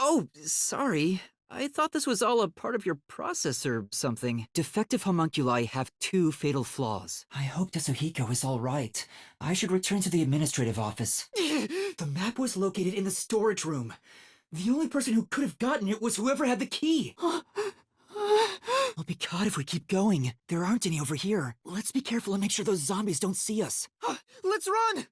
Oh, sorry. I thought this was all a part of your process or something. Defective homunculi have 2 fatal flaws. I hope Tetsuhiko is all right. I should return to the administrative office. The map was located in the storage room. The only person who could have gotten it was whoever had the key. I'll be caught if we keep going. There aren't any over here. Let's be careful and make sure those zombies don't see us. Let's run!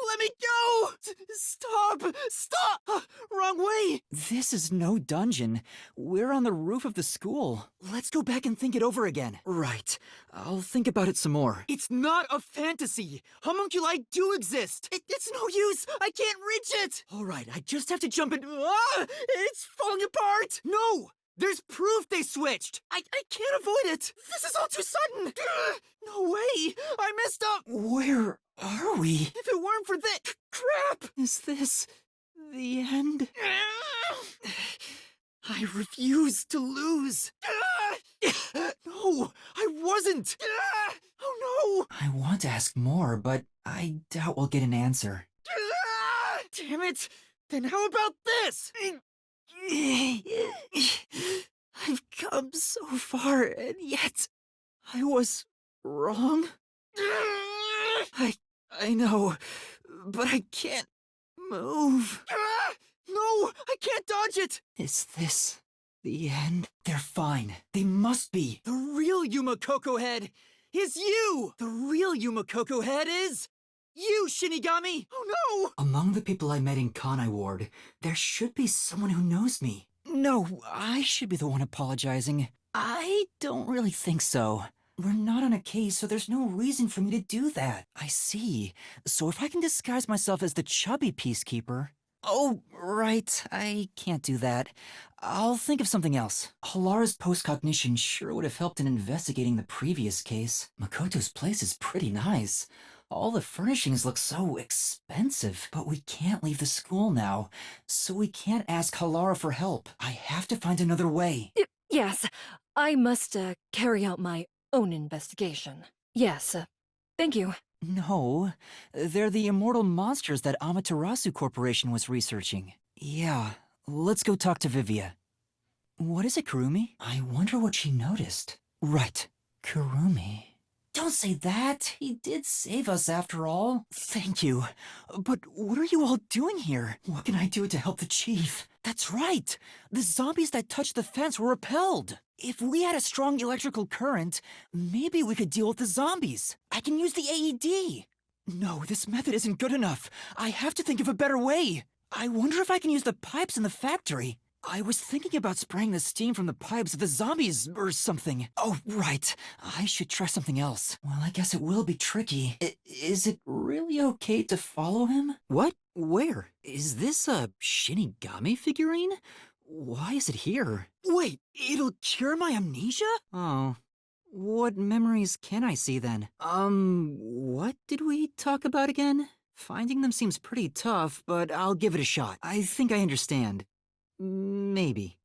Let me go! Stop! Stop! Wrong way! This is no dungeon. We're on the roof of the school. Let's go back and think it over again. Right. I'll think about it some more. It's not a fantasy! Homunculi do exist! It's no use! I can't reach it! Alright, I just have to jump in. Ah! It's falling apart! No! There's proof they switched! I can't avoid it! This is all too sudden! No way! I messed up! Where are we? If it weren't for that crap! Is this the end? I refuse to lose! No! I wasn't! Oh no! I want to ask more, but I doubt we'll get an answer. Damn it! Then how about this? I've come so far, and yet I was wrong. I know, but I can't move. No, I can't dodge it. Is this the end? They're fine. They must be. The real Yuma Kokohead is you. The real Yuma Kokohead is you, Shinigami! Oh no! Among the people I met in Kanai Ward, there should be someone who knows me. No, I should be the one apologizing. I don't really think so. We're not on a case, so there's no reason for me to do that. I see. So if I can disguise myself as the chubby peacekeeper... Oh, right, I can't do that. I'll think of something else. Halara's postcognition sure would have helped in investigating the previous case. Makoto's place is pretty nice. All the furnishings look so expensive, but we can't leave the school now, so we can't ask Halara for help. I have to find another way. Yes, I must carry out my own investigation. Yes, thank you. No, they're the immortal monsters that Amaterasu Corporation was researching. Yeah, let's go talk to Vivia. What is it, Kurumi? I wonder what she noticed. Right, Kurumi. Don't say that. He did save us after all. Thank you. But what are you all doing here? What can I do to help the chief? That's right. The zombies that touched the fence were repelled. If we had a strong electrical current, maybe we could deal with the zombies. I can use the AED. No, this method isn't good enough. I have to think of a better way. I wonder if I can use the pipes in the factory. I was thinking about spraying the steam from the pipes at the zombies or something. Oh, right. I should try something else. Well, I guess it will be tricky. Is it really okay to follow him? What? Where? Is this a Shinigami figurine? Why is it here? Wait, it'll cure my amnesia? Oh. What memories can I see then? What did we talk about again? Finding them seems pretty tough, but I'll give it a shot. I think I understand. Maybe.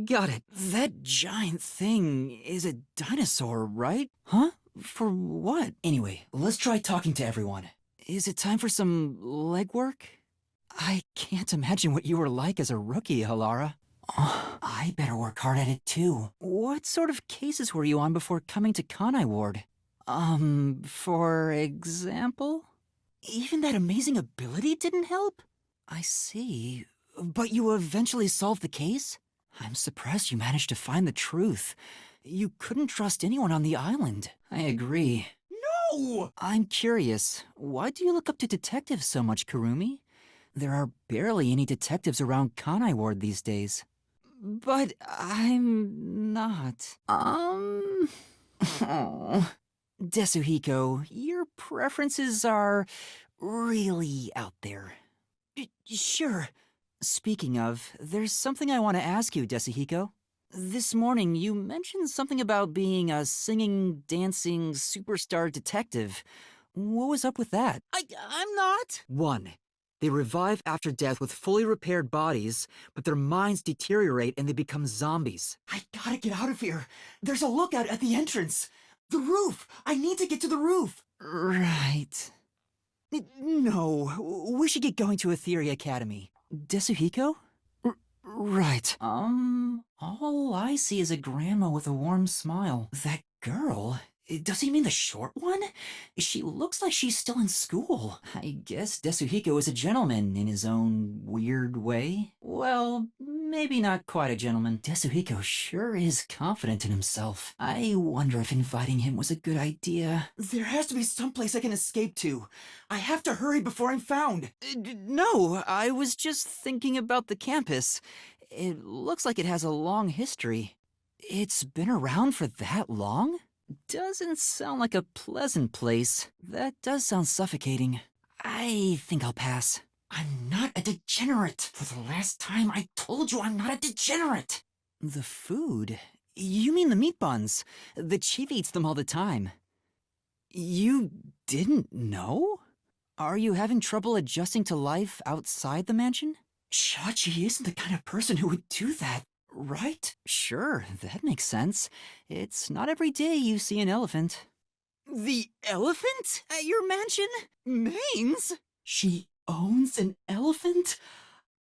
Got it. That giant thing is a dinosaur, right? Huh? For what? Anyway, let's try talking to everyone. Is it time for some legwork? I can't imagine what you were like as a rookie, Halara. I better work hard at it too. What sort of cases were you on before coming to Kanai Ward? For example? Even that amazing ability didn't help? I see. But you eventually solved the case? I'm surprised you managed to find the truth. You couldn't trust anyone on the island. I agree. No! I'm curious. Why do you look up to detectives so much, Kurumi? There are barely any detectives around Kanai Ward these days. But I'm not. Desuhiko, your preferences are really out there. Sure. Speaking of, there's something I want to ask you, Desuhiko. This morning, you mentioned something about being a singing, dancing, superstar detective. What was up with that? I'm not. 1. They revive after death with fully repaired bodies, but their minds deteriorate and they become zombies. I gotta get out of here. There's a lookout at the entrance. The roof! I need to get to the roof! Right. No, we should get going to Etheria Academy. Desuhiko? Right. All I see is a grandma with a warm smile. That girl? Does he mean the short one? She looks like she's still in school. I guess Desuhiko is a gentleman in his own weird way. Well, maybe not quite a gentleman. Desuhiko sure is confident in himself. I wonder if inviting him was a good idea. There has to be someplace I can escape to. I have to hurry before I'm found. No, I was just thinking about the campus. It looks like it has a long history. It's been around for that long? Doesn't sound like a pleasant place. That does sound suffocating. I think I'll pass. I'm not a degenerate. For the last time, I told you I'm not a degenerate. The food? You mean the meat buns? The chief eats them all the time. You didn't know? Are you having trouble adjusting to life outside the mansion? Chachi isn't the kind of person who would do that. Right? Sure, that makes sense. It's not every day you see an elephant. The elephant at your mansion? Maines? She owns an elephant?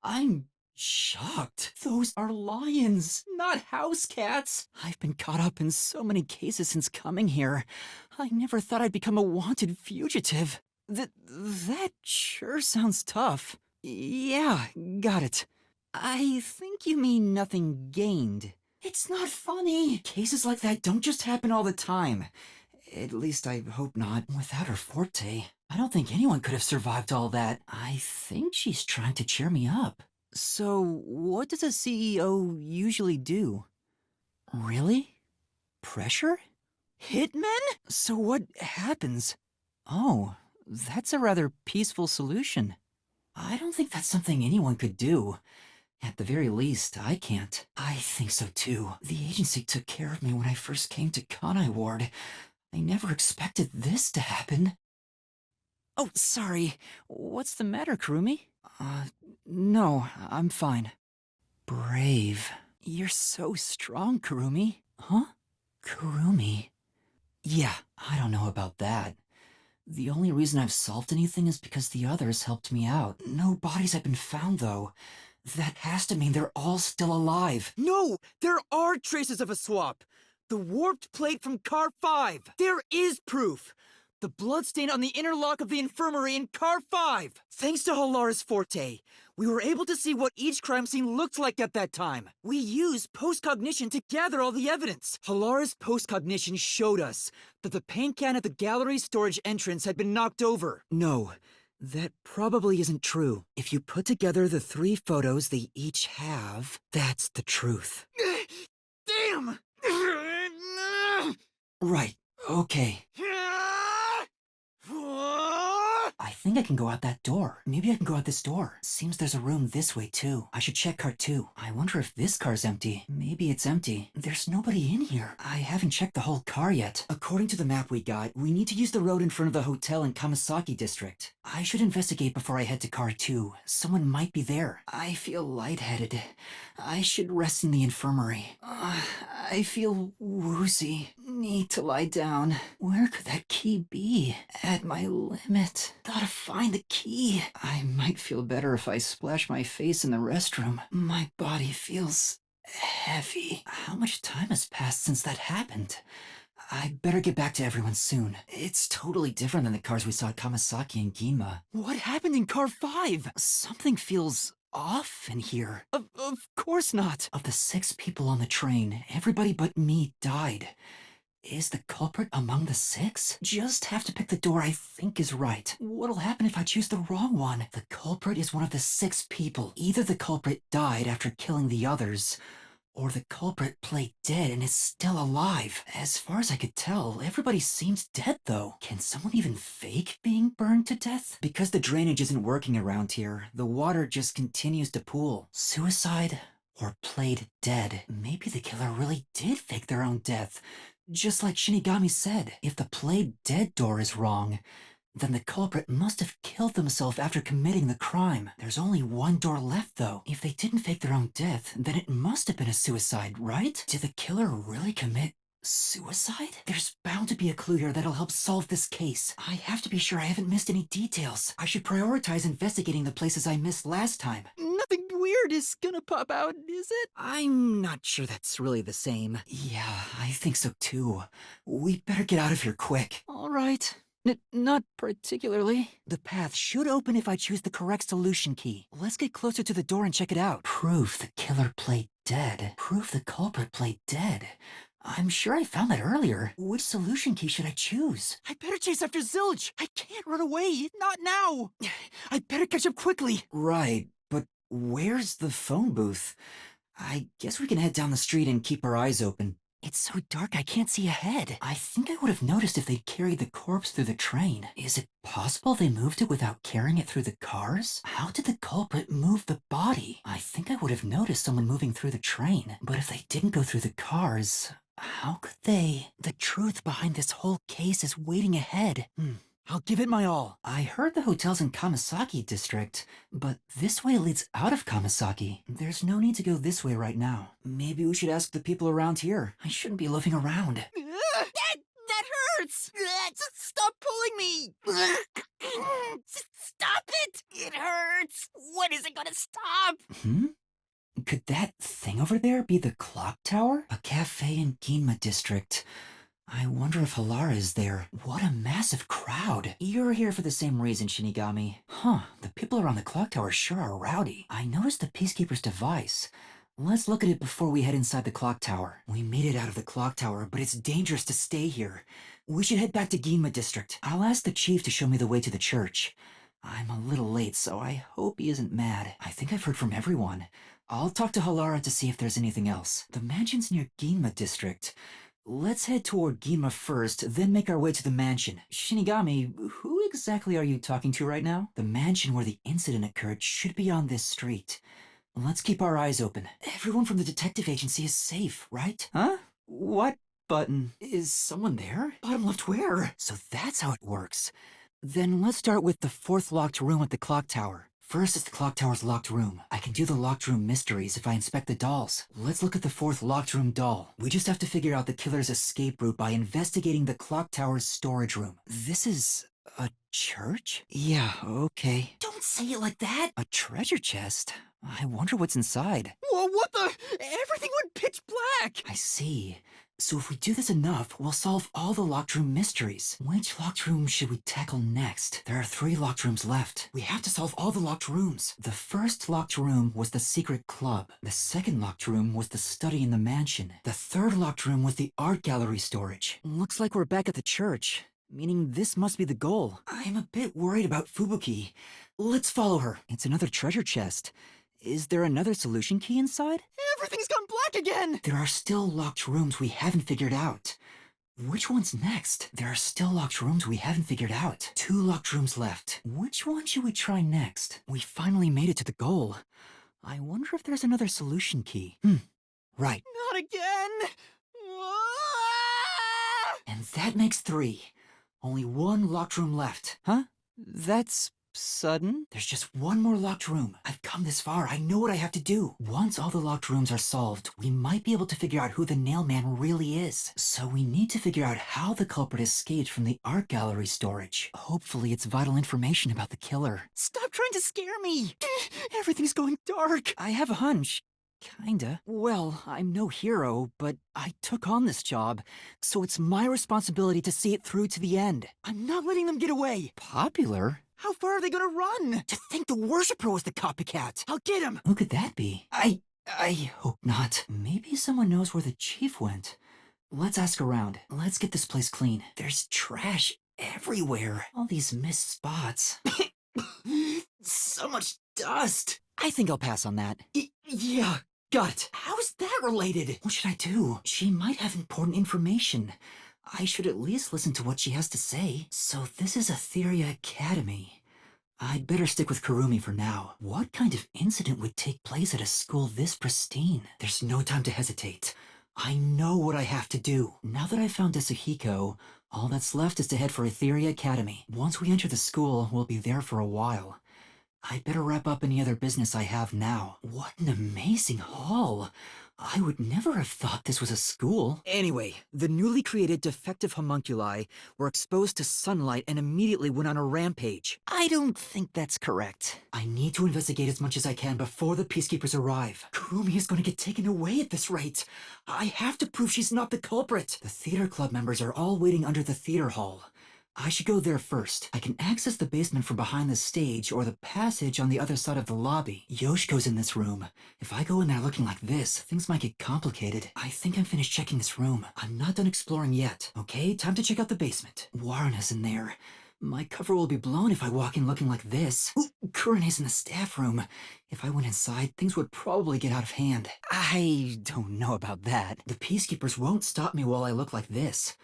I'm shocked. Those are lions, not house cats. I've been caught up in so many cases since coming here. I never thought I'd become a wanted fugitive. That sure sounds tough. Yeah, got it. I think you mean nothing gained. It's not funny. Cases like that don't just happen all the time. At least I hope not. Without her forte, I don't think anyone could have survived all that. I think she's trying to cheer me up. So, what does a CEO usually do? Really? Pressure? Hitmen? So what happens? Oh, that's a rather peaceful solution. I don't think that's something anyone could do. At the very least, I can't. I think so too. The agency took care of me when I first came to Kanai Ward. I never expected this to happen. Oh, sorry. What's the matter, Kurumi? No, I'm fine. Brave. You're so strong, Kurumi. Huh? Kurumi? Yeah, I don't know about that. The only reason I've solved anything is because the others helped me out. No bodies have been found, though. That has to mean they're all still alive. No! There are traces of a swap! The warped plate from Car 5! There is proof! The bloodstain on the inner lock of the infirmary in Car 5! Thanks to Halara's forte, we were able to see what each crime scene looked like at that time. We used Postcognition to gather all the evidence. Halara's Postcognition showed us that the paint can at the gallery storage entrance had been knocked over. No. That probably isn't true. If you put together the 3 photos they each have, that's the truth. Damn! Right, okay. I think I can go out that door. Maybe I can go out this door. Seems there's a room this way, too. I should check car 2. I wonder if this car's empty. Maybe it's empty. There's nobody in here. I haven't checked the whole car yet. According to the map we got, we need to use the road in front of the hotel in Kamasaki district. I should investigate before I head to car 2. Someone might be there. I feel lightheaded. I should rest in the infirmary. I feel woozy. Need to lie down. Where could that key be? At my limit. Gotta find the key. I might feel better if I splash my face in the restroom. My body feels heavy. How much time has passed since that happened? I better get back to everyone soon. It's totally different than the cars we saw at Kamasaki and Ginma. What happened in car 5? Something feels off in here. Of course not. Of the 6 people on the train, everybody but me died. Is the culprit among the 6? Just have to pick the door I think is right. What'll happen if I choose the wrong one? The culprit is one of the 6 people. Either the culprit died after killing the others, or the culprit played dead and is still alive. As far as I could tell, everybody seems dead though. Can someone even fake being burned to death? Because the drainage isn't working around here, the water just continues to pool. Suicide or played dead? Maybe the killer really did fake their own death. Just like Shinigami said, if the played dead door is wrong, then the culprit must have killed themselves after committing the crime. There's only one door left, though. If they didn't fake their own death, then it must have been a suicide, right? Did the killer really commit suicide? There's bound to be a clue here that'll help solve this case. I have to be sure I haven't missed any details. I should prioritize investigating the places I missed last time. Nothing weird is gonna pop out, is it? I'm not sure that's really the same. Yeah, I think so too. We better get out of here quick. All right. Not particularly. The path should open if I choose the correct solution key. Let's get closer to the door and check it out. Proof the killer played dead. Proof the culprit played dead. I'm sure I found that earlier. Which solution key should I choose? I better chase after Zilch. I can't run away. Not now. I better catch up quickly. Right, but where's the phone booth? I guess we can head down the street and keep our eyes open. It's so dark I can't see ahead. I think I would have noticed if they'd carried the corpse through the train. Is it possible they moved it without carrying it through the cars? How did the culprit move the body? I think I would have noticed someone moving through the train. But if they didn't go through the cars, how could they? The truth behind this whole case is waiting ahead. I'll give it my all. I heard the hotel's in Kamasaki district, but this way leads out of Kamasaki. There's no need to go this way right now. Maybe we should ask the people around here. I shouldn't be loafing around. That hurts. Stop pulling me. Stop it. It hurts. When is it gonna stop? Could that thing over there be the clock tower? A cafe in Ginma district. I wonder if Halara is there. What a massive crowd. You're here for the same reason, Shinigami. Huh, the people around the clock tower sure are rowdy. I noticed the Peacekeeper's device. Let's look at it before we head inside the clock tower. We made it out of the clock tower, but it's dangerous to stay here. We should head back to Ginma district. I'll ask the chief to show me the way to the church. I'm a little late, so I hope he isn't mad. I think I've heard from everyone. I'll talk to Halara to see if there's anything else. The mansion's near Ginma district. Let's head toward Ginma first, then make our way to the mansion. Shinigami, who exactly are you talking to right now? The mansion where the incident occurred should be on this street. Let's keep our eyes open. Everyone from the detective agency is safe, right? Huh? What button? Is someone there? Bottom left where? So that's how it works. Then let's start with the fourth locked room at the clock tower. First is the clock tower's locked room. I can do the locked room mysteries if I inspect the dolls. Let's look at the fourth locked room doll. We just have to figure out the killer's escape route by investigating the clock tower's storage room. This is a church? Yeah, okay. Don't say it like that! A treasure chest? I wonder what's inside. Whoa, what the? Everything went pitch black. I see. So if we do this enough, we'll solve all the locked room mysteries. Which locked room should we tackle next? There are 3 locked rooms left. We have to solve all the locked rooms. The first locked room was the secret club. The second locked room was the study in the mansion. The third locked room was the art gallery storage. Looks like we're back at the church, meaning this must be the goal. I'm a bit worried about Fubuki. Let's follow her. It's another treasure chest. Is there another solution key inside? Everything's gone black again. There are still locked rooms we haven't figured out. Which one's next? There are still locked rooms we haven't figured out. 2 locked rooms left. Which one should we try next? We finally made it to the goal. I wonder if there's another solution key. Right. Not again. And that makes 3. Only 1 locked room left. Huh? That's sudden? There's just 1 more locked room. I've come this far. I know what I have to do. Once all the locked rooms are solved, we might be able to figure out who the nail man really is. So we need to figure out how the culprit escaped from the art gallery storage. Hopefully it's vital information about the killer. Stop trying to scare me. Everything's going dark. I have a hunch. Kinda. Well, I'm no hero, but I took on this job, so it's my responsibility to see it through to the end. I'm not letting them get away. Popular? How far are they gonna run? To think the worshiper was the copycat! I'll get him. Who could that be? I hope not. Maybe someone knows where the chief went. Let's ask around. Let's get this place clean. There's trash everywhere. All these missed spots. So much dust. I think I'll pass on that. Yeah, got it. How's that related? What should I do? She might have important information. I should at least listen to what she has to say. So this is Etheria Academy. I'd better stick with Kurumi for now. What kind of incident would take place at a school this pristine? There's no time to hesitate. I know what I have to do. Now that I've found Yasuhiko, all that's left is to head for Etheria Academy. Once we enter the school, we'll be there for a while. I'd better wrap up any other business I have now. What an amazing haul. I would never have thought this was a school. Anyway, the newly created defective homunculi were exposed to sunlight and immediately went on a rampage. I don't think that's correct. I need to investigate as much as I can before the peacekeepers arrive. Kurumi is going to get taken away at this rate. I have to prove she's not the culprit. The theater club members are all waiting under the theater hall. I should go there first. I can access the basement from behind the stage or the passage on the other side of the lobby. Yoshiko's in this room. If I go in there looking like this, things might get complicated. I think I'm finished checking this room. I'm not done exploring yet. Okay, time to check out the basement. Warrena's in there. My cover will be blown if I walk in looking like this. Ooh, Kurene's in the staff room. If I went inside, things would probably get out of hand. I don't know about that. The peacekeepers won't stop me while I look like this.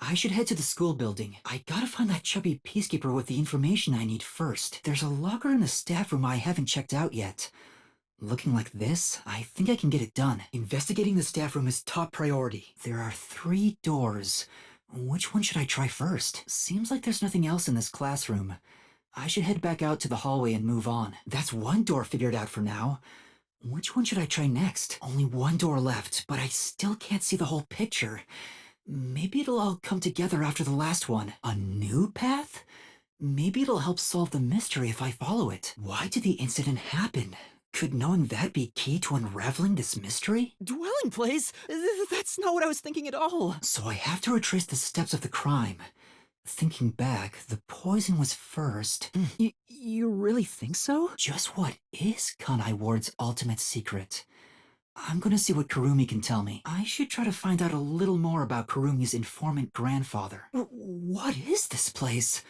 I should head to the school building. I gotta find that chubby peacekeeper with the information I need first. There's a locker in the staff room I haven't checked out yet. Looking like this, I think I can get it done. Investigating the staff room is top priority. There are 3 doors. Which one should I try first? Seems like there's nothing else in this classroom. I should head back out to the hallway and move on. That's 1 door figured out for now. Which one should I try next? Only 1 door left, but I still can't see the whole picture. Maybe it'll all come together after the last one. A new path? Maybe it'll help solve the mystery if I follow it. Why did the incident happen? Could knowing that be key to unraveling this mystery? Dwelling place? That's not what I was thinking at all. So I have to retrace the steps of the crime. Thinking back, the poison was first. You really think so? Just what is Kanai Ward's ultimate secret? I'm gonna see what Kurumi can tell me. I should try to find out a little more about Kurumi's informant grandfather. What is this place?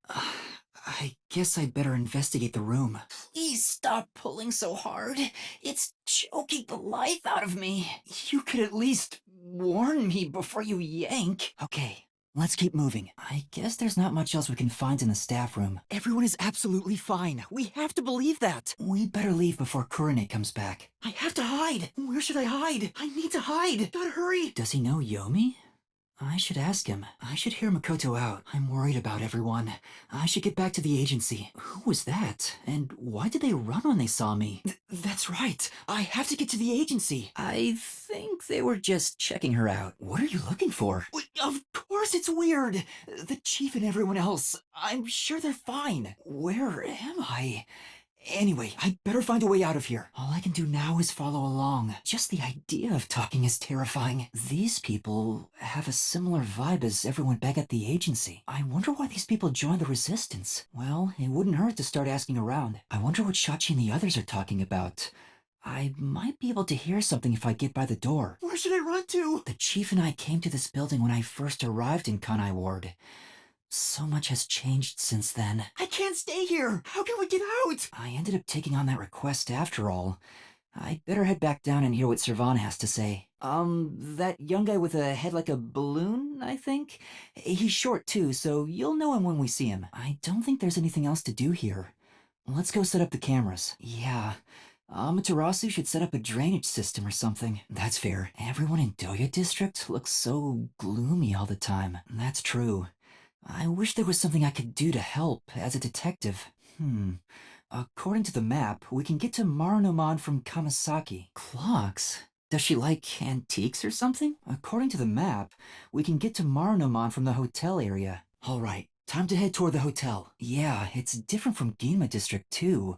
I guess I better investigate the room. Please stop pulling so hard. It's choking the life out of me. You could at least warn me before you yank. Okay, let's keep moving. I guess there's not much else we can find in the staff room. Everyone is absolutely fine. We have to believe that. We better leave before Kurone comes back. I have to hide. Where should I hide? I need to hide. Gotta hurry. Does he know Yomi? I should ask him. I should hear Makoto out. I'm worried about everyone. I should get back to the agency. Who was that? And why did they run when they saw me? That's right. I have to get to the agency. I think they were just checking her out. What are you looking for? Of course it's weird. The chief and everyone else. I'm sure they're fine. Where am I? Anyway, I'd better find a way out of here. All I can do now is follow along. Just the idea of talking is terrifying. These people have a similar vibe as everyone back at the agency. I wonder why these people joined the resistance. Well, it wouldn't hurt to start asking around. I wonder what Shachi and the others are talking about. I might be able to hear something if I get by the door. Where should I run to? The chief and I came to this building when I first arrived in Kanai Ward. So much has changed since then. I can't stay here. How can we get out? I ended up taking on that request after all. I'd better head back down and hear what Servan has to say. That young guy with a head like a balloon, I think? He's short too, so you'll know him when we see him. I don't think there's anything else to do here. Let's go set up the cameras. Yeah. Amaterasu should set up a drainage system or something. That's fair. Everyone in Doya District looks so gloomy all the time. That's true. I wish there was something I could do to help as a detective. According to the map, we can get to Marunoman from Kamasaki. Clocks? Does she like antiques or something? According to the map, we can get to Marunoman from the hotel area. All right, time to head toward the hotel. Yeah, it's different from Ginma District too.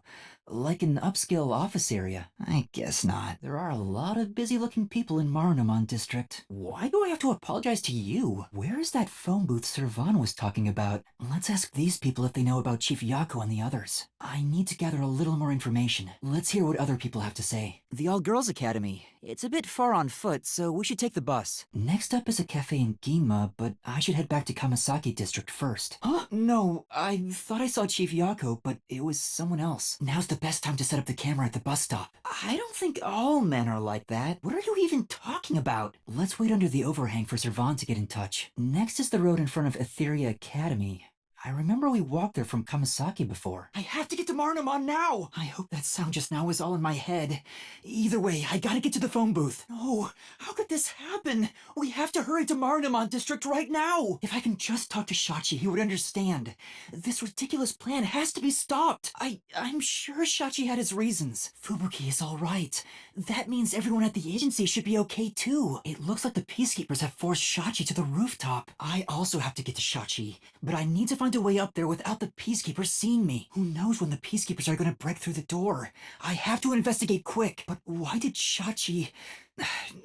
Like an upscale office area. I guess not. There are a lot of busy-looking people in Marunoman District. Why do I have to apologize to you? Where is that phone booth Servan was talking about? Let's ask these people if they know about Chief Yako and the others. I need to gather a little more information. Let's hear what other people have to say. The All-Girls Academy. It's a bit far on foot, so we should take the bus. Next up is a cafe in Ginma, but I should head back to Kamasaki District first. No, I thought I saw Chief Yako, but it was someone else. Now's the best time to set up the camera at the bus stop. I don't think all men are like that. What are you even talking about? Let's wait under the overhang for Servan to get in touch. Next is the road in front of Etheria Academy. I remember we walked there from Kamasaki before. I have to get to Marunouman now! I hope that sound just now was all in my head. Either way, I gotta get to the phone booth. No, how could this happen? We have to hurry to Marunouman District right now! If I can just talk to Shachi, he would understand. This ridiculous plan has to be stopped! I'm sure Shachi had his reasons. Fubuki is alright. That means everyone at the agency should be okay too. It looks like the peacekeepers have forced Shachi to the rooftop. I also have to get to Shachi, but I need to find a way up there without the peacekeepers seeing me. Who knows when the peacekeepers are gonna break through the door? I have to investigate quick. But why did Shachi...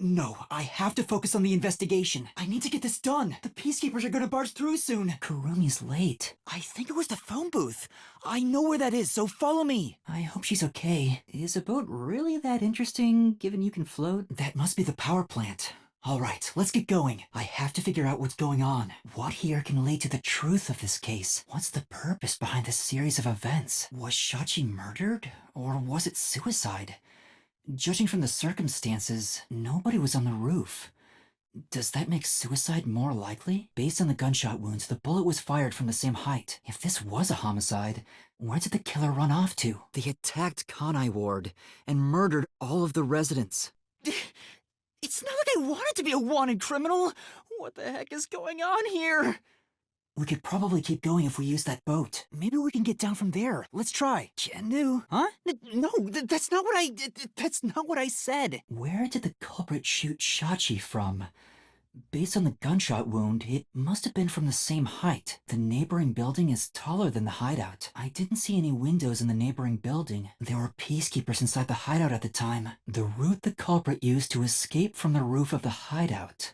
No, I have to focus on the investigation. I need to get this done. The peacekeepers are gonna barge through soon. Kurumi's late. I think it was the phone booth. I know where that is, so follow me. I hope she's okay. Is a boat really that interesting, given you can float? That must be the power plant. All right, let's get going. I have to figure out what's going on. What here can lead to the truth of this case? What's the purpose behind this series of events? Was Shachi murdered? Or was it suicide? Judging from the circumstances, nobody was on the roof. Does that make suicide more likely? Based on the gunshot wounds, the bullet was fired from the same height. If this was a homicide, where did the killer run off to? They attacked Kanai Ward and murdered all of the residents. It's not like I wanted to be a wanted criminal. What the heck is going on here? We could probably keep going if we use that boat. Maybe we can get down from there. Let's try. Can do. Huh? No, that's not what that's not what I said. Where did the culprit shoot Shachi from? Based on the gunshot wound, it must have been from the same height. The neighboring building is taller than the hideout. I didn't see any windows in the neighboring building. There were peacekeepers inside the hideout at the time. The route the culprit used to escape from the roof of the hideout.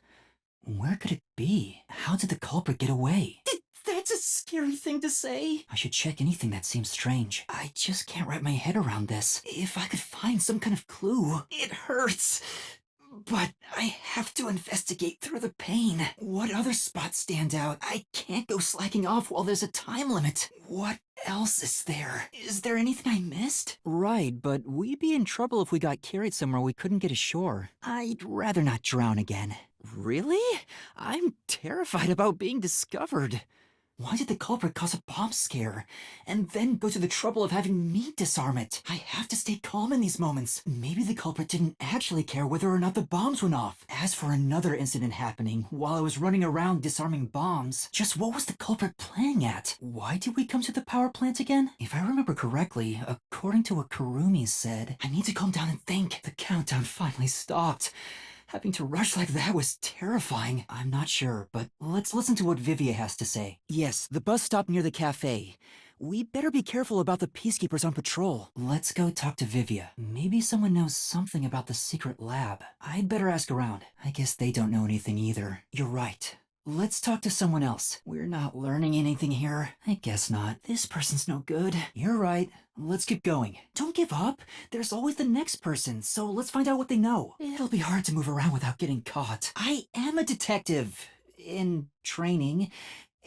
Where could it be? How did the culprit get away? That's a scary thing to say. I should check anything that seems strange. I just can't wrap my head around this. If I could find some kind of clue. It hurts. But I have to investigate through the pain. What other spots stand out? I can't go slacking off while there's a time limit. What else is there? Is there anything I missed? Right, but we'd be in trouble if we got carried somewhere we couldn't get ashore. I'd rather not drown again. Really? I'm terrified about being discovered. Why did the culprit cause a bomb scare, and then go to the trouble of having me disarm it? I have to stay calm in these moments. Maybe the culprit didn't actually care whether or not the bombs went off. As for another incident happening while I was running around disarming bombs, just what was the culprit playing at? Why did we come to the power plant again? If I remember correctly, according to what Kurumi said... I need to calm down and think. The countdown finally stopped. Having to rush like that was terrifying. I'm not sure, but let's listen to what Vivia has to say. Yes, the bus stop near the cafe. We better be careful about the peacekeepers on patrol. Let's go talk to Vivia. Maybe someone knows something about the secret lab. I'd better ask around. I guess they don't know anything either. You're right. Let's talk to someone else. We're not learning anything here. I guess not. This person's no good. You're right. Let's keep going. Don't give up. There's always the next person, so let's find out what they know. It'll be hard to move around without getting caught. I am a detective. In training.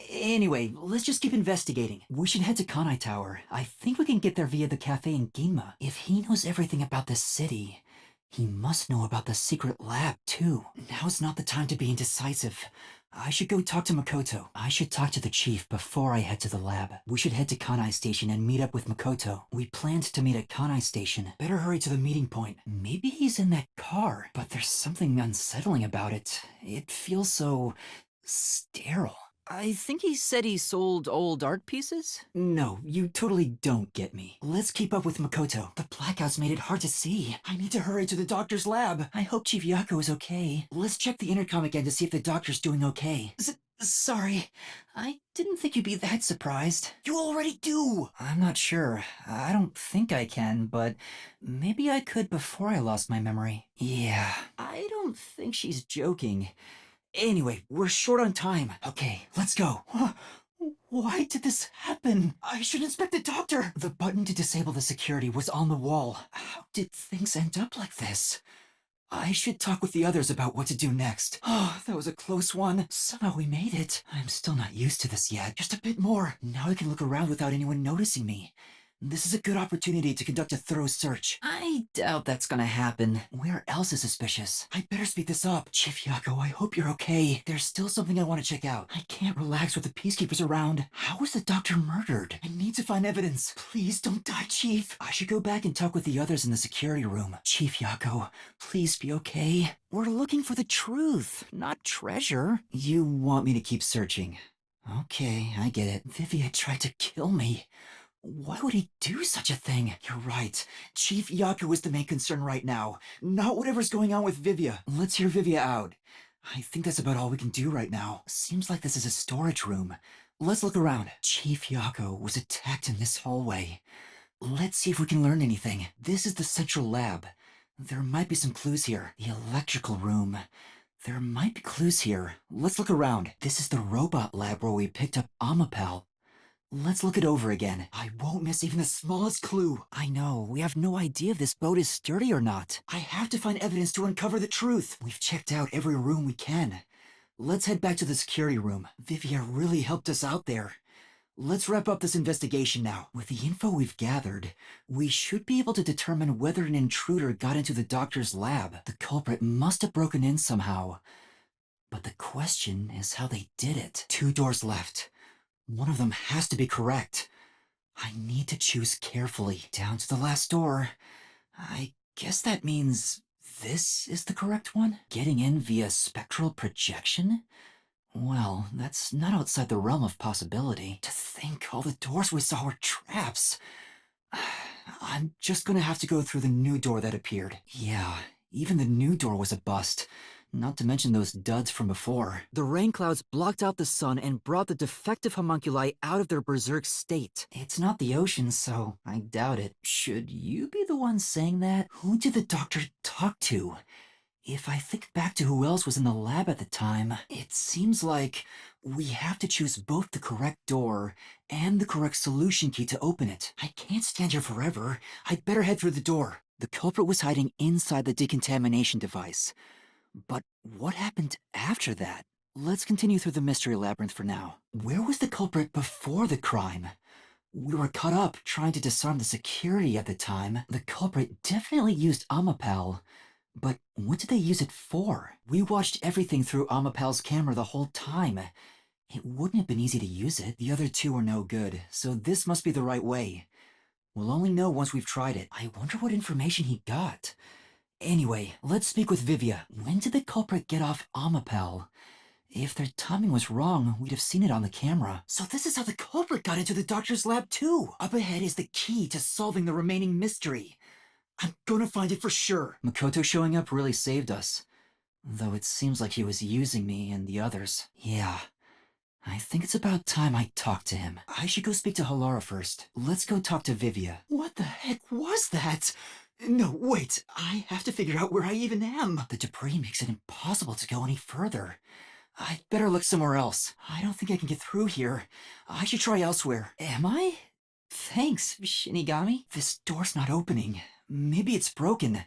Anyway, let's just keep investigating. We should head to Kanai Tower. I think we can get there via the cafe in Ginma. If he knows everything about this city, he must know about the secret lab, too. Now's not the time to be indecisive. I should go talk to Makoto. I should talk to the chief before I head to the lab. We should head to Kanai Station and meet up with Makoto. We planned to meet at Kanai Station. Better hurry to the meeting point. Maybe he's in that car, but there's something unsettling about it. It feels so... sterile. I think he said he sold old art pieces? No, you totally don't get me. Let's keep up with Makoto. The blackouts made it hard to see. I need to hurry to the doctor's lab. I hope Chief Yako is okay. Let's check the intercom again to see if the doctor's doing okay. Sorry. I didn't think you'd be that surprised. You already do! I'm not sure. I don't think I can, but maybe I could before I lost my memory. Yeah. I don't think she's joking. Anyway, we're short on time. Okay, let's go. Why did this happen? I should inspect the doctor. The button to disable the security was on the wall. How did things end up like this? I should talk with the others about what to do next. Oh, that was a close one. Somehow we made it. I'm still not used to this yet. Just a bit more. Now I can look around without anyone noticing me. This is a good opportunity to conduct a thorough search. I doubt that's gonna happen. Where else is suspicious? I better speed this up. Chief Yako, I hope you're okay. There's still something I want to check out. I can't relax with the peacekeepers around. How was the doctor murdered? I need to find evidence. Please don't die, Chief. I should go back and talk with the others in the security room. Chief Yako, please be okay. We're looking for the truth, not treasure. You want me to keep searching? Okay, I get it. Vivia tried to kill me. Why would he do such a thing? You're right. Chief Yako is the main concern right now, not whatever's going on with Vivia. Let's hear Vivia out. I think that's about all we can do right now. Seems like this is a storage room. Let's look around. Chief Yako was attacked in this hallway. Let's see if we can learn anything. This is the central lab. There might be some clues here. The electrical room. There might be clues here. Let's look around. This is the robot lab where we picked up Amapel. Let's look it over again. I won't miss even the smallest clue. I know, we have no idea if this boat is sturdy or not. I have to find evidence to uncover the truth. We've checked out every room we can. Let's head back to the security room. Vivia really helped us out there. Let's wrap up this investigation now. With the info we've gathered, we should be able to determine whether an intruder got into the doctor's lab. The culprit must have broken in somehow. But the question is how they did it. 2 doors left. One of them has to be correct. I need to choose carefully. Down to the last door. I guess that means this is the correct one? Getting in via spectral projection? Well, that's not outside the realm of possibility. To think all the doors we saw were traps. I'm just gonna have to go through the new door that appeared. Yeah, even the new door was a bust. Not to mention those duds from before. The rain clouds blocked out the sun and brought the defective homunculi out of their berserk state. It's not the ocean, so I doubt it. Should you be the one saying that? Who did the doctor talk to? If I think back to who else was in the lab at the time, it seems like we have to choose both the correct door and the correct solution key to open it. I can't stand here forever. I'd better head through the door. The culprit was hiding inside the decontamination device. But what happened after that? Let's continue through the mystery labyrinth for now. Where was the culprit before the crime? We were caught up trying to disarm the security at the time. The culprit definitely used Amapel. But what did they use it for? We watched everything through Amapel's camera the whole time. It wouldn't have been easy to use it. The other 2 were no good, so this must be the right way. We'll only know once we've tried it. I wonder what information he got. Anyway, let's speak with Vivia. When did the culprit get off Amapel? If their timing was wrong, we'd have seen it on the camera. So this is how the culprit got into the doctor's lab too. Up ahead is the key to solving the remaining mystery. I'm gonna find it for sure. Makoto showing up really saved us. Though it seems like he was using me and the others. Yeah. I think it's about time I talk to him. I should go speak to Halara first. Let's go talk to Vivia. What the heck was that? No, wait. I have to figure out where I even am. The debris makes it impossible to go any further. I'd better look somewhere else. I don't think I can get through here. I should try elsewhere. Am I? Thanks, Shinigami. This door's not opening. Maybe it's broken.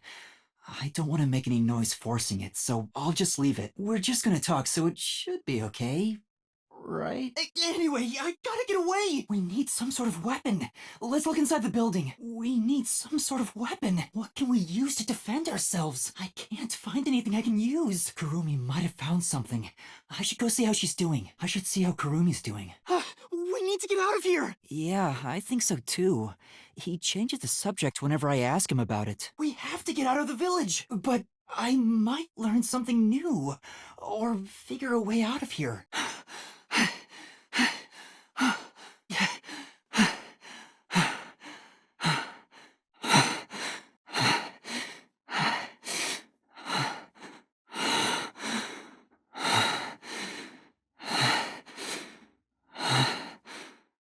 I don't want to make any noise forcing it, so I'll just leave it. We're just gonna talk, so it should be okay. Right? Anyway, I gotta get away! We need some sort of weapon. Let's look inside the building. We need some sort of weapon. What can we use to defend ourselves? I can't find anything I can use. Kurumi might have found something. I should go see how she's doing. I should see how Kurumi's doing. We need to get out of here! Yeah, I think so too. He changes the subject whenever I ask him about it. We have to get out of the village! But I might learn something new. Or figure a way out of here.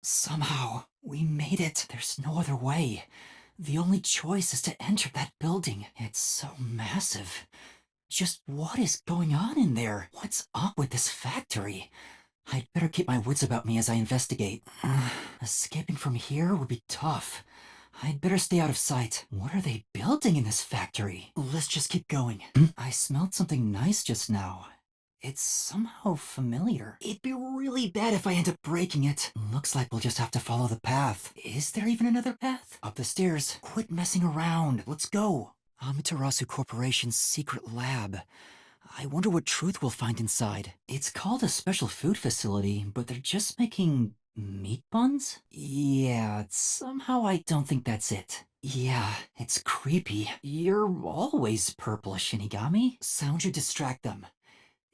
Somehow, we made it. There's no other way. The only choice is to enter that building. It's so massive. Just what is going on in there? What's up with this factory? I'd better keep my wits about me as I investigate. Escaping from here would be tough. I'd better stay out of sight. What are they building in this factory? Let's just keep going. I smelled something nice just now. It's somehow familiar. It'd be really bad if I end up breaking it. Looks like we'll just have to follow the path. Is there even another path? Up the stairs. Quit messing around. Let's go. Amaterasu Corporation's secret lab. I wonder what truth we'll find inside. It's called a special food facility, but they're just making meat buns? Yeah, somehow I don't think that's it. Yeah, it's creepy. You're always purple, Shinigami. Sound should distract them.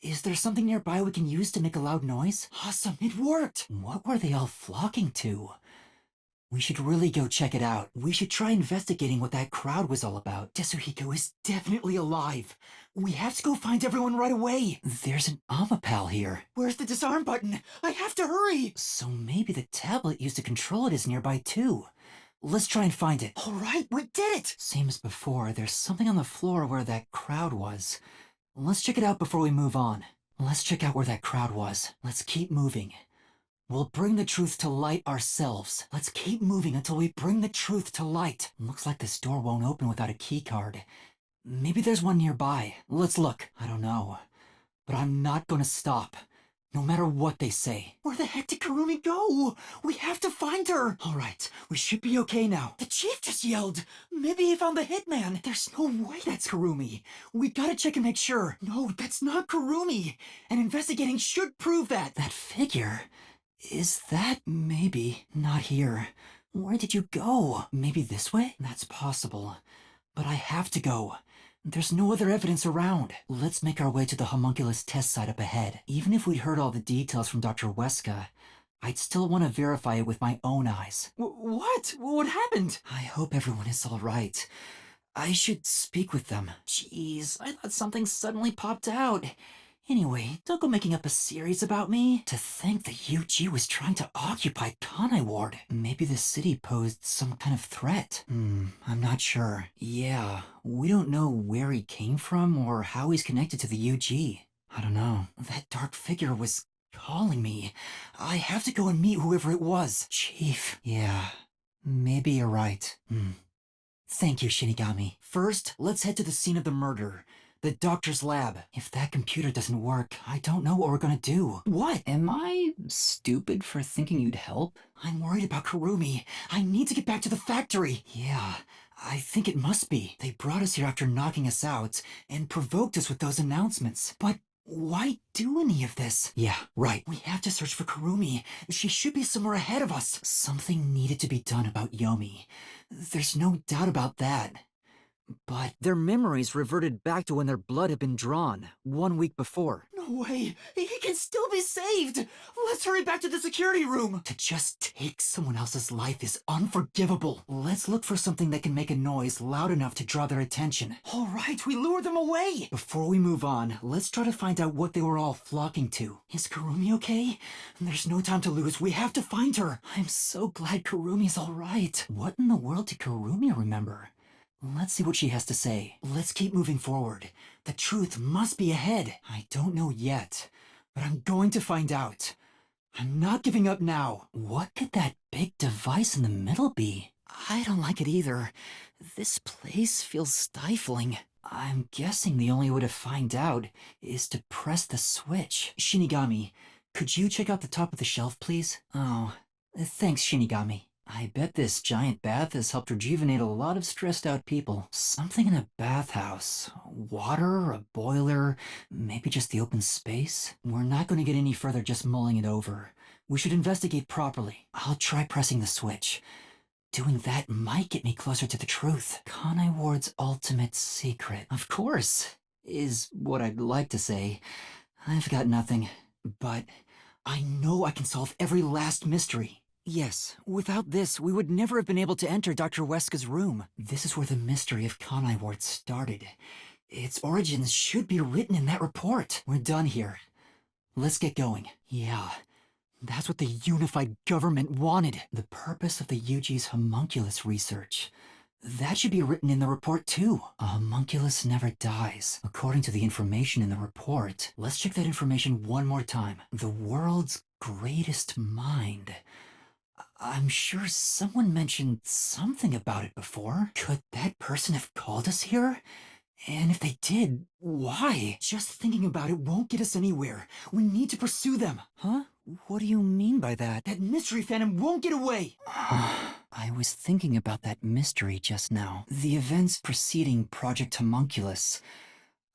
Is there something nearby we can use to make a loud noise? Awesome, it worked! What were they all flocking to? We should really go check it out. We should try investigating what that crowd was all about. Tetsuhiko is definitely alive. We have to go find everyone right away. There's an Amapal here. Where's the disarm button? I have to hurry! So maybe the tablet used to control it is nearby too. Let's try and find it. All right, we did it! Same as before, there's something on the floor where that crowd was. Let's check it out before we move on. Let's check out where that crowd was. Let's keep moving. We'll bring the truth to light ourselves. Let's keep moving until we bring the truth to light. Looks like this door won't open without a key card. Maybe there's one nearby. Let's look. I don't know. But I'm not gonna stop. No matter what they say. Where the heck did Kurumi go? We have to find her! All right, we should be okay now. The chief just yelled! Maybe he found the hitman! There's no way that's Kurumi! We gotta check and make sure. No, that's not Kurumi! And investigating should prove that! That figure... Is that maybe not here? Where did you go? Maybe this way? That's possible. But I have to go. There's no other evidence around. Let's make our way to the homunculus test site up ahead. Even if we'd heard all the details from Dr. Weska, I'd still want to verify it with my own eyes. What? What happened? I hope everyone is all right. I should speak with them. Jeez, I thought something suddenly popped out. Anyway, don't go making up a series about me. To think the UG was trying to occupy Kanai Ward. Maybe the city posed some kind of threat. I'm not sure. Yeah, we don't know where he came from or how he's connected to the UG. I don't know. That dark figure was calling me. I have to go and meet whoever it was. Chief. Yeah, maybe you're right. Thank you, Shinigami. First, let's head to the scene of the murder. The doctor's lab. If that computer doesn't work, I don't know what we're gonna do. What? Am I stupid for thinking you'd help? I'm worried about Kurumi. I need to get back to the factory. Yeah, I think it must be. They brought us here after knocking us out and provoked us with those announcements. But why do any of this? Yeah, right. We have to search for Kurumi. She should be somewhere ahead of us. Something needed to be done about Yomi. There's no doubt about that. But their memories reverted back to when their blood had been drawn, 1 week before. No way! He can still be saved! Let's hurry back to the security room! To just take someone else's life is unforgivable. Let's look for something that can make a noise loud enough to draw their attention. All right, we lure them away! Before we move on, let's try to find out what they were all flocking to. Is Kurumi okay? There's no time to lose. We have to find her. I'm so glad Kurumi's all right. What in the world did Kurumi remember? Let's see what she has to say. Let's keep moving forward. The truth must be ahead. I don't know yet, but I'm going to find out. I'm not giving up now. What could that big device in the middle be? I don't like it either. This place feels stifling. I'm guessing the only way to find out is to press the switch. Shinigami, could you check out the top of the shelf, please? Oh, thanks, Shinigami. I bet this giant bath has helped rejuvenate a lot of stressed out people. Something in a bathhouse. Water, a boiler, maybe just the open space? We're not going to get any further just mulling it over. We should investigate properly. I'll try pressing the switch. Doing that might get me closer to the truth. Kanai Ward's ultimate secret, of course, is what I'd like to say. I've got nothing, but I know I can solve every last mystery. Yes, without this, we would never have been able to enter Dr. Weska's room. This is where the mystery of Kanai Ward started. Its origins should be written in that report. We're done here. Let's get going. Yeah, that's what the unified government wanted. The purpose of the UG's homunculus research. That should be written in the report too. A homunculus never dies. According to the information in the report, let's check that information one more time. The world's greatest mind. I'm sure someone mentioned something about it before. Could that person have called us here? And if they did, why? Just thinking about it won't get us anywhere. We need to pursue them. Huh? What do you mean by that? That mystery phantom won't get away. I was thinking about that mystery just now. The events preceding Project Homunculus.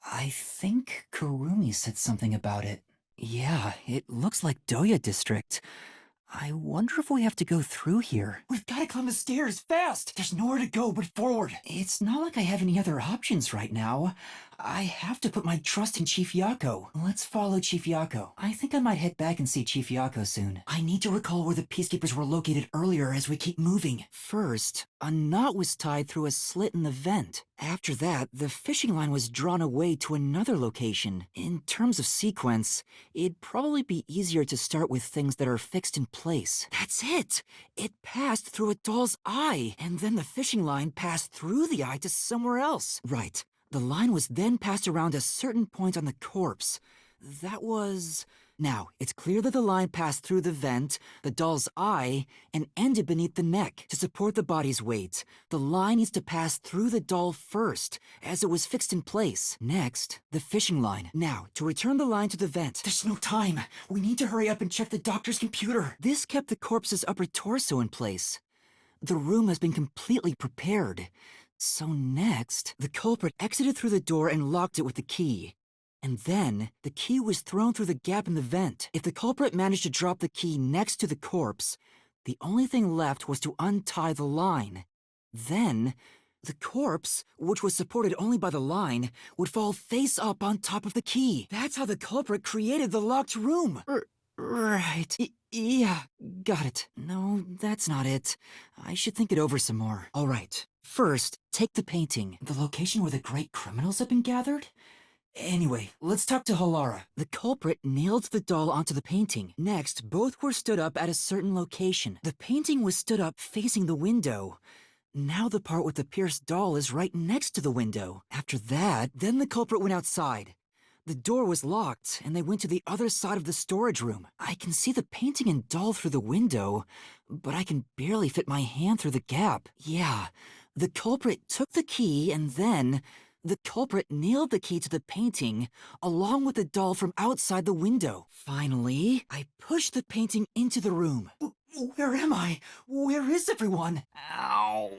I think Kurumi said something about it. Yeah, it looks like Doya District. I wonder if we have to go through here. We've got to climb the stairs, fast! There's nowhere to go but forward. It's not like I have any other options right now. I have to put my trust in Chief Yako. Let's follow Chief Yako. I think I might head back and see Chief Yako soon. I need to recall where the peacekeepers were located earlier as we keep moving. First, a knot was tied through a slit in the vent. After that, the fishing line was drawn away to another location. In terms of sequence, it'd probably be easier to start with things that are fixed in place. That's it! It passed through a doll's eye, and then the fishing line passed through the eye to somewhere else. Right. The line was then passed around a certain point on the corpse. That was... Now, it's clear that the line passed through the vent, the doll's eye, and ended beneath the neck. To support the body's weight, the line needs to pass through the doll first, as it was fixed in place. Next, the fishing line. Now, to return the line to the vent. There's no time. We need to hurry up and check the doctor's computer. This kept the corpse's upper torso in place. The room has been completely prepared. So next, the culprit exited through the door and locked it with the key. And then, the key was thrown through the gap in the vent. If the culprit managed to drop the key next to the corpse, the only thing left was to untie the line. Then, the corpse, which was supported only by the line, would fall face up on top of the key. That's how the culprit created the locked room. Right. Yeah, got it. No, that's not it. I should think it over some more. All right. First, take the painting. The location where the great criminals have been gathered? Anyway, let's talk to Halara. The culprit nailed the doll onto the painting. Next, both were stood up at a certain location. The painting was stood up facing the window. Now the part with the pierced doll is right next to the window. After that, then the culprit went outside. The door was locked, and they went to the other side of the storage room. I can see the painting and doll through the window, but I can barely fit my hand through the gap. Yeah, the culprit took the key, and then... the culprit nailed the key to the painting, along with the doll from outside the window. Finally, I pushed the painting into the room. Where am I? Where is everyone? Ow.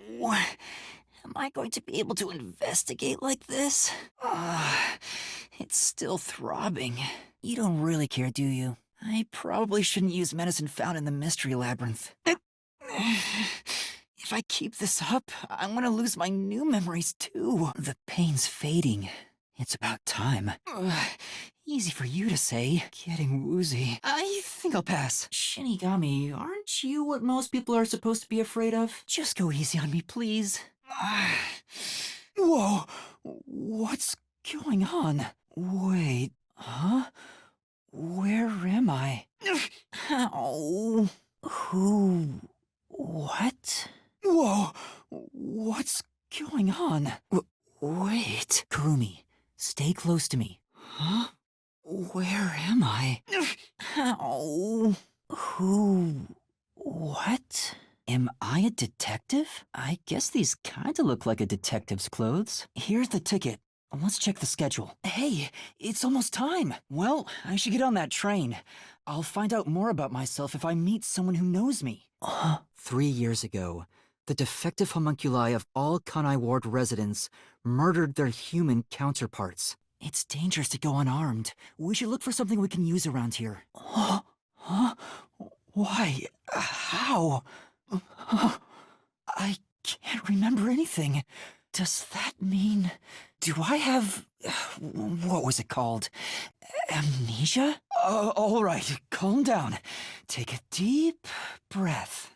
Am I going to be able to investigate like this? It's still throbbing. You don't really care, do you? I probably shouldn't use medicine found in the mystery labyrinth. If I keep this up, I'm gonna lose my new memories too. The pain's fading. It's about time. Easy for you to say. Getting woozy. I think I'll pass. Shinigami, aren't you what most people are supposed to be afraid of? Just go easy on me, please. Whoa! What's going on? Wait, huh? Where am I? Ow. Who? What? Whoa! What's going on? Wait. Kurumi, stay close to me. Huh? Where am I? Ow. Who? What? Am I a detective? I guess these kinda look like a detective's clothes. Here's the ticket. Let's check the schedule. Hey, it's almost time. Well, I should get on that train. I'll find out more about myself if I meet someone who knows me. 3 years ago, the defective homunculi of all Kanai Ward residents murdered their human counterparts. It's dangerous to go unarmed. We should look for something we can use around here. Huh? Why? How? I can't remember anything. Does that mean... do I have... what was it called? Amnesia? All right, calm down. Take a deep breath.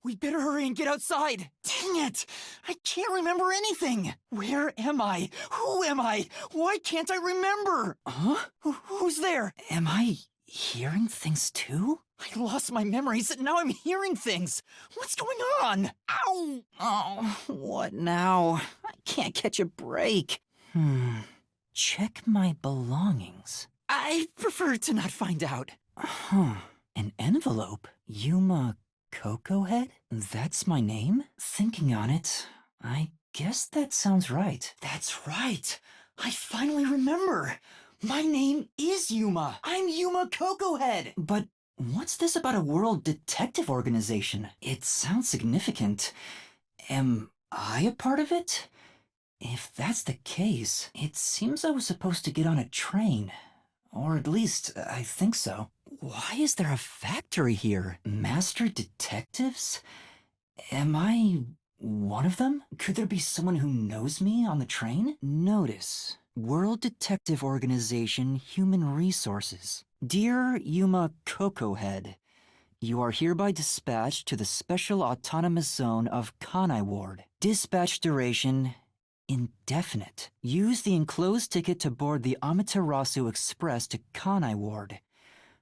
We better hurry and get outside! Dang it! I can't remember anything! Where am I? Who am I? Why can't I remember? Huh? Who's there? Am I hearing things too? I lost my memories and now I'm hearing things! What's going on? Ow! Oh, what now? I can't catch a break. Check my belongings. I prefer to not find out. An envelope? Yuma Kokohead? That's my name? Thinking on it, I guess that sounds right. That's right. I finally remember. My name is Yuma. I'm Yuma Kokohead. But what's this about a world detective organization? It sounds significant. Am I a part of it? If that's the case, it seems I was supposed to get on a train. Or at least, I think so. Why is there a factory here? Master detectives? Am I one of them? Could there be someone who knows me on the train? Notice. World Detective Organization Human Resources. Dear Yuma Kokohead, you are hereby dispatched to the Special Autonomous Zone of Kanai Ward. Dispatch duration indefinite. Use the enclosed ticket to board the Amaterasu Express to Kanai Ward.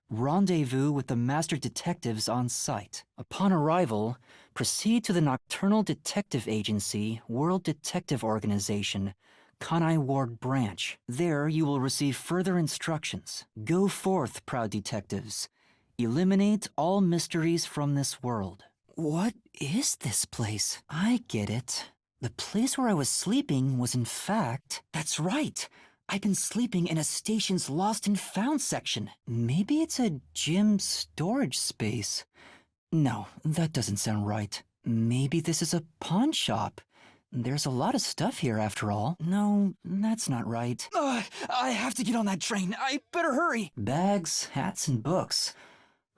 Rendezvous with the master detectives on site. Upon arrival, proceed to the Nocturnal Detective Agency, World Detective Organization, Kanai Ward Branch. There you will receive further instructions. Go forth, proud detectives. Eliminate all mysteries from this world. What is this place? I get it. The place where I was sleeping was in fact... That's right. I've been sleeping in a station's lost and found section. Maybe it's a gym storage space. No, that doesn't sound right. Maybe this is a pawn shop. There's a lot of stuff here after all. No, that's not right. I have to get on that train. I better hurry. Bags, hats, and books.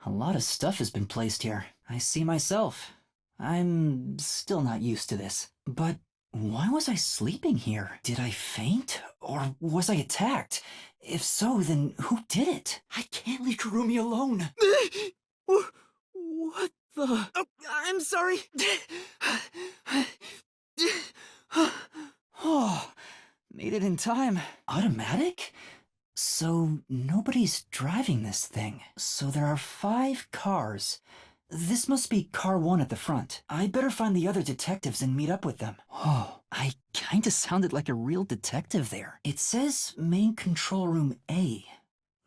A lot of stuff has been placed here. I see myself. I'm still not used to this. But why was I sleeping here? Did I faint? Or was I attacked? If so, then who did it? I can't leave Kurumi alone. What the? Oh, I'm sorry. Oh, made it in time. Automatic? So nobody's driving this thing. So there are 5 cars. This must be car 1 at the front. I'd better find the other detectives and meet up with them. Oh, I kinda sounded like a real detective there. It says main control room A.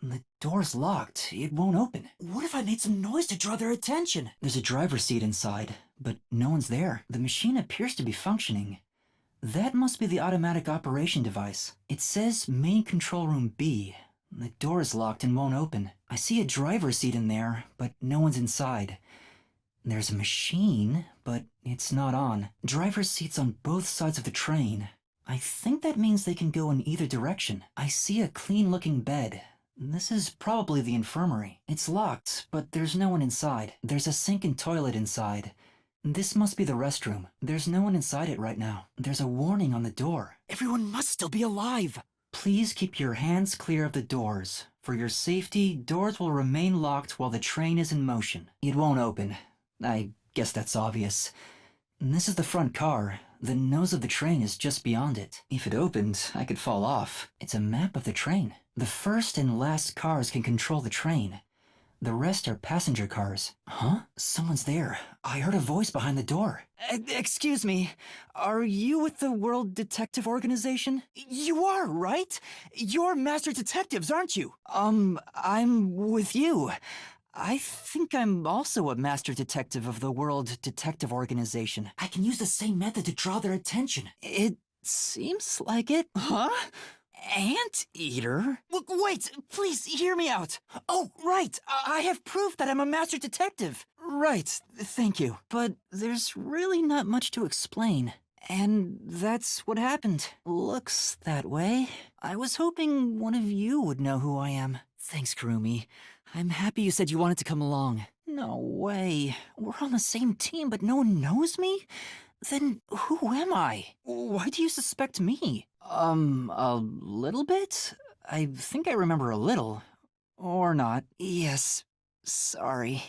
The door's locked. It won't open. What if I made some noise to draw their attention? There's a driver's seat inside, but no one's there. The machine appears to be functioning. That must be the automatic operation device. It says main control room B. The door is locked and won't open. I see a driver's seat in there, but no one's inside. There's a machine, but it's not on. Driver's seats on both sides of the train. I think that means they can go in either direction. I see a clean-looking bed. This is probably the infirmary. It's locked, but there's no one inside. There's a sink and toilet inside. This must be the restroom. There's no one inside it right now. There's a warning on the door. Everyone must still be alive. Please keep your hands clear of the doors. For your safety, doors will remain locked while the train is in motion. It won't open. I guess that's obvious. This is the front car. The nose of the train is just beyond it. If it opened, I could fall off. It's a map of the train. The first and last cars can control the train. The rest are passenger cars. Huh? Someone's there. I heard a voice behind the door. Excuse me. Are you with the World Detective Organization? You are, right? You're master detectives, aren't you? I'm with you. I think I'm also a master detective of the World Detective Organization. I can use the same method to draw their attention. It seems like it. Huh? Anteater? Wait, please hear me out. Oh, right. I have proof that I'm a master detective. Right, thank you. But there's really not much to explain. And that's what happened. Looks that way. I was hoping one of you would know who I am. Thanks, Kurumi. I'm happy you said you wanted to come along. No way. We're on the same team, but no one knows me? Then who am I? Why do you suspect me? A little bit? I think I remember a little. Or not. Yes, sorry.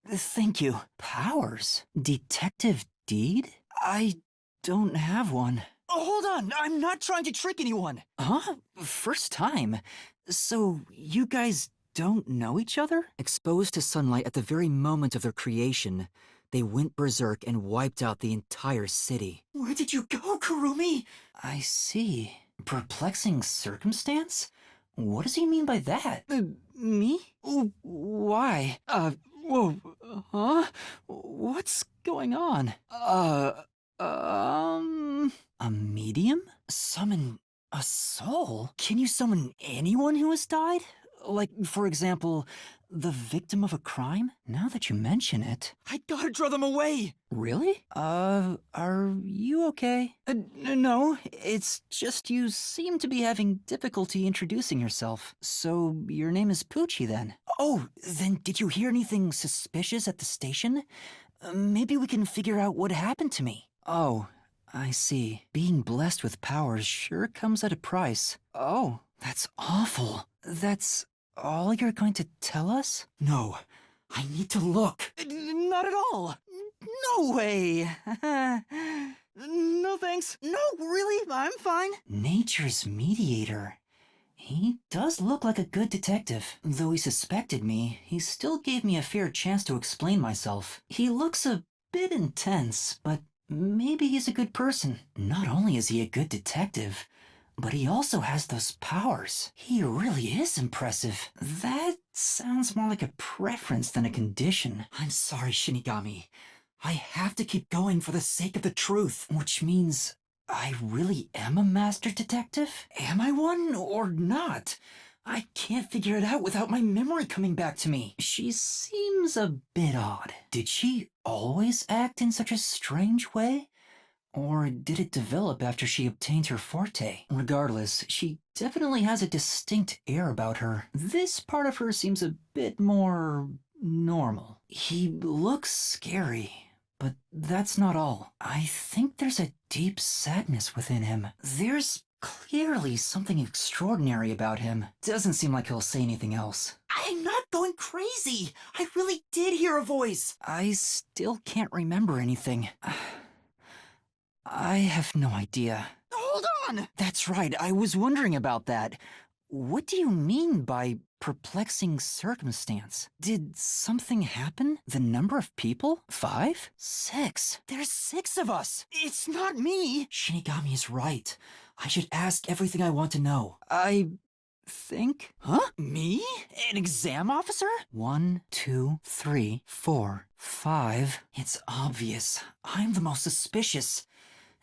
Thank you. Powers? Detective Deed? I don't have one. Oh, hold on, I'm not trying to trick anyone. Huh? First time? So you guys don't know each other? Exposed to sunlight at the very moment of their creation, they went berserk and wiped out the entire city. Where did you go, Kurumi? I see. Perplexing circumstance? What does he mean by that? Me? Why? Whoa, huh? What's going on? A medium? Summon a soul? Can you summon anyone who has died? Like, for example, the victim of a crime? Now that you mention it. I gotta draw them away! Really? Are you okay? No, it's just you seem to be having difficulty introducing yourself. So, your name is Poochie then? Oh, then did you hear anything suspicious at the station? Maybe we can figure out what happened to me. Oh, I see. Being blessed with powers sure comes at a price. Oh, that's awful. That's all you're going to tell us? No, I need to look. Not at all. No way. No thanks. No, really, I'm fine. Nature's mediator. He does look like a good detective. Though he suspected me, he still gave me a fair chance to explain myself. He looks a bit intense, but maybe he's a good person. Not only is he a good detective, but he also has those powers. He really is impressive. That sounds more like a preference than a condition. I'm sorry, Shinigami. I have to keep going for the sake of the truth. Which means I really am a master detective? Am I one or not? I can't figure it out without my memory coming back to me. She seems a bit odd. Did she always act in such a strange way? Or did it develop after she obtained her forte? Regardless, she definitely has a distinct air about her. This part of her seems a bit more normal. He looks scary, but that's not all. I think there's a deep sadness within him. There's clearly something extraordinary about him. Doesn't seem like he'll say anything else. I'm not going crazy. I really did hear a voice. I still can't remember anything. I have no idea. Hold on! That's right, I was wondering about that. What do you mean by perplexing circumstance? Did something happen? The number of people? 5? 6? There's 6 of us. It's not me. Shinigami is right. I should ask everything I want to know. I think? Huh? Me? An exam officer? 1, 2, 3, 4, 5. It's obvious. I'm the most suspicious.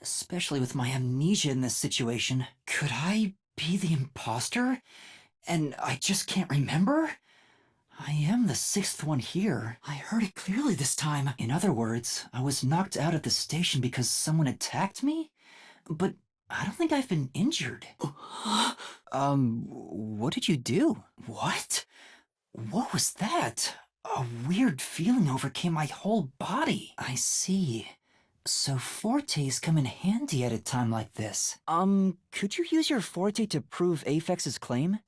Especially with my amnesia in this situation. Could I be the impostor? And I just can't remember? I am the 6th one here. I heard it clearly this time. In other words, I was knocked out at the station because someone attacked me? But I don't think I've been injured. What did you do? What? What was that? A weird feeling overcame my whole body. I see. So fortes come in handy at a time like this. Could you use your forte to prove Apex's claim?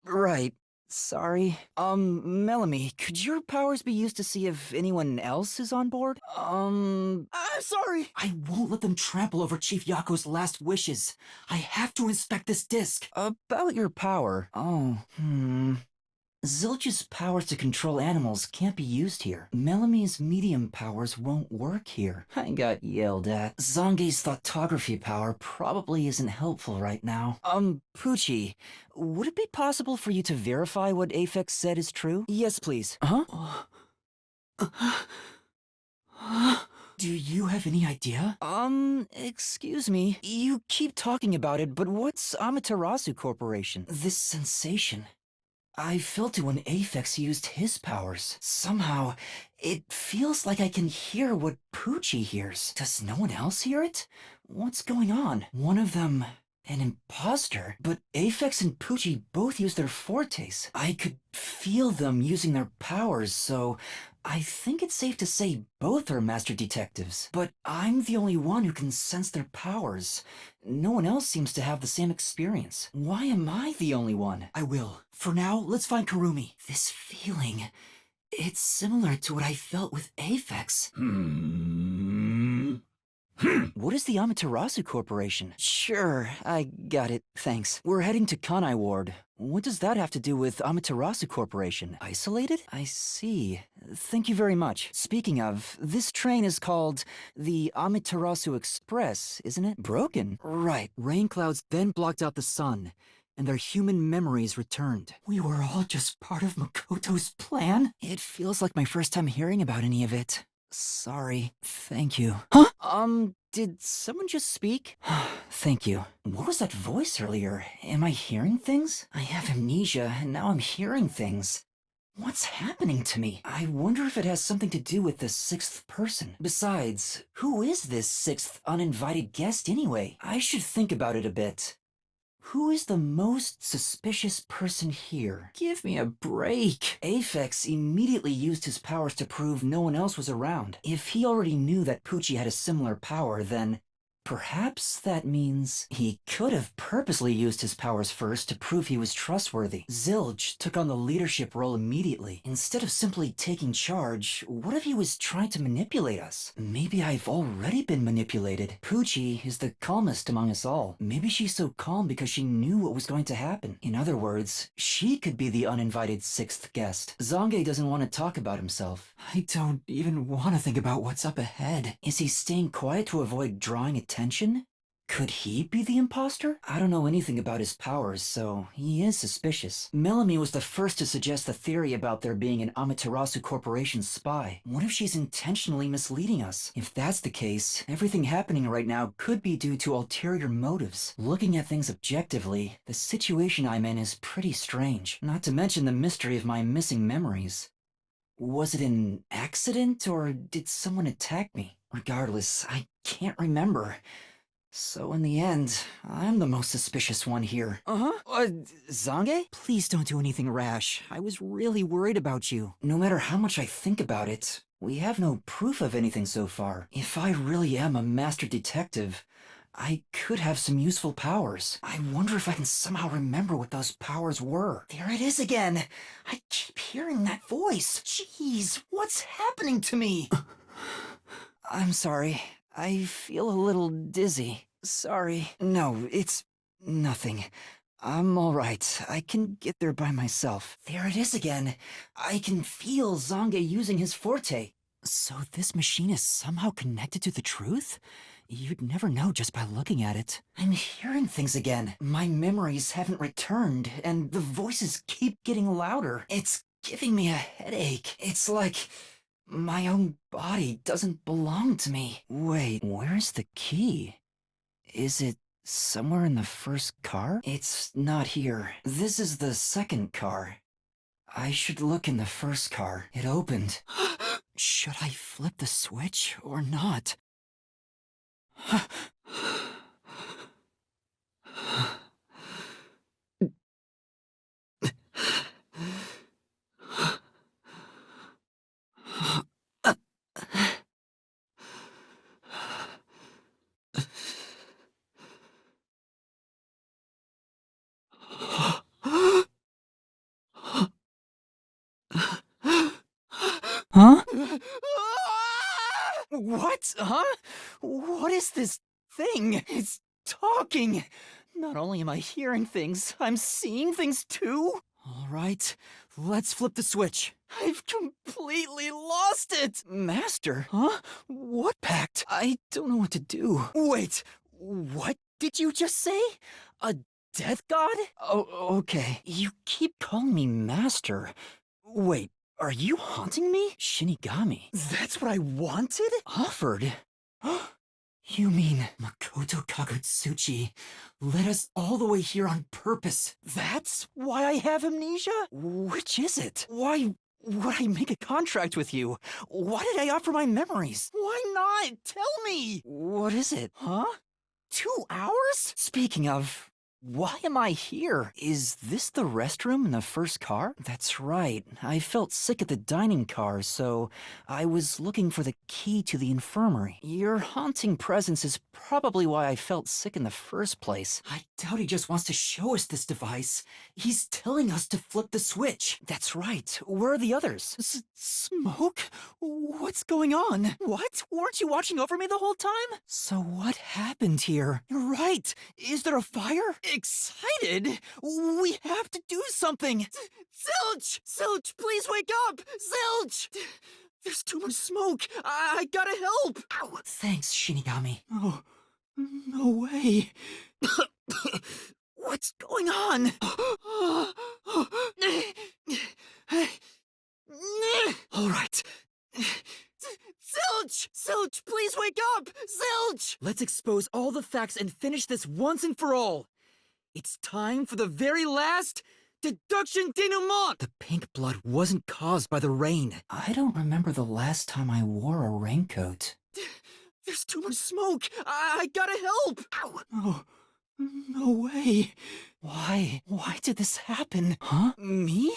Right. Sorry. Melanie, could your powers be used to see if anyone else is on board? I'm sorry. I won't let them trample over Chief Yako's last wishes. I have to inspect this disc. About your power. Zilch's powers to control animals can't be used here. Melamie's medium powers won't work here. I got yelled at. Zange's thoughtography power probably isn't helpful right now. Poochie, would it be possible for you to verify what Aphex said is true? Yes, please. Huh? Do you have any idea? Excuse me. You keep talking about it, but what's Amaterasu Corporation? This sensation. I felt it when Aphex used his powers. Somehow, it feels like I can hear what Poochie hears. Does no one else hear it? What's going on? One of them, an impostor? But Aphex and Poochie both use their fortes. I could feel them using their powers, so I think it's safe to say both are master detectives. But I'm the only one who can sense their powers. No one else seems to have the same experience. Why am I the only one? I will. For now, let's find Kurumi. This feeling, it's similar to what I felt with Aphex. What is the Amaterasu Corporation? Sure, I got it. Thanks. We're heading to Kanai Ward. What does that have to do with Amaterasu Corporation? Isolated? I see. Thank you very much. Speaking of, this train is called the Amaterasu Express, isn't it? Broken? Right. Rain clouds then blocked out the sun. and their human memories returned. We were all just part of Makoto's plan? It feels like my first time hearing about any of it. Sorry. Thank you. Huh? Did someone just speak? Thank you. What was that voice earlier? Am I hearing things? I have amnesia, and now I'm hearing things. What's happening to me? I wonder if it has something to do with the sixth person. Besides, who is this sixth uninvited guest anyway? I should think about it a bit. Who is the most suspicious person here? Give me a break. Aphex immediately used his powers to prove no one else was around. If he already knew that Pucci had a similar power, then perhaps that means he could have purposely used his powers first to prove he was trustworthy. Zilch took on the leadership role immediately. Instead of simply taking charge, what if he was trying to manipulate us? Maybe I've already been manipulated. Pucci is the calmest among us all. Maybe she's so calm because she knew what was going to happen. In other words, she could be the uninvited sixth guest. Zange doesn't want to talk about himself. I don't even want to think about what's up ahead. Is he staying quiet to avoid drawing attention? Could he be the impostor? I don't know anything about his powers, so he is suspicious. Melanie was the first to suggest the theory about there being an Amaterasu Corporation spy. What if she's intentionally misleading us? If that's the case, everything happening right now could be due to ulterior motives. Looking at things objectively, the situation I'm in is pretty strange, not to mention the mystery of my missing memories. Was it an accident, or did someone attack me? Regardless, I can't remember. So in the end, I'm the most suspicious one here. Zange? Please don't do anything rash. I was really worried about you. No matter how much I think about it, we have no proof of anything so far. If I really am a master detective, I could have some useful powers. I wonder if I can somehow remember what those powers were. There it is again. I keep hearing that voice. Jeez, what's happening to me? I'm sorry. I feel a little dizzy. Sorry. No, it's nothing. I'm all right. I can get there by myself. There it is again. I can feel Zange using his forte. So this machine is somehow connected to the truth? You'd never know just by looking at it. I'm hearing things again. My memories haven't returned, and the voices keep getting louder. It's giving me a headache. It's like my own body doesn't belong to me. Wait, where's the key? Is it somewhere in the first car? It's not here. This is the second car. I should look in the first car. It opened. Should I flip the switch or not? Huh? What? Huh? What is this thing? It's talking. Not only am I hearing things, I'm seeing things too. All right, let's flip the switch. I've completely lost it. Master? Huh? What pact? I don't know what to do. Wait, what did you just say? A death god? Oh, okay. You keep calling me master. Wait, are you haunting me? Shinigami. That's what I wanted? Offered? You mean Makoto Kagutsuchi led us all the way here on purpose? That's why I have amnesia? Which is it? Why would I make a contract with you? Why did I offer my memories? Why not? Tell me! What is it? Huh? 2 hours? Speaking of, why am I here? Is this the restroom in the first car? That's right. I felt sick at the dining car, so I was looking for the key to the infirmary. Your haunting presence is probably why I felt sick in the first place. I doubt he just wants to show us this device. He's telling us to flip the switch. That's right. Where are the others? Smoke? What's going on? What? Weren't you watching over me the whole time? So what happened here? You're right. Is there a fire? Excited? We have to do something! Zilch! Zilch, please wake up! Zilch! There's too much smoke! I gotta help! Ow. Thanks, Shinigami. Oh, no way. What's going on? All right. Zilch! Zilch, please wake up! Zilch! Let's expose all the facts and finish this once and for all. It's time for the very last deduction denouement! The pink blood wasn't caused by the rain. I don't remember the last time I wore a raincoat. There's too much smoke! I gotta help! Ow! Oh, no way. Why? Why did this happen? Huh? Me?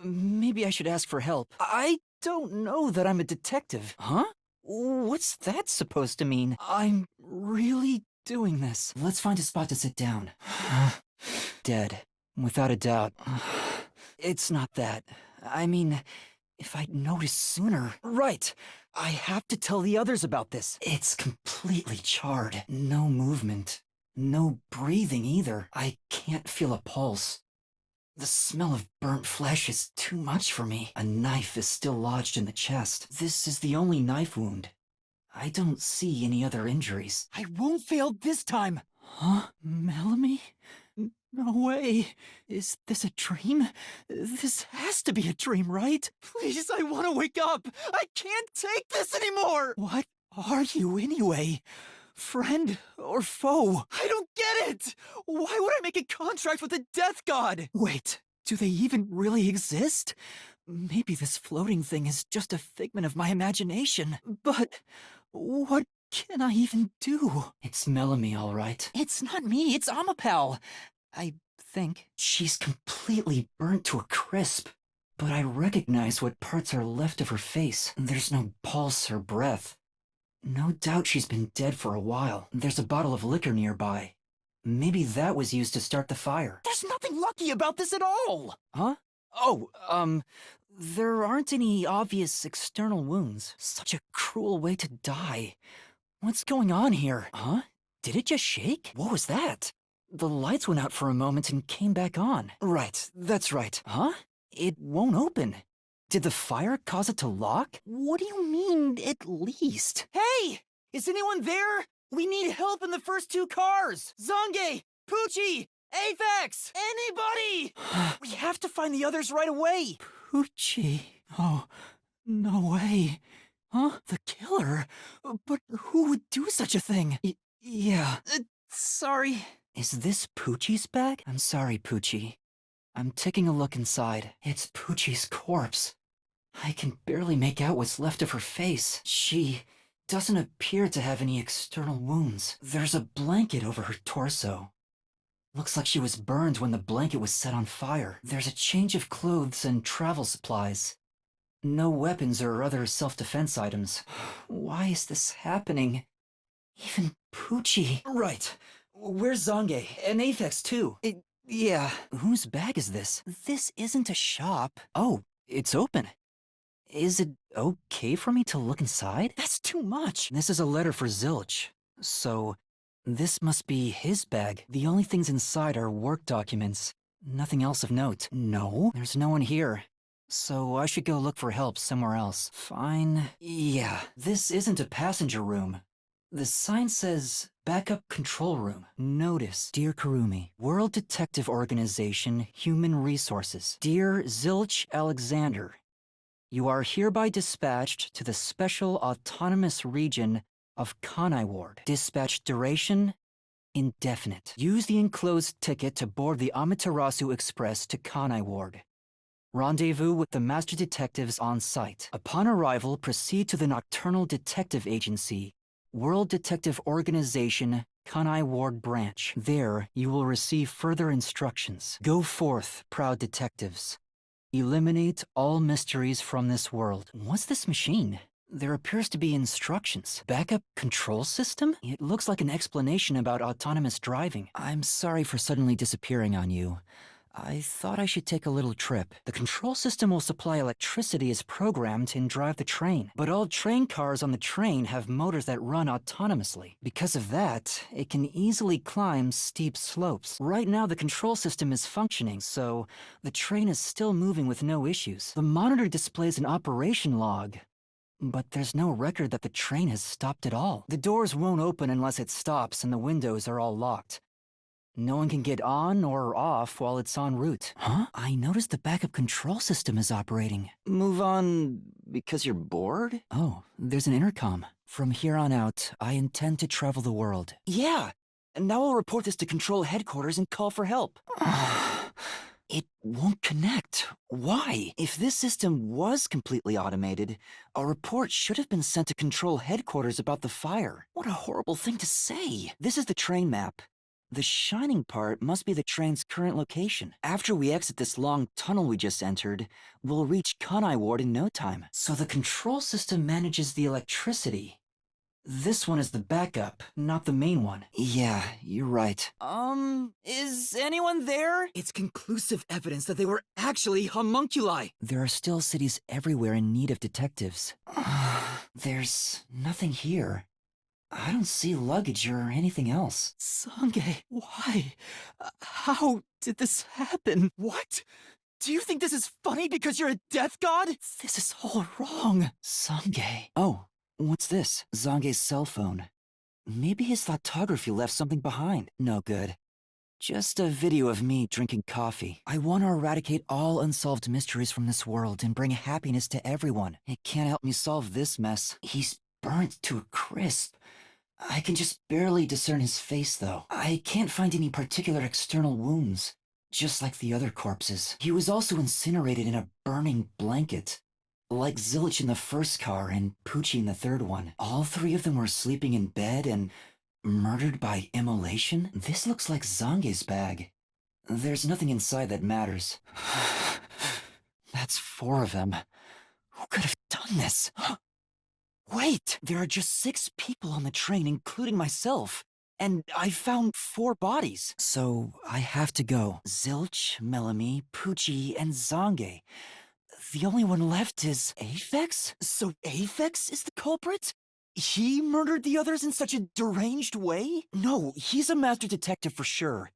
Maybe I should ask for help. I don't know that I'm a detective. Huh? What's that supposed to mean? I'm really doing this. Let's find a spot to sit down. Dead. Without a doubt. It's not that. I mean, if I'd noticed sooner. Right. I have to tell the others about this. It's completely charred. No movement. No breathing either. I can't feel a pulse. The smell of burnt flesh is too much for me. A knife is still lodged in the chest. This is the only knife wound. I don't see any other injuries. I won't fail this time! Huh? Melanie? No way. Is this a dream? This has to be a dream, right? Please, I want to wake up! I can't take this anymore! What are you anyway? Friend or foe? I don't get it! Why would I make a contract with the death god? Wait, do they even really exist? Maybe this floating thing is just a figment of my imagination. But what can I even do? It's Melanie, all right. It's not me, it's Amapel. I think. She's completely burnt to a crisp. But I recognize what parts are left of her face. There's no pulse or breath. No doubt she's been dead for a while. There's a bottle of liquor nearby. Maybe that was used to start the fire. There's nothing lucky about this at all! Huh? Oh, there aren't any obvious external wounds. Such a cruel way to die. What's going on here? Huh? Did it just shake? What was that? The lights went out for a moment and came back on. Right, that's right. Huh? It won't open. Did the fire cause it to lock? What do you mean, at least? Hey! Is anyone there? We need help in the first two cars! Zange! Poochie! Aphex! Anybody! We have to find the others right away! Poochie? Oh, no way. Huh? The killer? But who would do such a thing? Yeah. Sorry. Is this Poochie's bag? I'm sorry, Poochie. I'm taking a look inside. It's Poochie's corpse. I can barely make out what's left of her face. She doesn't appear to have any external wounds. There's a blanket over her torso. Looks like she was burned when the blanket was set on fire. There's a change of clothes and travel supplies. No weapons or other self-defense items. Why is this happening? Even Poochie. Right. Where's Zange? And Aphex, too. Yeah. Whose bag is this? This isn't a shop. Oh, it's open. Is it okay for me to look inside? That's too much. This is a letter for Zilch. So, this must be his bag. The only things inside are work documents. Nothing else of note. No, there's no one here. So I should go look for help somewhere else. Fine. Yeah, this isn't a passenger room. The sign says, Backup Control Room. Notice, Dear Kurumi, World Detective Organization, Human Resources. Dear Zilch Alexander, you are hereby dispatched to the Special Autonomous Region of Kanai Ward. Dispatch duration, indefinite. Use the enclosed ticket to board the Amaterasu Express to Kanai Ward. Rendezvous with the Master Detectives on site. Upon arrival, proceed to the Nocturnal Detective Agency, World Detective Organization, Kanai Ward Branch. There, you will receive further instructions. Go forth, proud detectives. Eliminate all mysteries from this world. What's this machine? There appears to be instructions. Backup control system? It looks like an explanation about autonomous driving. I'm sorry for suddenly disappearing on you. I thought I should take a little trip. The control system will supply electricity as programmed and drive the train. But all train cars on the train have motors that run autonomously. Because of that, it can easily climb steep slopes. Right now the control system is functioning, so the train is still moving with no issues. The monitor displays an operation log, but there's no record that the train has stopped at all. The doors won't open unless it stops and the windows are all locked. No one can get on or off while it's en route. Huh? I noticed the backup control system is operating. Move on because you're bored? Oh, there's an intercom. From here on out, I intend to travel the world. Yeah! And now I'll report this to Control Headquarters and call for help. It won't connect. Why? If this system was completely automated, a report should have been sent to Control Headquarters about the fire. What a horrible thing to say. This is the train map. The shining part must be the train's current location. After we exit this long tunnel we just entered, we'll reach Kanai Ward in no time. So the control system manages the electricity. This one is the backup, not the main one. Yeah, you're right. Is anyone there? It's conclusive evidence that they were actually homunculi. There are still cities everywhere in need of detectives. There's nothing here. I don't see luggage or anything else. Sange, why? How did this happen? What? Do you think this is funny because you're a death god? This is all wrong. Sange. Oh. What's this? Zange's cell phone. Maybe his photography left something behind. No good. Just a video of me drinking coffee. I want to eradicate all unsolved mysteries from this world and bring happiness to everyone. It can't help me solve this mess. He's burnt to a crisp. I can just barely discern his face, though. I can't find any particular external wounds, just like the other corpses. He was also incinerated in a burning blanket. Like Zilch in the first car and Poochie in the third one. All three of them were sleeping in bed and murdered by immolation? This looks like Zange's bag. There's nothing inside that matters. That's 4 of them. Who could have done this? Wait! There are just 6 people on the train, including myself. And I found 4 bodies. So I have to go. Zilch, Melanie, Poochie, and Zange. The only one left is Aphex? So Aphex is the culprit? He murdered the others in such a deranged way? No, he's a master detective for sure.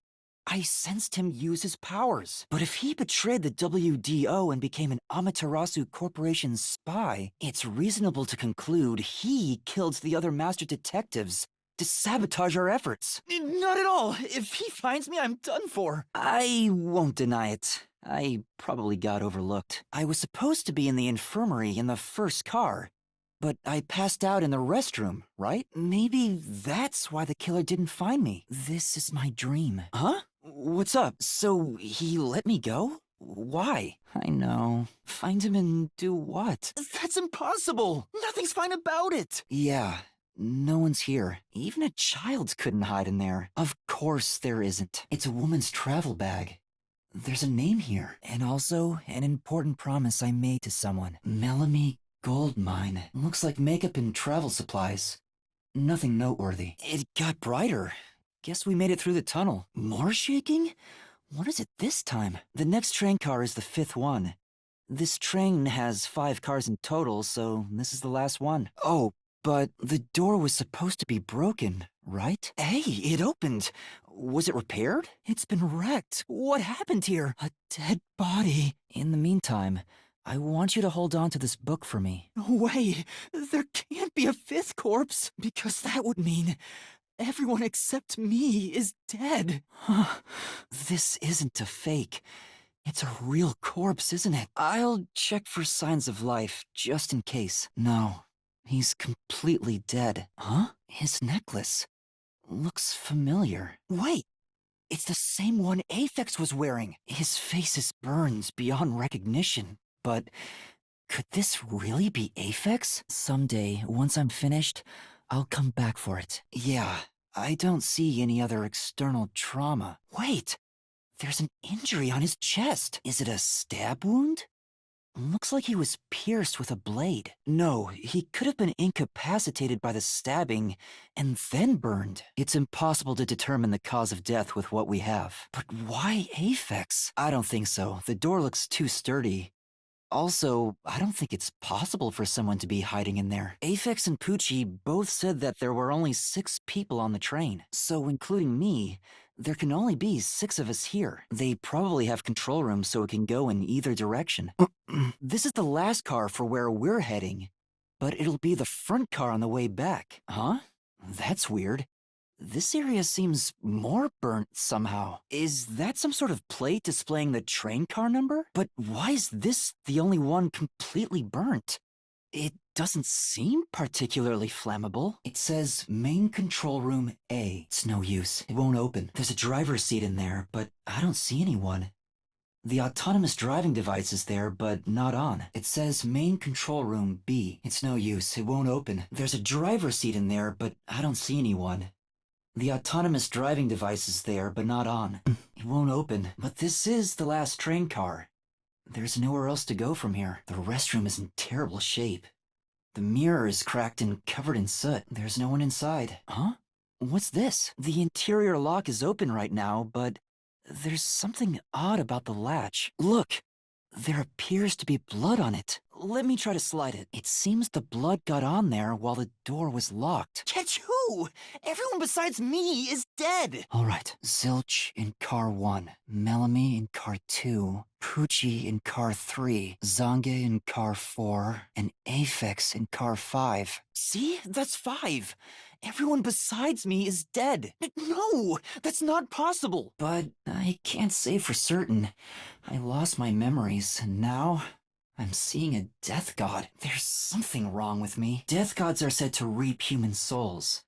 I sensed him use his powers. But if he betrayed the WDO and became an Amaterasu Corporation spy, it's reasonable to conclude he killed the other master detectives to sabotage our efforts. Not at all. If he finds me, I'm done for. I won't deny it. I probably got overlooked. I was supposed to be in the infirmary in the first car, but I passed out in the restroom, right? Maybe that's why the killer didn't find me. This is my dream. Huh? What's up? So he let me go? Why? I know. Find him and do what? That's impossible! Nothing's fine about it! Yeah. No one's here. Even a child couldn't hide in there. Of course there isn't. It's a woman's travel bag. There's a name here, and also an important promise I made to someone. Melanie Goldmine. Looks like makeup and travel supplies. Nothing noteworthy. It got brighter. Guess we made it through the tunnel. More shaking? What is it this time? The next train car is the 5th one. This train has 5 cars in total, so this is the last one. Oh, but the door was supposed to be broken, right? Hey, it opened. Was it repaired? It's been wrecked. What happened here? A dead body. In the meantime, I want you to hold on to this book for me. No way. There can't be a 5th corpse, because that would mean everyone except me is dead. This isn't a fake. It's a real corpse, isn't it? I'll check for signs of life, just in case. No. He's completely dead. Huh? His necklace looks familiar. Wait! It's the same one Aphex was wearing. His face is burned beyond recognition. But could this really be Aphex? Someday, once I'm finished, I'll come back for it. Yeah, I don't see any other external trauma. Wait! There's an injury on his chest. Is it a stab wound? Looks like he was pierced with a blade. No, he could have been incapacitated by the stabbing and then burned. It's impossible to determine the cause of death with what we have. But why Aphex? I don't think so. The door looks too sturdy. Also, I don't think it's possible for someone to be hiding in there. Aphex and Poochie both said that there were only 6 people on the train. So, including me, there can only be 6 of us here. They probably have control rooms so it can go in either direction. This is the last car for where we're heading, but it'll be the front car on the way back. Huh? That's weird. this area seems more burnt somehow. Is that some sort of plate displaying the train car number? But why is this the only one completely burnt? It doesn't seem particularly flammable. It says main control room A. It's no use. It won't open. There's a driver's seat in there, but I don't see anyone. The autonomous driving device is there, but not on. It says main control room B. It's no use. It won't open. There's a driver's seat in there, but I don't see anyone. The autonomous driving device is there, but not on. It won't open. But this is the last train car. There's nowhere else to go from here. The restroom is in terrible shape. The mirror is cracked and covered in soot. There's no one inside. Huh? What's this? The interior lock is open right now, but there's something odd about the latch. Look! There appears to be blood on it. Let me try to slide it. It seems the blood got on there while the door was locked. Catch who? Everyone besides me is dead! Alright, Zilch in car 1, Melanie in car 2, Poochie in car 3, Zange in car 4, and Aphex in car 5. See? That's 5. Everyone besides me is dead. No, that's not possible. But I can't say for certain. I lost my memories, and now I'm seeing a death god. There's something wrong with me. Death gods are said to reap human souls.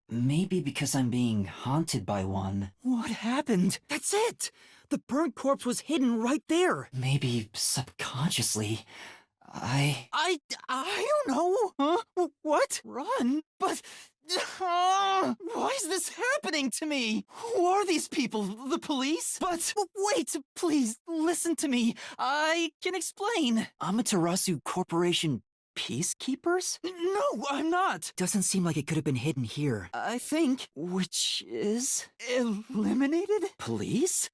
Maybe because I'm being haunted by one. What happened? That's it! The burnt corpse was hidden right there. Maybe subconsciously, I don't know. Huh? What? Run? But... why is this happening to me? Who are these people? The police? But wait, please, listen to me. I can explain. Amaterasu Corporation peacekeepers? No, I'm not. Doesn't seem like it could have been hidden here. I think... Which is... eliminated? Police?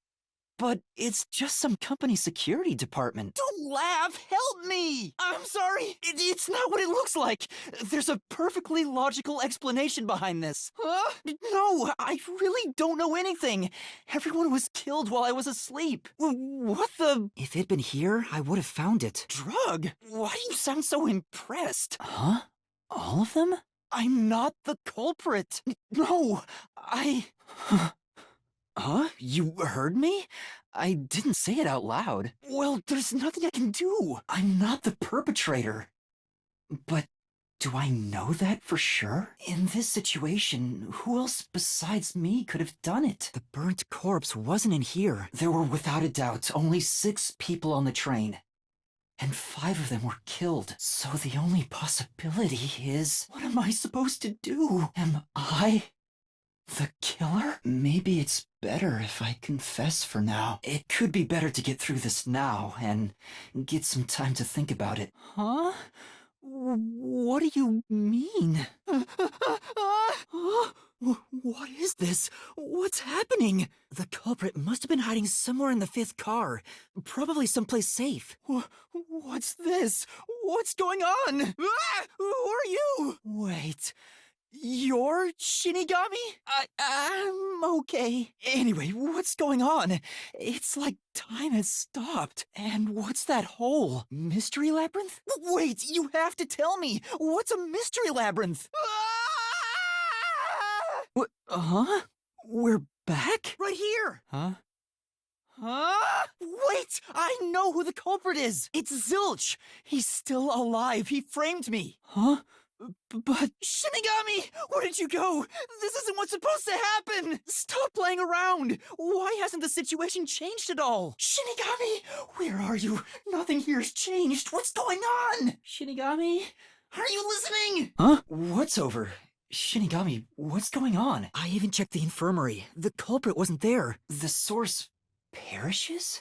But it's just some company security department. Don't laugh! Help me! I'm sorry! It's not what it looks like! There's a perfectly logical explanation behind this. Huh? No, I really don't know anything. Everyone was killed while I was asleep. What the... If it'd been here, I would have found it. Drug? Why do you sound so impressed? Huh? All of them? I'm not the culprit. No, Huh? You heard me? I didn't say it out loud. Well, there's nothing I can do. I'm not the perpetrator. But do I know that for sure? In this situation, who else besides me could have done it? The burnt corpse wasn't in here. There were without a doubt only 6 people on the train. And 5 of them were killed. So the only possibility is... What am I supposed to do? Am I... the killer? Maybe it's better if I confess for now. It could be better to get through this now and get some time to think about it. Huh? What do you mean? What is this? What's happening? The culprit must have been hiding somewhere in the 5th car. Probably someplace safe. What's this? What's going on? Who are you? Wait... You're Shinigami? I'm okay. Anyway, what's going on? It's like time has stopped. And what's that hole? Mystery labyrinth? Wait, you have to tell me. What's a mystery labyrinth? Huh? We're back? Right here. Huh? Huh? Wait! I know who the culprit is! It's Zilch! He's still alive. He framed me. Huh? But... Shinigami! Where did you go? This isn't what's supposed to happen! Stop playing around! Why hasn't the situation changed at all? Shinigami! Where are you? Nothing here's changed. What's going on? Shinigami? Are you listening? Huh? What's over? Shinigami, what's going on? I even checked the infirmary. The culprit wasn't there. The source perishes?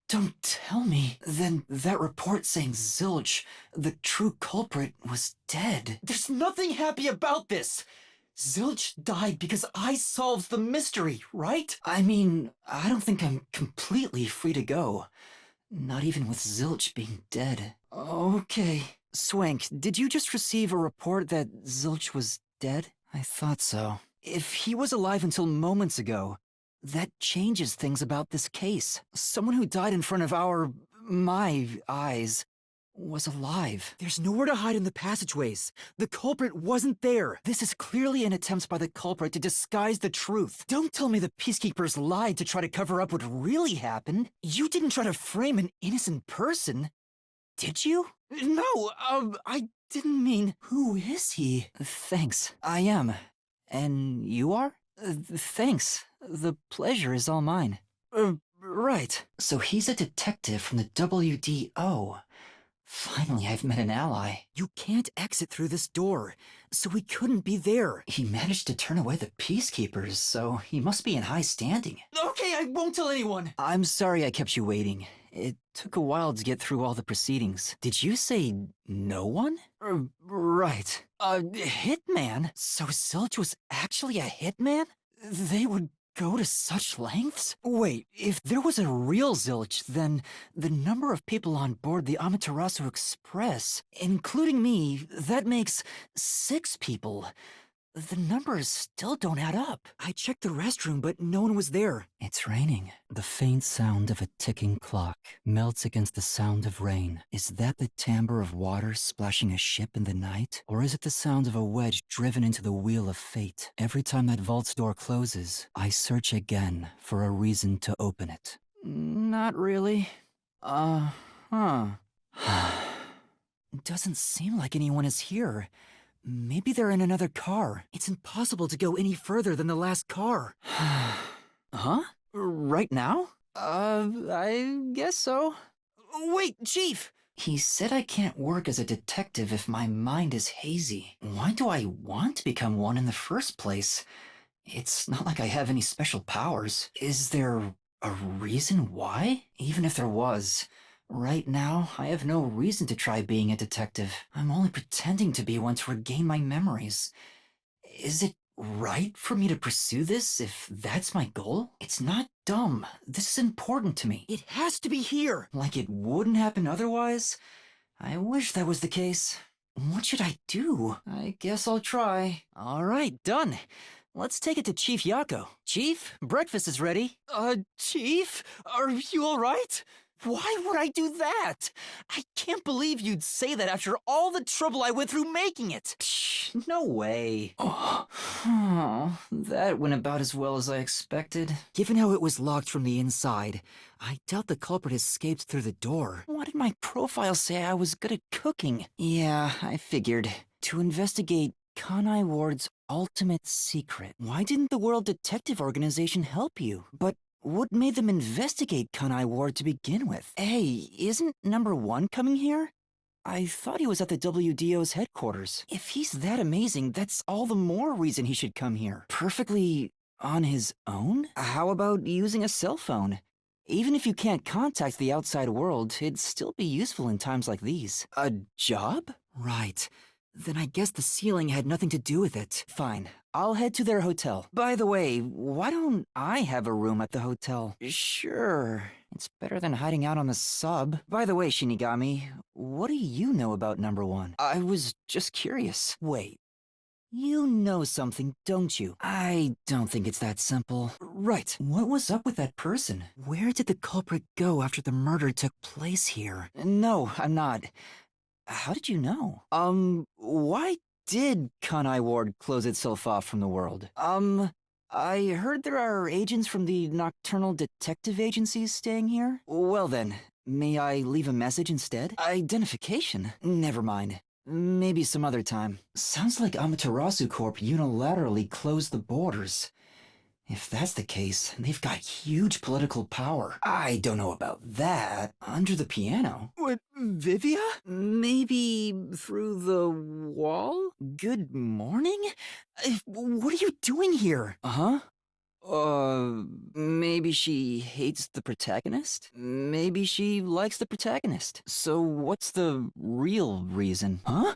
Don't tell me. Then that report saying Zilch, the true culprit, was dead. There's nothing happy about this! Zilch died because I solved the mystery, right? I mean, I don't think I'm completely free to go. Not even with Zilch being dead. Okay. Swank, did you just receive a report that Zilch was dead? I thought so. If he was alive until moments ago, that changes things about this case. Someone who died in front of my eyes. was alive. There's nowhere to hide in the passageways. The culprit wasn't there. This is clearly an attempt by the culprit to disguise the truth. Don't tell me the peacekeepers lied to try to cover up what really happened. You didn't try to frame an innocent person, did you? No, I didn't mean... Who is he? Thanks, I am. And you are? Thanks. The pleasure is all mine. Right. So he's a detective from the WDO. Finally, I've met an ally. You can't exit through this door, so he couldn't be there. He managed to turn away the peacekeepers, so he must be in high standing. Okay, I won't tell anyone. I'm sorry I kept you waiting. It took a while to get through all the proceedings. Did you say no one? Right. A hitman? So Zilch was actually a hitman? They would go to such lengths? Wait, if there was a real Zilch, then the number of people on board the Amaterasu Express, including me, that makes 6 people. The numbers still don't add up. I checked the restroom, but no one was there. It's raining. The faint sound of a ticking clock melts against the sound of rain. Is that the timbre of water splashing a ship in the night? Or is it the sound of a wedge driven into the wheel of fate? Every time that vault's door closes, I search again for a reason to open it. Not really. Doesn't seem like anyone is here. Maybe they're in another car. It's impossible to go any further than the last car. Huh? Right now? I guess so. Wait, Chief! He said I can't work as a detective if my mind is hazy. Why do I want to become one in the first place? It's not like I have any special powers. Is there a reason why? Even if there was, right now, I have no reason to try being a detective. I'm only pretending to be one to regain my memories. Is it right for me to pursue this if that's my goal? It's not dumb. This is important to me. It has to be here! Like it wouldn't happen otherwise? I wish that was the case. What should I do? I guess I'll try. All right, done. Let's take it to Chief Yako. Chief, breakfast is ready. Chief? Are you alright? Why would I do that? I can't believe you'd say that after all the trouble I went through making it. No way. Oh, that went about as well as I expected. Given how it was locked from the inside, I doubt the culprit escaped through the door. Why did my profile say I was good at cooking? Yeah, I figured. To investigate Kanai Ward's ultimate secret. Why didn't the World Detective Organization help you? But what made them investigate Kanai Ward to begin with? Hey, isn't number 1 coming here? I thought he was at the WDO's headquarters. If he's that amazing, that's all the more reason he should come here. Perfectly on his own? How about using a cell phone? Even if you can't contact the outside world, it'd still be useful in times like these. A job? Right. Then I guess the ceiling had nothing to do with it. Fine. I'll head to their hotel. By the way, why don't I have a room at the hotel? Sure. It's better than hiding out on the sub. By the way, Shinigami, what do you know about number 1? I was just curious. Wait. You know something, don't you? I don't think it's that simple. Right. What was up with that person? Where did the culprit go after the murder took place here? No, I'm not. How did you know? Why did Kanai Ward close itself off from the world? I heard there are agents from the Nocturnal Detective Agencies staying here. Well then, may I leave a message instead? Identification? Never mind. Maybe some other time. Sounds like Amaterasu Corp unilaterally closed the borders. If that's the case, they've got huge political power. I don't know about that. Under the piano? What, Vivia? Maybe through the wall? Good morning? What are you doing here? Huh? Maybe she hates the protagonist? Maybe she likes the protagonist. So what's the real reason? Huh?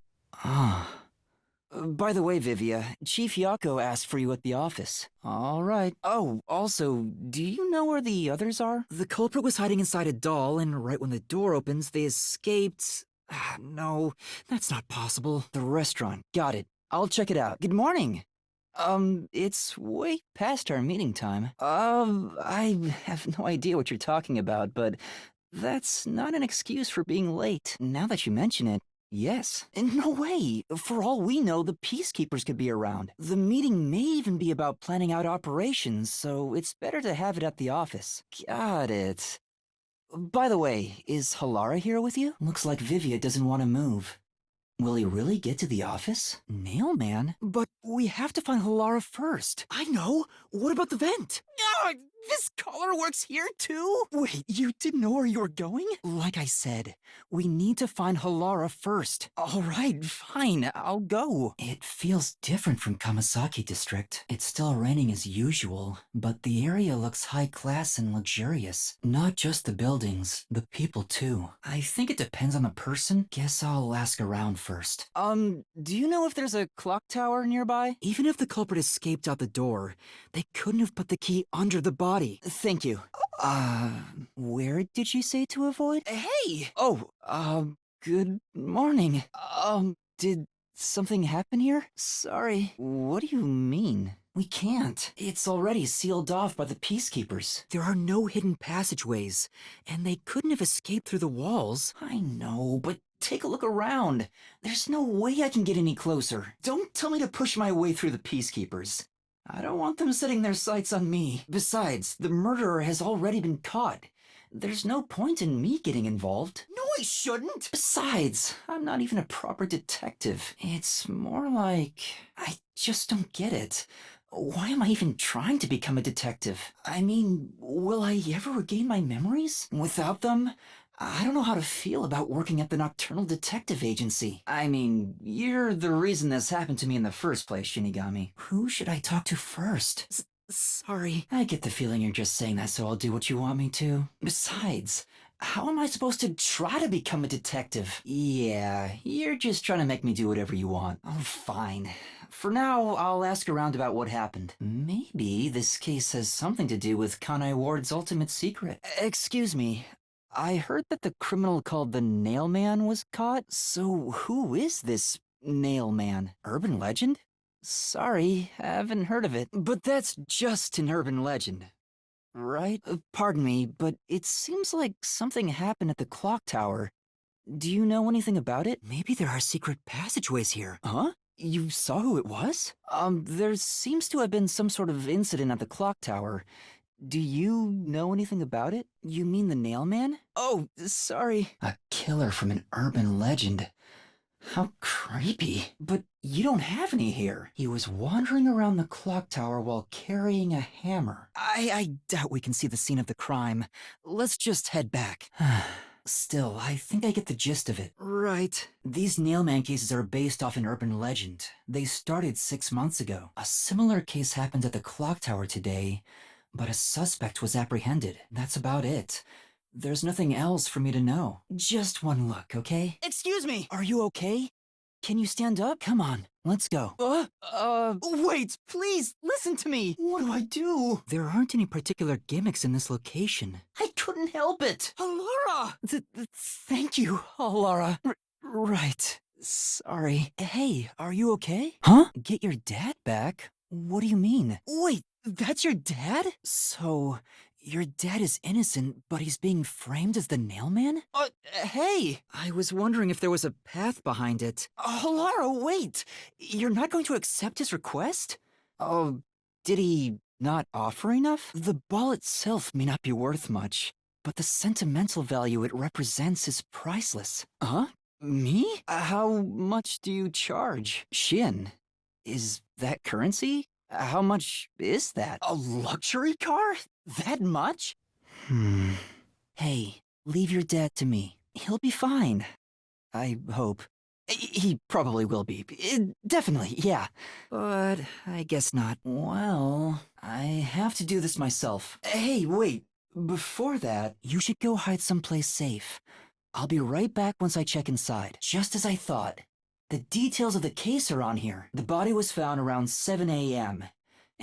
By the way, Vivia, Chief Yako asked for you at the office. All right. Oh, also, do you know where the others are? The culprit was hiding inside a doll, and right when the door opens, they escaped. No, that's not possible. The restaurant. Got it. I'll check it out. Good morning. It's way past our meeting time. I have no idea what you're talking about, but That's not an excuse for being late. Now that you mention it, yes. And no way! For all we know, the peacekeepers could be around. The meeting may even be about planning out operations, so it's better to have it at the office. Got it. By the way, is Halara here with you? Looks like Vivia doesn't want to move. Will he really get to the office? Nailman? But we have to find Halara first. I know! What about the vent? This color works here too? Wait, you didn't know where you were going? Like I said, we need to find Halara first. Alright, fine, I'll go. It feels different from Kamasaki District. It's still raining as usual, but the area looks high class and luxurious. Not just the buildings, the people too. I think it depends on the person. Guess I'll ask around first. Do you know if there's a clock tower nearby? Even if the culprit escaped out the door, they couldn't have put the key under the body. Thank you. Where did you say to avoid? Hey! Oh, good morning. Did something happen here? Sorry. What do you mean? We can't. It's already sealed off by the peacekeepers. There are no hidden passageways, and they couldn't have escaped through the walls. I know, but take a look around. There's no way I can get any closer. Don't tell me to push my way through the peacekeepers. I don't want them setting their sights on me. Besides, the murderer has already been caught. There's no point in me getting involved. No, I shouldn't! Besides, I'm not even a proper detective. It's more like... I just don't get it. Why am I even trying to become a detective? I mean, will I ever regain my memories? Without them, I don't know how to feel about working at the Nocturnal Detective Agency. I mean, you're the reason this happened to me in the first place, Shinigami. Who should I talk to first? Sorry. I get the feeling you're just saying that so I'll do what you want me to. Besides, how am I supposed to try to become a detective? Yeah, you're just trying to make me do whatever you want. Oh, fine. For now, I'll ask around about what happened. Maybe this case has something to do with Kanai Ward's ultimate secret. Excuse me. I heard that the criminal called the Nail Man was caught, so who is this Nail Man? Urban legend? Sorry, haven't heard of it. But that's just an urban legend, right? Pardon me, but it seems like something happened at the clock tower. Do you know anything about it? Maybe there are secret passageways here. Huh? You saw who it was? There seems to have been some sort of incident at the clock tower. Do you know anything about it? You mean the Nail Man? Oh, sorry. A killer from an urban legend. How creepy. But you don't have any here. He was wandering around the clock tower while carrying a hammer. I doubt we can see the scene of the crime. Let's just head back. Still, I think I get the gist of it. Right. These Nailman cases are based off an urban legend. They started 6 months ago. A similar case happened at the clock tower today, but a suspect was apprehended. That's about it. There's nothing else for me to know. Just one look, okay? Excuse me! Are you okay? Can you stand up? Come on, let's go. Wait, please, listen to me! What do I do? There aren't any particular gimmicks in this location. I couldn't help it! Alara! Thank you, Alara. Right. Sorry. Hey, are you okay? Huh? Get your dad back? What do you mean? Wait, that's your dad? So, your dad is innocent, but he's being framed as the Nailman? Hey! I was wondering if there was a path behind it. Alara, wait! You're not going to accept his request? Oh, did he not offer enough? The ball itself may not be worth much, but the sentimental value it represents is priceless. Huh? Me? How much do you charge? Shin. Is that currency? How much is that? A luxury car? That much? Hey, leave your dad to me. He'll be fine. I hope. He probably will be. Definitely, yeah. But I guess not. Well, I have to do this myself. Hey, wait. Before that, you should go hide someplace safe. I'll be right back once I check inside. Just as I thought. The details of the case are on here. The body was found around 7 a.m.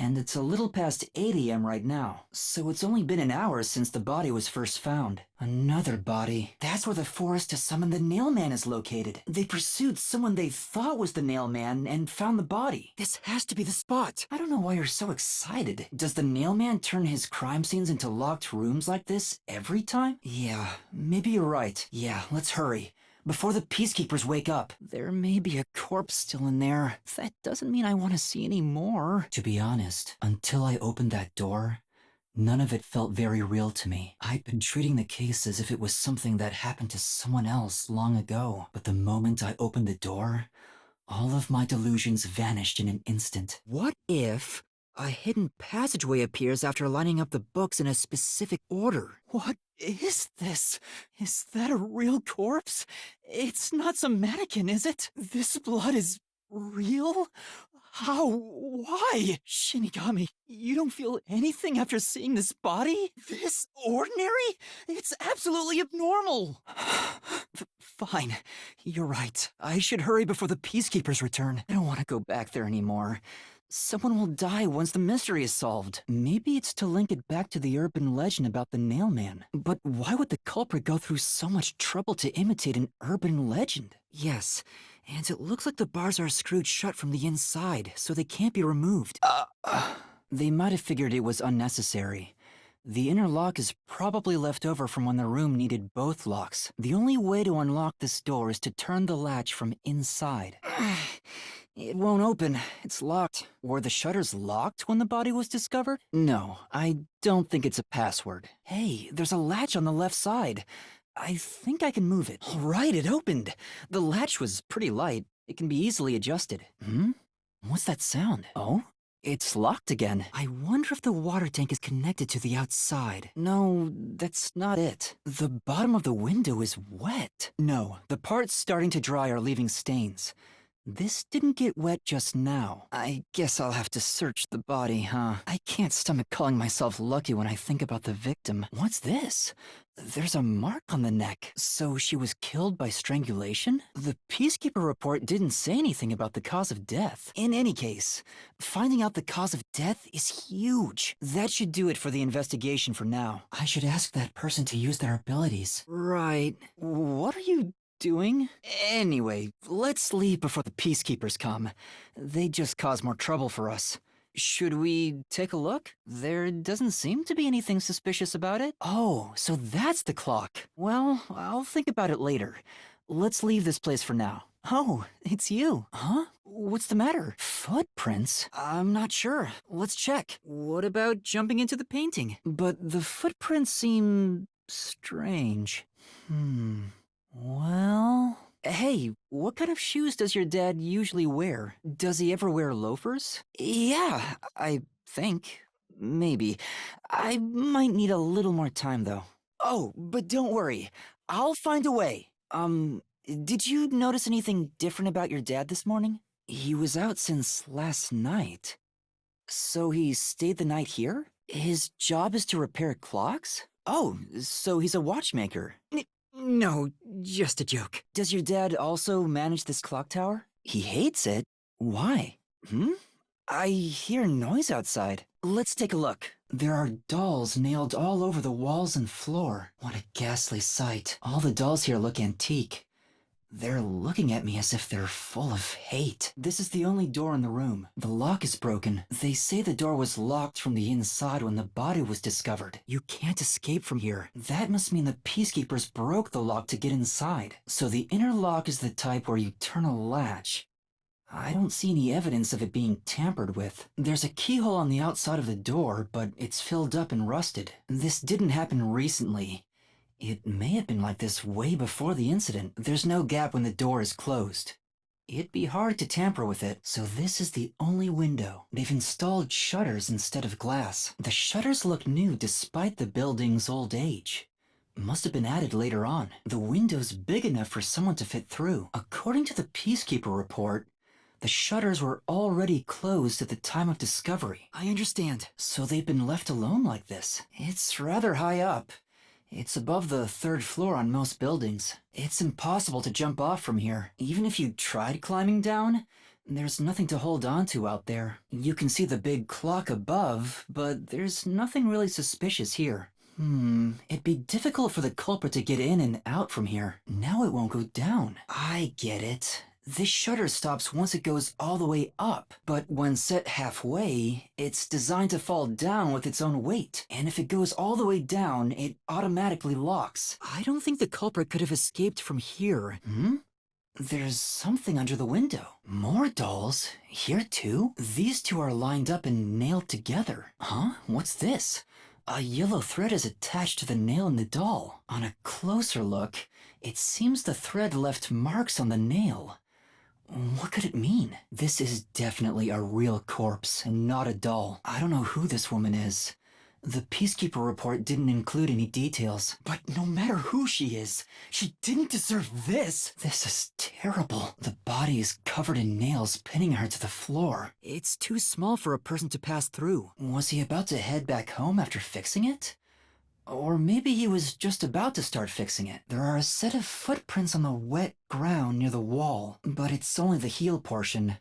And it's a little past 8 a.m. right now, so it's only been an hour since the body was first found. Another body. That's where the forest to summon the nail man is located. They pursued someone they thought was the nail man and found the body. This has to be the spot. I don't know why you're so excited. Does the nail man turn his crime scenes into locked rooms like this every time? Yeah, maybe you're right. Yeah, let's hurry. Before the peacekeepers wake up. There may be a corpse still in there. That doesn't mean I want to see any more. To be honest, until I opened that door, none of it felt very real to me. I'd been treating the case as if it was something that happened to someone else long ago. But the moment I opened the door, all of my delusions vanished in an instant. What if a hidden passageway appears after lining up the books in a specific order? What is this? Is that a real corpse? It's not some mannequin, is it? This blood is real? How? Why? Shinigami, you don't feel anything after seeing this body? This ordinary? It's absolutely abnormal. Fine, you're right. I should hurry before the peacekeepers return. I don't want to go back there anymore. Someone will die once the mystery is solved. Maybe it's to link it back to the urban legend about the nail man. But why would the culprit go through so much trouble to imitate an urban legend? Yes, and it looks like the bars are screwed shut from the inside, so they can't be removed. They might have figured it was unnecessary. The inner lock is probably left over from when the room needed both locks. The only way to unlock this door is to turn the latch from inside. It won't open. It's locked. Were the shutters locked when the body was discovered? No, I don't think it's a password. Hey, there's a latch on the left side. I think I can move it. All right, it opened. The latch was pretty light. It can be easily adjusted. What's that sound? Oh? It's locked again. I wonder if the water tank is connected to the outside. No, that's not it. The bottom of the window is wet. No, the parts starting to dry are leaving stains. This didn't get wet just now. I guess I'll have to search the body, huh? I can't stomach calling myself lucky when I think about the victim. What's this? There's a mark on the neck. So she was killed by strangulation? The peacekeeper report didn't say anything about the cause of death. In any case, finding out the cause of death is huge. That should do it for the investigation for now. I should ask that person to use their abilities. Right. What are you doing? Anyway, let's leave before the peacekeepers come. They just cause more trouble for us. Should we take a look? There doesn't seem to be anything suspicious about it. Oh, so that's the clock. Well, I'll think about it later. Let's leave this place for now. Oh, it's you. Huh? What's the matter? Footprints? I'm not sure. Let's check. What about jumping into the painting? But the footprints seem strange. Well... Hey, what kind of shoes does your dad usually wear? Does he ever wear loafers? Yeah, I think. Maybe. I might need a little more time, though. Oh, but don't worry. I'll find a way. Did you notice anything different about your dad this morning? He was out since last night. So he stayed the night here? His job is to repair clocks? Oh, so he's a watchmaker. No, just a joke. Does your dad also manage this clock tower? He hates it. Why? I hear noise outside. Let's take a look. There are dolls nailed all over the walls and floor. What a ghastly sight. All the dolls here look antique. They're looking at me as if they're full of hate. This is the only door in the room. The lock is broken. They say the door was locked from the inside when the body was discovered. You can't escape from here. That must mean the peacekeepers broke the lock to get inside. So the inner lock is the type where you turn a latch. I don't see any evidence of it being tampered with. There's a keyhole on the outside of the door, but it's filled up and rusted. This didn't happen recently. It may have been like this way before the incident. There's no gap when the door is closed. It'd be hard to tamper with it, so this is the only window. They've installed shutters instead of glass. The shutters look new despite the building's old age. Must have been added later on. The window's big enough for someone to fit through. According to the peacekeeper report, the shutters were already closed at the time of discovery. I understand. So they've been left alone like this. It's rather high up. It's above the 3rd floor on most buildings. It's impossible to jump off from here. Even if you tried climbing down, There's nothing to hold on to out there. You can see the big clock above, but there's nothing really suspicious here. It'd be difficult for the culprit to get in and out from here. Now it won't go down. I get it. This shutter stops once it goes all the way up, but when set halfway, it's designed to fall down with its own weight. And if it goes all the way down, it automatically locks. I don't think the culprit could have escaped from here. There's something under the window. More dolls? Here too? These two are lined up and nailed together. Huh? What's this? A yellow thread is attached to the nail in the doll. On a closer look, it seems the thread left marks on the nail. What could it mean? This is definitely a real corpse and not a doll. I don't know who this woman is. The Peacekeeper report didn't include any details. But no matter who she is, she didn't deserve this. This is terrible. The body is covered in nails pinning her to the floor. It's too small for a person to pass through. Was he about to head back home after fixing it? Or maybe he was just about to start fixing it. There are a set of footprints on the wet ground near the wall, but it's only the heel portion.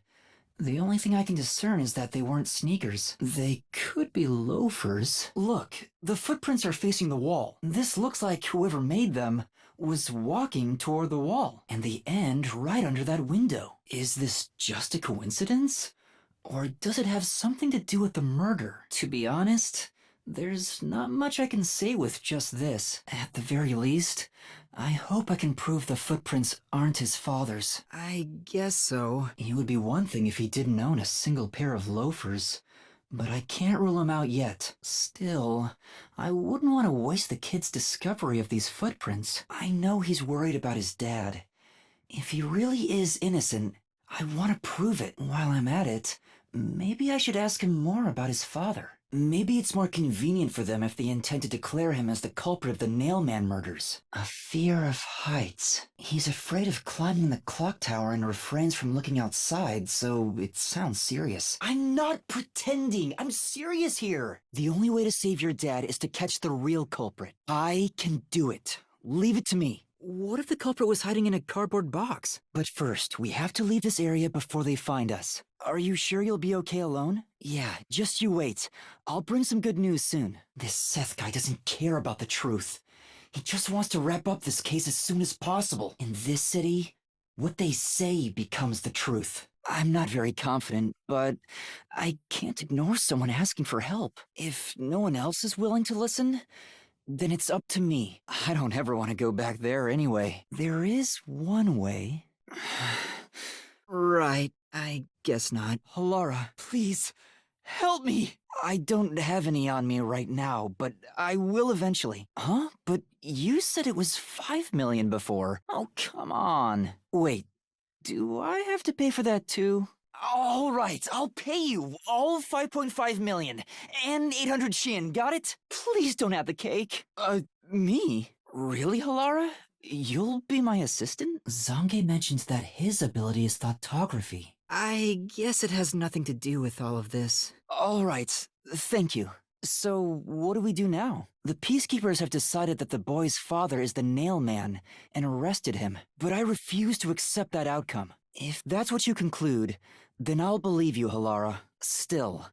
The only thing I can discern is that they weren't sneakers. They could be loafers. Look, the footprints are facing the wall. This looks like whoever made them was walking toward the wall, and the end right under that window. Is this just a coincidence? Or does it have something to do with the murder? To be honest, there's not much I can say with just this. At the very least, I hope I can prove the footprints aren't his father's. I guess so. It would be one thing if he didn't own a single pair of loafers, but I can't rule him out yet. Still, I wouldn't want to waste the kid's discovery of these footprints. I know he's worried about his dad. If he really is innocent, I want to prove it. While I'm at it, maybe I should ask him more about his father. Maybe it's more convenient for them if they intend to declare him as the culprit of the Nailman murders. A fear of heights. He's afraid of climbing the clock tower and refrains from looking outside, so it sounds serious. I'm not pretending. I'm serious here. The only way to save your dad is to catch the real culprit. I can do it. Leave it to me. What if the culprit was hiding in a cardboard box? But first, we have to leave this area before they find us. Are you sure you'll be okay alone? Yeah, just you wait. I'll bring some good news soon. This Seth guy doesn't care about the truth. He just wants to wrap up this case as soon as possible. In this city, what they say becomes the truth. I'm not very confident, but I can't ignore someone asking for help. If no one else is willing to listen, then it's up to me. I don't ever want to go back there anyway. There is one way. Right, I guess not. Halara, please, help me! I don't have any on me right now, but I will eventually. Huh? But you said it was 5 million before. Oh, come on. Wait, do I have to pay for that too? All right, I'll pay you all 5.5 million and 800 shin, got it? Please don't have the cake. Me? Really, Halara? You'll be my assistant? Zange mentions that his ability is thoughtography. I guess it has nothing to do with all of this. All right, thank you. So, what do we do now? The Peacekeepers have decided that the boy's father is the Nail Man and arrested him, but I refuse to accept that outcome. If that's what you conclude, then I'll believe you, Halara. Still,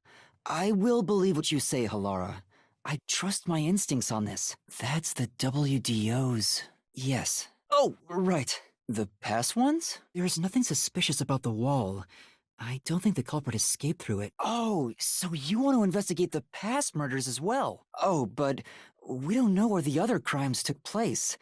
I will believe what you say, Halara. I trust my instincts on this. That's the WDO's. Yes. Oh, right. The past ones? There's nothing suspicious about the wall. I don't think the culprit escaped through it. Oh, so you want to investigate the past murders as well? Oh, but we don't know where the other crimes took place.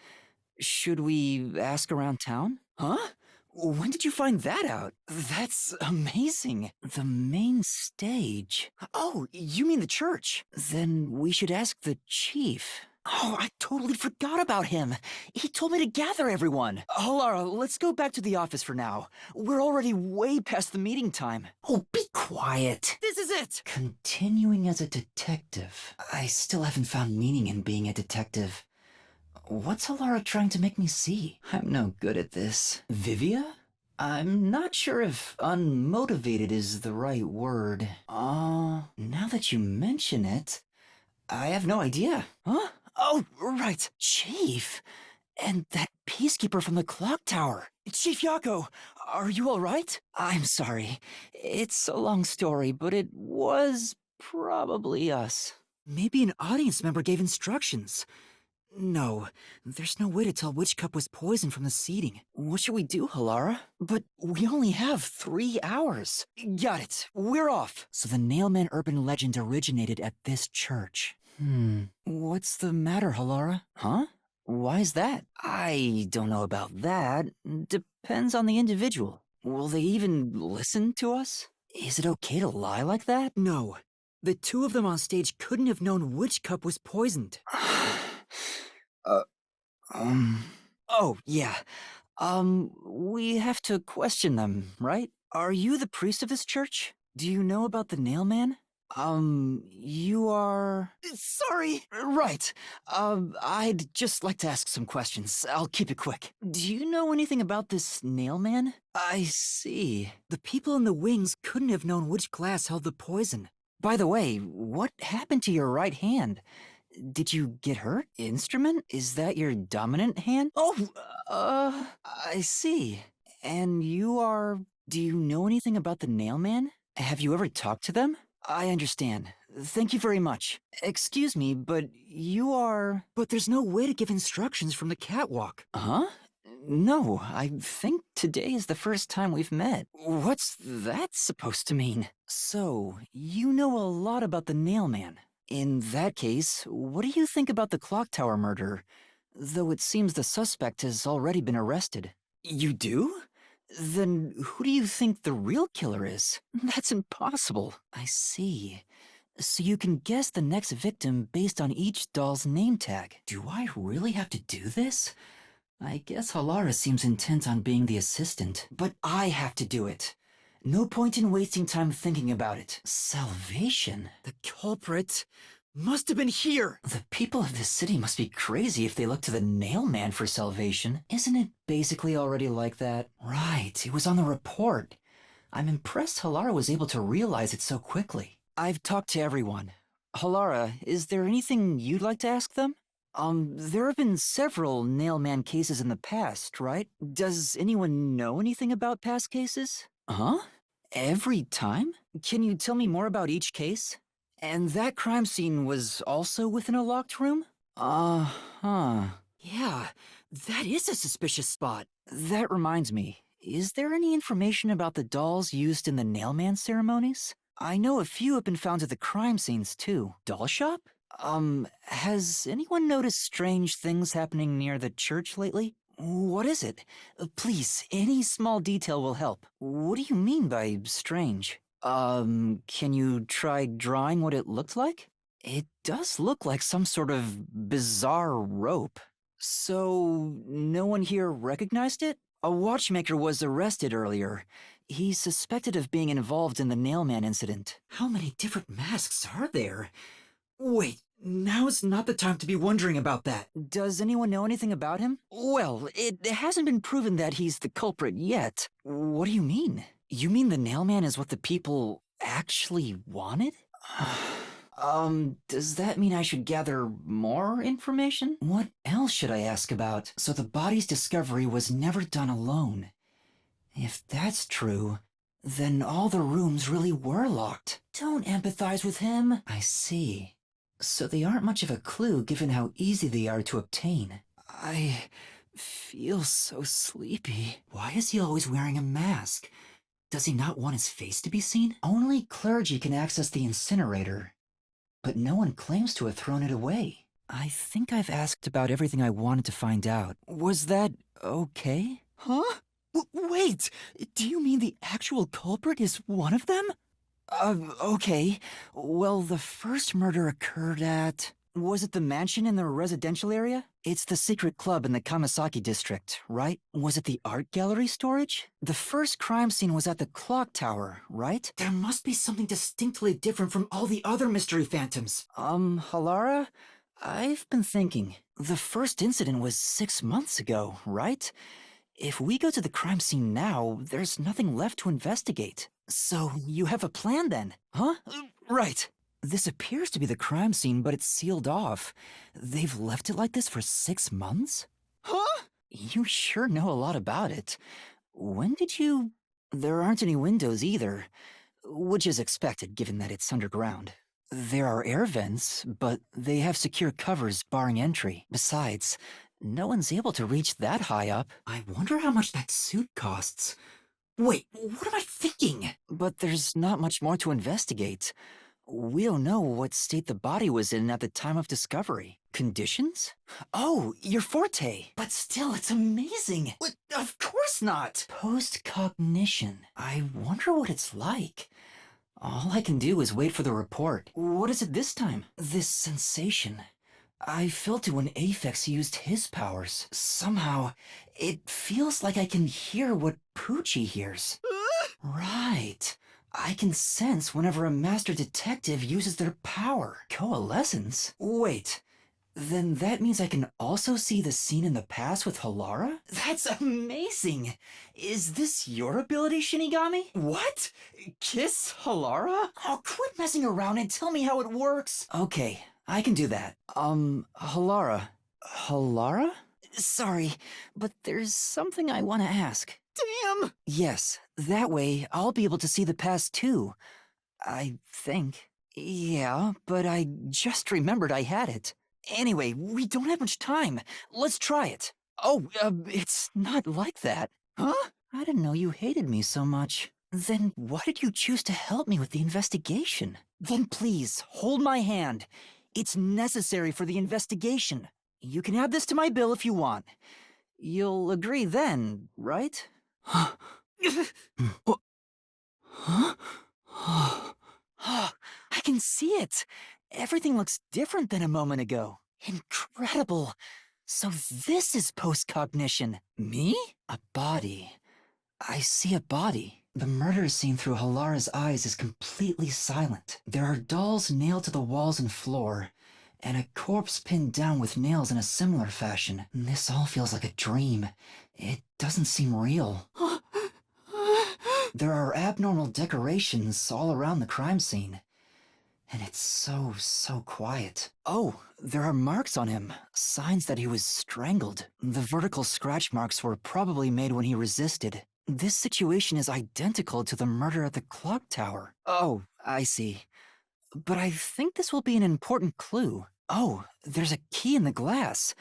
Should we ask around town? Huh? When did you find that out? That's amazing. The main stage. Oh, you mean the church? Then we should ask the chief. Oh, I totally forgot about him. He told me to gather everyone. Halara, let's go back to the office for now. We're already way past the meeting time. Oh, be quiet. This is it. Continuing as a detective. I still haven't found meaning in being a detective. What's Halara trying to make me see? I'm no good at this. Vivia? I'm not sure if unmotivated is the right word. Now that you mention it, I have no idea. Huh? Oh, right. Chief. And that peacekeeper from the clock tower. Chief Yako, are you alright? I'm sorry. It's a long story, but it was probably us. Maybe an audience member gave instructions. No, there's no way to tell which cup was poisoned from the seeding. What should we do, Halara? But we only have 3 hours. Got it. We're off. So the Nailman urban legend originated at this church. What's the matter, Halara? Huh? Why is that? I don't know about that. Depends on the individual. Will they even listen to us? Is it okay to lie like that? No. The two of them on stage couldn't have known which cup was poisoned. Oh, yeah. We have to question them, right? Are you the priest of this church? Do you know about the Nailman? You are... Sorry! Right. I'd just like to ask some questions. I'll keep it quick. Do you know anything about this Nailman? I see. The people in the wings couldn't have known which glass held the poison. By the way, what happened to your right hand? Did you get hurt? Instrument? Is that your dominant hand? Oh, I see. And you are... Do you know anything about the Nailman? Have you ever talked to them? I understand. Thank you very much. Excuse me, but you are... But there's no way to give instructions from the catwalk. Huh? No, I think today is the first time we've met. What's that supposed to mean? So, you know a lot about the Nailman. In that case, what do you think about the clock tower murder? Though it seems the suspect has already been arrested. You do? Then who do you think the real killer is? That's impossible. I see. So you can guess the next victim based on each doll's name tag. Do I really have to do this? I guess Halara seems intent on being the assistant, but I have to do it. No point in wasting time thinking about it. Salvation? The culprit must have been here. The people of this city must be crazy if they look to the Nailman for salvation. Isn't it basically already like that? Right, it was on the report. I'm impressed Halara was able to realize it so quickly. I've talked to everyone. Halara, is there anything you'd like to ask them? There have been several Nailman cases in the past, right? Does anyone know anything about past cases? Huh? Every time? Can you tell me more about each case? And that crime scene was also within a locked room? Uh-huh. Yeah, that is a suspicious spot. That reminds me, is there any information about the dolls used in the Nailman ceremonies? I know a few have been found at the crime scenes too. Doll shop? Has anyone noticed strange things happening near the church lately? What is it? Please, any small detail will help. What do you mean by strange? Can you try drawing what it looked like? It does look like some sort of bizarre rope. So, no one here recognized it? A watchmaker was arrested earlier. He's suspected of being involved in the Nailman incident. How many different masks are there? Wait, now's not the time to be wondering about that. Does anyone know anything about him? Well, it hasn't been proven that he's the culprit yet. What do you mean? You mean the Nailman is what the people actually wanted? Does that mean I should gather more information? What else should I ask about? So the body's discovery was never done alone. If that's true, then all the rooms really were locked. Don't empathize with him. I see. So they aren't much of a clue given how easy they are to obtain. I feel so sleepy. Why is he always wearing a mask? Does he not want his face to be seen? Only clergy can access the incinerator, but no one claims to have thrown it away. I think I've asked about everything I wanted to find out. Was that okay? Huh? Wait, do you mean the actual culprit is one of them? Okay. Well, the first murder occurred at... Was it the mansion in the residential area? It's the secret club in the Kamasaki district, right? Was it the art gallery storage? The first crime scene was at the clock tower, right? There must be something distinctly different from all the other mystery phantoms. Halara? I've been thinking. The first incident was 6 months ago, right? If we go to the crime scene now, there's nothing left to investigate. So, you have a plan then? Huh? Right. This appears to be the crime scene, but it's sealed off. They've left it like this for 6 months? Huh? You sure know a lot about it. When did you... There aren't any windows either, which is expected given that it's underground. There are air vents, but they have secure covers barring entry. Besides, no one's able to reach that high up. I wonder how much that suit costs. Wait, what am I thinking? But there's not much more to investigate. We don't know what state the body was in at the time of discovery. Conditions? Oh, your forte. But still, it's amazing. What? Of course not. Postcognition. I wonder what it's like. All I can do is wait for the report. What is it this time? This sensation. I felt it when Aphex used his powers. Somehow, it feels like I can hear what Poochie hears. Right. I can sense whenever a master detective uses their power. Coalescence? Wait. Then that means I can also see the scene in the past with Halara? That's amazing. Is this your ability, Shinigami? What? Kiss Halara? Oh, quit messing around and tell me how it works. Okay, I can do that. Halara. Halara? Sorry, but there's something I want to ask. Damn! Yes, that way I'll be able to see the past too. I think. Yeah, but I just remembered I had it. Anyway, we don't have much time. Let's try it. Oh, it's not like that. Huh? I didn't know you hated me so much. Then why did you choose to help me with the investigation? Then please, hold my hand. It's necessary for the investigation. You can add this to my bill if you want. You'll agree then, right? Huh? I can see it. Everything looks different than a moment ago. Incredible. So this is postcognition. Me? A body. I see a body. The murder scene through Halara's eyes is completely silent. There are dolls nailed to the walls and floor, and a corpse pinned down with nails in a similar fashion. This all feels like a dream. It doesn't seem real. There are abnormal decorations all around the crime scene. And it's so quiet. Oh, there are marks on him. Signs that he was strangled. The vertical scratch marks were probably made when he resisted. This situation is identical to the murder at the clock tower. Oh, I see. But I think this will be an important clue. Oh, there's a key in the glass.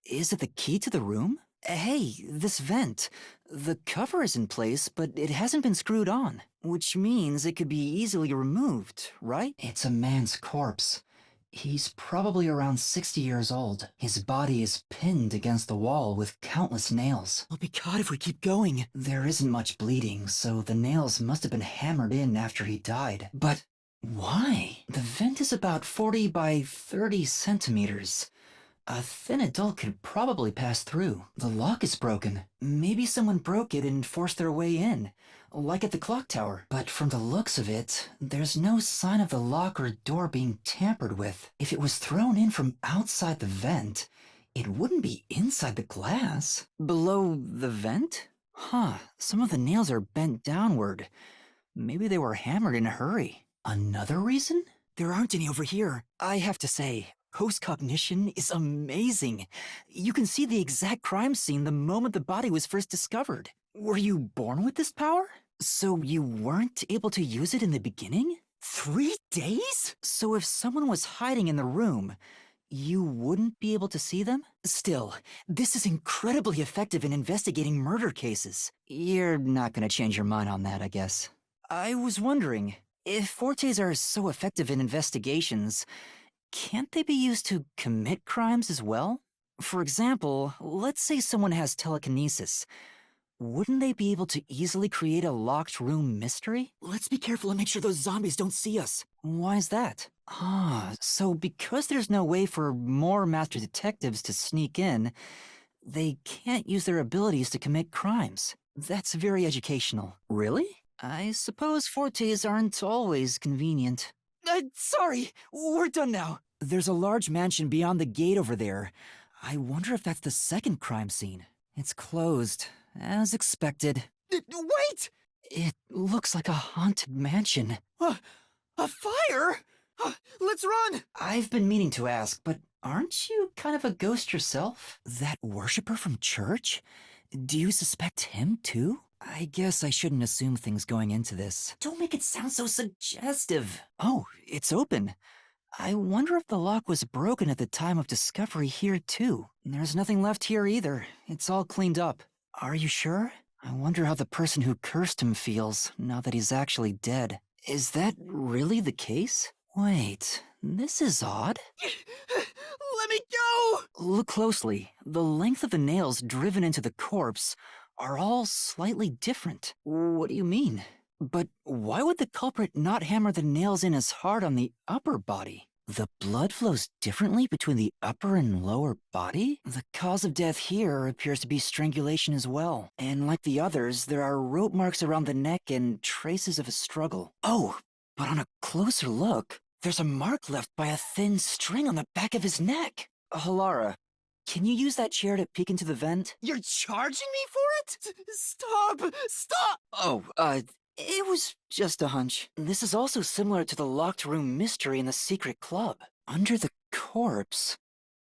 Is it the key to the room? Hey, this vent. The cover is in place, but it hasn't been screwed on. Which means it could be easily removed, right? It's a man's corpse. He's probably around 60 years old. His body is pinned against the wall with countless nails. I'll be caught if we keep going. There isn't much bleeding, so the nails must have been hammered in after he died. But why? The vent is about 40 by 30 centimeters. A thin adult could probably pass through. The lock is broken. Maybe someone broke it and forced their way in, like at the clock tower. But from the looks of it, there's no sign of the lock or door being tampered with. If it was thrown in from outside the vent, it wouldn't be inside the glass. Below the vent? Huh, some of the nails are bent downward. Maybe they were hammered in a hurry. Another reason? There aren't any over here. I have to say, Postcognition is amazing. You can see the exact crime scene the moment the body was first discovered. Were you born with this power? So you weren't able to use it in the beginning? 3 days? So if someone was hiding in the room, you wouldn't be able to see them? Still, this is incredibly effective in investigating murder cases. You're not gonna change your mind on that, I guess. I was wondering, if fortes are so effective in investigations, can't they be used to commit crimes as well? For example, let's say someone has telekinesis. Wouldn't they be able to easily create a locked room mystery? Let's be careful and make sure those zombies don't see us. Why is that? So because there's no way for more master detectives to sneak in, they can't use their abilities to commit crimes. That's very educational. Really? I suppose fortes aren't always convenient. Sorry, we're done now. There's a large mansion beyond the gate over there. I wonder if that's the second crime scene. It's closed, as expected. Wait! It looks like a haunted mansion. A fire? Let's run! I've been meaning to ask, but aren't you kind of a ghost yourself? That worshiper from church? Do you suspect him too? I guess I shouldn't assume things going into this. Don't make it sound so suggestive. Oh, it's open. I wonder if the lock was broken at the time of discovery here too. There's nothing left here either. It's all cleaned up. Are you sure? I wonder how the person who cursed him feels now that he's actually dead. Is that really the case? Wait, this is odd. Let me go! Look closely. The length of the nails driven into the corpse are all slightly different. What do you mean? But why would the culprit not hammer the nails in as hard on the upper body? The blood flows differently between the upper and lower body? The cause of death here appears to be strangulation as well. And like the others, there are rope marks around the neck and traces of a struggle. Oh, but on a closer look, there's a mark left by a thin string on the back of his neck. Halara, can you use that chair to peek into the vent? You're charging me for it? Stop! Stop! Oh, it was just a hunch. This is also similar to the locked room mystery in the secret club. Under the corpse.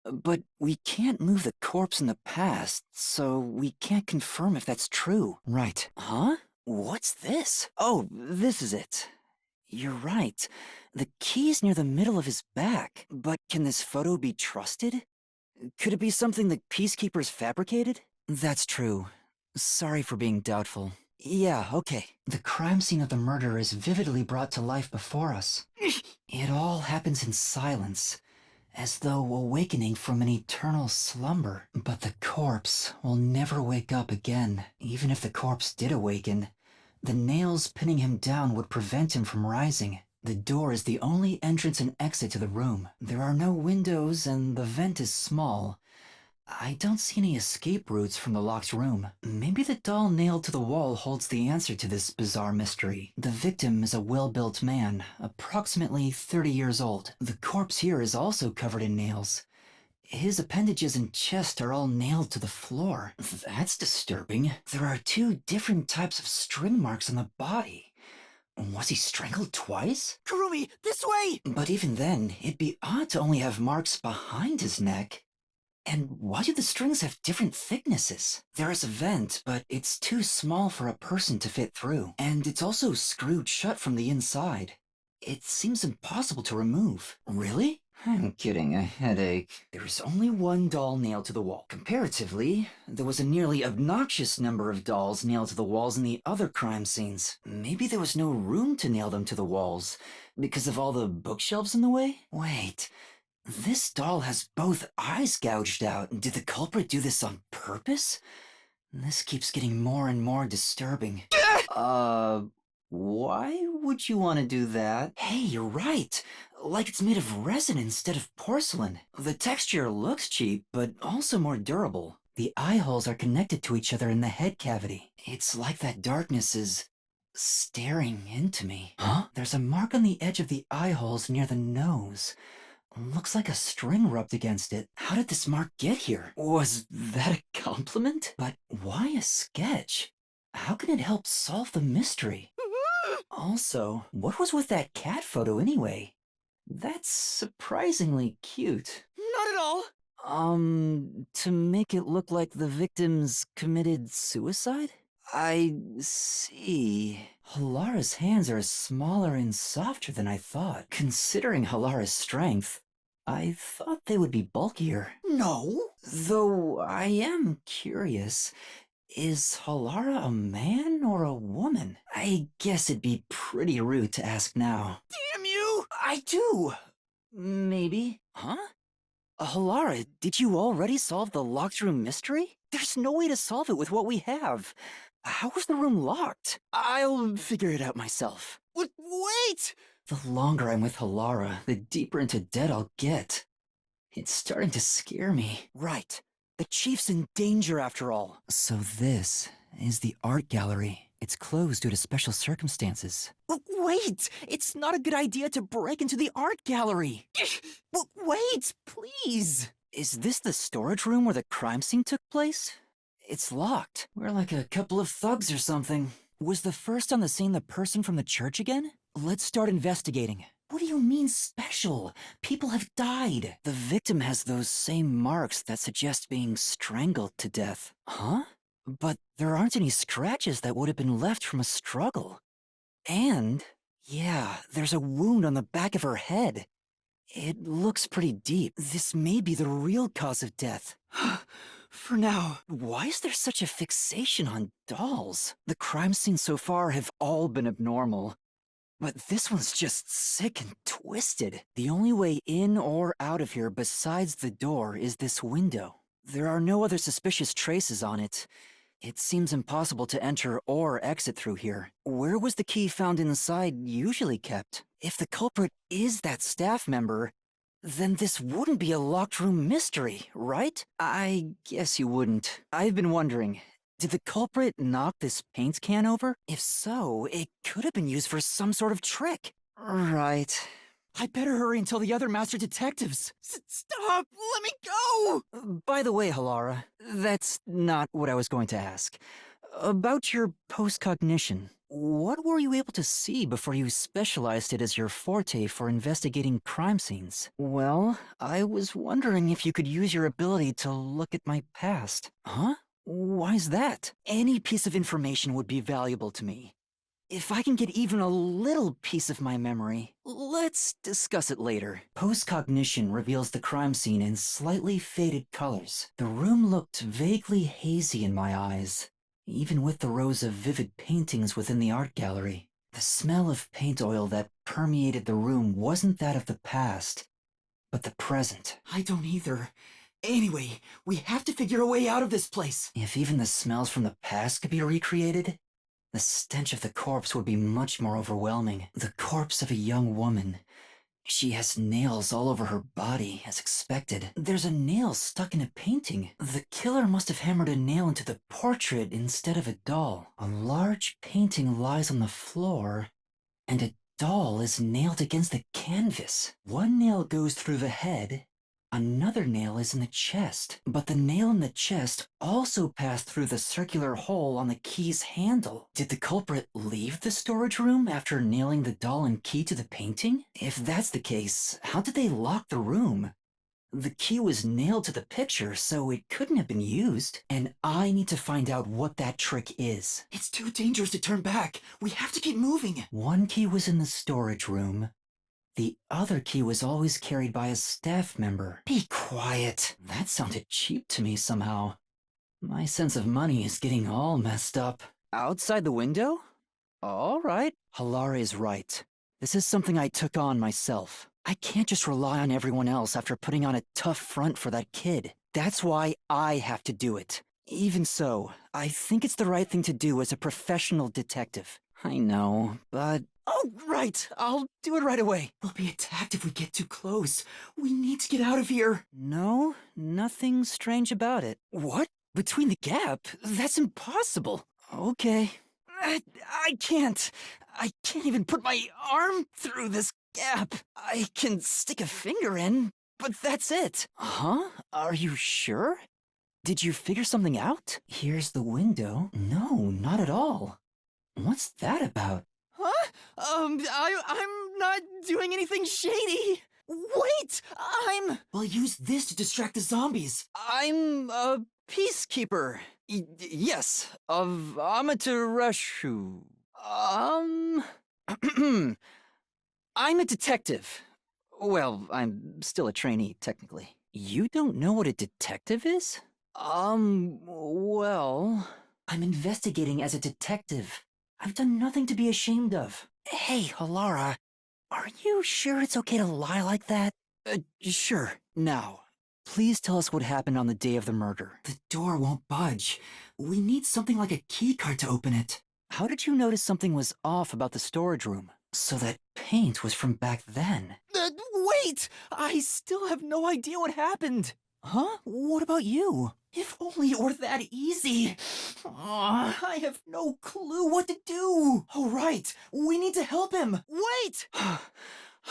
But we can't move the corpse in the past, so we can't confirm if that's true. Right. Huh? What's this? Oh, this is it. You're right. The key's near the middle of his back. But can this photo be trusted? Could it be something the peacekeepers fabricated? That's true. Sorry for being doubtful. Yeah, okay. The crime scene of the murder is vividly brought to life before us. It all happens in silence, as though awakening from an eternal slumber. But the corpse will never wake up again. Even if the corpse did awaken, the nails pinning him down would prevent him from rising. The door is the only entrance and exit to the room. There are no windows and the vent is small. I don't see any escape routes from the locked room. Maybe the doll nailed to the wall holds the answer to this bizarre mystery. The victim is a well-built man, approximately 30 years old. The corpse here is also covered in nails. His appendages and chest are all nailed to the floor. That's disturbing. There are 2 different types of string marks on the body. Was he strangled twice? Kurumi, this way! But even then, it'd be odd to only have marks behind his neck. And why do the strings have different thicknesses? There is a vent, but it's too small for a person to fit through. And it's also screwed shut from the inside. It seems impossible to remove. Really? I'm kidding, a headache. There's only 1 doll nailed to the wall. Comparatively, there was a nearly obnoxious number of dolls nailed to the walls in the other crime scenes. Maybe there was no room to nail them to the walls, because of all the bookshelves in the way? Wait... This doll has both eyes gouged out. Did the culprit do this on purpose? This keeps getting more and more disturbing. Why would you want to do that? Hey, you're right. Like it's made of resin instead of porcelain. The texture looks cheap, but also more durable. The eye holes are connected to each other in the head cavity. It's like that darkness is staring into me. Huh? There's a mark on the edge of the eye holes near the nose. Looks like a string rubbed against it. How did this mark get here? Was that a compliment? But why a sketch? How can it help solve the mystery? Also, what was with that cat photo anyway? That's surprisingly cute. Not at all! To make it look like the victims committed suicide? I see. Halara's hands are smaller and softer than I thought. Considering Halara's strength, I thought they would be bulkier. No! Though I am curious, is Halara a man or a woman? I guess it'd be pretty rude to ask now. Damn you! I do! Maybe. Huh? Halara, did you already solve the locked room mystery? There's no way to solve it with what we have. How was the room locked? I'll figure it out myself. Wait! The longer I'm with Halara, the deeper into debt I'll get. It's starting to scare me. Right. The chief's in danger after all. So this is the art gallery. It's closed due to special circumstances. Wait! It's not a good idea to break into the art gallery! Wait, please! Is this the storage room where the crime scene took place? It's locked. We're like a couple of thugs or something. Was the first on the scene the person from the church again? Let's start investigating. What do you mean special? People have died. The victim has those same marks that suggest being strangled to death. Huh? But there aren't any scratches that would have been left from a struggle. And, yeah, there's a wound on the back of her head. It looks pretty deep. This may be the real cause of death. For now. Why is there such a fixation on dolls? The crime scenes so far have all been abnormal. But this one's just sick and twisted. The only way in or out of here besides the door is this window. There are no other suspicious traces on it. It seems impossible to enter or exit through here. Where was the key found inside usually kept? If the culprit is that staff member, then this wouldn't be a locked room mystery, right? I guess you wouldn't. I've been wondering, did the culprit knock this paint can over? If so, it could have been used for some sort of trick. Right. I better hurry until the other master detectives. Stop! Let me go! By the way, Halara, that's not what I was going to ask. About your postcognition, what were you able to see before you specialized it as your forte for investigating crime scenes? Well, I was wondering if you could use your ability to look at my past. Huh? Why's that? Any piece of information would be valuable to me. If I can get even a little piece of my memory, let's discuss it later. Postcognition reveals the crime scene in slightly faded colors. The room looked vaguely hazy in my eyes, even with the rows of vivid paintings within the art gallery. The smell of paint oil that permeated the room wasn't that of the past, but the present. I don't either. Anyway, we have to figure a way out of this place. If even the smells from the past could be recreated, the stench of the corpse would be much more overwhelming. The corpse of a young woman. She has nails all over her body, as expected. There's a nail stuck in a painting. The killer must have hammered a nail into the portrait instead of a doll. A large painting lies on the floor, and a doll is nailed against the canvas. One nail goes through the head, another nail is in the chest, but the nail in the chest also passed through the circular hole on the key's handle. Did the culprit leave the storage room after nailing the doll and key to the painting? If that's the case, how did they lock the room? The key was nailed to the picture, so it couldn't have been used. And I need to find out what that trick is. It's too dangerous to turn back. We have to keep moving. One key was in the storage room. The other key was always carried by a staff member. Be quiet. That sounded cheap to me somehow. My sense of money is getting all messed up. Outside the window? All right. Halara is right. This is something I took on myself. I can't just rely on everyone else after putting on a tough front for that kid. That's why I have to do it. Even so, I think it's the right thing to do as a professional detective. I know, but... Oh, right. I'll do it right away. We'll be attacked if we get too close. We need to get out of here. No, nothing strange about it. What? Between the gap? That's impossible. Okay. I can't. I can't even put my arm through this gap. I can stick a finger in, but that's it. Huh? Are you sure? Did you figure something out? Here's the window. No, not at all. What's that about? Huh? I'm not doing anything shady. Wait, We'll use this to distract the zombies. I'm a peacekeeper. Yes, of Amaterasu. I'm a detective. Well, I'm still a trainee, technically. You don't know what a detective is? Well... I'm investigating as a detective. I've done nothing to be ashamed of. Hey, Halara, are you sure it's okay to lie like that? Sure. Now, please tell us what happened on the day of the murder. The door won't budge. We need something like a keycard to open it. How did you notice something was off about the storage room? So that paint was from back then. Wait! I still have no idea what happened. Huh? What about you? If only it were that easy. I have no clue what to do. Oh, right. We need to help him. Wait!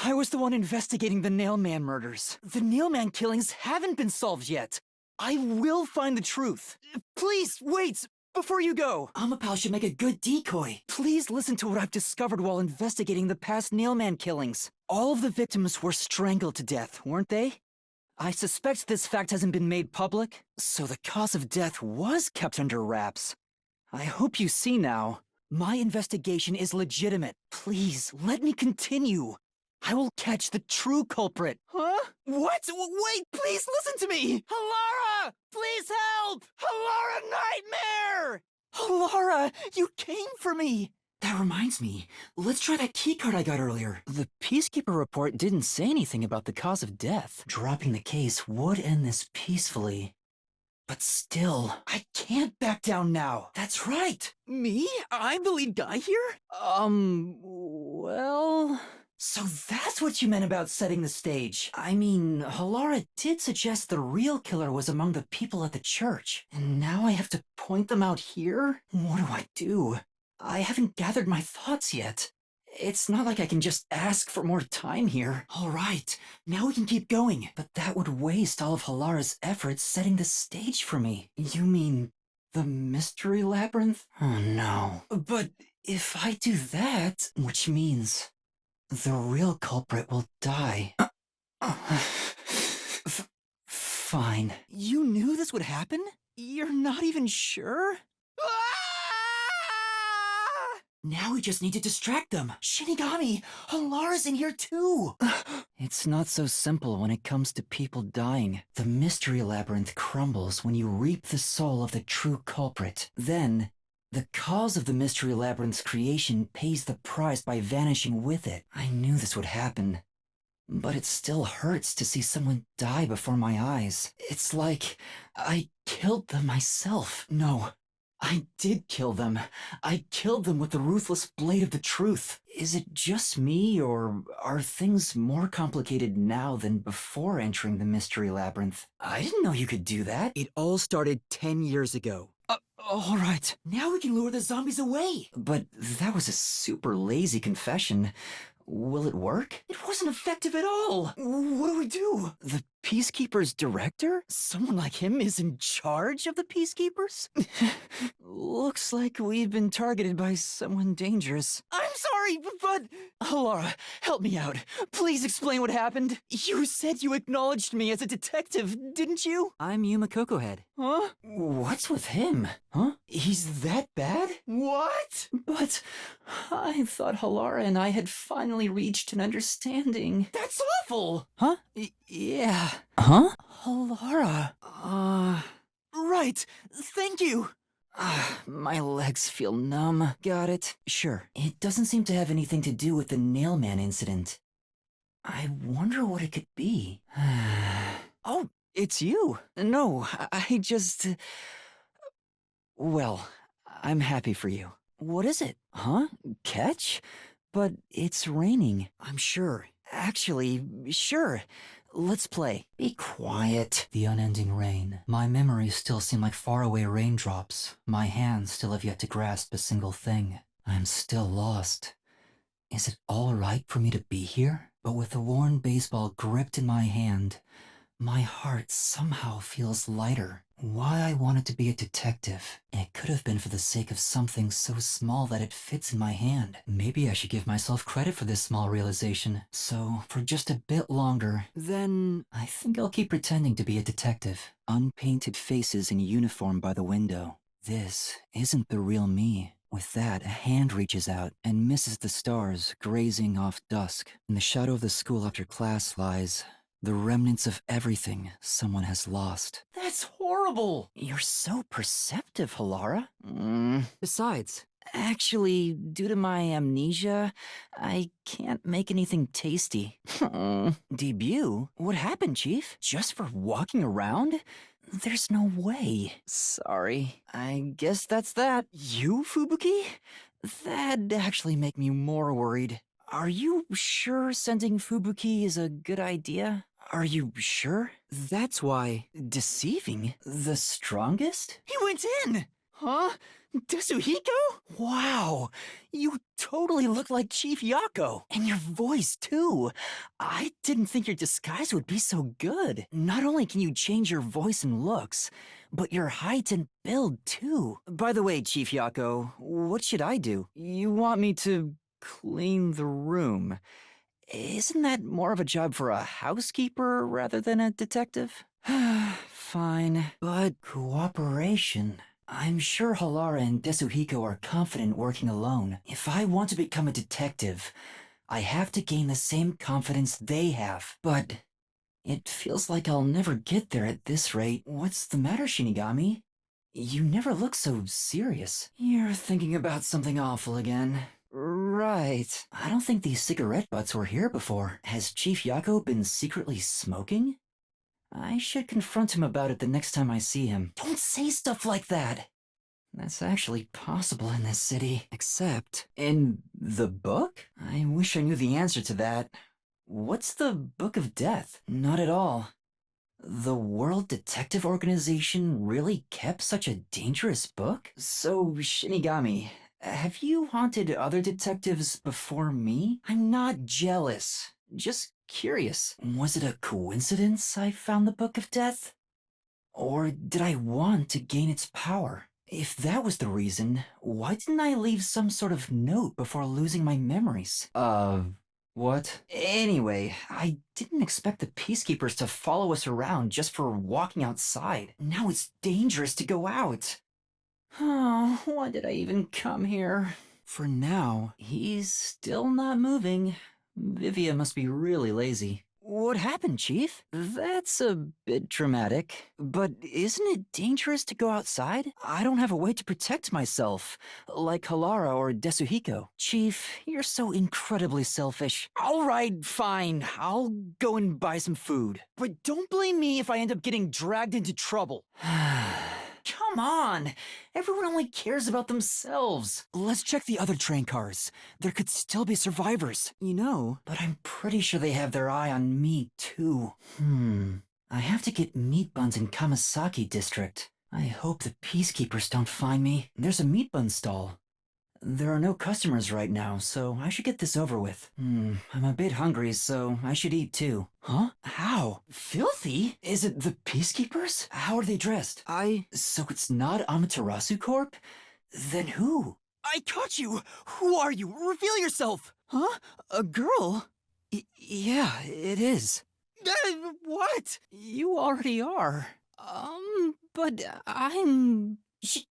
I was the one investigating the Nailman murders. The Nailman killings haven't been solved yet. I will find the truth. Please, wait. before you go, Amapal should make a good decoy. please listen to what I've discovered while investigating the past Nailman killings. All of the victims were strangled to death, weren't they? I suspect this fact hasn't been made public, so the cause of death was kept under wraps. I hope you see now. My investigation is legitimate. Please, let me continue. I will catch the true culprit. Huh? What? Wait, please listen to me! Halara! Please help! Halara Nightmare! Halara, you came for me! That reminds me, let's try that keycard I got earlier. The Peacekeeper report didn't say anything about the cause of death. Dropping the case would end this peacefully. But still, I can't back down now. That's right. Me? I'm the lead guy here? Well... So that's what you meant about setting the stage. I mean, Halara did suggest the real killer was among the people at the church. And now I have to point them out here? What do I do? I haven't gathered my thoughts yet. It's not like I can just ask for more time here. All right, now we can keep going. But that would waste all of Halara's efforts setting the stage for me. You mean the mystery labyrinth? Oh no. But if I do that, which means the real culprit will die. Fine. You knew this would happen? You're not even sure? Now we just need to distract them. Shinigami, Halara's in here too. It's not so simple when it comes to people dying. The mystery labyrinth crumbles when you reap the soul of the true culprit. Then, the cause of the mystery labyrinth's creation pays the price by vanishing with it. I knew this would happen. But it still hurts to see someone die before my eyes. It's like I killed them myself. No, I did kill them. I killed them with the ruthless blade of the truth. Is it just me, or are things more complicated now than before entering the mystery labyrinth? I didn't know you could do that. It all started 10 years ago. All right, now we can lure the zombies away. But that was a super lazy confession. Will it work? It wasn't effective at all. What do we do? The Peacekeeper's director? Someone like him is in charge of the Peacekeepers? Looks like we've been targeted by someone dangerous. I'm sorry, but... Halara, help me out. Please explain what happened. You said you acknowledged me as a detective, didn't you? I'm Yuma Kokohead. Huh? What's with him? Huh? He's that bad? What? But I thought Halara and I had finally reached an understanding. That's awful! Huh? Yeah. Huh? Halara. Right. Thank you. My legs feel numb. Got it. Sure. It doesn't seem to have anything to do with the Nailman incident. I wonder what it could be. Oh, it's you. No, I just... Well, I'm happy for you. What is it? Huh? Catch? But it's raining. I'm sure. Actually, sure. Let's play. Be quiet. The unending rain. My memories still seem like faraway raindrops. My hands still have yet to grasp a single thing. I'm still lost. Is it all right for me to be here? But with the worn baseball gripped in my hand, my heart somehow feels lighter. Why I wanted to be a detective. It could have been for the sake of something so small that it fits in my hand. Maybe I should give myself credit for this small realization. So, for just a bit longer, Then... I think I'll keep pretending to be a detective. Unpainted faces in uniform by the window. This isn't the real me. With that, a hand reaches out and misses the stars grazing off dusk. In the shadow of the school after class lies the remnants of everything someone has lost. That's horrible! You're so perceptive, Halara. Besides, actually, due to my amnesia, I can't make anything tasty. Debut? What happened, Chief? Just for walking around? There's no way. Sorry. I guess that's that. You, Fubuki? That'd actually make me more worried. Are you sure sending Fubuki is a good idea? Are you sure? That's why... Deceiving? The strongest? He went in! Huh? Tetsuhiko? Wow, you totally look like Chief Yako. And your voice, too. I didn't think your disguise would be so good. Not only can you change your voice and looks, but your height and build, too. By the way, Chief Yako, what should I do? You want me to clean the room. Isn't that more of a job for a housekeeper rather than a detective? Fine, but cooperation. I'm sure Halara and Desuhiko are confident working alone. If I want to become a detective, I have to gain the same confidence they have. But it feels like I'll never get there at this rate. What's the matter, Shinigami? You never look so serious. You're thinking about something awful again. Right. I don't think these cigarette butts were here before. Has Chief Yako been secretly smoking? I should confront him about it the next time I see him. Don't say stuff like that! That's actually possible in this city. Except, in the book? I wish I knew the answer to that. What's the Book of Death? Not at all. The World Detective Organization really kept such a dangerous book? So, Shinigami, have you haunted other detectives before me? I'm not jealous. Just curious. Was it a coincidence I found the Book of Death? Or did I want to gain its power? If that was the reason, why didn't I leave some sort of note before losing my memories? What? Anyway, I didn't expect the peacekeepers to follow us around just for walking outside. Now it's dangerous to go out. Oh, why did I even come here? For now, he's still not moving. Vivia must be really lazy. What happened, Chief? That's a bit dramatic, but isn't it dangerous to go outside? I don't have a way to protect myself, like Halara or Desuhiko. Chief, you're so incredibly selfish. All right, fine. I'll go and buy some food. But don't blame me if I end up getting dragged into trouble. Come on! Everyone only cares about themselves. Let's check the other train cars. There could still be survivors. You know, but I'm pretty sure they have their eye on me, too. I have to get meat buns in Kamasaki District. I hope the peacekeepers don't find me. There's a meat bun stall. There are no customers right now, so I should get this over with. I'm a bit hungry, so I should eat too. Huh? How? Filthy? Is it the Peacekeepers? How are they dressed? So it's not Amaterasu Corp? Then who? I caught you! Who are you? Reveal yourself! Huh? A girl? Yeah, it is. What? You already are. But I'm...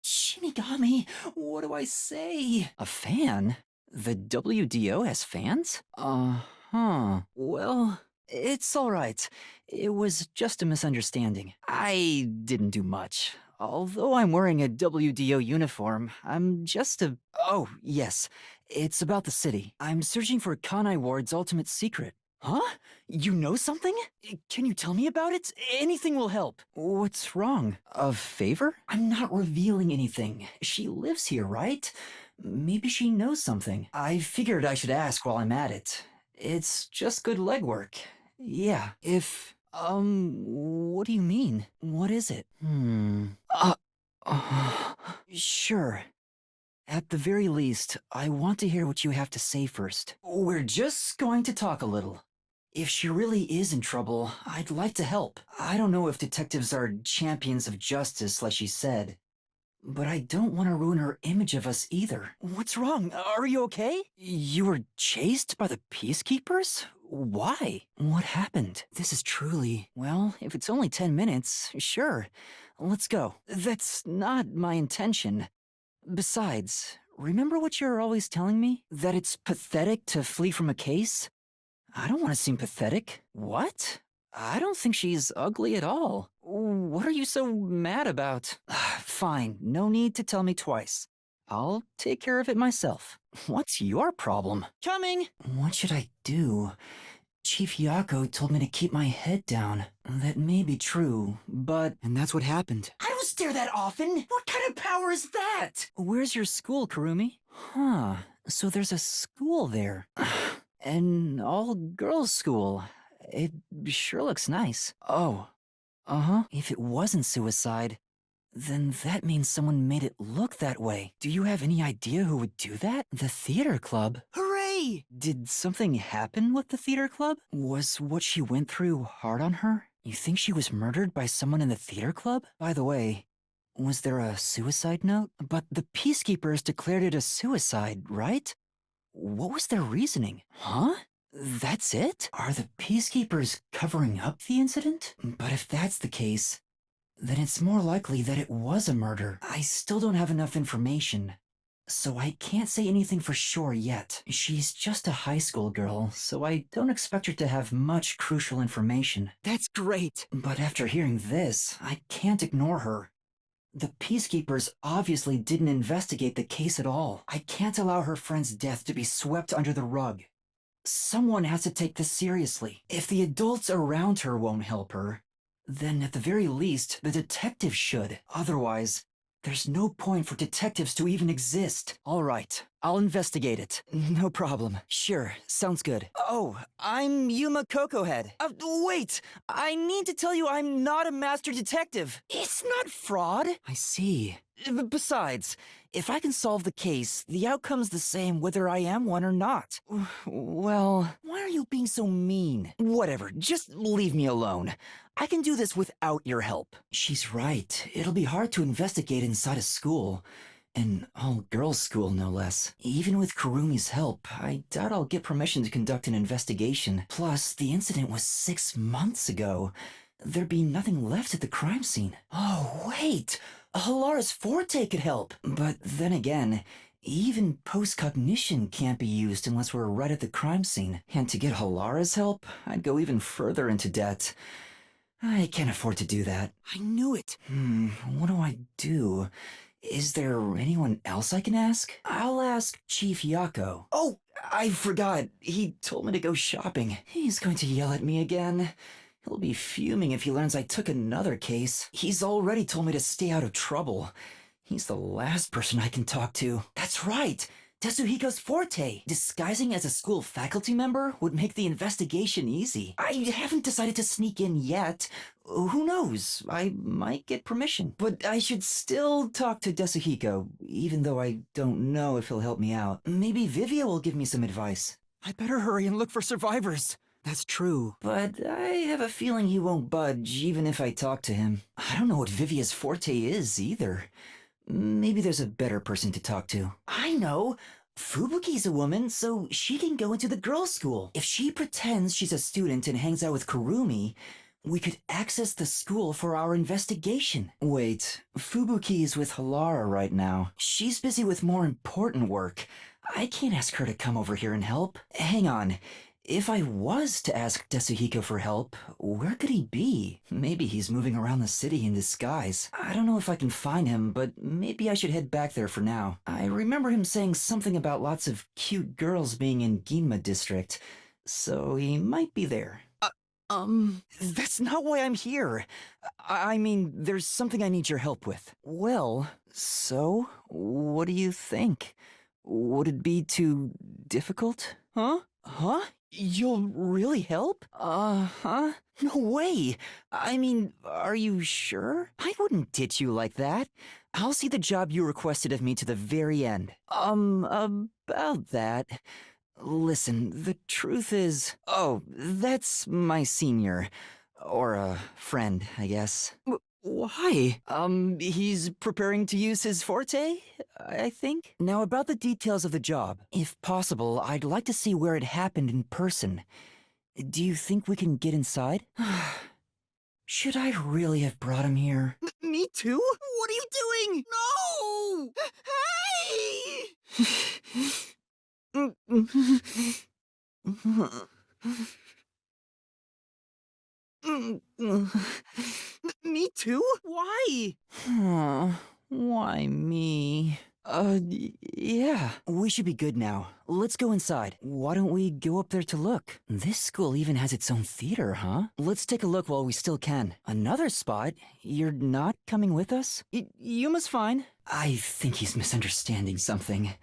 Shinigami, what do I say? A fan? The WDO has fans? Well, it's alright. It was just a misunderstanding. I didn't do much. Although I'm wearing a WDO uniform, I'm just a... Oh, yes. It's about the city. I'm searching for Kanai Ward's ultimate secret. Huh? You know something? Can you tell me about it? Anything will help. What's wrong? A favor? I'm not revealing anything. She lives here, right? Maybe she knows something. I figured I should ask while I'm at it. It's just good legwork. Yeah, if... what do you mean? What is it? Sure. At the very least, I want to hear what you have to say first. We're just going to talk a little. If she really is in trouble, I'd like to help. I don't know if detectives are champions of justice like she said, but I don't want to ruin her image of us either. What's wrong? Are you okay? You were chased by the peacekeepers? Why? What happened? This is truly... Well, if it's only 10 minutes, sure. Let's go. That's not my intention. Besides, remember what you're always telling me? That it's pathetic to flee from a case? I don't want to seem pathetic. What? I don't think she's ugly at all. What are you so mad about? Fine, no need to tell me twice. I'll take care of it myself. What's your problem? Coming! What should I do? Chief Yako told me to keep my head down. That may be true, but... And that's what happened. I don't stare that often! What kind of power is that? Where's your school, Kurumi? Huh, so there's a school there. An all-girls school. It sure looks nice. Oh. If it wasn't suicide, Then that means someone made it look that way. Do you have any idea who would do that? The theater club. Hooray! Did something happen with the theater club? Was what she went through hard on her? You think she was murdered by someone in the theater club? By the way, was there a suicide note? But the peacekeepers declared it a suicide, right? What was their reasoning? Huh? That's it? Are the peacekeepers covering up the incident? But if that's the case, then it's more likely that it was a murder. I still don't have enough information, so I can't say anything for sure yet. She's just a high school girl, so I don't expect her to have much crucial information. That's great! But after hearing this, I can't ignore her. The peacekeepers obviously didn't investigate the case at all. I can't allow her friend's death to be swept under the rug. Someone has to take this seriously. If the adults around her won't help her, then at the very least, the detectives should. Otherwise, there's no point for detectives to even exist. All right, I'll investigate it. No problem. Sure, sounds good. Oh, I'm Yuma Kokohead. Wait! I need to tell you I'm not a master detective. It's not fraud. I see. Besides, if I can solve the case, the outcome's the same whether I am one or not. Well, why are you being so mean? Whatever, just leave me alone. I can do this without your help. She's right. It'll be hard to investigate inside a school. An all-girls school, no less. Even with Kurumi's help, I doubt I'll get permission to conduct an investigation. Plus, the incident was 6 months ago. There'd be nothing left at the crime scene. Oh, wait! Halara's forte could help. But then again, even postcognition can't be used unless we're right at the crime scene. And to get Halara's help, I'd go even further into debt. I can't afford to do that. I knew it. What do I do? Is there anyone else I can ask? I'll ask Chief Yako. Oh, I forgot. He told me to go shopping. He's going to yell at me again. He'll be fuming if he learns I took another case. He's already told me to stay out of trouble. He's the last person I can talk to. That's right! Tetsuhiko's forte! Disguising as a school faculty member would make the investigation easy. I haven't decided to sneak in yet. Who knows? I might get permission. But I should still talk to Tetsuhiko, even though I don't know if he'll help me out. Maybe Vivia will give me some advice. I better hurry and look for survivors. That's true. But I have a feeling he won't budge even if I talk to him. I don't know what Vivia's forte is either. Maybe there's a better person to talk to. I know! Fubuki's a woman, so she can go into the girls' school. If she pretends she's a student and hangs out with Kurumi, we could access the school for our investigation. Wait, Fubuki is with Halara right now. She's busy with more important work. I can't ask her to come over here and help. Hang on. If I was to ask Tetsuhiko for help, where could he be? Maybe he's moving around the city in disguise. I don't know if I can find him, but maybe I should head back there for now. I remember him saying something about lots of cute girls being in Ginma district, so he might be there. That's not why I'm here. I mean, there's something I need your help with. Well, so, what do you think? Would it be too difficult? Huh? You'll really help? No way! I mean, are you sure? I wouldn't ditch you like that. I'll see the job you requested of me to the very end. About that... Listen, the truth is... Oh, that's my senior. Or a friend, I guess. Why? He's preparing to use his forte, I think. Now, about the details of the job. If possible, I'd like to see where it happened in person. Do you think we can get inside? Should I really have brought him here? Me too? What are you doing? No! Hey! Me too? Why? Why me? Yeah. We should be good now. Let's go inside. Why don't we go up there to look? This school even has its own theater, huh? Let's take a look while we still can. Another spot? You're not coming with us? Yuma's fine. I think he's misunderstanding something.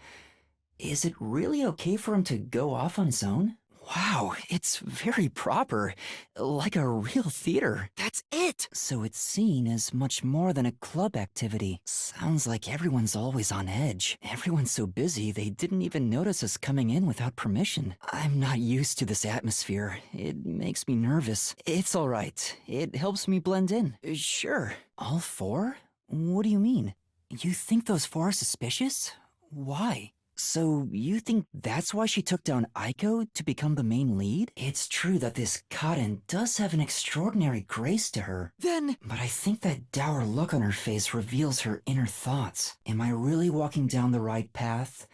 Is it really okay for him to go off on his own? Wow, it's very proper. Like a real theater. That's it! So it's seen as much more than a club activity. Sounds like everyone's always on edge. Everyone's so busy they didn't even notice us coming in without permission. I'm not used to this atmosphere. It makes me nervous. It's alright. It helps me blend in. Sure. All four? What do you mean? You think those four are suspicious? Why? So you think that's why she took down Yako to become the main lead? It's true that this Karen does have an extraordinary grace to her. Then... But I think that dour look on her face reveals her inner thoughts. Am I really walking down the right path?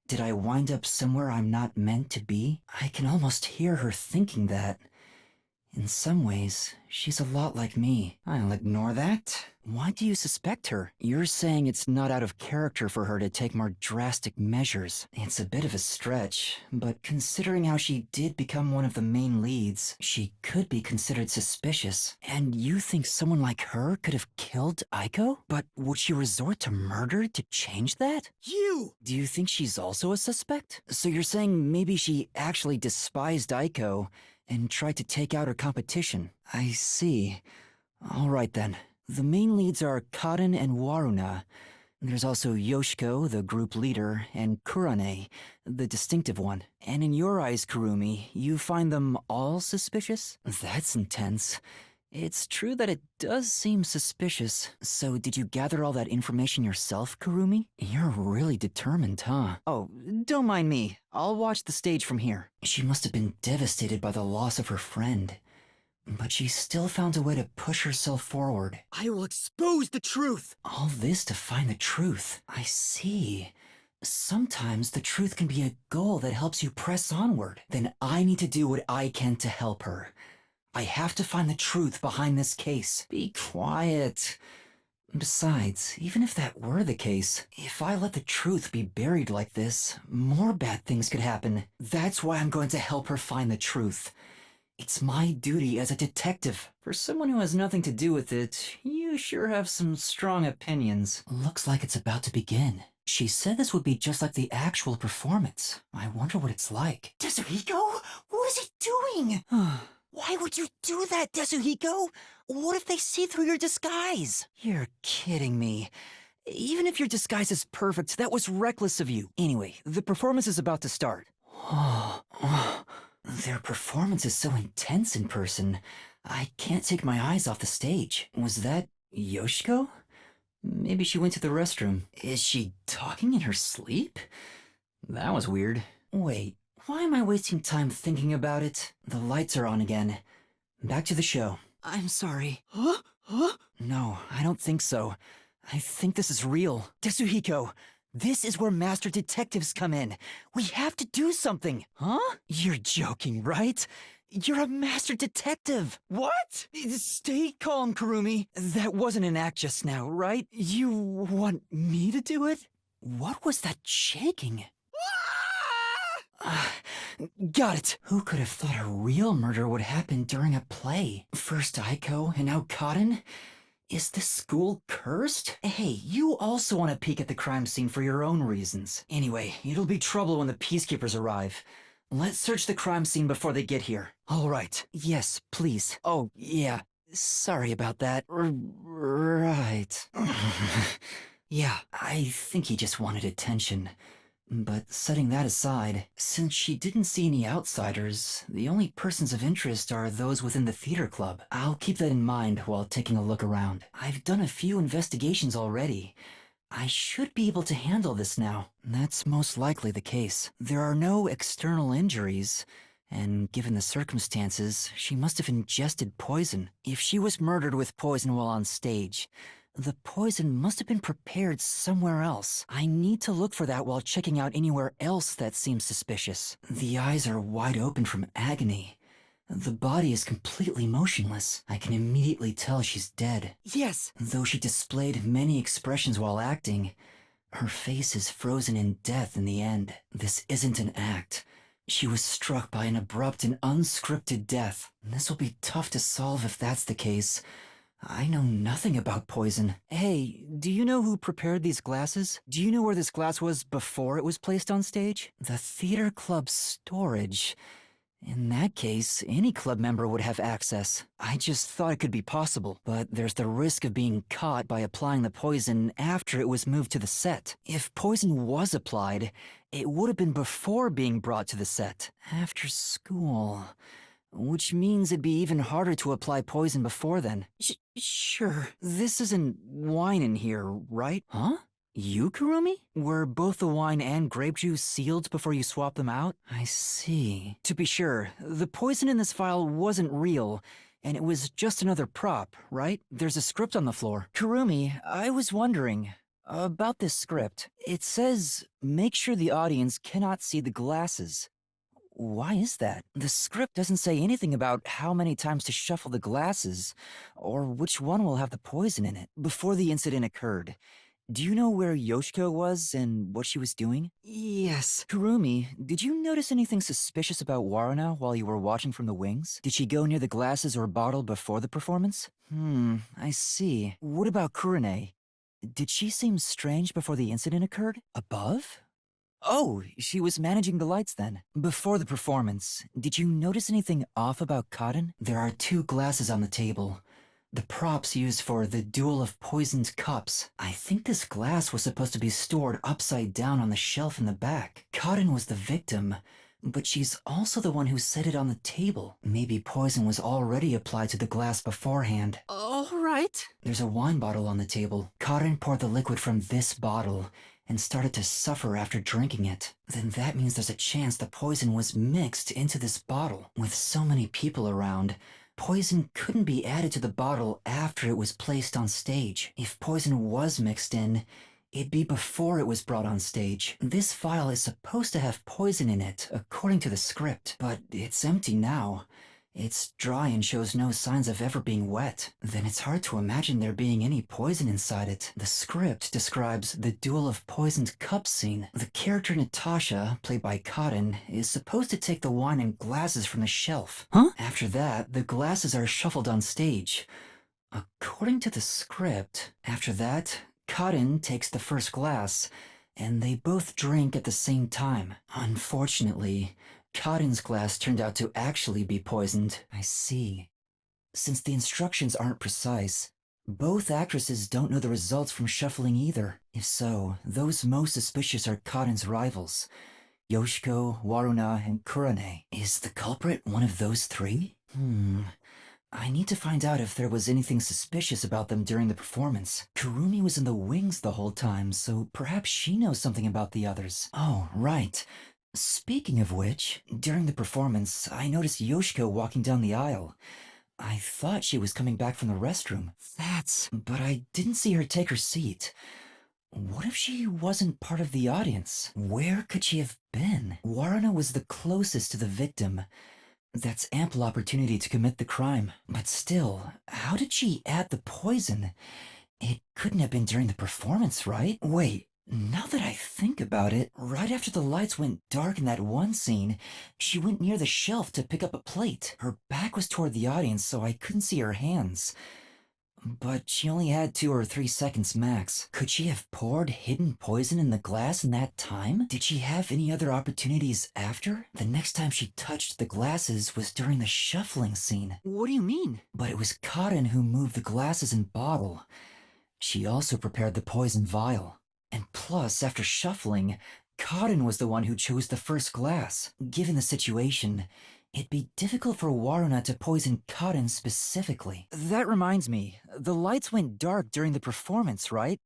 Did I wind up somewhere I'm not meant to be? I can almost hear her thinking that. In some ways, she's a lot like me. I'll ignore that. Why do you suspect her? You're saying it's not out of character for her to take more drastic measures. It's a bit of a stretch, but considering how she did become one of the main leads, she could be considered suspicious. And you think someone like her could have killed Yako? But would she resort to murder to change that? You! Do you think she's also a suspect? So you're saying maybe she actually despised Yako and tried to take out her competition. I see. All right then. The main leads are Karen and Waruna. There's also Yoshiko, the group leader, and Kurane, the distinctive one. And in your eyes, Kurumi, you find them all suspicious? That's intense. It's true that it does seem suspicious. So did you gather all that information yourself, Kurumi? You're really determined, huh? Oh, don't mind me. I'll watch the stage from here. She must have been devastated by the loss of her friend. But she still found a way to push herself forward. I will expose the truth! All this to find the truth. I see. Sometimes the truth can be a goal that helps you press onward. Then I need to do what I can to help her. I have to find the truth behind this case. Be quiet. Besides, even if that were the case, if I let the truth be buried like this, more bad things could happen. That's why I'm going to help her find the truth. It's my duty as a detective. For someone who has nothing to do with it, you sure have some strong opinions. Looks like it's about to begin. She said this would be just like the actual performance. I wonder what it's like. Tetsuhiko? What is he doing? Why would you do that, Tetsuhiko? What if they see through your disguise? You're kidding me. Even if your disguise is perfect, that was reckless of you. Anyway, the performance is about to start. Their performance is so intense in person. I can't take my eyes off the stage. Was that Yoshiko? Maybe she went to the restroom. Is she talking in her sleep? That was weird. Wait, why am I wasting time thinking about it? The lights are on again. Back to the show. I'm sorry. Huh? No, I don't think so. I think this is real. Tetsuhiko, this is where master detectives come in. We have to do something. Huh? You're joking, right? You're a master detective. What? Stay calm, Kurumi. That wasn't an act just now, right? You want me to do it? What was that shaking? Got it. Who could have thought a real murder would happen during a play? First Yako and now Karen? Is this school cursed? Hey, you also want to peek at the crime scene for your own reasons. Anyway, it'll be trouble when the peacekeepers arrive. Let's search the crime scene before they get here. All right. Yes, please. Oh, yeah. Sorry about that. Right. Yeah, I think he just wanted attention. But setting that aside, since she didn't see any outsiders, the only persons of interest are those within the theater club. I'll keep that in mind while taking a look around. I've done a few investigations already. I should be able to handle this now. That's most likely the case. There are no external injuries, and given the circumstances, she must have ingested poison. If she was murdered with poison while on stage, the poison must have been prepared somewhere else. I need to look for that while checking out anywhere else that seems suspicious. The eyes are wide open from agony. The body is completely motionless. I can immediately tell she's dead. Yes. Though she displayed many expressions while acting, her face is frozen in death in the end. This isn't an act. She was struck by an abrupt and unscripted death. This will be tough to solve if that's the case. I know nothing about poison. Hey, do you know who prepared these glasses? Do you know where this glass was before it was placed on stage? The theater club storage. In that case, any club member would have access. I just thought it could be possible, but there's the risk of being caught by applying the poison after it was moved to the set. If poison was applied, it would have been before being brought to the set, after school. Which means it'd be even harder to apply poison before then. Sure. This isn't wine in here, right? Huh? You, Kurumi? Were both the wine and grape juice sealed before you swapped them out? I see. To be sure, the poison in this vial wasn't real, and it was just another prop, right? There's a script on the floor. Kurumi, I was wondering about this script. It says, make sure the audience cannot see the glasses. Why is that? The script doesn't say anything about how many times to shuffle the glasses, or which one will have the poison in it. Before the incident occurred, do you know where Yoshiko was and what she was doing? Yes. Kurumi, did you notice anything suspicious about Waruna while you were watching from the wings? Did she go near the glasses or bottle before the performance? I see. What about Kurune? Did she seem strange before the incident occurred? Above? Oh, she was managing the lights then. Before the performance, did you notice anything off about Cotton? There are 2 glasses on the table. The props used for the duel of poisoned cups. I think this glass was supposed to be stored upside down on the shelf in the back. Cotton was the victim, but she's also the one who set it on the table. Maybe poison was already applied to the glass beforehand. All right. There's a wine bottle on the table. Cotton poured the liquid from this bottle and started to suffer after drinking it. Then that means there's a chance the poison was mixed into this bottle. With so many people around, poison couldn't be added to the bottle after it was placed on stage. If poison was mixed in, it'd be before it was brought on stage. This vial is supposed to have poison in it, according to the script, but it's empty now. It's dry and shows no signs of ever being wet. Then it's hard to imagine there being any poison inside it. The script describes the duel of poisoned cups scene. The character Natasha, played by Cotton, is supposed to take the wine and glasses from the shelf. Huh? After that, the glasses are shuffled on stage. According to the script, after that, Cotton takes the first glass, and they both drink at the same time. Unfortunately, Cotton's glass turned out to actually be poisoned. I see. Since the instructions aren't precise, both actresses don't know the results from shuffling either. If so, those most suspicious are Cotton's rivals, Yoshiko, Waruna, and Kurane. Is the culprit one of those 3? I need to find out if there was anything suspicious about them during the performance. Kurumi was in the wings the whole time, so perhaps she knows something about the others. Oh, right. Speaking of which, during the performance, I noticed Yoshiko walking down the aisle. I thought she was coming back from the restroom. But I didn't see her take her seat. What if she wasn't part of the audience? Where could she have been? Waruna was the closest to the victim. That's ample opportunity to commit the crime. But still, how did she add the poison? It couldn't have been during the performance, right? Wait. Now that I think about it, right after the lights went dark in that one scene, she went near the shelf to pick up a plate. Her back was toward the audience, so I couldn't see her hands. But she only had 2 or 3 seconds max. Could she have poured hidden poison in the glass in that time? Did she have any other opportunities after? The next time she touched the glasses was during the shuffling scene. What do you mean? But it was Cotton who moved the glasses and bottle. She also prepared the poison vial. And plus, after shuffling, Cotton was the one who chose the first glass. Given the situation, it'd be difficult for Waruna to poison Cotton specifically. That reminds me, the lights went dark during the performance, right?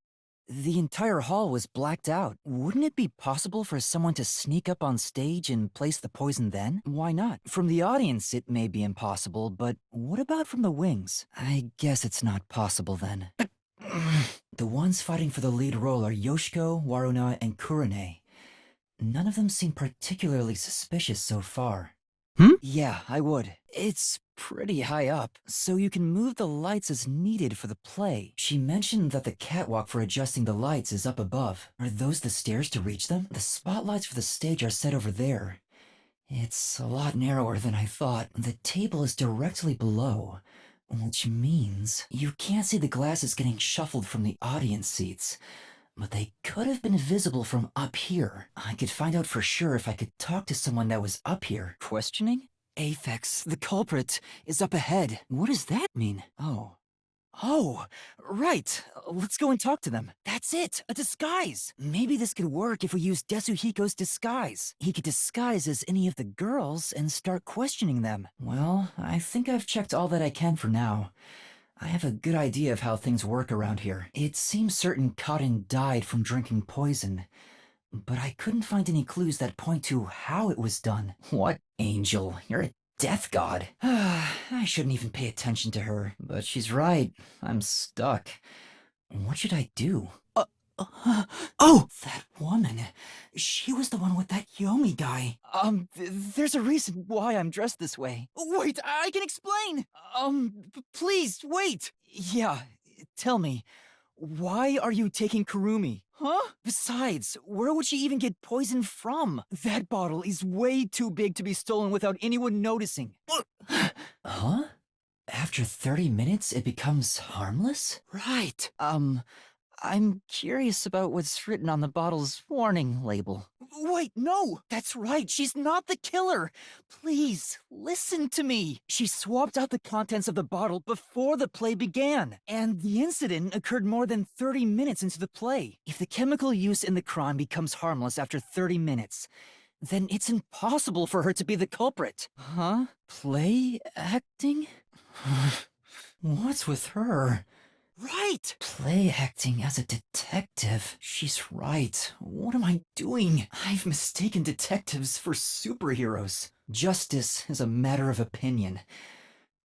The entire hall was blacked out. Wouldn't it be possible for someone to sneak up on stage and place the poison then? Why not? From the audience, it may be impossible, but what about from the wings? I guess it's not possible then. The ones fighting for the lead role are Yoshiko, Waruna, and Kurane. None of them seem particularly suspicious so far. Yeah, I would. It's pretty high up, so you can move the lights as needed for the play. She mentioned that the catwalk for adjusting the lights is up above. Are those the stairs to reach them? The spotlights for the stage are set over there. It's a lot narrower than I thought. The table is directly below, which means you can't see the glasses getting shuffled from the audience seats. But they could have been visible from up here. I could find out for sure if I could talk to someone that was up here. Questioning? Aphex, the culprit, is up ahead. What does that mean? Oh, right. Let's go and talk to them. That's it, a disguise. Maybe this could work if we use Desuhiko's disguise. He could disguise as any of the girls and start questioning them. Well, I think I've checked all that I can for now. I have a good idea of how things work around here. It seems certain Cotton died from drinking poison, but I couldn't find any clues that point to how it was done. What, Angel? You're a death god. I shouldn't even pay attention to her, but she's right. I'm stuck. What should I do? Oh! That woman. She was the one with that Yomi guy. There's a reason why I'm dressed this way. Wait, I can explain! Please, wait! Yeah, tell me, why are you taking Kurumi? Huh? Besides, where would she even get poison from? That bottle is way too big to be stolen without anyone noticing. Huh? After 30 minutes, it becomes harmless? Right. I'm curious about what's written on the bottle's warning label. Wait, no! That's right, she's not the killer! Please, listen to me! She swapped out the contents of the bottle before the play began, and the incident occurred more than 30 minutes into the play. If the chemical used in the crime becomes harmless after 30 minutes, then it's impossible for her to be the culprit. Huh? Play acting? What's with her? Right! Play acting as a detective. She's right. What am I doing? I've mistaken detectives for superheroes. Justice is a matter of opinion.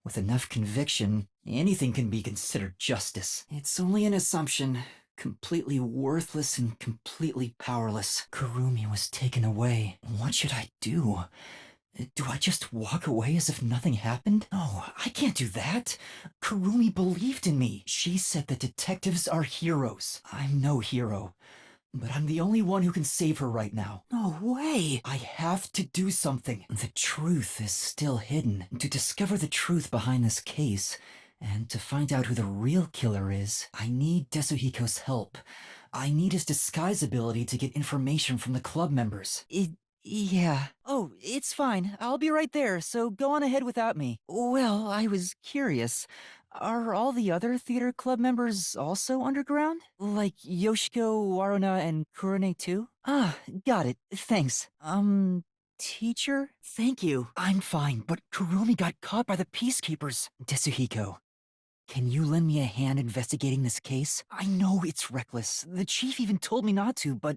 With enough conviction, anything can be considered justice. It's only an assumption. Completely worthless and completely powerless. Kurumi was taken away. What should I do? Do I just walk away as if nothing happened? No, I can't do that. Kurumi believed in me. She said that detectives are heroes. I'm no hero, but I'm the only one who can save her right now. No way! I have to do something. The truth is still hidden. To discover the truth behind this case, and to find out who the real killer is, I need Desuhiko's help. I need his disguise ability to get information from the club members. Yeah. Oh, it's fine. I'll be right there, so go on ahead without me. Well, I was curious. Are all the other theater club members also underground? Like Yoshiko, Waruna, and Kurone too? Ah, got it. Thanks. Teacher? Thank you. I'm fine, but Kurumi got caught by the peacekeepers. Desuhiko, can you lend me a hand investigating this case? I know it's reckless. The chief even told me not to, but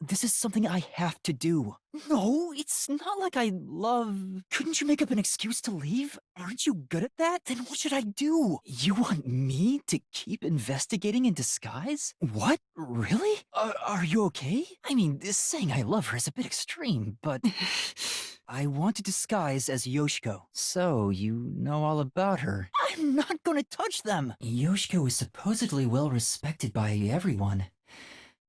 this is something I have to do. No, it's not like I love... Couldn't you make up an excuse to leave? Aren't you good at that? Then what should I do? You want me to keep investigating in disguise? What? Really? Are you okay? I mean, saying I love her is a bit extreme, but... I want to disguise as Yoshiko. So, you know all about her. I'm not gonna touch them! Yoshiko is supposedly well respected by everyone.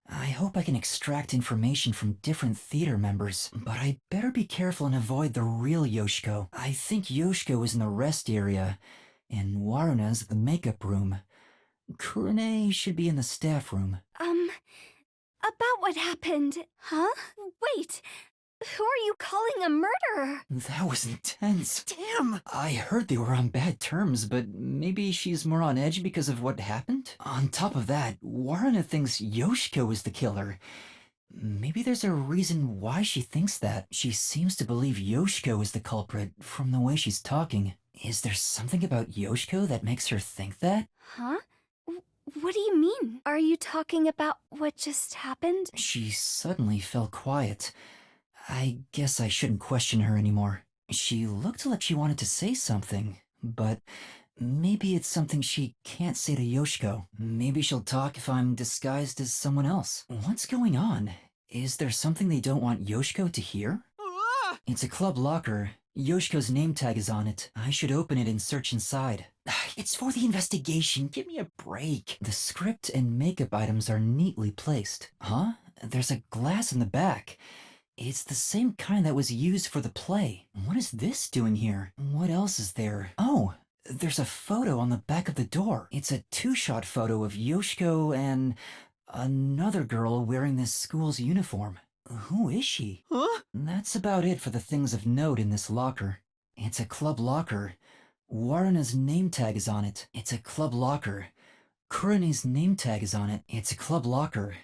I hope I can extract information from different theater members, but I better be careful and avoid the real Yoshiko. I think Yoshiko is in the rest area, and Waruna's the makeup room. Kurone should be in the staff room. About what happened, huh? Wait, who are you calling a murderer? That was intense. Damn! I heard they were on bad terms, but maybe she's more on edge because of what happened? On top of that, Waruna thinks Yoshiko is the killer. Maybe there's a reason why she thinks that. She seems to believe Yoshiko is the culprit from the way she's talking. Is there something about Yoshiko that makes her think that? Huh? What do you mean? Are you talking about what just happened? She suddenly fell quiet. I guess I shouldn't question her anymore. She looked like she wanted to say something, but maybe it's something she can't say to Yoshiko. Maybe she'll talk if I'm disguised as someone else. What's going on? Is there something they don't want Yoshiko to hear? It's a club locker. Yoshiko's name tag is on it. I should open it and search inside. It's for the investigation. Give me a break. The script and makeup items are neatly placed. Huh? There's a glass in the back. It's the same kind that was used for the play. What is this doing here? What else is there? Oh, there's a photo on the back of the door. It's a two-shot photo of Yoshiko and another girl wearing this school's uniform. Who is she? Huh? That's about it for the things of note in this locker. It's a club locker. Waruna's name tag is on it. It's a club locker. Kurene's name tag is on it. It's a club locker.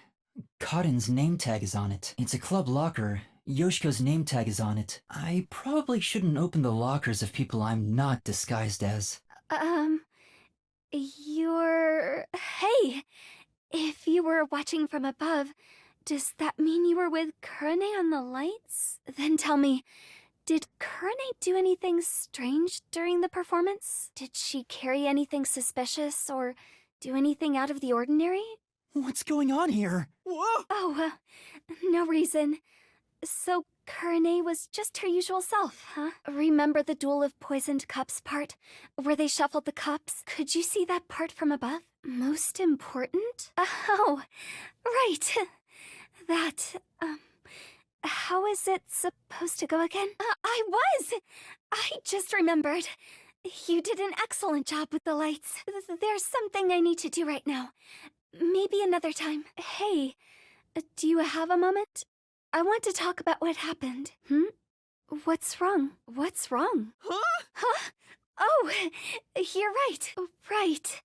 Kaden's name tag is on it. It's a club locker. Yoshiko's name tag is on it. I probably shouldn't open the lockers of people I'm not disguised as. Hey! If you were watching from above, does that mean you were with Kurane on the lights? Then tell me, did Kurane do anything strange during the performance? Did she carry anything suspicious or do anything out of the ordinary? What's going on here? Whoa! Oh, no reason. So Kurane was just her usual self, huh? Remember the Duel of Poisoned Cups part, where they shuffled the cups? Could you see that part from above? Most important? Oh, right. That, how is it supposed to go again? I just remembered. You did an excellent job with the lights. There's something I need to do right now. Maybe another time. Hey, do you have a moment? I want to talk about what happened. What's wrong? What's wrong? Huh? Oh, you're right. Right.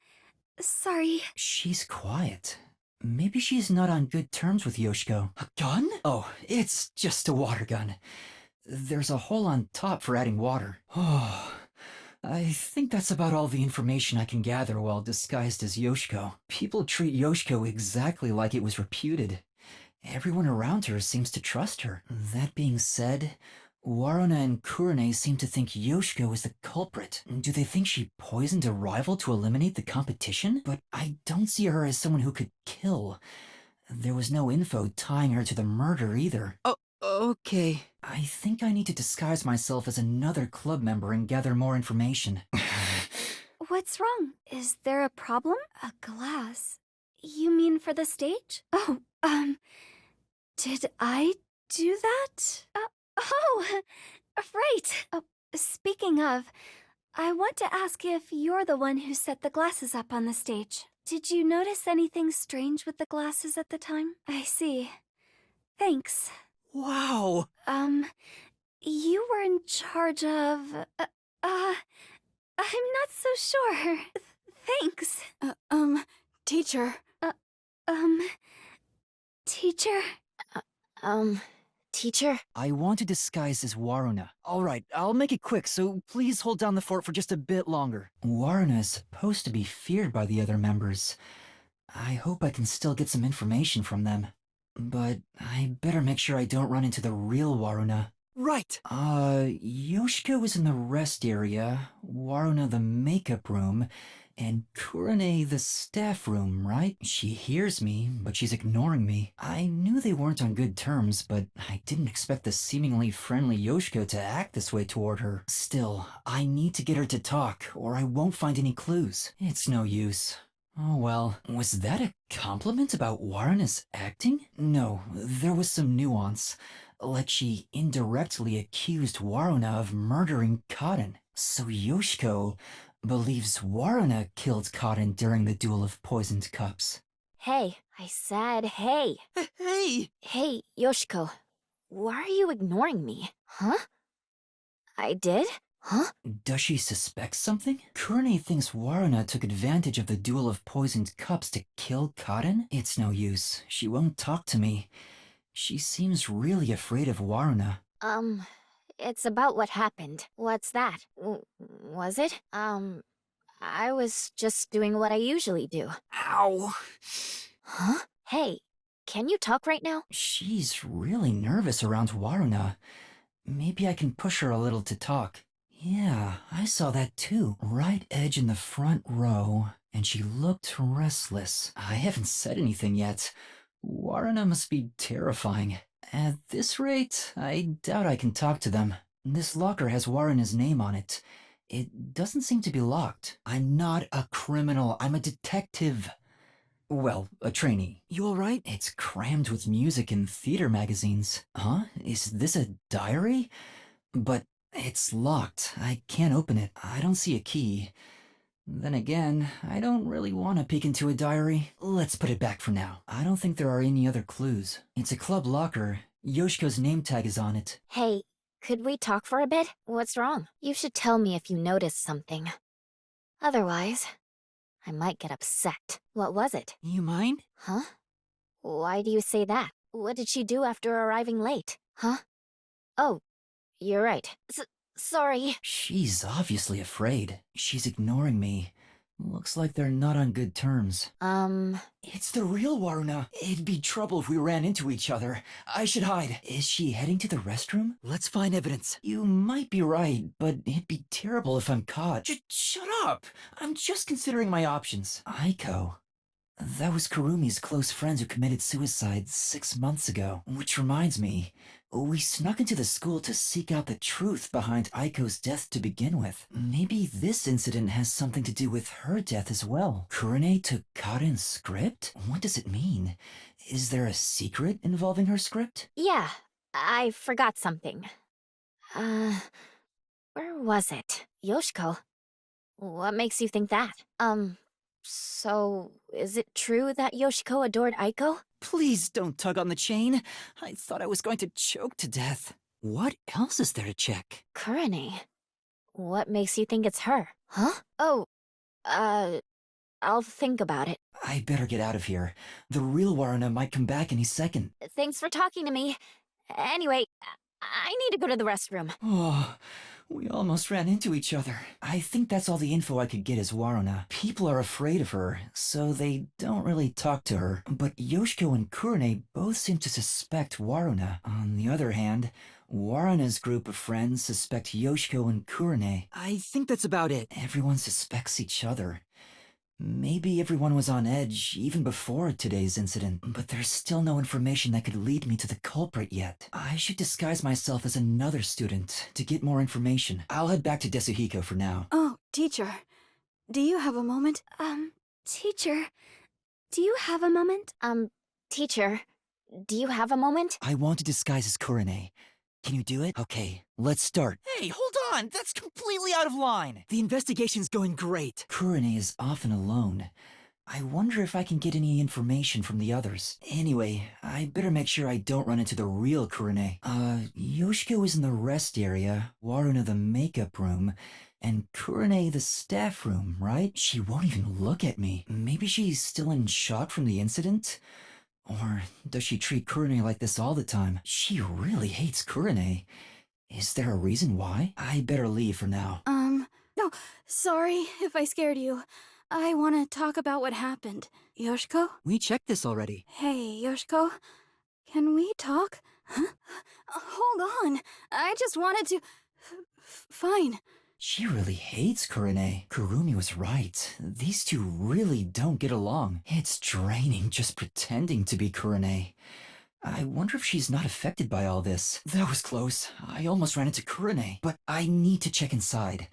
Sorry. She's quiet. Maybe she's not on good terms with Yoshiko. A gun? Oh, it's just a water gun. There's a hole on top for adding water. Oh, I think that's about all the information I can gather while disguised as Yoshiko. People treat Yoshiko exactly like it was reputed. Everyone around her seems to trust her. That being said, Waruna and Kurane seem to think Yoshiko is the culprit. Do they think she poisoned a rival to eliminate the competition? But I don't see her as someone who could kill. There was no info tying her to the murder either. Oh, okay. I think I need to disguise myself as another club member and gather more information. What's wrong? Is there a problem? A glass? You mean for the stage? Oh, did I do that? Right. Speaking of, I want to ask if you're the one who set the glasses up on the stage. Did you notice anything strange with the glasses at the time? I see. Thanks. Wow. You were in charge of... I'm not so sure. Thanks. Teacher. Teacher? Teacher? I want to disguise as Waruna. Alright, I'll make it quick, so please hold down the fort for just a bit longer. Waruna is supposed to be feared by the other members. I hope I can still get some information from them. But I better make sure I don't run into the real Waruna. Right. Yoshiko is in the rest area, Waruna the makeup room, and Kurane the staff room, right? She hears me, but she's ignoring me. I knew they weren't on good terms, but I didn't expect the seemingly friendly Yoshiko to act this way toward her. Still, I need to get her to talk, or I won't find any clues. It's no use. Oh well, was that a compliment about Waruna's acting? No, there was some nuance. Like she indirectly accused Waruna of murdering Kaden. So Yoshiko believes Waruna killed Kaden during the Duel of Poisoned Cups. Hey, I said hey. Hey! Hey, Yoshiko. Why are you ignoring me? Huh? I did? Huh? Does she suspect something? Kurane thinks Waruna took advantage of the Duel of Poisoned Cups to kill Kaden? It's no use. She won't talk to me. She seems really afraid of Waruna. It's about what happened. What's that? Was it? I was just doing what I usually do. Ow! Huh? Hey, can you talk right now? She's really nervous around Waruna. Maybe I can push her a little to talk. Yeah, I saw that too. Right edge in the front row, and she looked restless. I haven't said anything yet. Waruna must be terrifying. At this rate, I doubt I can talk to them. This locker has Waruna's name on it. It doesn't seem to be locked. I'm not a criminal, I'm a detective. Well, a trainee. You alright? It's crammed with music and theater magazines. Huh? Is this a diary? But it's locked. I can't open it. I don't see a key. Then again, I don't really want to peek into a diary. Let's put it back for now. I don't think there are any other clues. It's a club locker. Yoshiko's name tag is on it. Hey, Could we talk for a bit? What's wrong? You should tell me if you noticed something. Otherwise, I might get upset. What was it? You mind? Huh? Why do you say that? What did she do after arriving late? Huh? Oh, you're right. Sorry. She's obviously afraid. She's ignoring me. Looks like they're not on good terms. It's the real Waruna. It'd be trouble if we ran into each other. I should hide. Is she heading to the restroom? Let's find evidence. You might be right, but it'd be terrible if I'm caught. Shut up! I'm just considering my options. Yako. That was Kurumi's close friend who committed suicide 6 months ago. Which reminds me, we snuck into the school to seek out the truth behind Aiko's death to begin with. Maybe this incident has something to do with her death as well. Kurane took Karin's script? What does it mean? Is there a secret involving her script? Yeah, I forgot something. Where was it? Yoshiko? What makes you think that? So, is it true that Yoshiko adored Aiko? Please don't tug on the chain. I thought I was going to choke to death. What else is there to check? Kurane. What makes you think it's her? Huh? Oh, I'll think about it. I better get out of here. The real Waruna might come back any second. Thanks for talking to me. Anyway, I need to go to the restroom. Oh, we almost ran into each other. I think that's all the info I could get is Waruna. People are afraid of her, so they don't really talk to her. But Yoshiko and Kurane both seem to suspect Waruna. On the other hand, Waruna's group of friends suspect Yoshiko and Kurane. I think that's about it. Everyone suspects each other. Maybe everyone was on edge even before today's incident, but there's still no information that could lead me to the culprit yet. I should disguise myself as another student to get more information. I'll head back to Desuhiko for now. Oh, teacher. Do you have a moment? Teacher, do you have a moment? Teacher, do you have a moment? I want to disguise as Kurane. Can you do it? Okay, let's start. Hey, hold on! That's completely out of line! The investigation's going great. Kurane is often alone. I wonder if I can get any information from the others. Anyway, I better make sure I don't run into the real Kurane. Yoshiko is in the rest area, Waruna the makeup room, and Kurane the staff room, right? She won't even look at me. Maybe she's still in shock from the incident? Or does she treat Kurane like this all the time? She really hates Kurane. Is there a reason why? I better leave for now. No, sorry if I scared you. I want to talk about what happened. Yoshiko? We checked this already. Hey, Yoshiko. Can we talk? Huh? Hold on. I just wanted to... Fine. She really hates Kurane. Kurumi was right. These two really don't get along. It's draining just pretending to be Kurane. I wonder if she's not affected by all this. That was close. I almost ran into Kurane. But I need to check inside.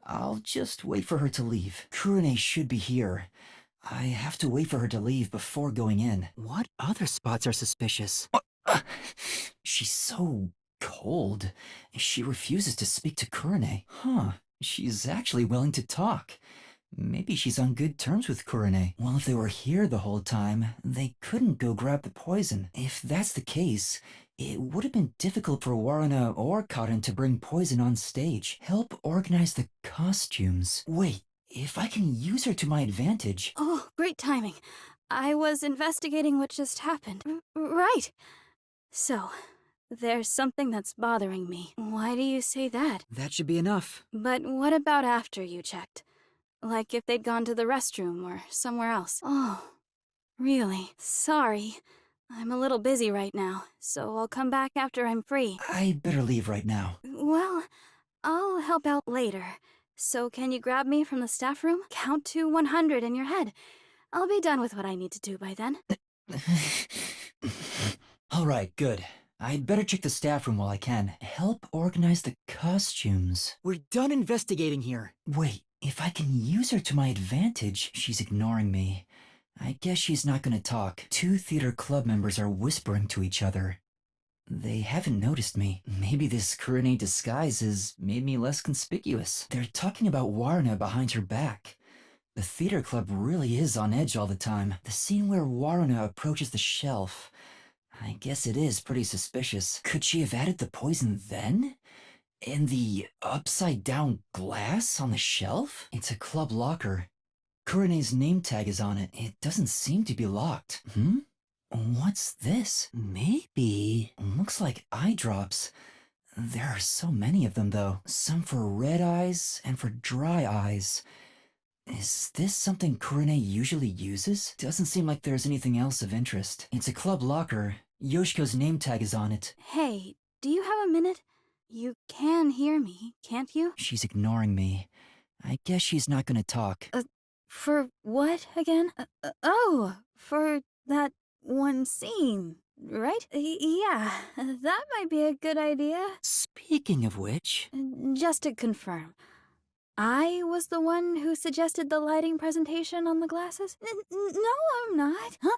I'll just wait for her to leave. Kurane should be here. I have to wait for her to leave before going in. What other spots are suspicious? She's so cold. She refuses to speak to Kurane. Huh. She's actually willing to talk. Maybe she's on good terms with Kurane. Well, if they were here the whole time, they couldn't go grab the poison. If that's the case, it would have been difficult for Waruna or Karin to bring poison on stage. Help organize the costumes. Wait, if I can use her to my advantage... Oh, great timing. I was investigating what just happened. Right. So, there's something that's bothering me. Why do you say that? That should be enough. But what about after you checked? Like if they'd gone to the restroom or somewhere else. Oh, really? Sorry. I'm a little busy right now, so I'll come back after I'm free. I better leave right now. Well, I'll help out later. So can you grab me from the staff room? Count to 100 in your head. I'll be done with what I need to do by then. All right, good. I'd better check the staff room while I can. Help organize the costumes. We're done investigating here. Wait, if I can use her to my advantage, she's ignoring me. I guess she's not gonna talk. 2 theater club members are whispering to each other. They haven't noticed me. Maybe this Kurane disguise has made me less conspicuous. They're talking about Waruna behind her back. The theater club really is on edge all the time. The scene where Waruna approaches the shelf, I guess it is pretty suspicious. Could she have added the poison then? And the upside-down glass on the shelf? It's a club locker. Kurene's name tag is on it. It doesn't seem to be locked. What's this? Maybe. Looks like eye drops. There are so many of them, though. Some for red eyes and for dry eyes. Is this something Kurene usually uses? Doesn't seem like there's anything else of interest. It's a club locker. Yoshiko's name tag is on it. Hey, do you have a minute? You can hear me, can't you? She's ignoring me. I guess she's not gonna talk. For what again? For that one scene, right? Yeah, that might be a good idea. Speaking of which... Just to confirm, I was the one who suggested the lighting presentation on the glasses? No, I'm not. Huh?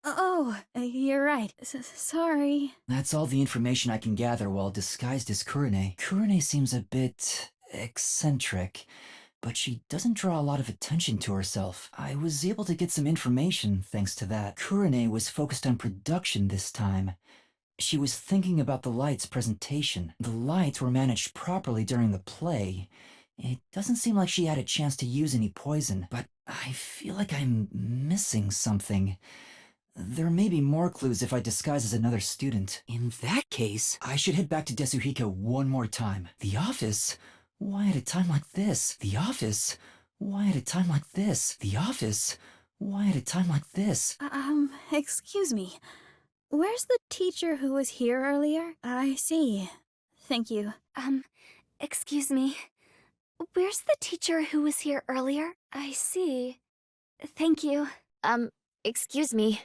Oh, you're right. Sorry. That's all the information I can gather while disguised as Kurene. Kurene seems a bit... eccentric, but she doesn't draw a lot of attention to herself. I was able to get some information thanks to that. Kurene was focused on production this time. She was thinking about the lights presentation. The lights were managed properly during the play. It doesn't seem like she had a chance to use any poison, but I feel like I'm missing something. There may be more clues if I disguise as another student. In that case, I should head back to Desuhiko one more time. The office? Why at a time like this? The office? Why at a time like this? The office? Why at a time like this? Excuse me. Where's the teacher who was here earlier? I see. Thank you. Excuse me. Where's the teacher who was here earlier? I see. Thank you. Excuse me.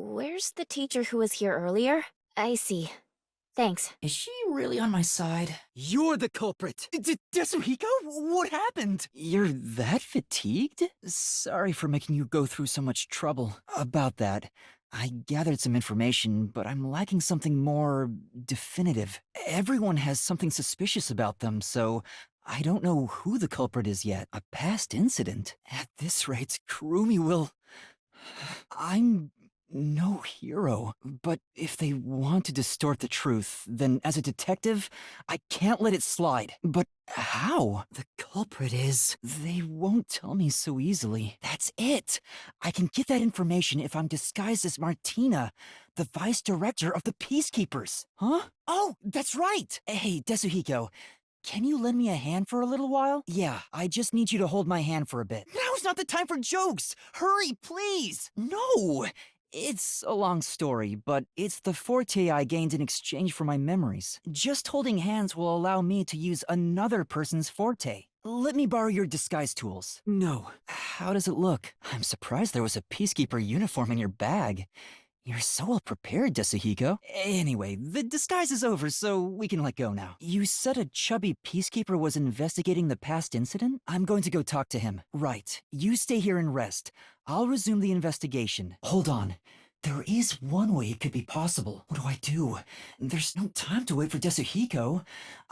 Where's the teacher who was here earlier? I see. Thanks. Is she really on my side? You're the culprit! Desuhiko? What happened? You're that fatigued? Sorry for making you go through so much trouble. About that, I gathered some information, but I'm lacking something more definitive. Everyone has something suspicious about them, so I don't know who the culprit is yet. A past incident? At this rate, Kurumi will... I'm no hero. But if they want to distort the truth, then as a detective, I can't let it slide. But how? The culprit is... They won't tell me so easily. That's it! I can get that information if I'm disguised as Martina, the vice director of the Peacekeepers. Huh? Oh, that's right! Hey, Desuhiko, can you lend me a hand for a little while? Yeah, I just need you to hold my hand for a bit. Now's not the time for jokes! Hurry, please! No! It's a long story, but it's the forte I gained in exchange for my memories. Just holding hands will allow me to use another person's forte. Let me borrow your disguise tools. No. How does it look? I'm surprised there was a Peacekeeper uniform in your bag. You're so well prepared, Desuhiko. Anyway, the disguise is over, so we can let go now. You said a chubby Peacekeeper was investigating the past incident? I'm going to go talk to him. Right. You stay here and rest. I'll resume the investigation. Hold on. There is one way it could be possible. What do I do? There's no time to wait for Desuhiko.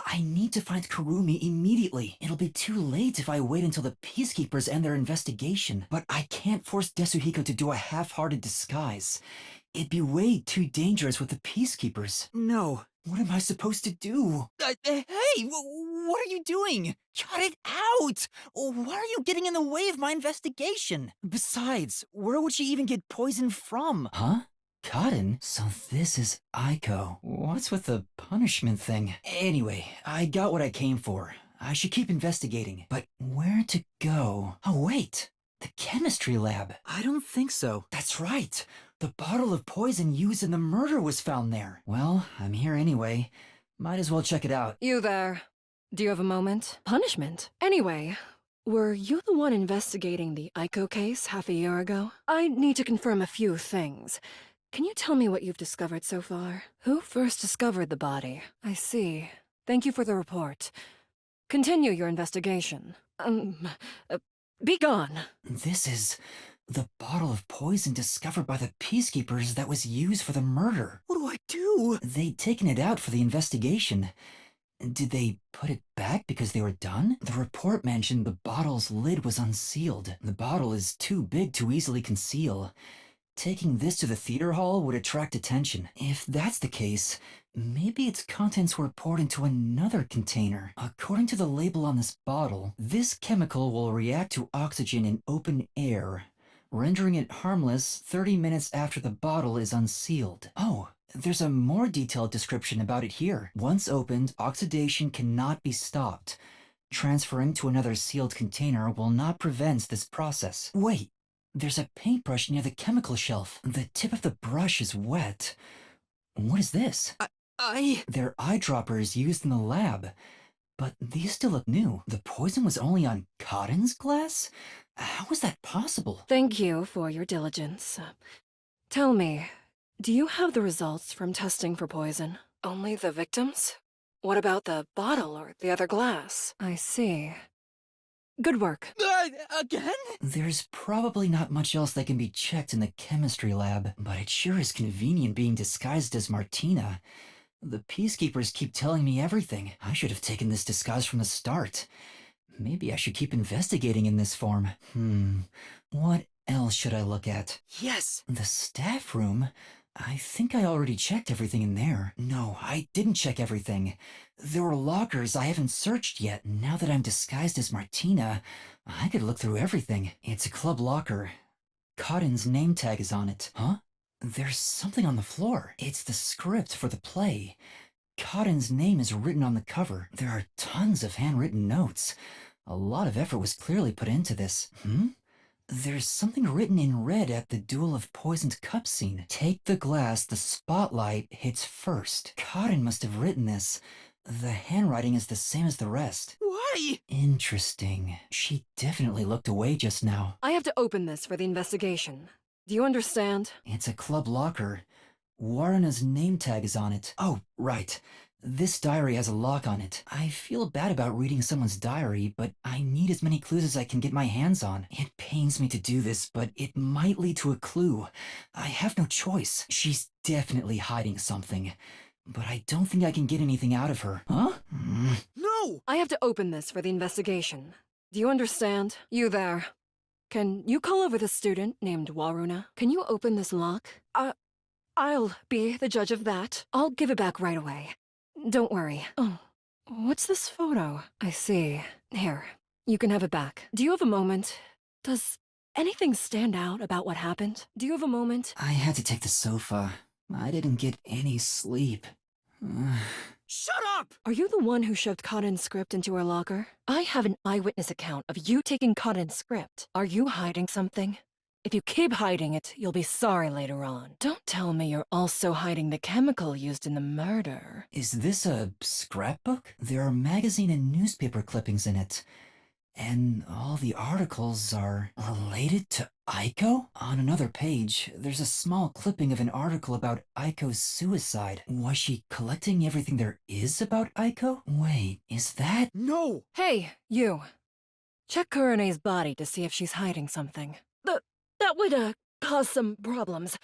I need to find Kurumi immediately. It'll be too late if I wait until the Peacekeepers end their investigation. But I can't force Desuhiko to do a half-hearted disguise. It'd be way too dangerous with the Peacekeepers. No. What am I supposed to do? Hey! What are you doing? Cut it out! Why are you getting in the way of my investigation? Besides, where would she even get poison from? Huh? Cotton? So this is Yako. What's with the punishment thing? Anyway, I got what I came for. I should keep investigating. But where to go? Oh, wait. The chemistry lab. I don't think so. That's right. The bottle of poison used in the murder was found there. Well, I'm here anyway. Might as well check it out. You there. Do you have a moment? Punishment? Anyway, were you the one investigating the Yako case half a year ago? I need to confirm a few things. Can you tell me what you've discovered so far? Who first discovered the body? I see. Thank you for the report. Continue your investigation. Be gone. This is the bottle of poison discovered by the Peacekeepers that was used for the murder. What do I do? They'd taken it out for the investigation. Did they put it back because they were done? The report mentioned the bottle's lid was unsealed. The bottle is too big to easily conceal. Taking this to the theater hall would attract attention. If that's the case, maybe its contents were poured into another container. According to the label on this bottle, this chemical will react to oxygen in open air, rendering it harmless 30 minutes after the bottle is unsealed. Oh, there's a more detailed description about it here. Once opened, oxidation cannot be stopped. Transferring to another sealed container will not prevent this process. Wait, there's a paintbrush near the chemical shelf. The tip of the brush is wet. What is this? They're eyedroppers used in the lab. But these still look new. The poison was only on Cotton's glass? How is that possible? Thank you for your diligence. Tell me, do you have the results from testing for poison? Only the victims? What about the bottle or the other glass? I see. Good work. Again? There's probably not much else that can be checked in the chemistry lab, but it sure is convenient being disguised as Martina. The peacekeepers keep telling me everything. I should have taken this disguise from the start. Maybe I should keep investigating in this form. What else should I look at? Yes! The staff room? I think I already checked everything in there. No, I didn't check everything. There were lockers I haven't searched yet. Now that I'm disguised as Martina, I could look through everything. It's a club locker. Cotton's name tag is on it. Huh? There's something on the floor. It's the script for the play. Cotton's name is written on the cover. There are tons of handwritten notes. A lot of effort was clearly put into this. There's something written in red at the duel of poisoned cup scene. Take the glass the spotlight hits first. Cotton must have written this. The handwriting is the same as the rest. Why? Interesting. She definitely looked away just now. I have to open this for the investigation. Do you understand? It's a club locker. Waruna's name tag is on it. Oh, right. This diary has a lock on it. I feel bad about reading someone's diary, but I need as many clues as I can get my hands on. It pains me to do this, but it might lead to a clue. I have no choice. She's definitely hiding something. But I don't think I can get anything out of her. Huh? No! I have to open this for the investigation. Do you understand? You there. Can you call over the student named Waruna? Can you open this lock? I'll be the judge of that. I'll give it back right away. Don't worry. Oh, what's this photo? I see. Here, you can have it back. Do you have a moment? Does anything stand out about what happened? Do you have a moment? I had to take the sofa. I didn't get any sleep. Shut up! Are you the one who shoved Cotton's script into her locker? I have an eyewitness account of you taking Cotton's script. Are you hiding something? If you keep hiding it, you'll be sorry later on. Don't tell me you're also hiding the chemical used in the murder. Is this a scrapbook? There are magazine and newspaper clippings in it. And all the articles are related to Yako? On another page, there's a small clipping of an article about Aiko's suicide. Was she collecting everything there is about Yako? Wait, is that... No! Hey, you. Check Kurene's body to see if she's hiding something. That would, cause some problems.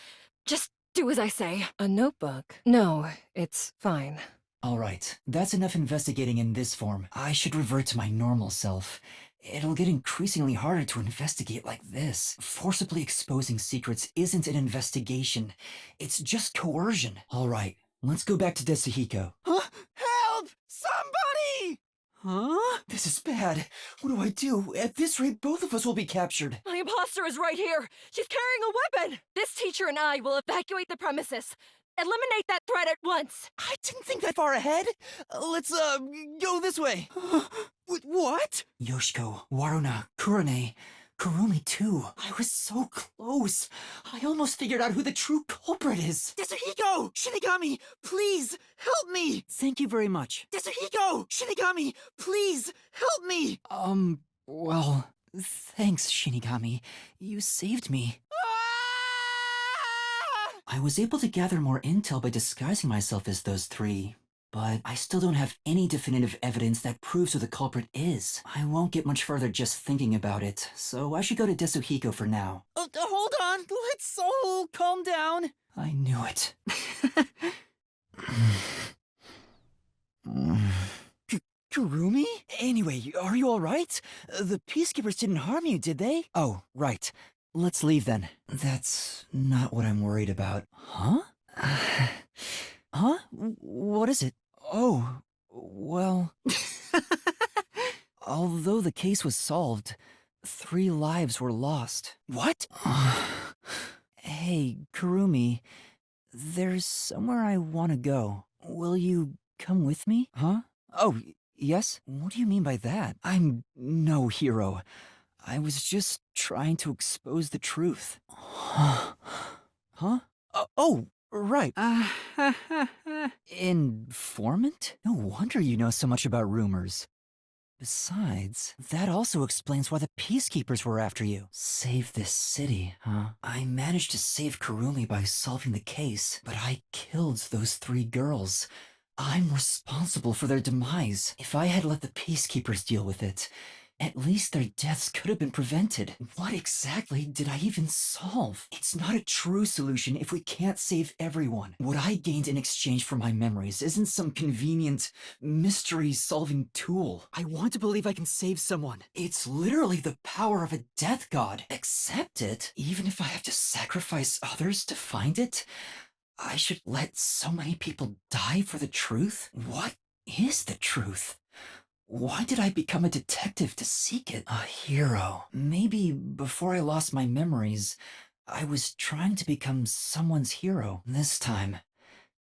Just do as I say. A notebook? No, it's fine. All right, that's enough investigating in this form. I should revert to my normal self. It'll get increasingly harder to investigate like this. Forcibly exposing secrets isn't an investigation. It's just coercion. All right, let's go back to Desuhiko. Huh? Help! Somebody! Huh? This is bad. What do I do? At this rate, both of us will be captured. My impostor is right here! She's carrying a weapon! This teacher and I will evacuate the premises. Eliminate that threat at once! I didn't think that far ahead. Let's, go this way. What? Yoshiko, Waruna, Kurone, Kurumi too. I was so close. I almost figured out who the true culprit is. Desuhiko! Shinigami, please, help me! Thank you very much. Desuhiko! Shinigami, please, help me! Well, thanks, Shinigami. You saved me. I was able to gather more intel by disguising myself as those three, but I still don't have any definitive evidence that proves who the culprit is. I won't get much further just thinking about it, so I should go to Desuhiko for now. Hold on, let's all calm down. I knew it. Kurumi? Anyway, are you alright? The peacekeepers didn't harm you, did they? Oh, right. let's leave then. That's not what I'm worried about. Huh? Huh? What is it? Oh, well... Although the case was solved, 3 lives were lost. What? Hey, Kurumi, there's somewhere I want to go. Will you come with me? Huh? Oh, yes? What do you mean by that? I'm no hero. I was just trying to expose the truth. Huh? Oh, right. Informant? No wonder you know so much about rumors. Besides, that also explains why the Peacekeepers were after you. Save this city, huh? I managed to save Kurumi by solving the case, but I killed those 3 girls. I'm responsible for their demise. If I had let the Peacekeepers deal with it, at least their deaths could have been prevented. What exactly did I even solve? It's not a true solution if we can't save everyone. What I gained in exchange for my memories isn't some convenient mystery-solving tool. I want to believe I can save someone. It's literally the power of a death god. Accept it, even if I have to sacrifice others to find it. I should let so many people die for the truth? What is the truth? Why did I become a detective to seek it? A hero. Maybe before I lost my memories, I was trying to become someone's hero. This time,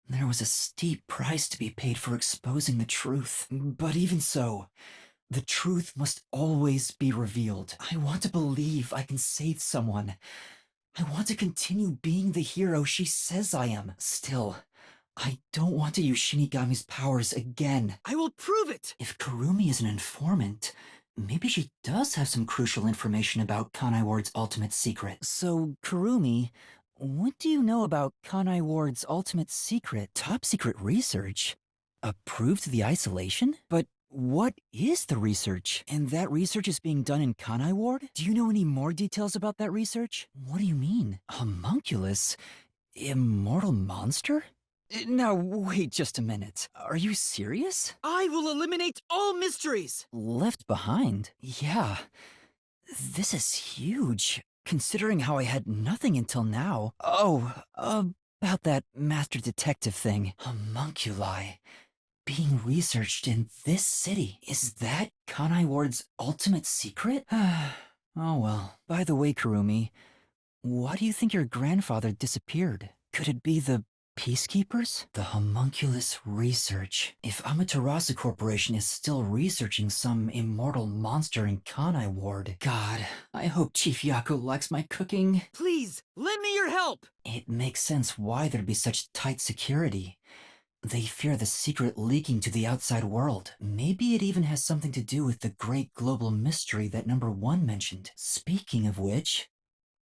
there was a steep price to be paid for exposing the truth. But even so, the truth must always be revealed. I want to believe I can save someone. I want to continue being the hero she says I am. Still, I don't want to use Shinigami's powers again. I will prove it! If Kurumi is an informant, maybe she does have some crucial information about Kanai Ward's ultimate secret. So, Kurumi, what do you know about Kanai Ward's ultimate secret? Top secret research? Approved the isolation? But what is the research? And that research is being done in Kanai Ward? Do you know any more details about that research? What do you mean? Homunculus? Immortal monster? Now, wait just a minute. Are you serious? I will eliminate all mysteries! Left behind? Yeah. This is huge, considering how I had nothing until now. Oh, about that master detective thing. Homunculi. Being researched in this city. Is that Kanai Ward's ultimate secret? Oh well. By the way, Kurumi, why do you think your grandfather disappeared? Could it be the Peacekeepers? The homunculus research. If Amaterasu Corporation is still researching some immortal monster in Kanai Ward, God, I hope Chief Yako likes my cooking. Please, lend me your help! It makes sense why there'd be such tight security. They fear the secret leaking to the outside world. Maybe it even has something to do with the great global mystery that number 1 mentioned. Speaking of which,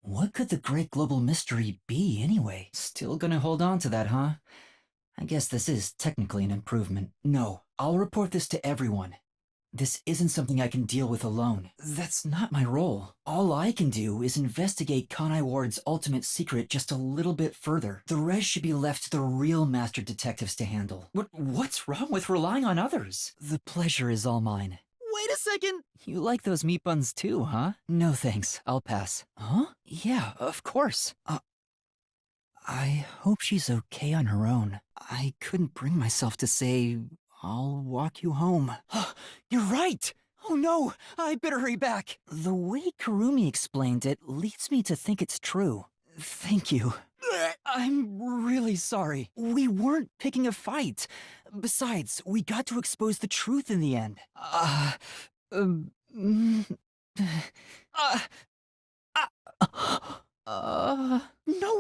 what could the great global mystery be anyway? Still gonna hold on to that, huh? I guess this is technically an improvement. No, I'll report this to everyone. This isn't something I can deal with alone. That's not my role. All I can do is investigate Kanai Ward's ultimate secret just a little bit further. The rest should be left to the real master detectives to handle. What's wrong with relying on others? The pleasure is all mine. Wait a second! You like those meat buns too, huh? No thanks, I'll pass. Huh? Yeah, of course. I hope she's okay on her own. I couldn't bring myself to say, I'll walk you home. You're right! Oh no, I better hurry back. The way Kurumi explained it leads me to think it's true. Thank you. I'm really sorry. We weren't picking a fight. Besides, we got to expose the truth in the end. No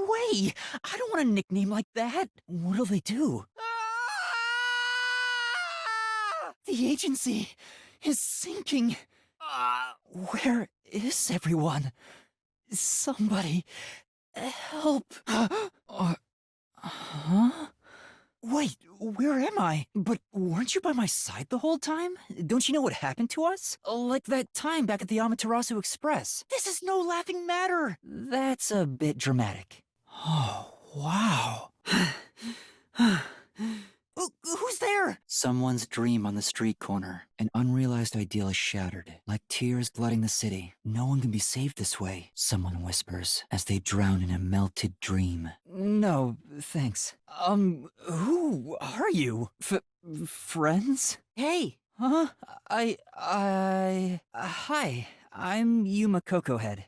way! I don't want a nickname like that. What'll they do? The agency is sinking. Where is everyone? Somebody help. Huh? Wait, where am I? But weren't you by my side the whole time? Don't you know what happened to us? Like that time back at the Amaterasu Express. This is no laughing matter. That's a bit dramatic. Oh, wow. Who's there? Someone's dream on the street corner. An unrealized ideal is shattered, like tears flooding the city. No one can be saved this way, someone whispers, as they drown in a melted dream. No, thanks. Who are you? Friends? Hey! Huh? Hi, I'm Yuma Kokohead.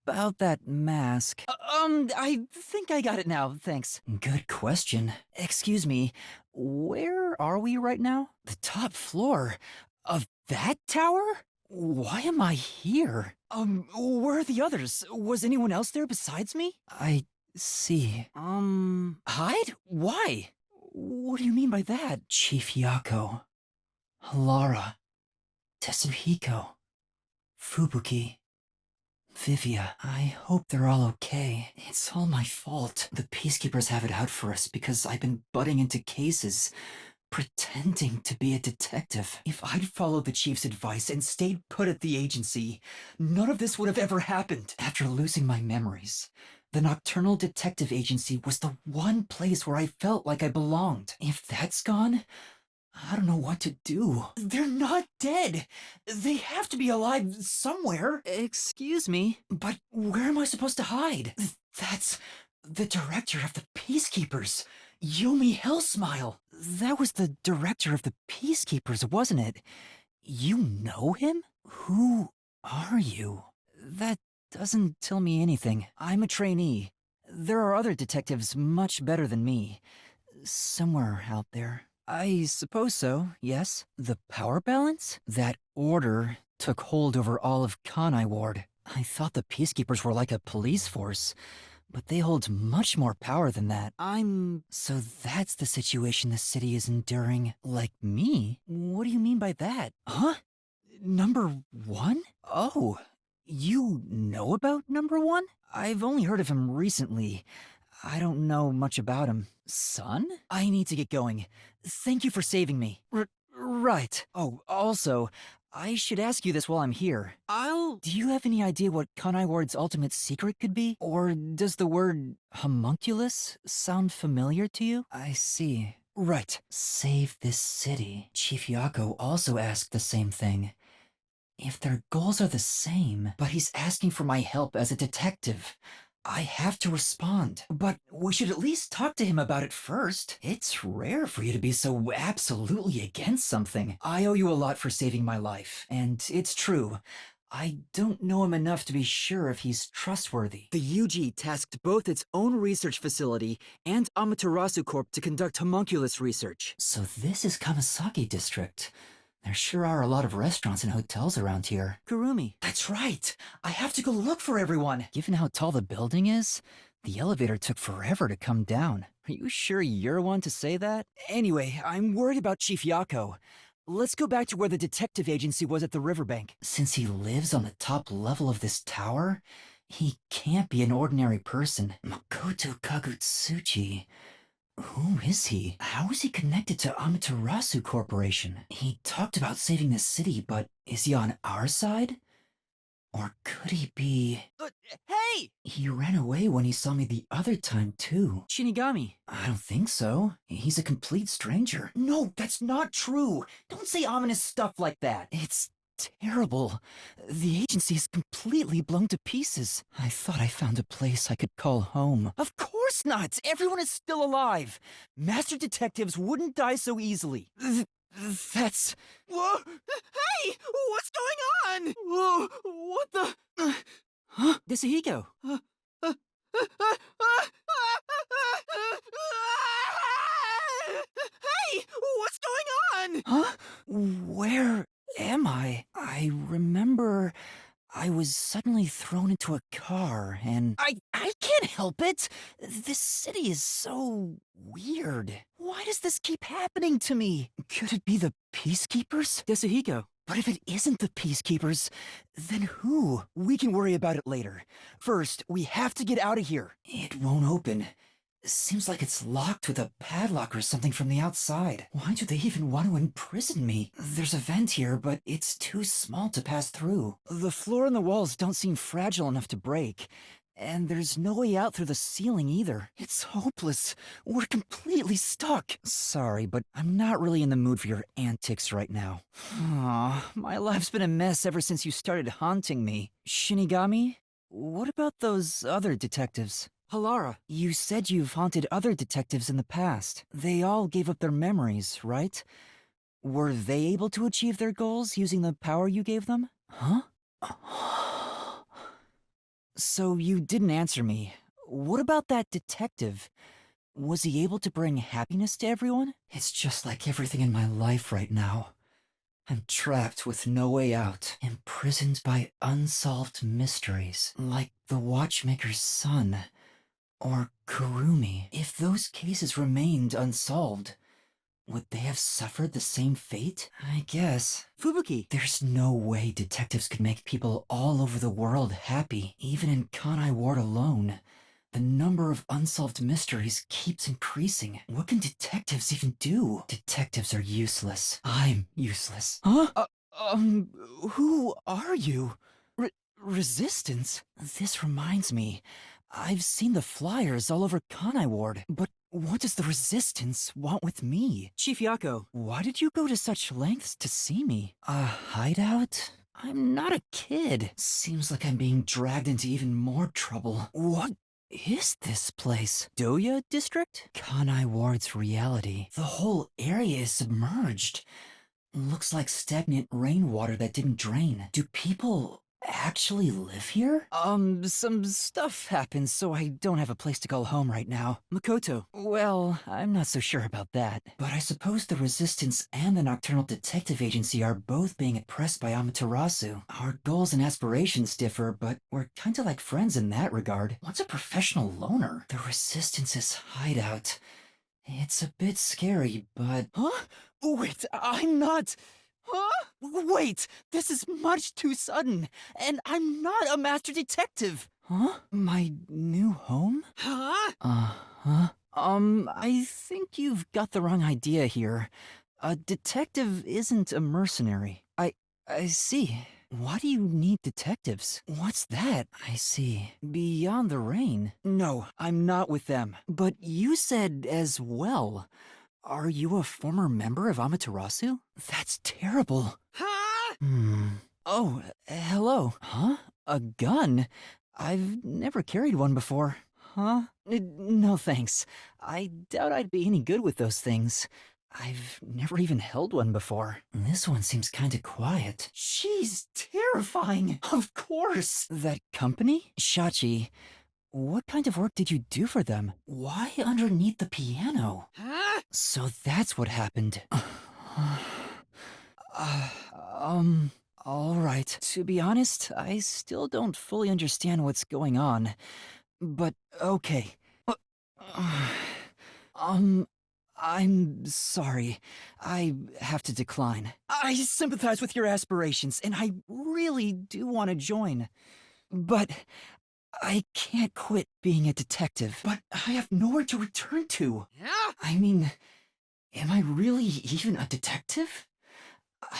About that mask. I think I got it now, thanks. Good question. Excuse me, where are we right now? The top floor of that tower? Why am I here? Where are the others? Was anyone else there besides me? I see. Hide? Why? What do you mean by that? Chief Yako, Lara, Tetsuhiko, Fubuki, Vivia. I hope they're all okay. It's all my fault. The peacekeepers have it out for us because I've been butting into cases, pretending to be a detective. If I'd followed the chief's advice and stayed put at the agency, none of this would have ever happened. After losing my memories, the Nocturnal Detective Agency was the one place where I felt like I belonged. If that's gone, I don't know what to do. They're not dead. They have to be alive somewhere. Excuse me, but where am I supposed to hide? That's the director of the Peacekeepers, Yomi Hellsmile. That was the director of the Peacekeepers, wasn't it? You know him? Who are you? That doesn't tell me anything. I'm a trainee. There are other detectives much better than me. Somewhere out there. I suppose so, yes. The power balance? That order took hold over all of Kanai Ward. I thought the Peacekeepers were like a police force, but they hold much more power than that. So that's the situation the city is enduring. Like me? What do you mean by that? Huh? Number one? Oh, you know about Number One? I've only heard of him recently. I don't know much about him. Son? I need to get going. Thank you for saving me. Right. Oh, also, I should ask you this while I'm here. Do you have any idea what Kanai Ward's ultimate secret could be? Or does the word homunculus sound familiar to you? I see. Right. Save this city. Chief Yako also asked the same thing. If their goals are the same, but he's asking for my help as a detective, I have to respond. But we should at least talk to him about it first. It's rare for you to be so absolutely against something. I owe you a lot for saving my life, and it's true. I don't know him enough to be sure if he's trustworthy. The UG tasked both its own research facility and Amaterasu Corp to conduct homunculus research. So this is Kamasaki District. There sure are a lot of restaurants and hotels around here. Kurumi. That's right. I have to go look for everyone. Given how tall the building is, the elevator took forever to come down. Are you sure you're one to say that? Anyway, I'm worried about Chief Yako. Let's go back to where the detective agency was at the riverbank. Since he lives on the top level of this tower, he can't be an ordinary person. Makoto Kagutsuchi. Who is he? How is he connected to Amaterasu Corporation? He talked about saving the city, but is he on our side? Or could he be... Hey! He ran away when he saw me the other time, too. Shinigami. I don't think so. He's a complete stranger. No, that's not true. Don't say ominous stuff like that. It's terrible. The agency is completely blown to pieces. I thought I found a place I could call home. Of course not! Everyone is still alive! Master detectives wouldn't die so easily. That's... Whoa! Hey! What's going on? Whoa! What the... Huh? Desahiko. Hey! What's going on? Huh? Where am I? I remember I was suddenly thrown into a car and... I can't help it! This city is so weird. Why does this keep happening to me? Could it be the Peacekeepers? Desahiko. But if it isn't the Peacekeepers, then who? We can worry about it later. First, we have to get out of here. It won't open. Seems like it's locked with a padlock or something from the outside. Why do they even want to imprison me? There's a vent here, but it's too small to pass through. The floor and the walls don't seem fragile enough to break. And there's no way out through the ceiling either. It's hopeless. We're completely stuck. Sorry, but I'm not really in the mood for your antics right now. Aw, my life's been a mess ever since you started haunting me. Shinigami, what about those other detectives? Halara, you said you've haunted other detectives in the past. They all gave up their memories, right? Were they able to achieve their goals using the power you gave them? Huh? So you didn't answer me. What about that detective? Was he able to bring happiness to everyone? It's just like everything in my life right now. I'm trapped with no way out, imprisoned by unsolved mysteries, like the watchmaker's son, or Kurumi. If those cases remained unsolved, would they have suffered the same fate? I guess. Fubuki! There's no way detectives could make people all over the world happy. Even in Kanai Ward alone, the number of unsolved mysteries keeps increasing. What can detectives even do? Detectives are useless. I'm useless. Huh? Who are you? Resistance? This reminds me. I've seen the flyers all over Kanai Ward, but what does the Resistance want with me? Chief Yako, why did you go to such lengths to see me? A hideout? I'm not a kid. Seems like I'm being dragged into even more trouble. What is this place? Doya District? Kanai Ward's reality. The whole area is submerged. Looks like stagnant rainwater that didn't drain. Do people actually live here? Some stuff happened, so I don't have a place to call home right now. Makoto. Well, I'm not so sure about that. But I suppose the Resistance and the Nocturnal Detective Agency are both being oppressed by Amaterasu. Our goals and aspirations differ, but we're kinda like friends in that regard. What's a professional loner? The Resistance's hideout. It's a bit scary, but... Huh? Wait, I'm not... Huh? Wait, this is much too sudden, and I'm not a master detective. Huh? My new home? Huh? Uh-huh. I think you've got the wrong idea here. A detective isn't a mercenary. I see. Why do you need detectives? What's that? I see. Beyond the Rain? No, I'm not with them. But you said as well. Are you a former member of Amaterasu? That's terrible. Huh? Oh, hello. Huh? A gun? I've never carried one before. Huh? No thanks. I doubt I'd be any good with those things. I've never even held one before. This one seems kinda quiet. She's terrifying! Of course! That company? Shachi, what kind of work did you do for them? Why underneath the piano? Huh? So that's what happened. Alright. To be honest, I still don't fully understand what's going on. But, okay. I'm sorry. I have to decline. I sympathize with your aspirations, and I really do want to join. But I can't quit being a detective. But I have nowhere to return to. I mean, am I really even a detective?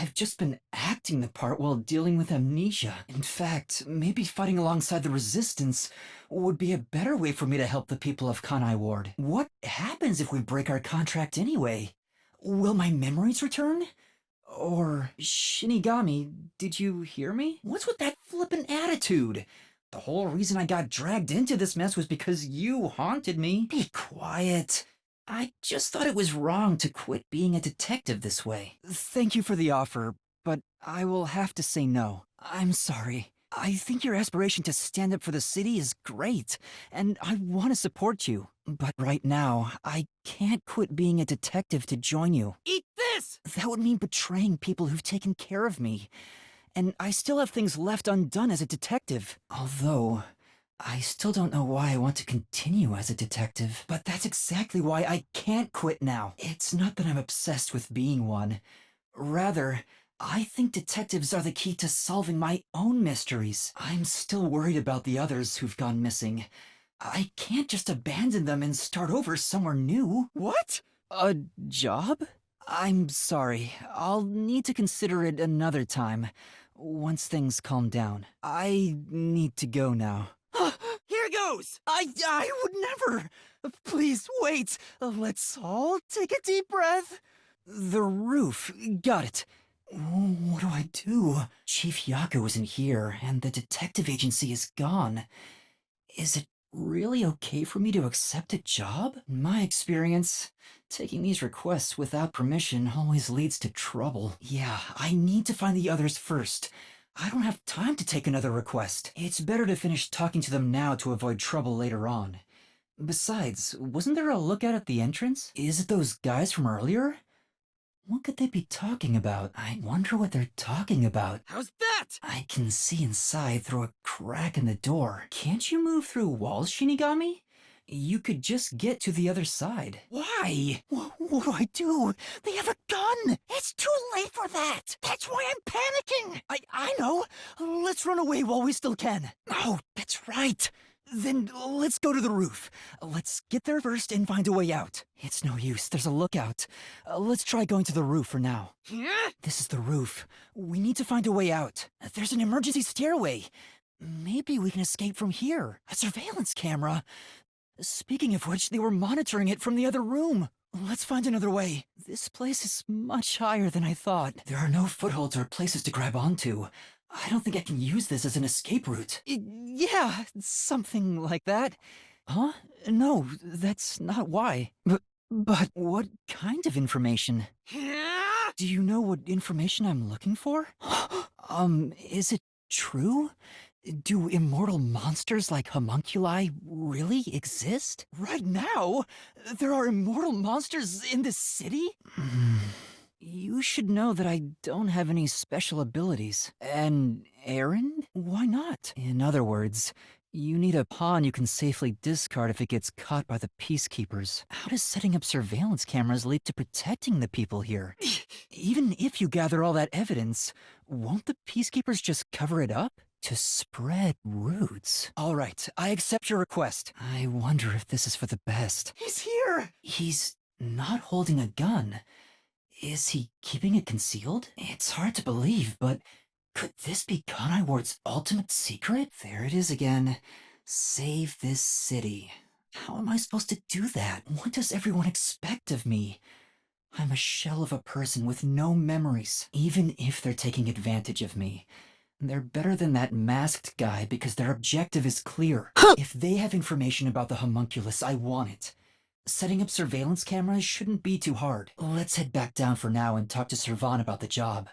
I've just been acting the part while dealing with amnesia. In fact, maybe fighting alongside the Resistance would be a better way for me to help the people of Kanai Ward. What happens if we break our contract anyway? Will my memories return? Or, Shinigami, did you hear me? What's with that flippant attitude? The whole reason I got dragged into this mess was because you haunted me. Be quiet. I just thought it was wrong to quit being a detective this way. Thank you for the offer, but I will have to say no. I'm sorry. I think your aspiration to stand up for the city is great, and I want to support you. But right now, I can't quit being a detective to join you. Eat this! That would mean betraying people who've taken care of me. And I still have things left undone as a detective. Although, I still don't know why I want to continue as a detective. But that's exactly why I can't quit now. It's not that I'm obsessed with being one. Rather, I think detectives are the key to solving my own mysteries. I'm still worried about the others who've gone missing. I can't just abandon them and start over somewhere new. What? A job? I'm sorry. I'll need to consider it another time, once things calm down. I need to go now. Here windows! I would never! Please, wait. Let's all take a deep breath. The roof. Got it. What do I do? Chief Yako isn't here, and the detective agency is gone. Is it really okay for me to accept a job? In my experience, taking these requests without permission always leads to trouble. Yeah, I need to find the others first. I don't have time to take another request. It's better to finish talking to them now to avoid trouble later on. Besides, wasn't there a lookout at the entrance? Is it those guys from earlier? What could they be talking about? I wonder what they're talking about. How's that? I can see inside through a crack in the door. Can't you move through walls, Shinigami? You could just get to the other side. Why? What do I do? They have a gun! It's too late for that! That's why I'm panicking! I know! Let's run away while we still can. Oh, that's right! Then let's go to the roof. Let's get there first and find a way out. It's no use, there's a lookout. Let's try going to the roof for now. This is the roof. We need to find a way out. There's an emergency stairway. Maybe we can escape from here. A surveillance camera. Speaking of which, they were monitoring it from the other room. Let's find another way. This place is much higher than I thought. There are no footholds or places to grab onto. I don't think I can use this as an escape route. Yeah, something like that. Huh? No, that's not why. But what kind of information? Do you know what information I'm looking for? Is it true? Do immortal monsters like homunculi really exist? Right now? There are immortal monsters in this city? You should know that I don't have any special abilities. An errand? Why not? In other words, you need a pawn you can safely discard if it gets caught by the peacekeepers. How does setting up surveillance cameras lead to protecting the people here? Even if you gather all that evidence, won't the peacekeepers just cover it up? To spread roots. All right, I accept your request. I wonder if this is for the best. He's here! He's not holding a gun. Is he keeping it concealed? It's hard to believe, but could this be Kanai Ward's ultimate secret? There it is again. Save this city. How am I supposed to do that? What does everyone expect of me? I'm a shell of a person with no memories. Even if they're taking advantage of me, they're better than that masked guy because their objective is clear. If they have information about the homunculus, I want it. Setting up surveillance cameras shouldn't be too hard. Let's head back down for now and talk to Servan about the job.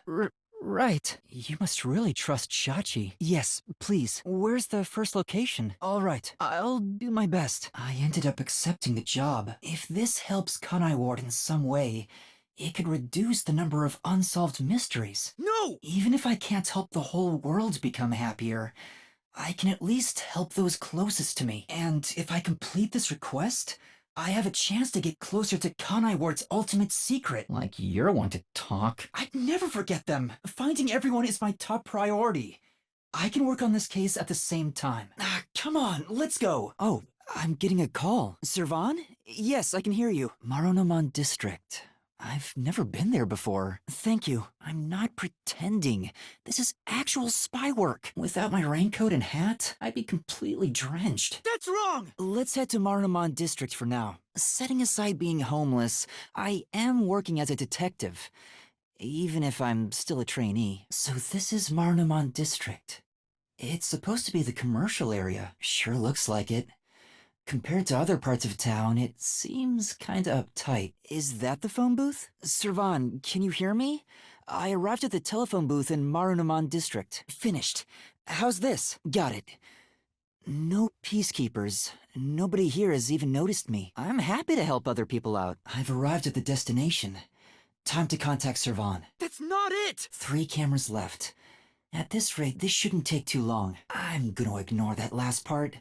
Right. You must really trust Shachi. Yes, please. Where's the first location? All right, I'll do my best. I ended up accepting the job. If this helps Kanai Ward in some way, it could reduce the number of unsolved mysteries. No! Even if I can't help the whole world become happier, I can at least help those closest to me. And if I complete this request, I have a chance to get closer to Kanai Ward's ultimate secret. Like you're one to talk. I'd never forget them. Finding everyone is my top priority. I can work on this case at the same time. Come on, let's go. Oh, I'm getting a call. Servan? Yes, I can hear you. Marunoman District. I've never been there before. Thank you. I'm not pretending. This is actual spy work. Without my raincoat and hat, I'd be completely drenched. That's wrong! Let's head to Marunoman District for now. Setting aside being homeless, I am working as a detective, even if I'm still a trainee. So this is Marunoman District. It's supposed to be the commercial area. Sure looks like it. Compared to other parts of town, it seems kinda uptight. Is that the phone booth? Servan, can you hear me? I arrived at the telephone booth in Marunoman District. Finished. How's this? Got it. No peacekeepers. Nobody here has even noticed me. I'm happy to help other people out. I've arrived at the destination. Time to contact Servan. That's not it! 3 cameras left. At this rate, this shouldn't take too long. I'm gonna ignore that last part.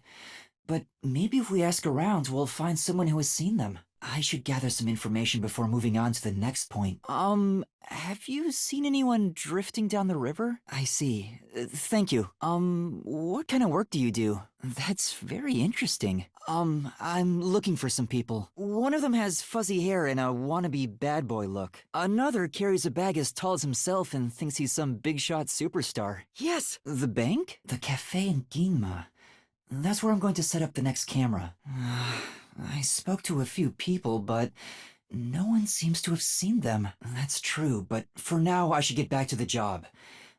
But maybe if we ask around, we'll find someone who has seen them. I should gather some information before moving on to the next point. Have you seen anyone drifting down the river? I see. Thank you. What kind of work do you do? That's very interesting. I'm looking for some people. One of them has fuzzy hair and a wannabe bad boy look. Another carries a bag as tall as himself and thinks he's some big shot superstar. Yes! The bank? The cafe in Ginma. That's where I'm going to set up the next camera. I spoke to a few people, but no one seems to have seen them. That's true, but for now I should get back to the job.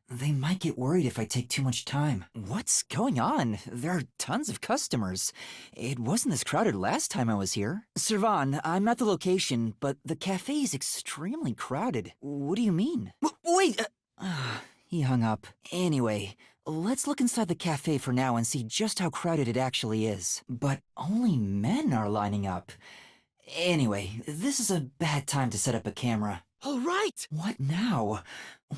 They might get worried if I take too much time. What's going on? There are tons of customers. It wasn't this crowded last time I was here. Servan, I'm at the location, but the cafe is extremely crowded. What do you mean? Wait! He hung up. Anyway, let's look inside the cafe for now and see just how crowded it actually is. But only men are lining up. Anyway, this is a bad time to set up a camera. All right! What now?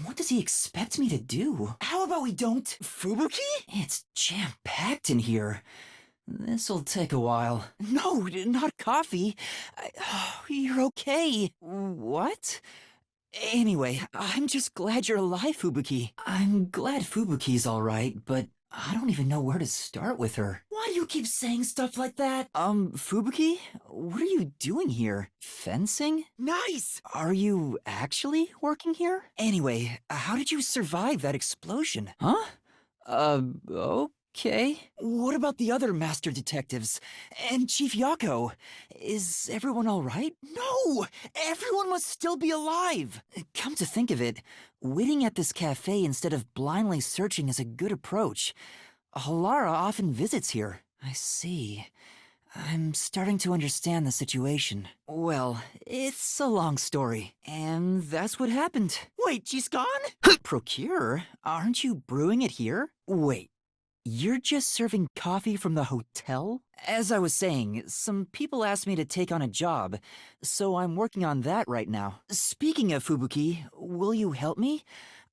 What does he expect me to do? How about we don't? Fubuki? It's jam-packed in here. This'll take a while. No, not coffee. You're okay. What? Anyway, I'm just glad you're alive, Fubuki. I'm glad Fubuki's alright, but I don't even know where to start with her. Why do you keep saying stuff like that? Fubuki? What are you doing here? Fencing? Nice! Are you actually working here? Anyway, how did you survive that explosion? Huh? Okay. What about the other master detectives? And Chief Yako? Is everyone alright? No! Everyone must still be alive! Come to think of it, waiting at this cafe instead of blindly searching is a good approach. Halara often visits here. I see. I'm starting to understand the situation. Well, it's a long story, and that's what happened. Wait, she's gone? Procure? Aren't you brewing it here? Wait, you're just serving coffee from the hotel? As I was saying, some people asked me to take on a job, so I'm working on that right now. Speaking of Fubuki, will you help me?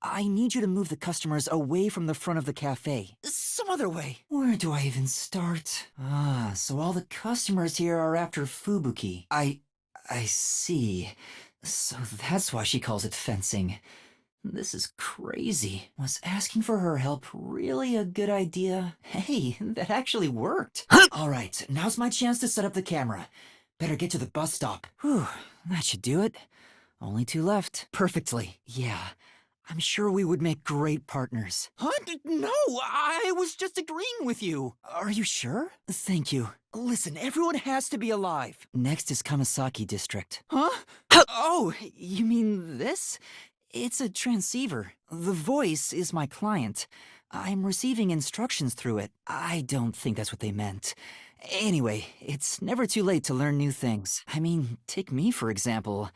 I need you to move the customers away from the front of the cafe. Some other way. Where do I even start? So all the customers here are after Fubuki. I see. So that's why she calls it fencing. This is crazy. Was asking for her help really a good idea? Hey, that actually worked. All right, now's my chance to set up the camera. Better get to the bus stop. Whew, that should do it. Only 2 left. Perfectly. Yeah, I'm sure we would make great partners. Huh? No, I was just agreeing with you. Are you sure? Thank you. Listen, everyone has to be alive. Next is Kamasaki District. Huh? Oh, you mean this? It's a transceiver. The voice is my client. I'm receiving instructions through it. I don't think that's what they meant. Anyway, it's never too late to learn new things. I mean, take me for example.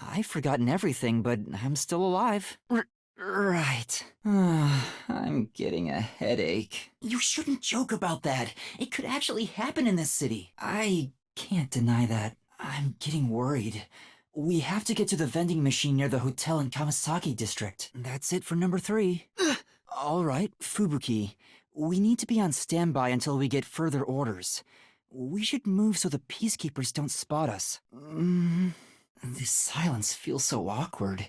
I've forgotten everything, but I'm still alive. Right. I'm getting a headache. You shouldn't joke about that. It could actually happen in this city. I can't deny that. I'm getting worried. We have to get to the vending machine near the hotel in Kamasaki District. That's it for number 3. All right, Fubuki. We need to be on standby until we get further orders. We should move so the peacekeepers don't spot us. This silence feels so awkward.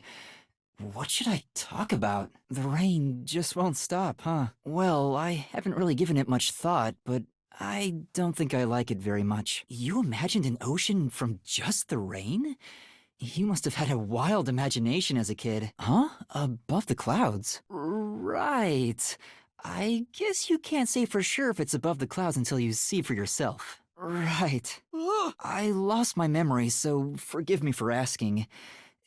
What should I talk about? The rain just won't stop, huh? Well, I haven't really given it much thought, but I don't think I like it very much. You imagined an ocean from just the rain? You must have had a wild imagination as a kid. Huh? Above the clouds? Right. I guess you can't say for sure if it's above the clouds until you see for yourself. Right. I lost my memory, so forgive me for asking.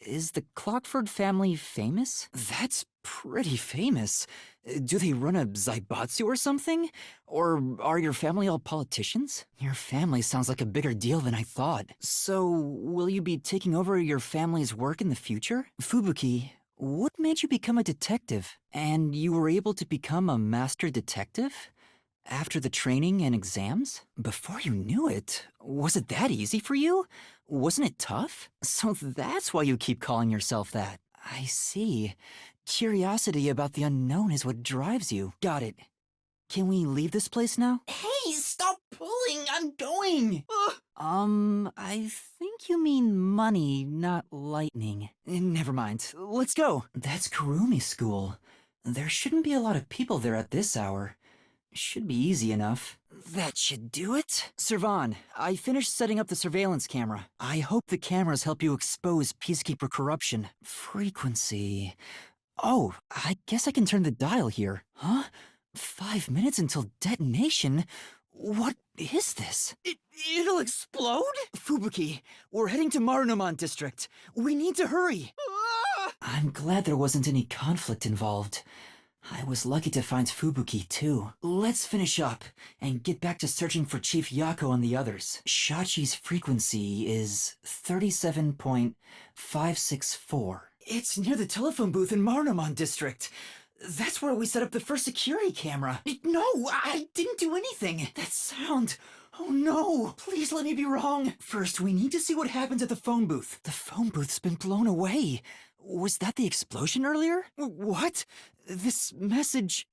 Is the Clockford family famous? That's pretty famous. Do they run a zaibatsu or something? Or are your family all politicians? Your family sounds like a bigger deal than I thought. So, will you be taking over your family's work in the future? Fubuki, what made you become a detective? And you were able to become a master detective? After the training and exams? Before you knew it, was it that easy for you? Wasn't it tough? So that's why you keep calling yourself that. I see. Curiosity about the unknown is what drives you. Got it. Can we leave this place now? Hey, stop pulling! I'm going! I think you mean money, not lightning. Never mind. Let's go. That's Kurumi School. There shouldn't be a lot of people there at this hour. Should be easy enough. That should do it. Servan, I finished setting up the surveillance camera. I hope the cameras help you expose Peacekeeper corruption. Frequency. Oh, I guess I can turn the dial here. Huh? 5 minutes until detonation? What is this? It'll explode? Fubuki, we're heading to Marunouman District. We need to hurry. I'm glad there wasn't any conflict involved. I was lucky to find Fubuki, too. Let's finish up and get back to searching for Chief Yako and the others. Shachi's frequency is 37.564. It's near the telephone booth in Marunouman District. That's where we set up the first security camera. No, I didn't do anything. That sound... Oh no, please let me be wrong. First, we need to see what happens at the phone booth. The phone booth's been blown away. Was that the explosion earlier? What? This message...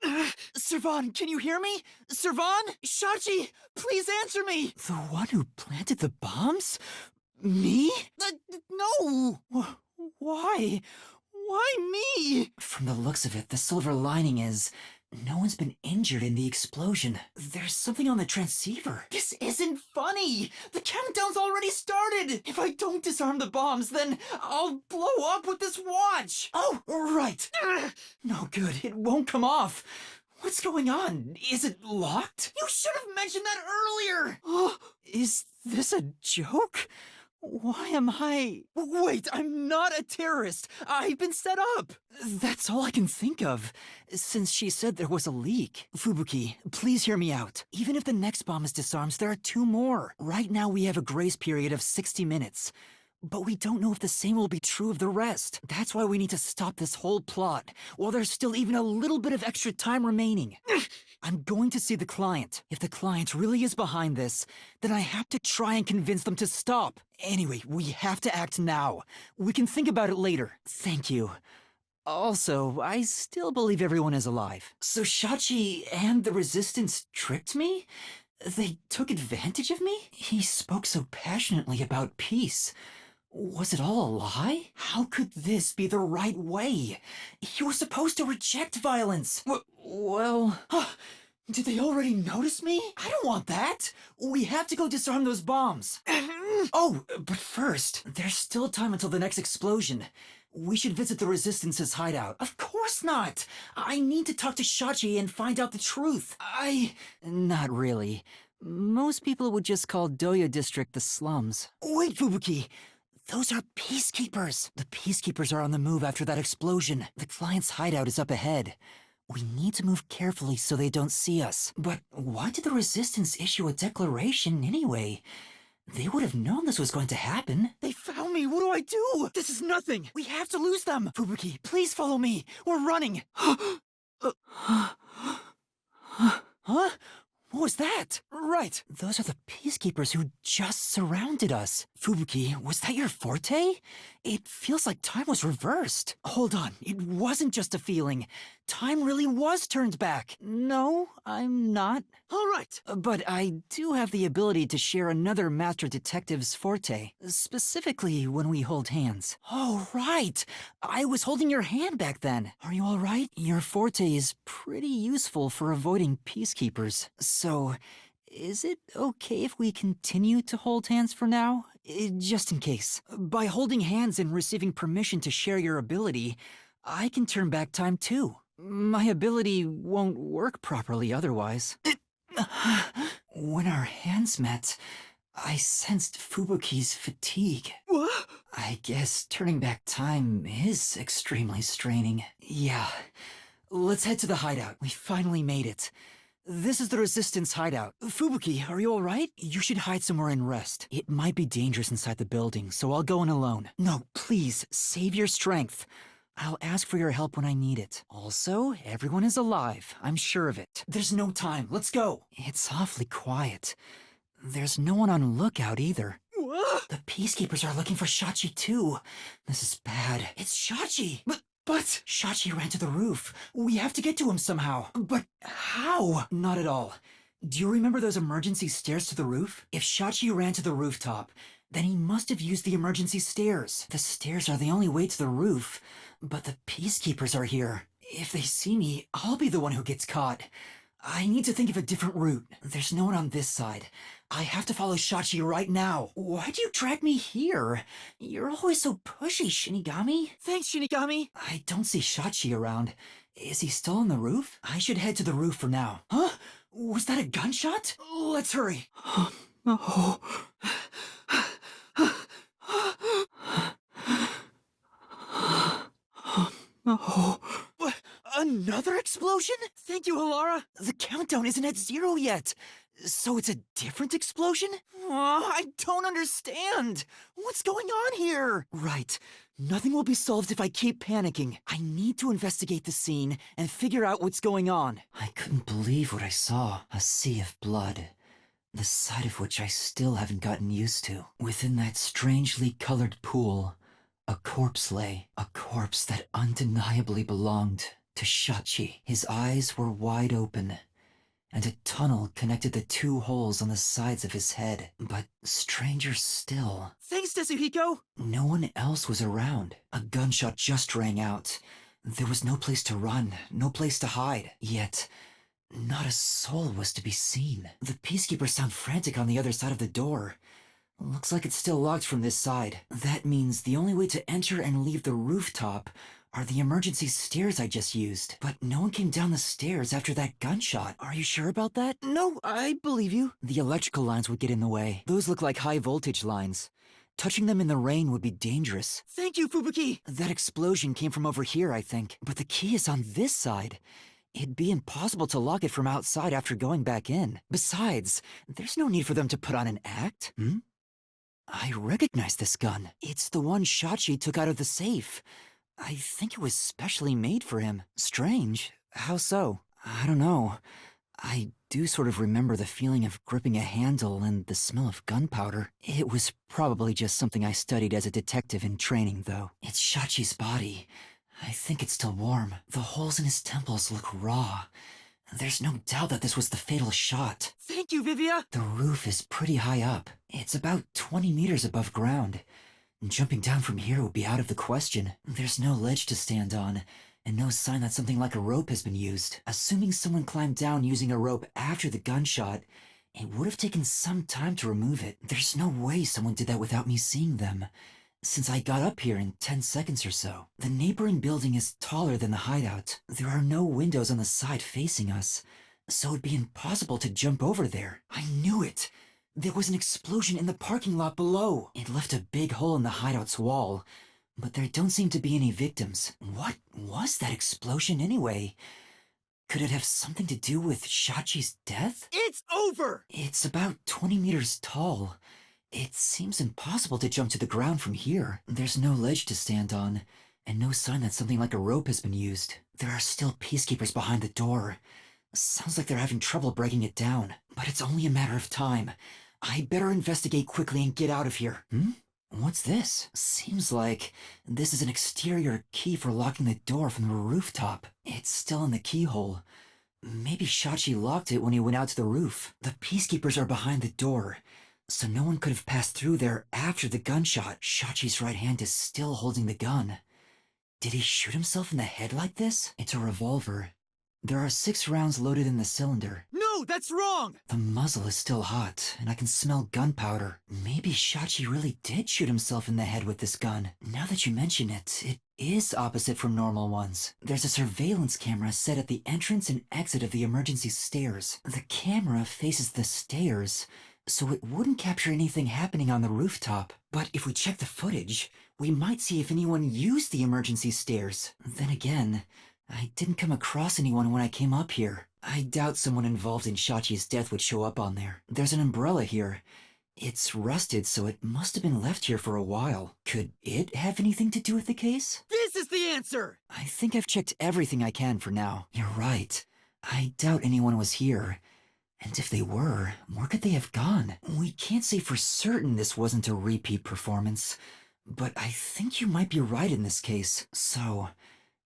Servan, can you hear me? Servan? Shachi, please answer me! The one who planted the bombs? Me? No! Why? Why me? From the looks of it, the silver lining is... no one's been injured in the explosion. There's something on the transceiver. This isn't funny! The countdown's already started! If I don't disarm the bombs, then I'll blow up with this watch! Oh, right! No good, it won't come off. What's going on? Is it locked? You should have mentioned that earlier! Oh, is this a joke? Why am I... Wait, I'm not a terrorist! I've been set up! That's all I can think of, since she said there was a leak. Fubuki, please hear me out. Even if the next bomb is disarmed, there are 2 more. Right now we have a grace period of 60 minutes. But we don't know if the same will be true of the rest. That's why we need to stop this whole plot, while there's still even a little bit of extra time remaining. I'm going to see the client. If the client really is behind this, then I have to try and convince them to stop. Anyway, we have to act now. We can think about it later. Thank you. Also, I still believe everyone is alive. So Shachi and the Resistance tricked me? They took advantage of me? He spoke so passionately about peace. Was it all a lie? How could this be the right way? He was supposed to reject violence. Well... Did they already notice me? I don't want that. We have to go disarm those bombs. Oh, but first, there's still time until the next explosion. We should visit the Resistance's hideout. Of course not. I need to talk to Shachi and find out the truth. Not really. Most people would just call Doya District the slums. Wait, Fubuki. Those are peacekeepers. The peacekeepers are on the move after that explosion. The client's hideout is up ahead. We need to move carefully so they don't see us. But why did the Resistance issue a declaration anyway? They would have known this was going to happen. They found me. What do I do? This is nothing. We have to lose them. Fubuki, please follow me. We're running. Huh? What was that? Right. Those are the peacekeepers who just surrounded us. Fubuki, was that your forte? It feels like time was reversed. Hold on. It wasn't just a feeling. Time really was turned back. No, I'm not. All right. But I do have the ability to share another Master Detective's forte, specifically when we hold hands. Oh, right. I was holding your hand back then. Are you all right? Your forte is pretty useful for avoiding peacekeepers. So, is it okay if we continue to hold hands for now? Just in case. By holding hands and receiving permission to share your ability, I can turn back time too. My ability won't work properly otherwise. When our hands met, I sensed Fubuki's fatigue. What? I guess turning back time is extremely straining. Yeah. Let's head to the hideout. We finally made it. This is the Resistance hideout. Fubuki, are you alright? You should hide somewhere and rest. It might be dangerous inside the building, so I'll go in alone. No, please, save your strength. I'll ask for your help when I need it. Also, everyone is alive. I'm sure of it. There's no time. Let's go. It's awfully quiet. There's no one on lookout either. What? The peacekeepers are looking for Shachi too. This is bad. It's Shachi. But Shachi ran to the roof. We have to get to him somehow. But how? Not at all. Do you remember those emergency stairs to the roof? If Shachi ran to the rooftop, then he must have used the emergency stairs. The stairs are the only way to the roof, but the peacekeepers are here. If they see me, I'll be the one who gets caught. I need to think of a different route. There's no one on this side. I have to follow Shachi right now. Why'd you drag me here? You're always so pushy, Shinigami. Thanks, Shinigami. I don't see Shachi around. Is he still on the roof? I should head to the roof for now. Huh? Was that a gunshot? Let's hurry. No. No. What? Another explosion? Thank you, Alara. The countdown isn't at 0 yet. So it's a different explosion? I don't understand. What's going on here? Right. Nothing will be solved if I keep panicking. I need to investigate the scene and figure out what's going on. I couldn't believe what I saw. A sea of blood. The sight of which I still haven't gotten used to. Within that strangely colored pool, a corpse lay. A corpse that undeniably belonged to Shachi. His eyes were wide open, and a tunnel connected the 2 holes on the sides of his head. But stranger still... Thanks, Tetsuhiko! No one else was around. A gunshot just rang out. There was no place to run, no place to hide. Yet, not a soul was to be seen. The peacekeepers sound frantic on the other side of the door. Looks like it's still locked from this side. That means the only way to enter and leave the rooftop are the emergency stairs I just used. But no one came down the stairs after that gunshot. Are you sure about that? No, I believe you. The electrical lines would get in the way. Those look like high voltage lines. Touching them in the rain would be dangerous. Thank you, Fubuki! That explosion came from over here, I think. But the key is on this side. It'd be impossible to lock it from outside after going back in. Besides, there's no need for them to put on an act. I recognize this gun. It's the one Shachi took out of the safe. I think it was specially made for him. Strange. How so? I don't know. I do sort of remember the feeling of gripping a handle and the smell of gunpowder. It was probably just something I studied as a detective in training, though. It's Shachi's body. I think it's still warm. The holes in his temples look raw. There's no doubt that this was the fatal shot. Thank you, Vivia! The roof is pretty high up. It's about 20 meters above ground. Jumping down from here would be out of the question. There's no ledge to stand on, and no sign that something like a rope has been used. Assuming someone climbed down using a rope after the gunshot, it would have taken some time to remove it. There's no way someone did that without me seeing them, since I got up here in 10 seconds or so. The neighboring building is taller than the hideout. There are no windows on the side facing us, so it'd be impossible to jump over there. I knew it! There was an explosion in the parking lot below. It left a big hole in the hideout's wall, but there don't seem to be any victims. What was that explosion anyway? Could it have something to do with Shachi's death? It's over! It's about 20 meters tall. It seems impossible to jump to the ground from here. There's no ledge to stand on, and no sign that something like a rope has been used. There are still peacekeepers behind the door. Sounds like they're having trouble breaking it down, but it's only a matter of time. I'd better investigate quickly and get out of here. What's this? Seems like this is an exterior key for locking the door from the rooftop. It's still in the keyhole. Maybe Shachi locked it when he went out to the roof. The peacekeepers are behind the door, so no one could have passed through there after the gunshot. Shachi's right hand is still holding the gun. Did he shoot himself in the head like this? It's a revolver. There are 6 rounds loaded in the cylinder. No, that's wrong! The muzzle is still hot, and I can smell gunpowder. Maybe Shachi really did shoot himself in the head with this gun. Now that you mention it, it is opposite from normal ones. There's a surveillance camera set at the entrance and exit of the emergency stairs. The camera faces the stairs, so it wouldn't capture anything happening on the rooftop. But if we check the footage, we might see if anyone used the emergency stairs. Then again, I didn't come across anyone when I came up here. I doubt someone involved in Shachi's death would show up on there. There's an umbrella here. It's rusted, so it must have been left here for a while. Could it have anything to do with the case? This is the answer! I think I've checked everything I can for now. You're right. I doubt anyone was here. And if they were, where could they have gone? We can't say for certain this wasn't a repeat performance, but I think you might be right in this case. So,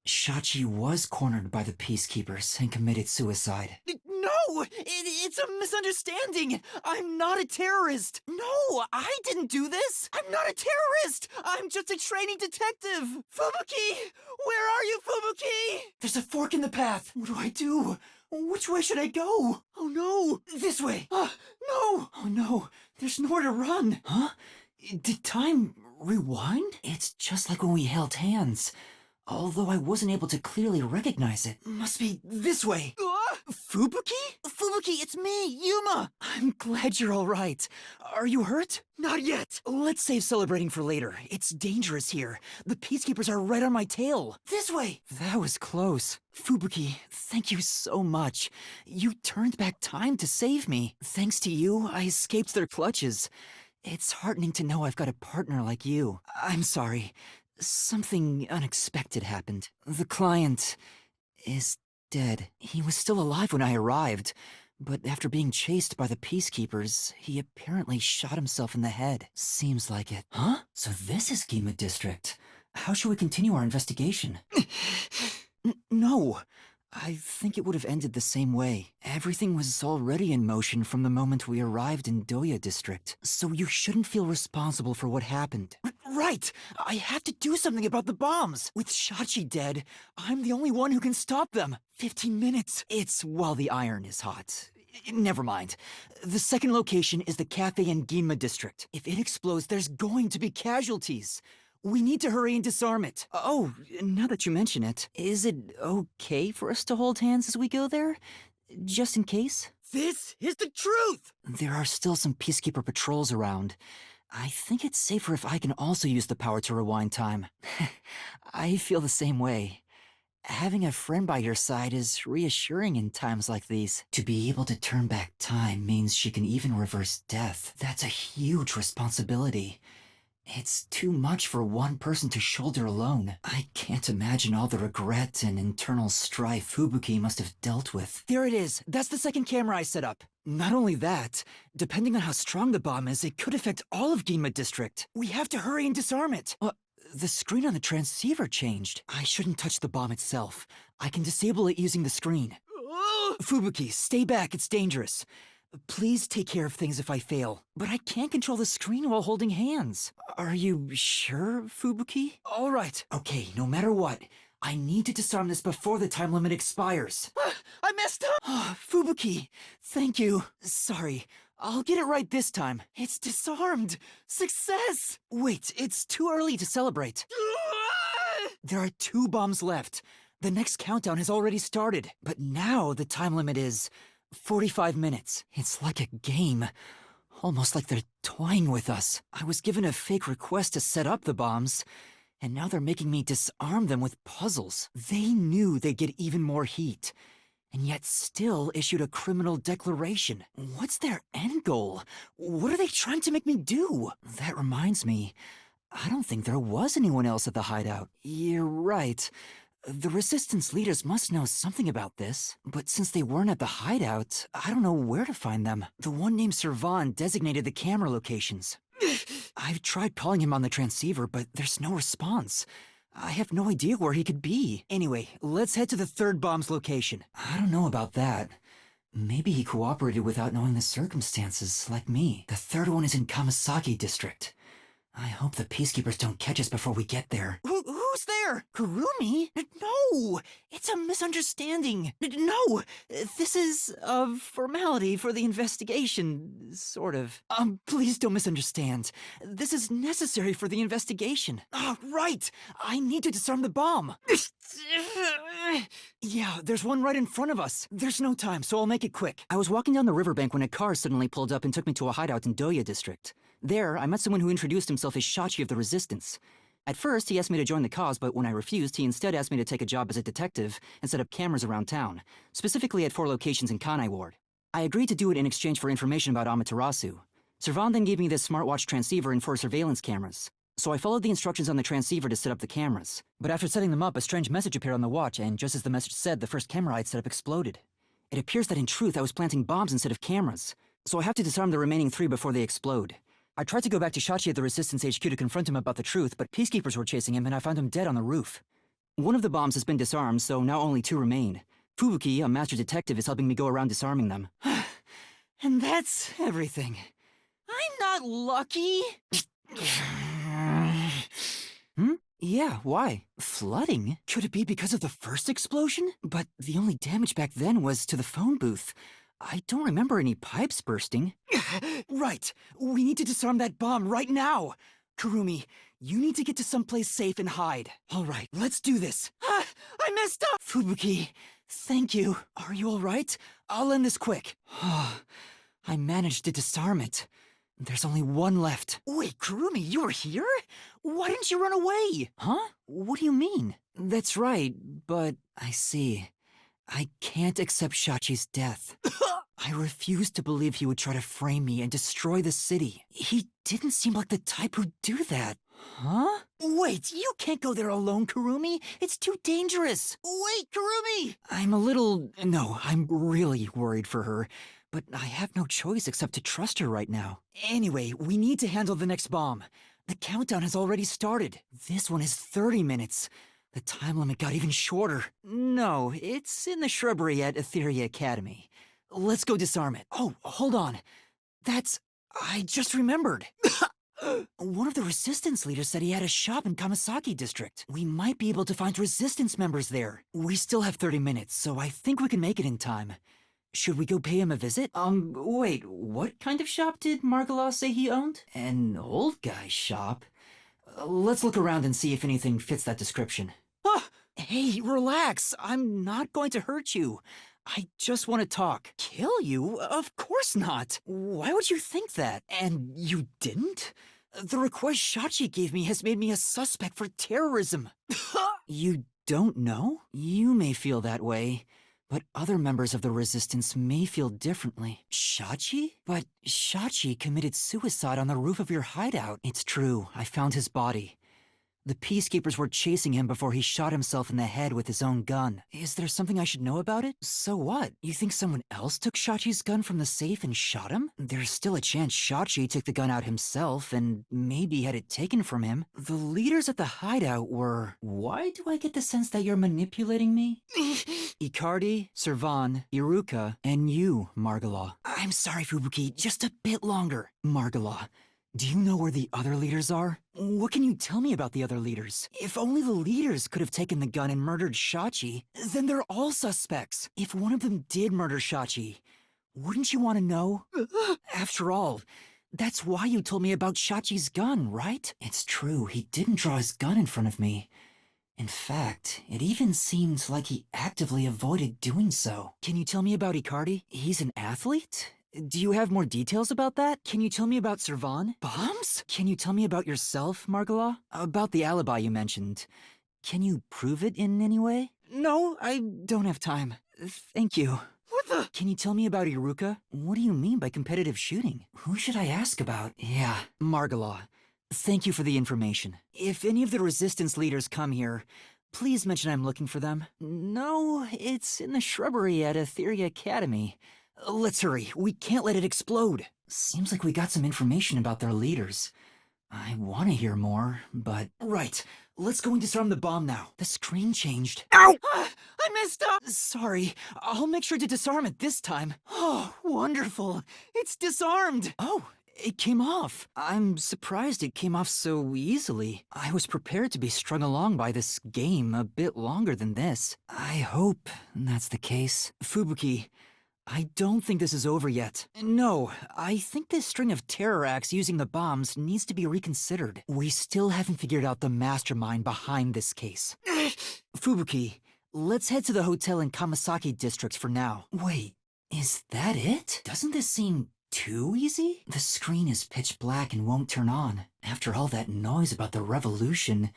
Shachi was cornered by the peacekeepers and committed suicide. No! It's a misunderstanding! I'm not a terrorist! No, I didn't do this! I'm not a terrorist! I'm just a training detective! Fubuki! Where are you, Fubuki? There's a fork in the path! What do I do? Which way should I go? Oh no! This way! No! Oh no! There's nowhere to run! Huh? Did time rewind? It's just like when we held hands. although I wasn't able to clearly recognize it. Must be this way. Fubuki? Fubuki, it's me, Yuma! I'm glad you're alright. Are you hurt? Not yet. Let's save celebrating for later. It's dangerous here. The peacekeepers are right on my tail. This way! That was close. Fubuki, thank you so much. You turned back time to save me. Thanks to you, I escaped their clutches. It's heartening to know I've got a partner like you. I'm sorry. Something unexpected happened. The client is dead. He was still alive when I arrived, but after being chased by the peacekeepers, he apparently shot himself in the head. Seems like it. Huh? So this is Yuma District. How should we continue our investigation? No. I think it would have ended the same way. Everything was already in motion from the moment we arrived in Doya District, so you shouldn't feel responsible for what happened. Right! I have to do something about the bombs! With Shachi dead, I'm the only one who can stop them. 15 minutes. It's while the iron is hot. Never mind. The second location is the cafe in Ginma District. If it explodes, there's going to be casualties. We need to hurry and disarm it. Oh, now that you mention it, is it okay for us to hold hands as we go there? Just in case? This is the truth! There are still some peacekeeper patrols around. I think it's safer if I can also use the power to rewind time. I feel the same way. Having a friend by your side is reassuring in times like these. To be able to turn back time means she can even reverse death. That's a huge responsibility. It's too much for one person to shoulder alone. I can't imagine all the regret and internal strife Fubuki must have dealt with. There it is. That's the second camera I set up. Not only that, depending on how strong the bomb is, it could affect all of Ginma District. We have to hurry and disarm it. The screen on the transceiver changed. I shouldn't touch the bomb itself. I can disable it using the screen. Fubuki, stay back. It's dangerous. Please take care of things if I fail. But I can't control the screen while holding hands. Are you sure, Fubuki? All right. Okay, no matter what, I need to disarm this before the time limit expires. I messed up! Fubuki, thank you. Sorry. I'll get it right this time. It's disarmed! Success! Wait, it's too early to celebrate. There are 2 bombs left. The next countdown has already started. But now the time limit is 45 minutes. It's like a game. Almost like they're toying with us. I was given a fake request to set up the bombs, and now they're making me disarm them with puzzles. They knew they'd get even more heat, and yet still issued a criminal declaration. What's their end goal? What are they trying to make me do? That reminds me, I don't think there was anyone else at the hideout. You're right. The Resistance leaders must know something about this, but since they weren't at the hideout, I don't know where to find them. The one named Servan designated the camera locations. I've tried calling him on the transceiver, but there's no response. I have no idea where he could be. Anyway, let's head to the third bomb's location. I don't know about that. Maybe he cooperated without knowing the circumstances, like me. The third one is in Kamasaki District. I hope the peacekeepers don't catch us before we get there. Who's there? Kurumi? No! It's a misunderstanding. No! This is a formality for the investigation, sort of. Please don't misunderstand. This is necessary for the investigation. Right! I need to disarm the bomb. Yeah, there's one right in front of us. There's no time, so I'll make it quick. I was walking down the riverbank when a car suddenly pulled up and took me to a hideout in Doya District. There, I met someone who introduced himself as Shachi of the Resistance. At first, he asked me to join the cause, but when I refused, he instead asked me to take a job as a detective and set up cameras around town, specifically at 4 locations in Kanai Ward. I agreed to do it in exchange for information about Amaterasu. Servan then gave me this smartwatch transceiver and 4 surveillance cameras. So I followed the instructions on the transceiver to set up the cameras. But after setting them up, a strange message appeared on the watch, and just as the message said, the first camera I'd set up exploded. It appears that in truth, I was planting bombs instead of cameras, so I have to disarm the remaining 3 before they explode. I tried to go back to Shachi at the Resistance HQ to confront him about the truth, but peacekeepers were chasing him and I found him dead on the roof. One of the bombs has been disarmed, so now only 2 remain. Fubuki, a master detective, is helping me go around disarming them. And that's everything. I'm not lucky. Yeah, why? Flooding? Could it be because of the first explosion? But the only damage back then was to the phone booth. I don't remember any pipes bursting. Right. We need to disarm that bomb right now. Kurumi, you need to get to someplace safe and hide. All right, let's do this. Ah, I messed up! Fubuki, thank you. Are you all right? I'll end this quick. I managed to disarm it. There's only one left. Wait, Kurumi, you were here? Why didn't you run away? Huh? What do you mean? That's right, but I see. I can't accept Shachi's death. I refuse to believe he would try to frame me and destroy the city. He didn't seem like the type who'd do that. Huh? Wait, you can't go there alone, Kurumi. It's too dangerous. Wait, Kurumi! I'm really worried for her. But I have no choice except to trust her right now. Anyway, we need to handle the next bomb. The countdown has already started. This one is 30 minutes. The time limit got even shorter. No, it's in the shrubbery at Etheria Academy. Let's go disarm it. Oh, hold on. I just remembered. One of the resistance leaders said he had a shop in Kamasaki district. We might be able to find resistance members there. We still have 30 minutes, so I think we can make it in time. Should we go pay him a visit? Wait, what kind of shop did Margala say he owned? An old guy's shop? Let's look around and see if anything fits that description. Hey, relax. I'm not going to hurt you. I just want to talk. Kill you? Of course not. Why would you think that? And you didn't? The request Shachi gave me has made me a suspect for terrorism. You don't know? You may feel that way, but other members of the Resistance may feel differently. Shachi? But Shachi committed suicide on the roof of your hideout. It's true, I found his body. The Peacekeepers were chasing him before he shot himself in the head with his own gun. Is there something I should know about it? So what? You think someone else took Shachi's gun from the safe and shot him? There's still a chance Shachi took the gun out himself and maybe had it taken from him. The leaders at the hideout were... Why do I get the sense that you're manipulating me? Icardi, Servan, Iruka, and you, Margala. I'm sorry, Fubuki, just a bit longer. Margala, do you know where the other leaders are? What can you tell me about the other leaders? If only the leaders could have taken the gun and murdered Shachi, then they're all suspects. If one of them did murder Shachi, wouldn't you want to know? After all, that's why you told me about Shachi's gun, right? It's true, he didn't draw his gun in front of me. In fact, it even seemed like he actively avoided doing so. Can you tell me about Icardi? He's an athlete? Do you have more details about that? Can you tell me about Servan? Bombs? Can you tell me about yourself, Margala? About the alibi you mentioned. Can you prove it in any way? No, I don't have time. Thank you. What the? Can you tell me about Iruka? What do you mean by competitive shooting? Who should I ask about? Yeah, Margala. Thank you for the information. If any of the Resistance leaders come here, please mention I'm looking for them. No, it's in the shrubbery at Etheria Academy. Let's hurry. We can't let it explode. Seems like we got some information about their leaders. I want to hear more, but... Right. Let's go and disarm the bomb now. The screen changed. Ow! I messed up! Sorry. I'll make sure to disarm it this time. Oh, wonderful. It's disarmed. Oh, it came off. I'm surprised it came off so easily. I was prepared to be strung along by this game a bit longer than this. I hope that's the case. Fubuki, I don't think this is over yet. No, I think this string of terror acts using the bombs needs to be reconsidered. We still haven't figured out the mastermind behind this case. Fubuki, let's head to the hotel in Kamasaki district for now. Wait, is that it? Doesn't this seem too easy? The screen is pitch black and won't turn on. After all that noise about the revolution,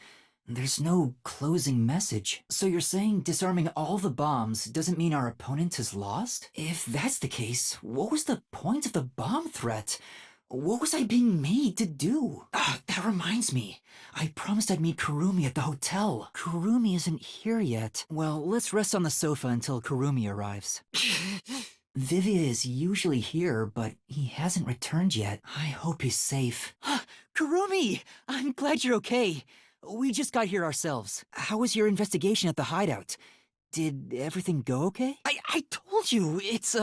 there's no closing message. So you're saying disarming all the bombs doesn't mean our opponent has lost? If that's the case, what was the point of the bomb threat? What was I being made to do? That reminds me. I promised I'd meet Kurumi at the hotel. Kurumi isn't here yet. Well, let's rest on the sofa until Kurumi arrives. Vivia is usually here, but he hasn't returned yet. I hope he's safe. Kurumi! I'm glad you're okay. We just got here ourselves. How was your investigation at the hideout? Did everything go okay? I told you, it's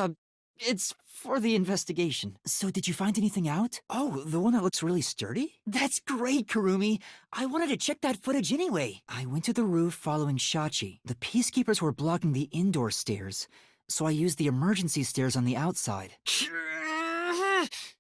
for the investigation. So did you find anything out? Oh, the one that looks really sturdy? That's great, Kurumi. I wanted to check that footage anyway. I went to the roof following Shachi. The Peacekeepers were blocking the indoor stairs, so I used the emergency stairs on the outside.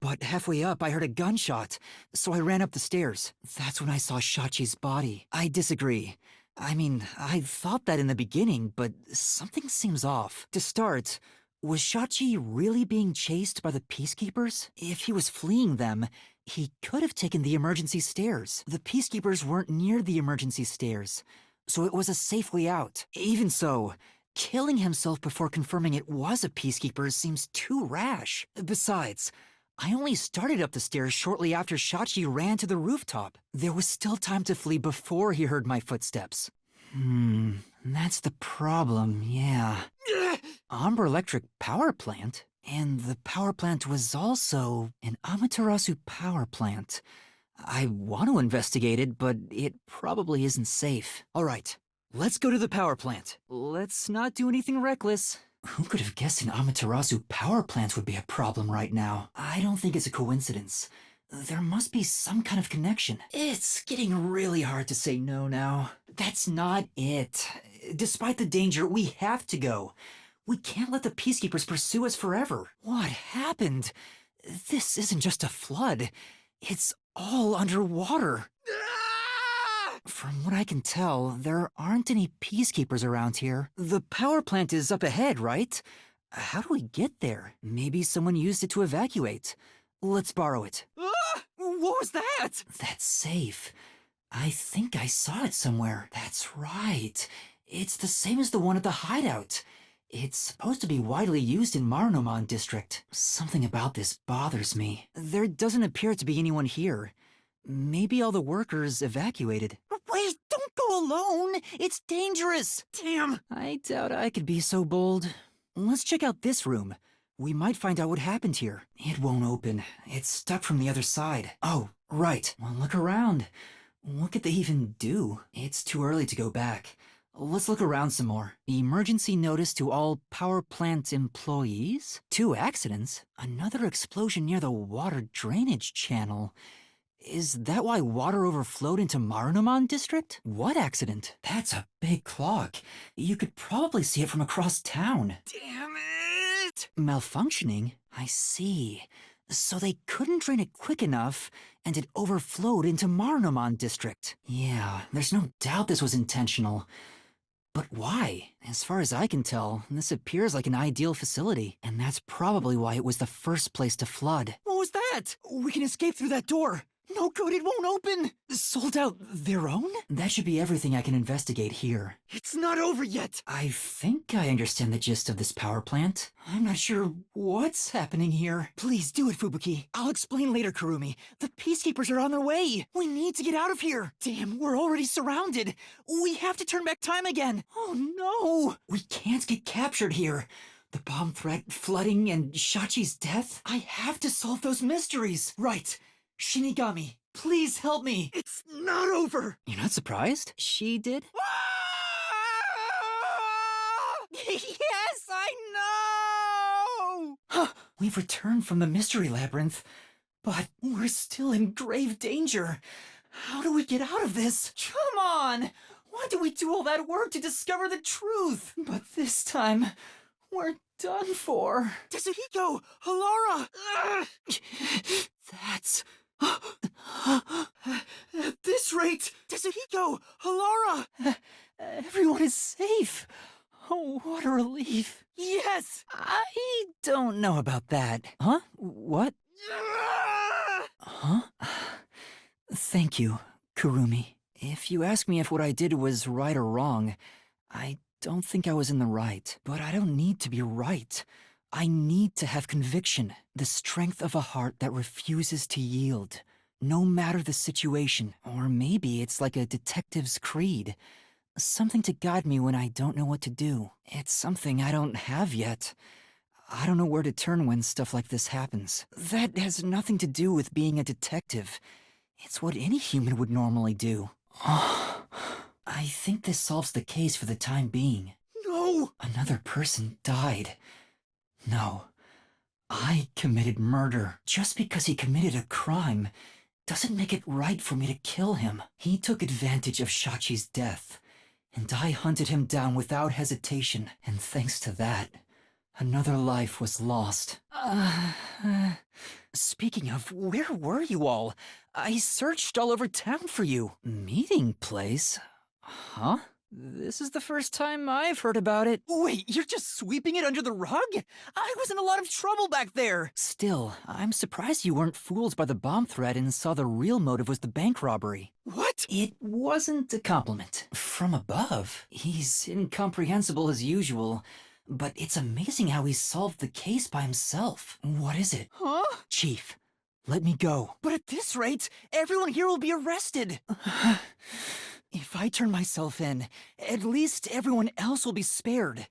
But halfway up, I heard a gunshot, so I ran up the stairs. That's when I saw Shachi's body. I disagree. I mean, I thought that in the beginning, but something seems off. To start, was Shachi really being chased by the Peacekeepers? If he was fleeing them, he could have taken the emergency stairs. The Peacekeepers weren't near the emergency stairs, so it was a safe way out. Even so, killing himself before confirming it was a Peacekeeper seems too rash. Besides, I only started up the stairs shortly after Shachi ran to the rooftop. There was still time to flee before he heard my footsteps. That's the problem, yeah. Amber Electric Power Plant? And the power plant was also an Amaterasu power plant. I want to investigate it, but it probably isn't safe. All right, let's go to the power plant. Let's not do anything reckless. Who could have guessed an Amaterasu power plant would be a problem right now? I don't think it's a coincidence. There must be some kind of connection. It's getting really hard to say no now. That's not it. Despite the danger, we have to go. We can't let the Peacekeepers pursue us forever. What happened? This isn't just a flood. It's all underwater. From what I can tell, there aren't any Peacekeepers around here. The power plant is up ahead, right? How do we get there? Maybe someone used it to evacuate. Let's borrow it. What was that? That's safe. I think I saw it somewhere. That's right. It's the same as the one at the hideout. It's supposed to be widely used in Marunouman district. Something about this bothers me. There doesn't appear to be anyone here. Maybe all the workers evacuated. Wait, don't go alone! It's dangerous! Damn! I doubt I could be so bold. Let's check out this room. We might find out what happened here. It won't open. It's stuck from the other side. Oh, right. Well, look around. What could they even do? It's too early to go back. Let's look around some more. Emergency notice to all power plant employees? 2 accidents? Another explosion near the water drainage channel. Is that why water overflowed into Marunouman district? What accident? That's a big clock. You could probably see it from across town. Damn it! Malfunctioning? I see. So they couldn't drain it quick enough, and it overflowed into Marunouman district. Yeah, there's no doubt this was intentional. But why? As far as I can tell, this appears like an ideal facility, and that's probably why it was the first place to flood. What was that? We can escape through that door. No good, it won't open! Sold out their own? That should be everything I can investigate here. It's not over yet! I think I understand the gist of this power plant. I'm not sure what's happening here. Please do it, Fubuki. I'll explain later, Kurumi. The Peacekeepers are on their way. We need to get out of here. Damn, we're already surrounded. We have to turn back time again. Oh no! We can't get captured here. The bomb threat, flooding, and Shachi's death? I have to solve those mysteries. Right. Shinigami, please help me. It's not over. You're not surprised? She did? Yes, I know! We've returned from the mystery labyrinth, but we're still in grave danger. How do we get out of this? Come on! Why do we do all that work to discover the truth? But this time, we're done for. Tetsuhiko! Halara! That's... At this rate, Tetsuhiko! Halara! Everyone is safe. Oh, what a relief. Yes! I don't know about that. Huh? What? Huh? Thank you, Kurumi. If you ask me if what I did was right or wrong, I don't think I was in the right. But I don't need to be right. I need to have conviction, the strength of a heart that refuses to yield, no matter the situation. Or maybe it's like a detective's creed, something to guide me when I don't know what to do. It's something I don't have yet. I don't know where to turn when stuff like this happens. That has nothing to do with being a detective. It's what any human would normally do. I think this solves the case for the time being. No! Another person died. No, I committed murder. Just because he committed a crime doesn't make it right for me to kill him. He took advantage of Shachi's death, and I hunted him down without hesitation. And thanks to that, another life was lost. Speaking of, where were you all? I searched all over town for you. Meeting place? Huh? This is the first time I've heard about it. Wait, you're just sweeping it under the rug? I was in a lot of trouble back there. Still, I'm surprised you weren't fooled by the bomb threat and saw the real motive was the bank robbery. What? It wasn't a compliment. From above, he's incomprehensible as usual, but it's amazing how he solved the case by himself. What is it? Huh? Chief, let me go. But at this rate, everyone here will be arrested. If I turn myself in, at least everyone else will be spared.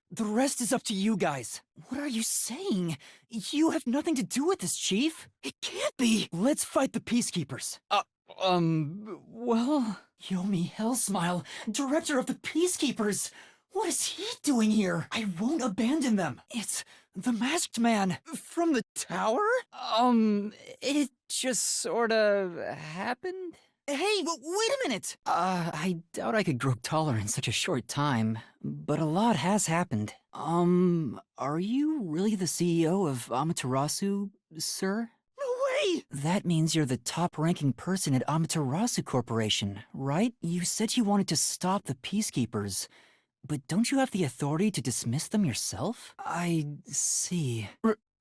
The rest is up to you guys. What are you saying? You have nothing to do with this, Chief. It can't be. Let's fight the Peacekeepers. Well... Yomi Hellsmile, director of the Peacekeepers. What is he doing here? I won't abandon them. It's the masked man from the tower? It just sorta happened. Hey, wait a minute! I doubt I could grow taller in such a short time, but a lot has happened. Are you really the CEO of Amaterasu, sir? No way! That means you're the top-ranking person at Amaterasu Corporation, right? You said you wanted to stop the Peacekeepers, but don't you have the authority to dismiss them yourself? I see.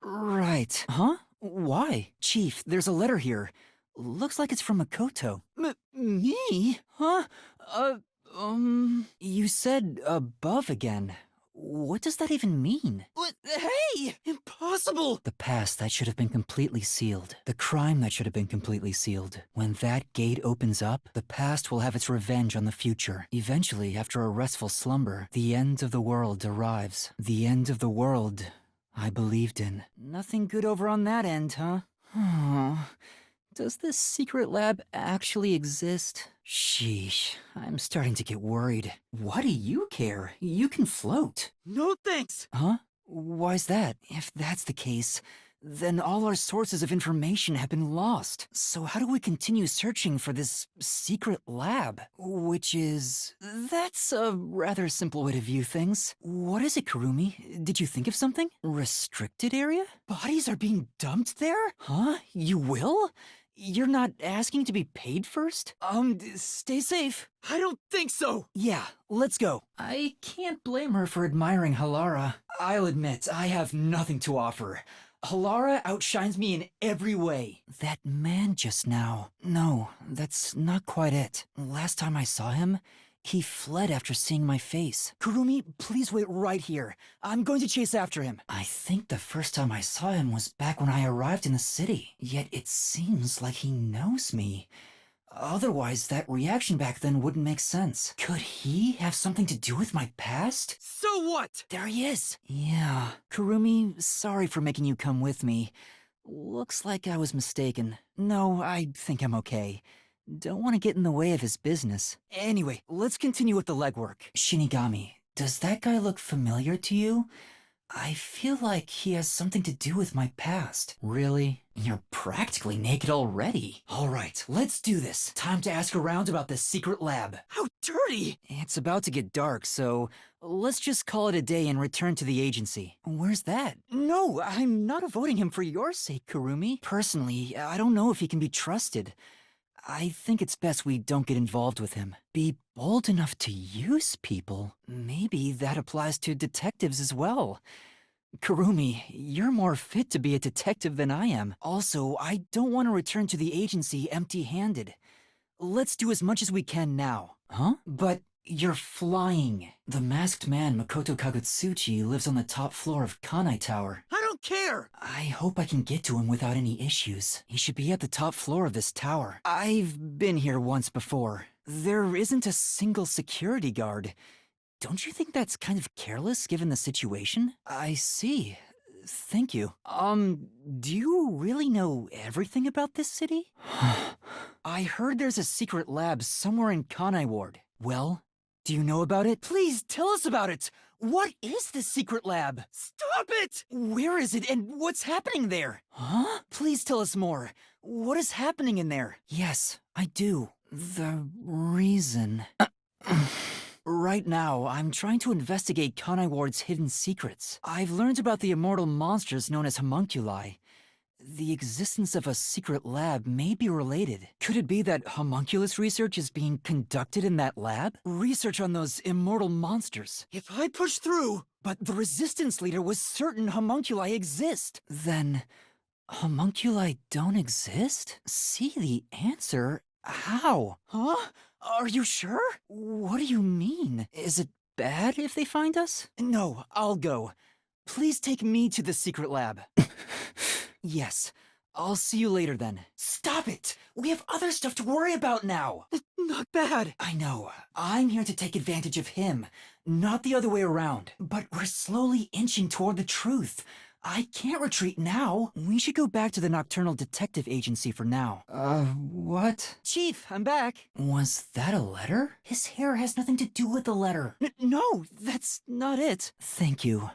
Right. Huh? Why? Chief, there's a letter here. Looks like it's from Makoto. Me? Huh? You said above again. What does that even mean? What? Hey! Impossible! The past that should have been completely sealed. The crime that should have been completely sealed. When that gate opens up, the past will have its revenge on the future. Eventually, after a restful slumber, the end of the world arrives. The end of the world I believed in. Nothing good over on that end, huh? Does this secret lab actually exist? Sheesh, I'm starting to get worried. Why do you care? You can float. No thanks! Huh? Why's that? If that's the case, then all our sources of information have been lost. So how do we continue searching for this secret lab? Which is... That's a rather simple way to view things. What is it, Kurumi? Did you think of something? Restricted area? Bodies are being dumped there? Huh? You will? You're not asking to be paid first? Stay safe. I don't think so. Yeah, let's go. I can't blame her for admiring Halara. I'll admit, I have nothing to offer. Halara outshines me in every way. That man just now. No, that's not quite it. Last time I saw him, he fled after seeing my face. Kurumi, please wait right here. I'm going to chase after him. I think the first time I saw him was back when I arrived in the city. Yet it seems like he knows me. Otherwise, that reaction back then wouldn't make sense. Could he have something to do with my past? So what? There he is. Yeah. Kurumi, sorry for making you come with me. Looks like I was mistaken. No, I think I'm okay. Don't want to get in the way of his business. Anyway, let's continue with the legwork. Shinigami, does that guy look familiar to you? I feel like he has something to do with my past. Really? You're practically naked already. All right, let's do this. Time to ask around about this secret lab. How dirty! It's about to get dark, so let's just call it a day and return to the agency. Where's that? No, I'm not avoiding him for your sake, Kurumi. Personally, I don't know if he can be trusted. I think it's best we don't get involved with him. Be bold enough to use people. Maybe that applies to detectives as well. Kurumi, you're more fit to be a detective than I am. Also, I don't want to return to the agency empty-handed. Let's do as much as we can now. Huh? But you're flying. The masked man Makoto Kagutsuchi lives on the top floor of Kanai Tower. I don't care! I hope I can get to him without any issues. He should be at the top floor of this tower. I've been here once before. There isn't a single security guard. Don't you think that's kind of careless given the situation? I see. Thank you. Do you really know everything about this city? I heard there's a secret lab somewhere in Kanai Ward. Well, do you know about it? Please tell us about it! What is this secret lab? Stop it! Where is it and what's happening there? Huh? Please tell us more. What is happening in there? Yes, I do. The reason... Right now, I'm trying to investigate Kanai Ward's hidden secrets. I've learned about the immortal monsters known as homunculi. the existence of a secret lab may be related. Could it be that homunculus research is being conducted in that lab? Research on those immortal monsters. If I push through, but the resistance leader was certain homunculi exist, then homunculi don't exist? See the answer? How? Huh? Are you sure? What do you mean? Is it bad if they find us? No, I'll go. Please take me to the secret lab. Yes, I'll see you later then. Stop it! We have other stuff to worry about now! Not bad. I know. I'm here to take advantage of him, not the other way around. But we're slowly inching toward the truth. I can't retreat now. We should go back to the Nocturnal Detective Agency for now. What? Chief, I'm back. Was that a letter? His hair has nothing to do with the letter. No, that's not it. Thank you.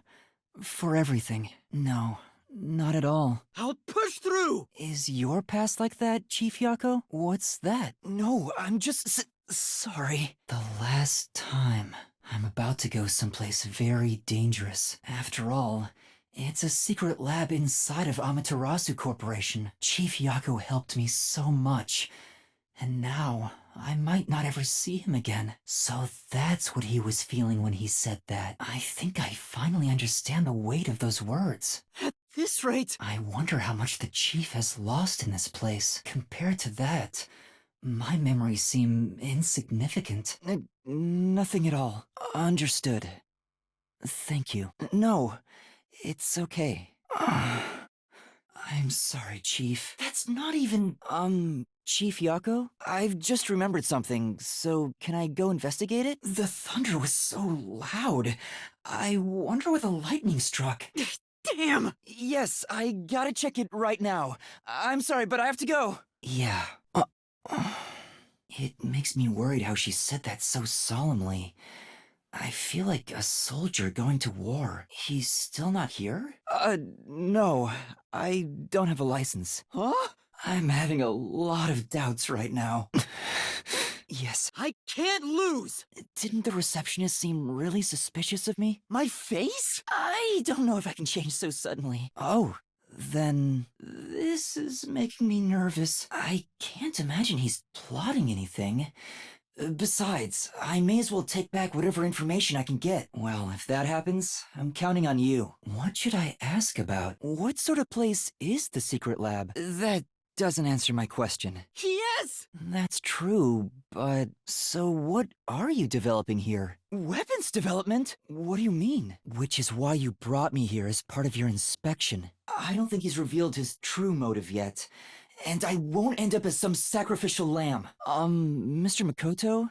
For everything. No, not at all. I'll push through! Is your past like that, Chief Yako? What's that? No, I'm just sorry. The last time. I'm about to go someplace very dangerous. After all, it's a secret lab inside of Amaterasu Corporation. Chief Yako helped me so much. And now, I might not ever see him again. So that's what he was feeling when he said that. I think I finally understand the weight of those words. At this rate... I wonder how much the chief has lost in this place. Compared to that, my memories seem insignificant. Nothing at all. Understood. Thank you. No, it's okay. I'm sorry, Chief. That's not even, Chief Yako? I've just remembered something, so can I go investigate it? The thunder was so loud. I wonder where the lightning struck. Damn! Yes, I gotta check it right now. I'm sorry, but I have to go. Yeah. It makes me worried how she said that so solemnly. I feel like a soldier going to war. He's still not here? No. I don't have a license. Huh? I'm having a lot of doubts right now. Yes. I can't lose! Didn't the receptionist seem really suspicious of me? My face? I don't know if I can change so suddenly. Oh, then this is making me nervous. I can't imagine he's plotting anything. Besides, I may as well take back whatever information I can get. Well, if that happens, I'm counting on you. What should I ask about? What sort of place is the secret lab? That doesn't answer my question. Yes! That's true, but so what are you developing here? Weapons development? What do you mean? Which is why you brought me here as part of your inspection. I don't think he's revealed his true motive yet. And I won't end up as some sacrificial lamb. Mr. Makoto?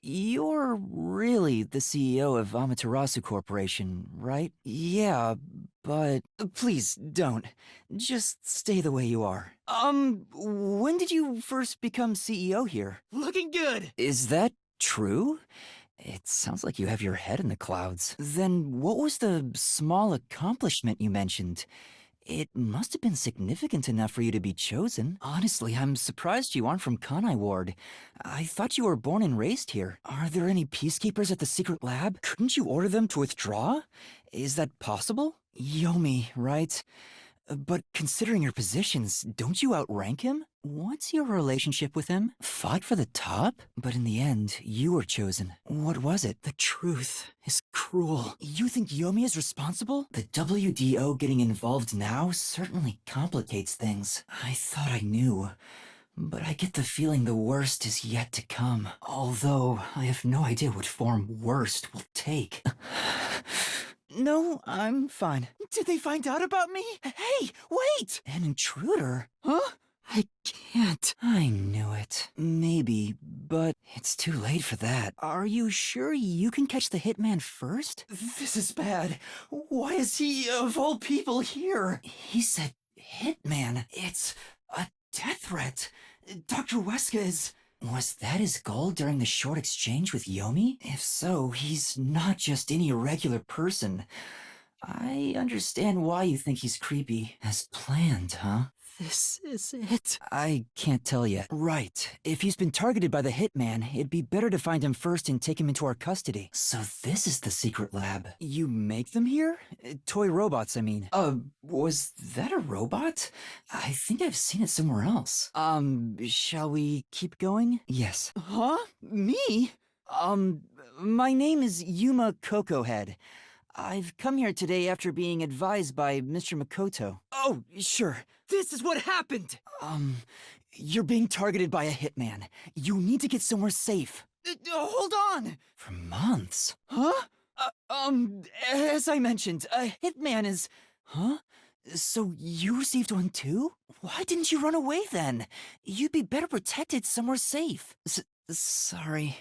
You're really the CEO of Amaterasu Corporation, right? Yeah, but please don't. Just stay the way you are. When did you first become CEO here? Looking good! Is that true? It sounds like you have your head in the clouds. Then what was the small accomplishment you mentioned? It must have been significant enough for you to be chosen. Honestly, I'm surprised you aren't from Kanai Ward. I thought you were born and raised here. Are there any peacekeepers at the secret lab? Couldn't you order them to withdraw? Is that possible? Yomi, right? But considering your positions, don't you outrank him? What's your relationship with him? Fought for the top? But in the end, you were chosen. What was it? The truth is cruel. You think Yomi is responsible? The WDO getting involved now certainly complicates things. I thought I knew, but I get the feeling the worst is yet to come. Although, I have no idea what form worst will take. No, I'm fine. Did they find out about me? Hey, wait! An intruder? Huh? I can't. I knew it. Maybe, but it's too late for that. Are you sure you can catch the hitman first? This is bad. Why is he, of all people, here? He said hitman. It's a death threat. Dr. Weska is... Was that his goal during the short exchange with Yomi? If so, he's not just any regular person. I understand why you think he's creepy. As planned, huh? This is it. I can't tell yet. Right. If he's been targeted by the hitman, it'd be better to find him first and take him into our custody. So this is the secret lab. You make them here? Toy robots, I mean. Was that a robot? I think I've seen it somewhere else. Shall we keep going? Yes. Huh? Me? My name is Yuma Kokohead. I've come here today after being advised by Mr. Makoto. Oh, sure. This is what happened! You're being targeted by a hitman. You need to get somewhere safe. Hold on! For months? Huh? As I mentioned, a hitman is... Huh? So you received one too? Why didn't you run away then? You'd be better protected somewhere safe. Sorry.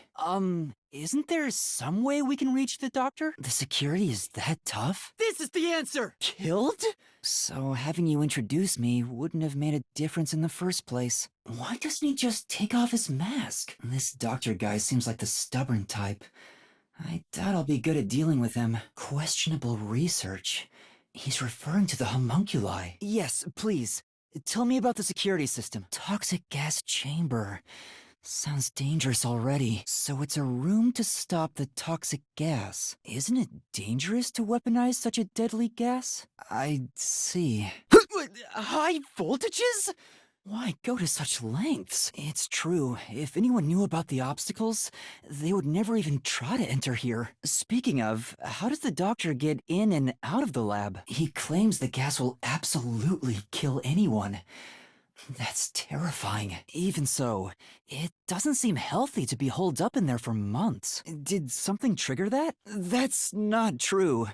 Isn't there some way we can reach the doctor? The security is that tough? This is the answer! Killed? So having you introduce me wouldn't have made a difference in the first place. Why doesn't he just take off his mask? This doctor guy seems like the stubborn type. I doubt I'll be good at dealing with him. Questionable research. He's referring to the homunculi. Yes, please. Tell me about the security system. Toxic gas chamber. Sounds dangerous already. So it's a room to stop the toxic gas. Isn't it dangerous to weaponize such a deadly gas? I see. High voltages? Why go to such lengths? It's true. If anyone knew about the obstacles, they would never even try to enter here. Speaking of, how does the doctor get in and out of the lab? He claims the gas will absolutely kill anyone. That's terrifying. Even so, it doesn't seem healthy to be holed up in there for months. Did something trigger that? That's not true.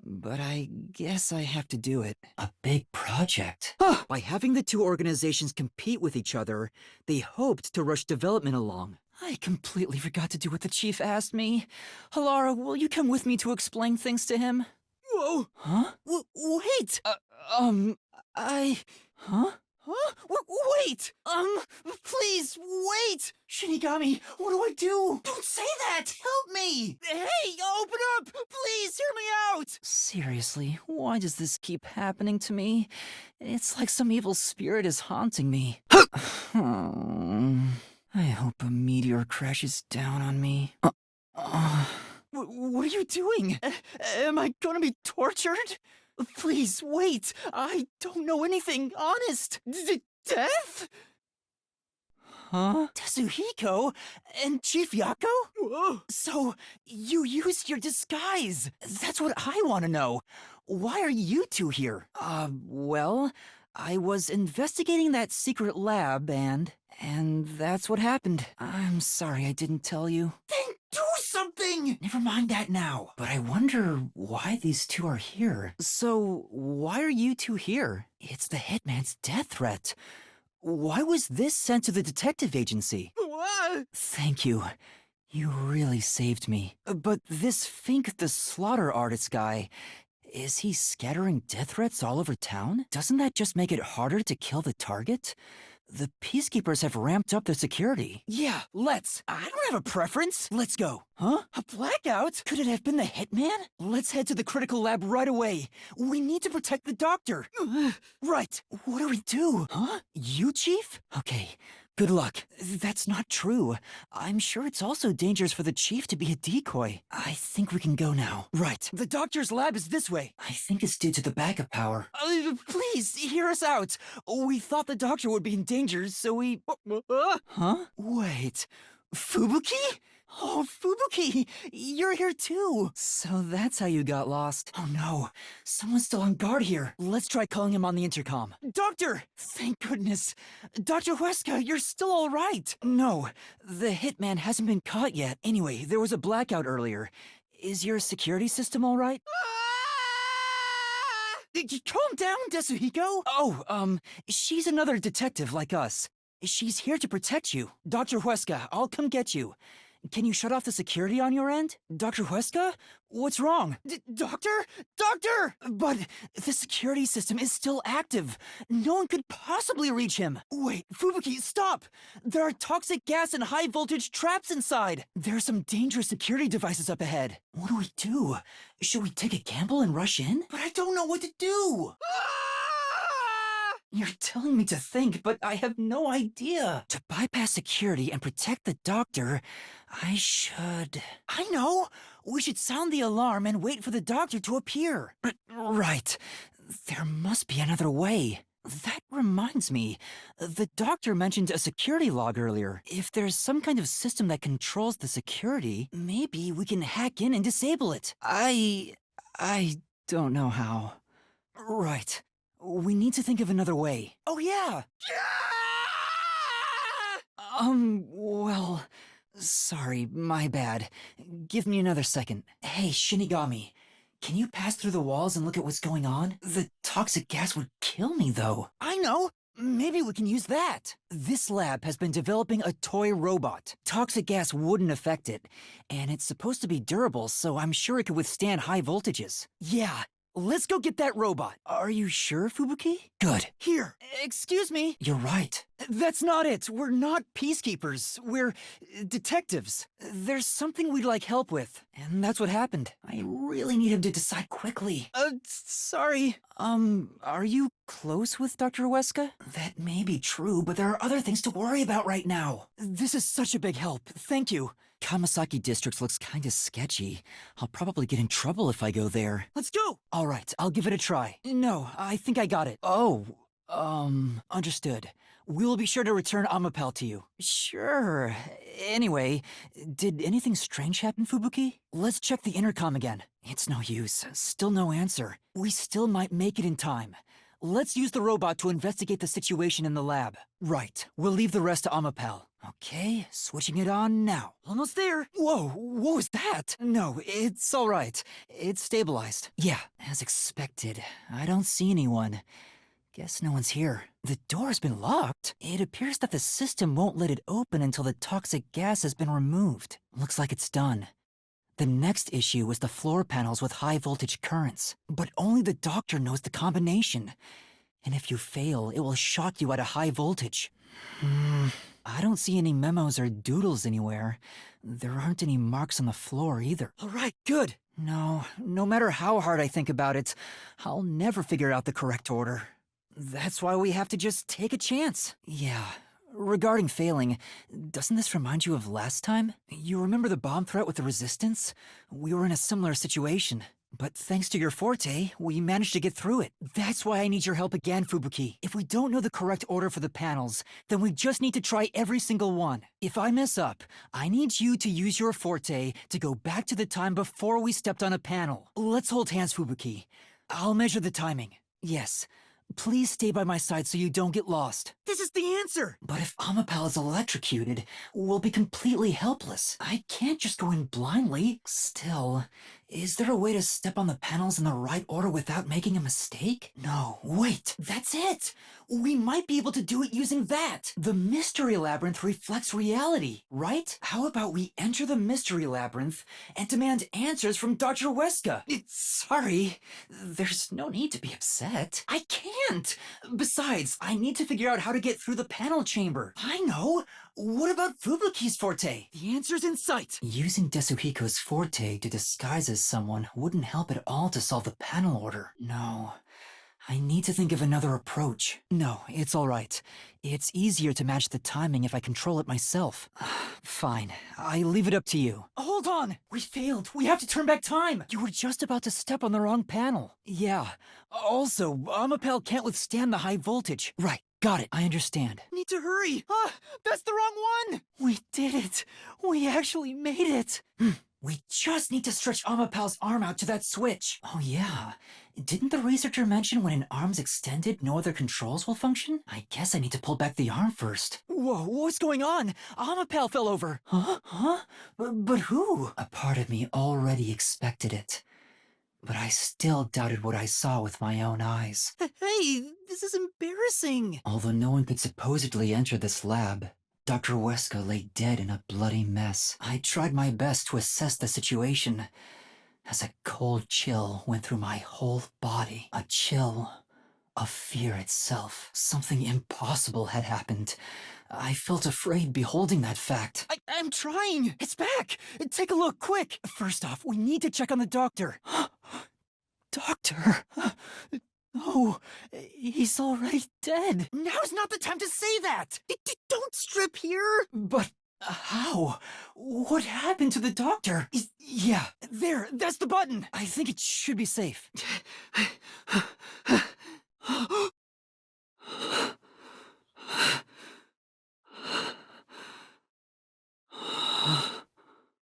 But I guess I have to do it. A big project. By having the two organizations compete with each other, they hoped to rush development along. I completely forgot to do what the chief asked me. Halara, will you come with me to explain things to him? Whoa! Huh? Wait! Huh? Huh? Wait! Please, wait! Shinigami, what do I do? Don't say that! Help me! Hey, open up! Please, hear me out! Seriously, why does this keep happening to me? It's like some evil spirit is haunting me. I hope a meteor crashes down on me. What are you doing? Am I gonna be tortured? Please, wait! I don't know anything, honest! Death? Huh? Tetsuhiko? And Chief Yako? Whoa. So, you used your disguise! That's what I want to know! Why are you two here? Well, I was investigating that secret lab and that's what happened. I'm sorry I didn't tell you. Then do something! Never mind that now. But I wonder why these two are here. So, why are you two here? It's the hitman's death threat. Why was this sent to the detective agency? What? Thank you. You really saved me. But this Fink the slaughter artist guy, is he scattering death threats all over town? Doesn't that just make it harder to kill the target? The Peacekeepers have ramped up their security. Yeah, let's. I don't have a preference. Let's go. Huh? A blackout? Could it have been the hitman? Let's head to the critical lab right away. We need to protect the doctor. Right. What do we do? Huh? You, Chief? Okay. Good luck. That's not true. I'm sure it's also dangerous for the chief to be a decoy. I think we can go now. Right. The doctor's lab is this way. I think it's due to the backup power. Please, hear us out. We thought the doctor would be in danger, so we... Huh? Wait. Fubuki? Oh, Fubuki! You're here too! So that's how you got lost. Oh no. Someone's still on guard here. Let's try calling him on the intercom. Doctor! Thank goodness. Dr. Huesca, you're still alright. No, the hitman hasn't been caught yet. Anyway, there was a blackout earlier. Is your security system alright? Calm down, Tetsuhiko! Oh, she's another detective like us. She's here to protect you. Dr. Huesca, I'll come get you. Can you shut off the security on your end? Dr. Huesca? What's wrong? Doctor? Doctor! But the security system is still active. No one could possibly reach him. Wait, Fubuki, stop! There are toxic gas and high voltage traps inside. There are some dangerous security devices up ahead. What do we do? Should we take a gamble and rush in? But I don't know what to do. You're telling me to think, but I have no idea. To bypass security and protect the doctor, I should... I know! We should sound the alarm and wait for the doctor to appear. Right. There must be another way. That reminds me, the doctor mentioned a security log earlier. If there's some kind of system that controls the security, maybe we can hack in and disable it. I don't know how. Right. We need to think of another way. Oh yeah! Well... Sorry, my bad. Give me another second. Hey, Shinigami. Can you pass through the walls and look at what's going on? The toxic gas would kill me, though. I know! Maybe we can use that. This lab has been developing a toy robot. Toxic gas wouldn't affect it, and it's supposed to be durable, so I'm sure it could withstand high voltages. Yeah, let's go get that robot. Are you sure, Fubuki? Good. Here, excuse me. You're right. That's not it. We're not peacekeepers. We're detectives. There's something we'd like help with, and that's what happened. I really need him to decide quickly. Sorry. Are you close with Dr. Weska? That may be true, but there are other things to worry about right now. This is such a big help. Thank you. Kamasaki District looks kinda sketchy. I'll probably get in trouble if I go there. Let's go! All right, I'll give it a try. No, I think I got it. Oh, understood. We'll be sure to return Amapel to you. Sure. Anyway, did anything strange happen, Fubuki? Let's check the intercom again. It's no use. Still no answer. We still might make it in time. Let's use the robot to investigate the situation in the lab. Right. We'll leave the rest to Amapel. Okay, switching it on now. Almost there. Whoa, what was that? No, it's all right. It's stabilized. Yeah, as expected. I don't see anyone. Guess no one's here. The door's been locked. It appears that the system won't let it open until the toxic gas has been removed. Looks like it's done. The next issue was the floor panels with high voltage currents. But only the doctor knows the combination. And if you fail, it will shock you at a high voltage. I don't see any memos or doodles anywhere. There aren't any marks on the floor either. All right, good. No matter how hard I think about it, I'll never figure out the correct order. That's why we have to just take a chance. Yeah. Regarding failing, doesn't this remind you of last time? You remember the bomb threat with the Resistance? We were in a similar situation. But thanks to your forte, we managed to get through it. That's why I need your help again, Fubuki. If we don't know the correct order for the panels, then we just need to try every single one. If I mess up, I need you to use your forte to go back to the time before we stepped on a panel. Let's hold hands, Fubuki. I'll measure the timing. Yes. Please stay by my side so you don't get lost. This is the answer! But if Amapel is electrocuted, we'll be completely helpless. I can't just go in blindly. Still, is there a way to step on the panels in the right order without making a mistake? No, wait, that's it! We might be able to do it using that! The Mystery Labyrinth reflects reality, right? How about we enter the Mystery Labyrinth and demand answers from Dr. Weska? Sorry, there's no need to be upset. I can't! Besides, I need to figure out how to get through the panel chamber. I know! What about Fubuki's forte? The answer's in sight! Using Desuhiko's forte to disguise as someone wouldn't help at all to solve the panel order. No. I need to think of another approach. No, it's all right. It's easier to match the timing if I control it myself. Fine. I leave it up to you. Hold on! We failed. We have to turn back time! You were just about to step on the wrong panel. Yeah. Also, Amapel can't withstand the high voltage. Right. Got it. I understand. Need to hurry! That's the wrong one! We did it! We actually made it! We just need to stretch Amapel's arm out to that switch. Oh yeah. Didn't the researcher mention when an arm's extended, no other controls will function? I guess I need to pull back the arm first. Whoa, what's going on? Amapel fell over. Huh? But who? A part of me already expected it. But I still doubted what I saw with my own eyes. Hey, this is embarrassing. Although no one could supposedly enter this lab, Dr. Weska lay dead in a bloody mess. I tried my best to assess the situation as a cold chill went through my whole body. A chill of fear itself. Something impossible had happened. I felt afraid beholding that fact. I'm trying. It's back. Take a look, quick. First off, we need to check on the doctor. Doctor? No, he's already dead. Now's not the time to say that! Don't strip here! But how? What happened to the doctor? Yeah, there, that's the button! I think it should be safe.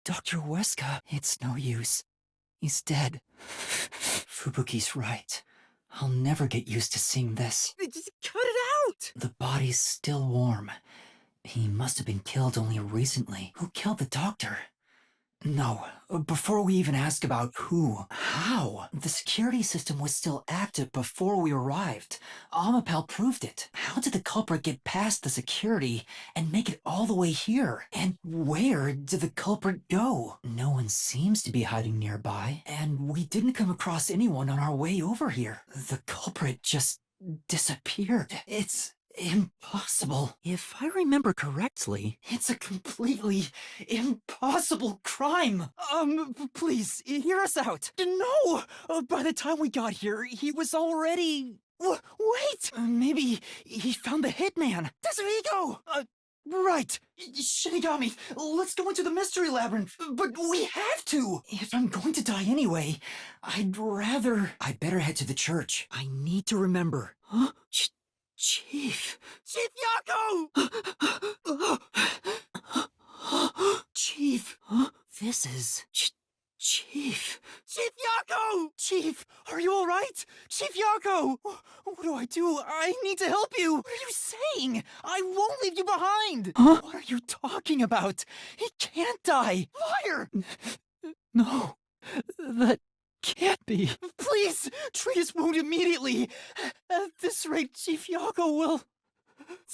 Dr. Weska, it's no use. He's dead. Fubuki's right. I'll never get used to seeing this. Cut it out! The body's still warm. He must have been killed only recently. Who killed the doctor? No, before we even ask about who, how, the security system was still active before we arrived. Amapal proved it. How did the culprit get past the security and make it all the way here? And where did the culprit go? No one seems to be hiding nearby, and we didn't come across anyone on our way over here. The culprit just disappeared. It's impossible. If I remember correctly, it's a completely impossible crime. Please, hear us out. No! By the time we got here, he was already... wait! Maybe he found the hitman. That's where he go! Right. Shinigami, let's go into the mystery labyrinth. But we have to! If I'm going to die anyway, I'd better head to the church. I need to remember. Huh? Chief Yako! Chief, this is Chief Yako! Chief, are you all right? Chief Yako! What do I do? I need to help you! What are you saying? I won't leave you behind! Huh? What are you talking about? He can't die! Liar! No, that can't be. Please, treat his wound immediately. At this rate, Chief Yako will...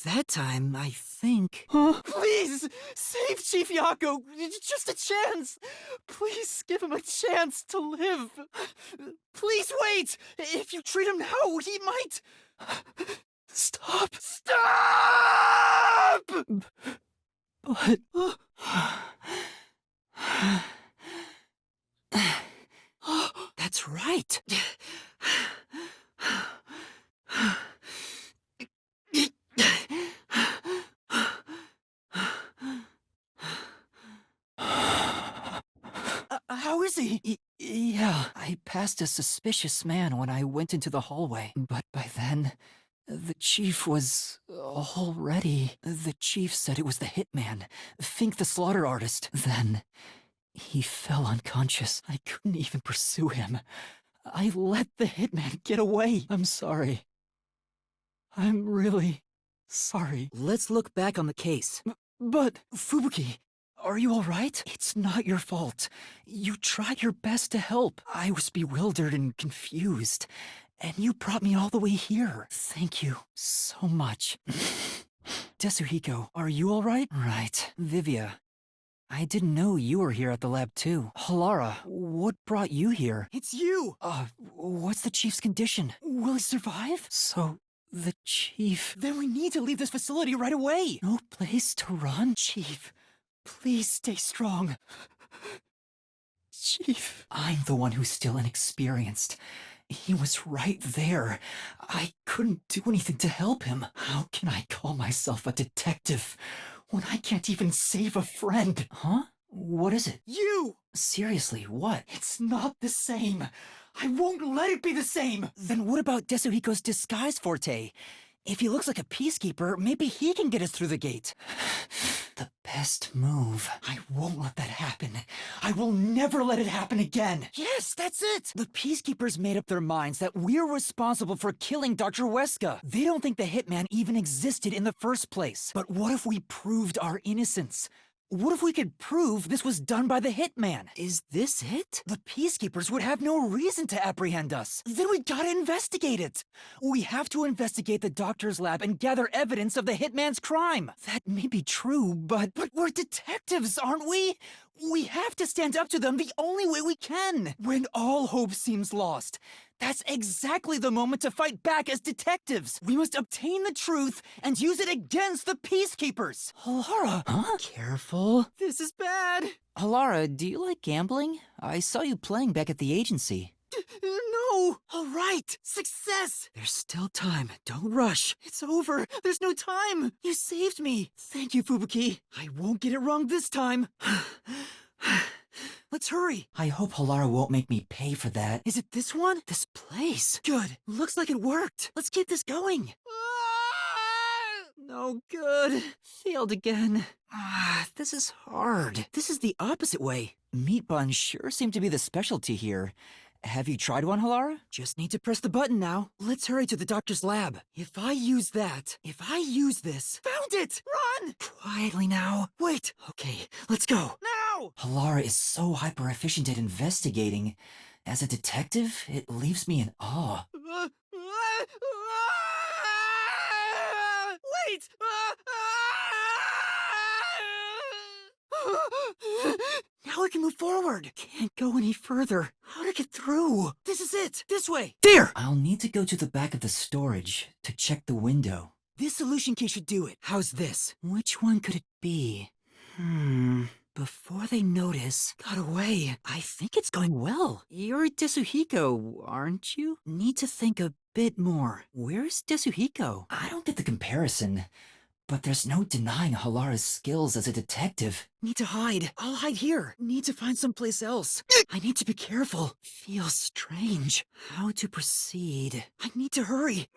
That time, I think... Please, save Chief Yako. Just a chance. Please give him a chance to live. Please wait. If you treat him now, he might... Stop. Stop! But... That's right. How is he? Yeah, I passed a suspicious man when I went into the hallway, but by then, the chief was already... The chief said it was the hitman, Fink the slaughter artist. Then... he fell unconscious. I couldn't even pursue him. I let the hitman get away. I'm sorry. I'm really sorry. Let's look back on the case. But, Fubuki, are you all right? It's not your fault. You tried your best to help. I was bewildered and confused, and you brought me all the way here. Thank you so much. Tetsuhiko, are you all right? Right. Vivia, I didn't know you were here at the lab too. Halara, what brought you here? It's you! What's the chief's condition? Will he survive? So, the chief... Then we need to leave this facility right away! No place to run? Chief, please stay strong. Chief... I'm the one who's still inexperienced. He was right there. I couldn't do anything to help him. How can I call myself a detective when I can't even save a friend? Huh? What is it? You! Seriously, what? It's not the same. I won't let it be the same! Then what about Tetsuhiko's disguise forte? If he looks like a peacekeeper, maybe he can get us through the gate. The best move. I won't let that happen. I will never let it happen again. Yes, that's it! The peacekeepers made up their minds that we're responsible for killing Dr. Weska. They don't think the hitman even existed in the first place. But what if we proved our innocence? What if we could prove this was done by the hitman? Is this it? The peacekeepers would have no reason to apprehend us. Then we gotta investigate it. We have to investigate the doctor's lab and gather evidence of the hitman's crime. That may be true, but we're detectives, aren't we? We have to stand up to them the only way we can. When all hope seems lost, that's exactly the moment to fight back as detectives. We must obtain the truth and use it against the peacekeepers. Halara! Huh? Careful. This is bad. Halara, do you like gambling? I saw you playing back at the agency. No! All right! Success! There's still time. Don't rush. It's over. There's no time. You saved me. Thank you, Fubuki. I won't get it wrong this time. Let's hurry. I hope Halara won't make me pay for that. Is it this one? This place? Good. Looks like it worked. Let's keep this going. No good. Failed again. This is hard. This is the opposite way. Meat buns sure seem to be the specialty here. Have you tried one, Halara? Just need to press the button now. Let's hurry to the doctor's lab. If I use this... Found it! Run! Quietly now. Wait. Okay, let's go. Now! Halara is so hyper-efficient at investigating. As a detective, it leaves me in awe. Wait! Now I can move forward. Can't go any further. How to get through? This is it. This way. There! I'll need to go to the back of the storage to check the window. This solution key should do it. How's this? Which one could it be? Before they notice, got away. I think it's going well. You're Tetsuhiko, aren't you? Need to think a bit more. Where's Tetsuhiko? I don't get the comparison, but there's no denying Halara's skills as a detective. Need to hide. I'll hide here. Need to find someplace else. I need to be careful. Feels strange. How to proceed? I need to hurry.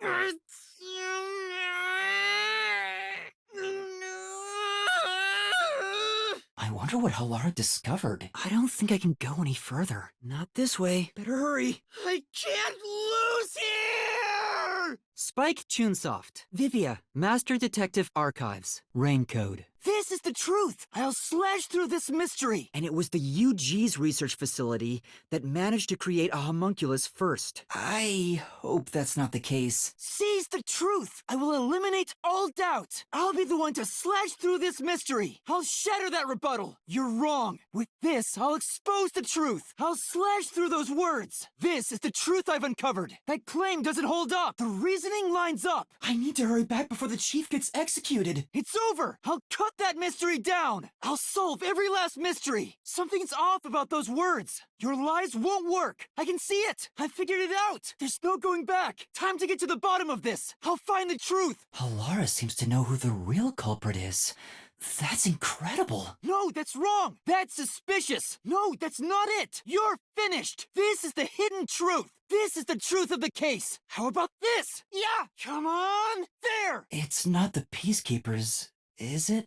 I wonder what Halara discovered. I don't think I can go any further. Not this way. Better hurry. I can't lose here! Spike Chunsoft. Vivia, Master Detective Archives. Rain code. This is the truth! I'll slash through this mystery! And it was the UG's research facility that managed to create a homunculus first. I hope that's not the case. Seize the truth! I will eliminate all doubt! I'll be the one to slash through this mystery! I'll shatter that rebuttal! You're wrong! With this, I'll expose the truth! I'll slash through those words! This is the truth I've uncovered! That claim doesn't hold up! The reasoning lines up! I need to hurry back before the chief gets executed. It's over! I'll cut that mystery down! I'll solve every last mystery! Something's off about those words! Your lies won't work! I can see it! I figured it out! There's no going back! Time to get to the bottom of this! I'll find the truth! Halara seems to know who the real culprit is. That's incredible. No, that's wrong! That's suspicious! No, that's not it! You're finished! This is the hidden truth! This is the truth of the case! How about this? Yeah! Come on! There! It's not the Peacekeepers, is it?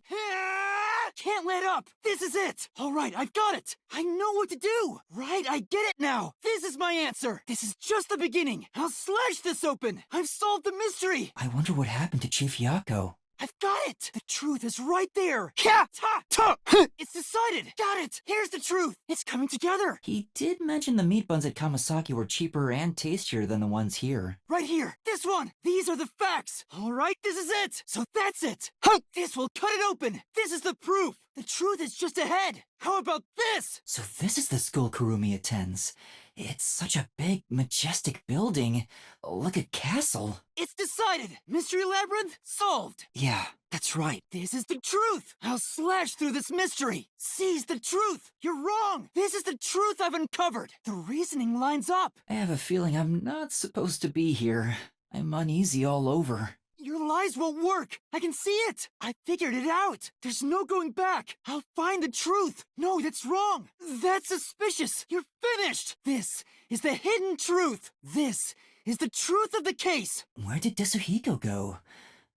Can't let up! This is it! Alright, I've got it! I know what to do! Right, I get it now! This is my answer! This is just the beginning! I'll slash this open! I've solved the mystery! I wonder what happened to Chief Yako. I've got it! The truth is right there! Ha! Ta! Ta! It's decided! Got it! Here's the truth! It's coming together! He did mention the meat buns at Kamasaki were cheaper and tastier than the ones here. Right here! This one! These are the facts! Alright, this is it! So that's it! This will cut it open! This is the proof! The truth is just ahead! How about this? So this is the school Kurumi attends. It's such a big, majestic building. Like a castle. It's decided! Mystery Labyrinth solved! Yeah. That's right. This is the truth! I'll slash through this mystery! Seize the truth! You're wrong! This is the truth I've uncovered! The reasoning lines up! I have a feeling I'm not supposed to be here. I'm uneasy all over. Your lies won't work! I can see it! I figured it out! There's no going back! I'll find the truth! No, that's wrong! That's suspicious! You're finished! This is the hidden truth! This is the truth of the case! Where did Tetsuhiko go?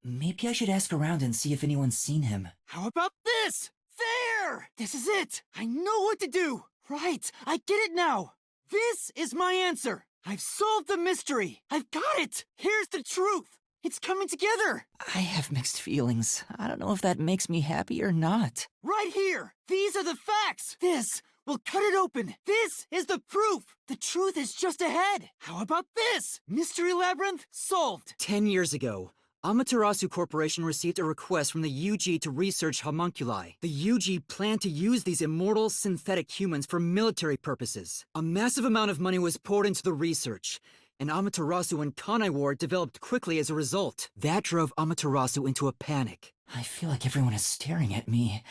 Maybe I should ask around and see if anyone's seen him. How about this? There! This is it! I know what to do! Right, I get it now! This is my answer! I've solved the mystery! I've got it! Here's the truth! It's coming together! I have mixed feelings. I don't know if that makes me happy or not. Right here! These are the facts! This will cut it open! This is the proof! The truth is just ahead! How about this? Mystery Labyrinth solved! 10 years ago, Amaterasu Corporation received a request from the UG to research homunculi. The UG planned to use these immortal synthetic humans for military purposes. A massive amount of money was poured into the research, and Amaterasu and Kanai War developed quickly as a result. That drove Amaterasu into a panic. I feel like everyone is staring at me.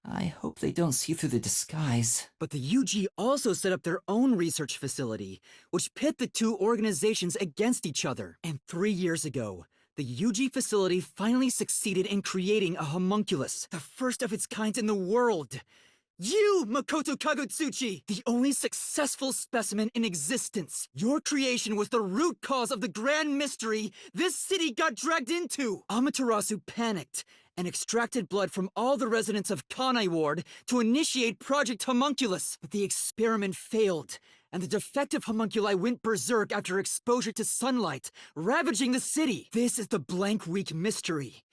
I hope they don't see through the disguise. But the UG also set up their own research facility, which pit the two organizations against each other. And 3 years ago, the UG facility finally succeeded in creating a homunculus, the first of its kind in the world. You, Makoto Kagutsuchi, the only successful specimen in existence. Your creation was the root cause of the grand mystery this city got dragged into. Amaterasu panicked and extracted blood from all the residents of Kanai Ward to initiate Project Homunculus. But the experiment failed, and the defective homunculi went berserk after exposure to sunlight, ravaging the city. This is the blank week mystery.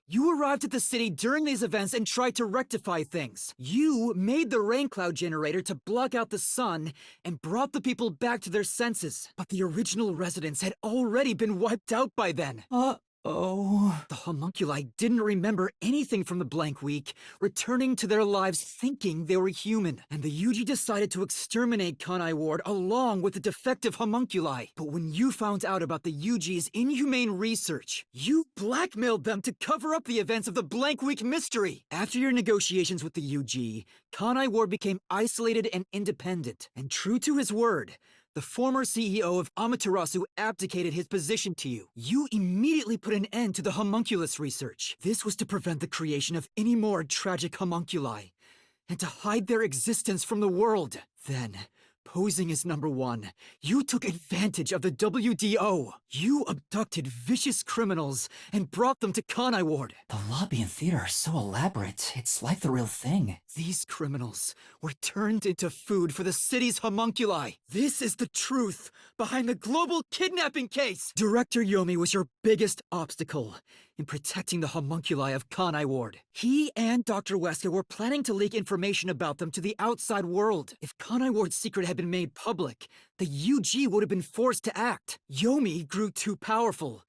You arrived at the city during these events and tried to rectify things. You made the rain cloud generator to block out the sun and brought the people back to their senses. But the original residents had already been wiped out by then. Oh. The homunculi didn't remember anything from the blank week, returning to their lives thinking they were human. And the UG decided to exterminate Kanai Ward along with the defective homunculi. But when you found out about the UG's inhumane research, you blackmailed them to cover up the events of the blank week mystery. After your negotiations with the UG, Kanai Ward became isolated and independent. And true to his word, the former CEO of Amaterasu abdicated his position to you. You immediately put an end to the homunculus research. This was to prevent the creation of any more tragic homunculi, and to hide their existence from the world. Then, posing as number one, you took advantage of the WDO. You abducted vicious criminals and brought them to Kanai Ward. The lobby and theater are so elaborate, it's like the real thing. These criminals were turned into food for the city's homunculi. This is the truth behind the global kidnapping case. Director Yomi was your biggest obstacle in protecting the homunculi of Kanai Ward. He and Dr. Weska were planning to leak information about them to the outside world. If Kanai Ward's secret had been made public, the UG would have been forced to act. Yomi grew too powerful.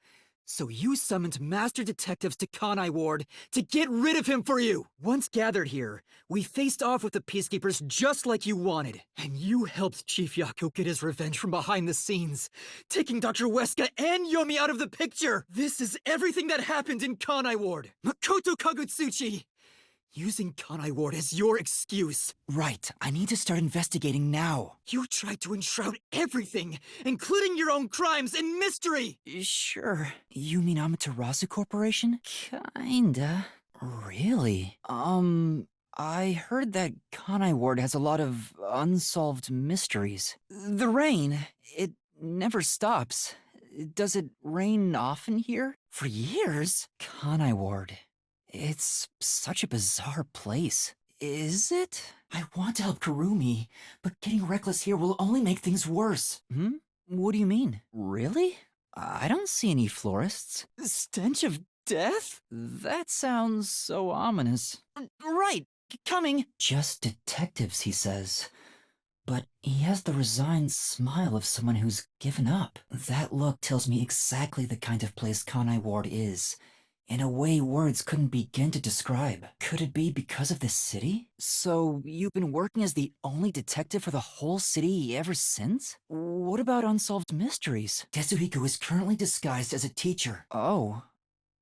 So you summoned master detectives to Kanai Ward to get rid of him for you. Once gathered here, we faced off with the peacekeepers just like you wanted. And you helped Chief Yako get his revenge from behind the scenes, taking Dr. Weska and Yomi out of the picture. This is everything that happened in Kanai Ward. Makoto Kagutsuchi! Using Kanai Ward as your excuse. Right, I need to start investigating now. You tried to enshroud everything, including your own crimes, in mystery! Sure. You mean Amaterasu Corporation? Kinda. Really? I heard that Kanai Ward has a lot of unsolved mysteries. The rain, it never stops. Does it rain often here? For years? Kanai Ward. It's such a bizarre place. Is it? I want to help Kurumi, but getting reckless here will only make things worse. What do you mean? Really? I don't see any florists. Stench of death? That sounds so ominous. Right, coming. Just detectives, he says. But he has the resigned smile of someone who's given up. That look tells me exactly the kind of place Kanai Ward is. In a way words couldn't begin to describe. Could it be because of this city? So, you've been working as the only detective for the whole city ever since? What about unsolved mysteries? Tetsuhiko is currently disguised as a teacher. Oh,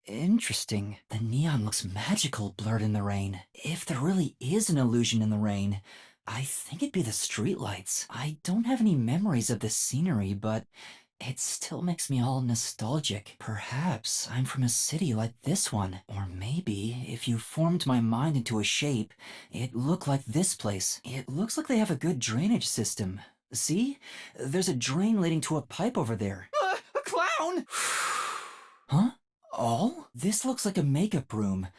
interesting. The neon looks magical blurred in the rain. If there really is an illusion in the rain, I think it'd be the streetlights. I don't have any memories of this scenery, but it still makes me all nostalgic. Perhaps I'm from a city like this one. Or maybe, if you formed my mind into a shape, it looked like this place. It looks like they have a good drainage system. See? There's a drain leading to a pipe over there. A clown! Huh? All? This looks like a makeup room.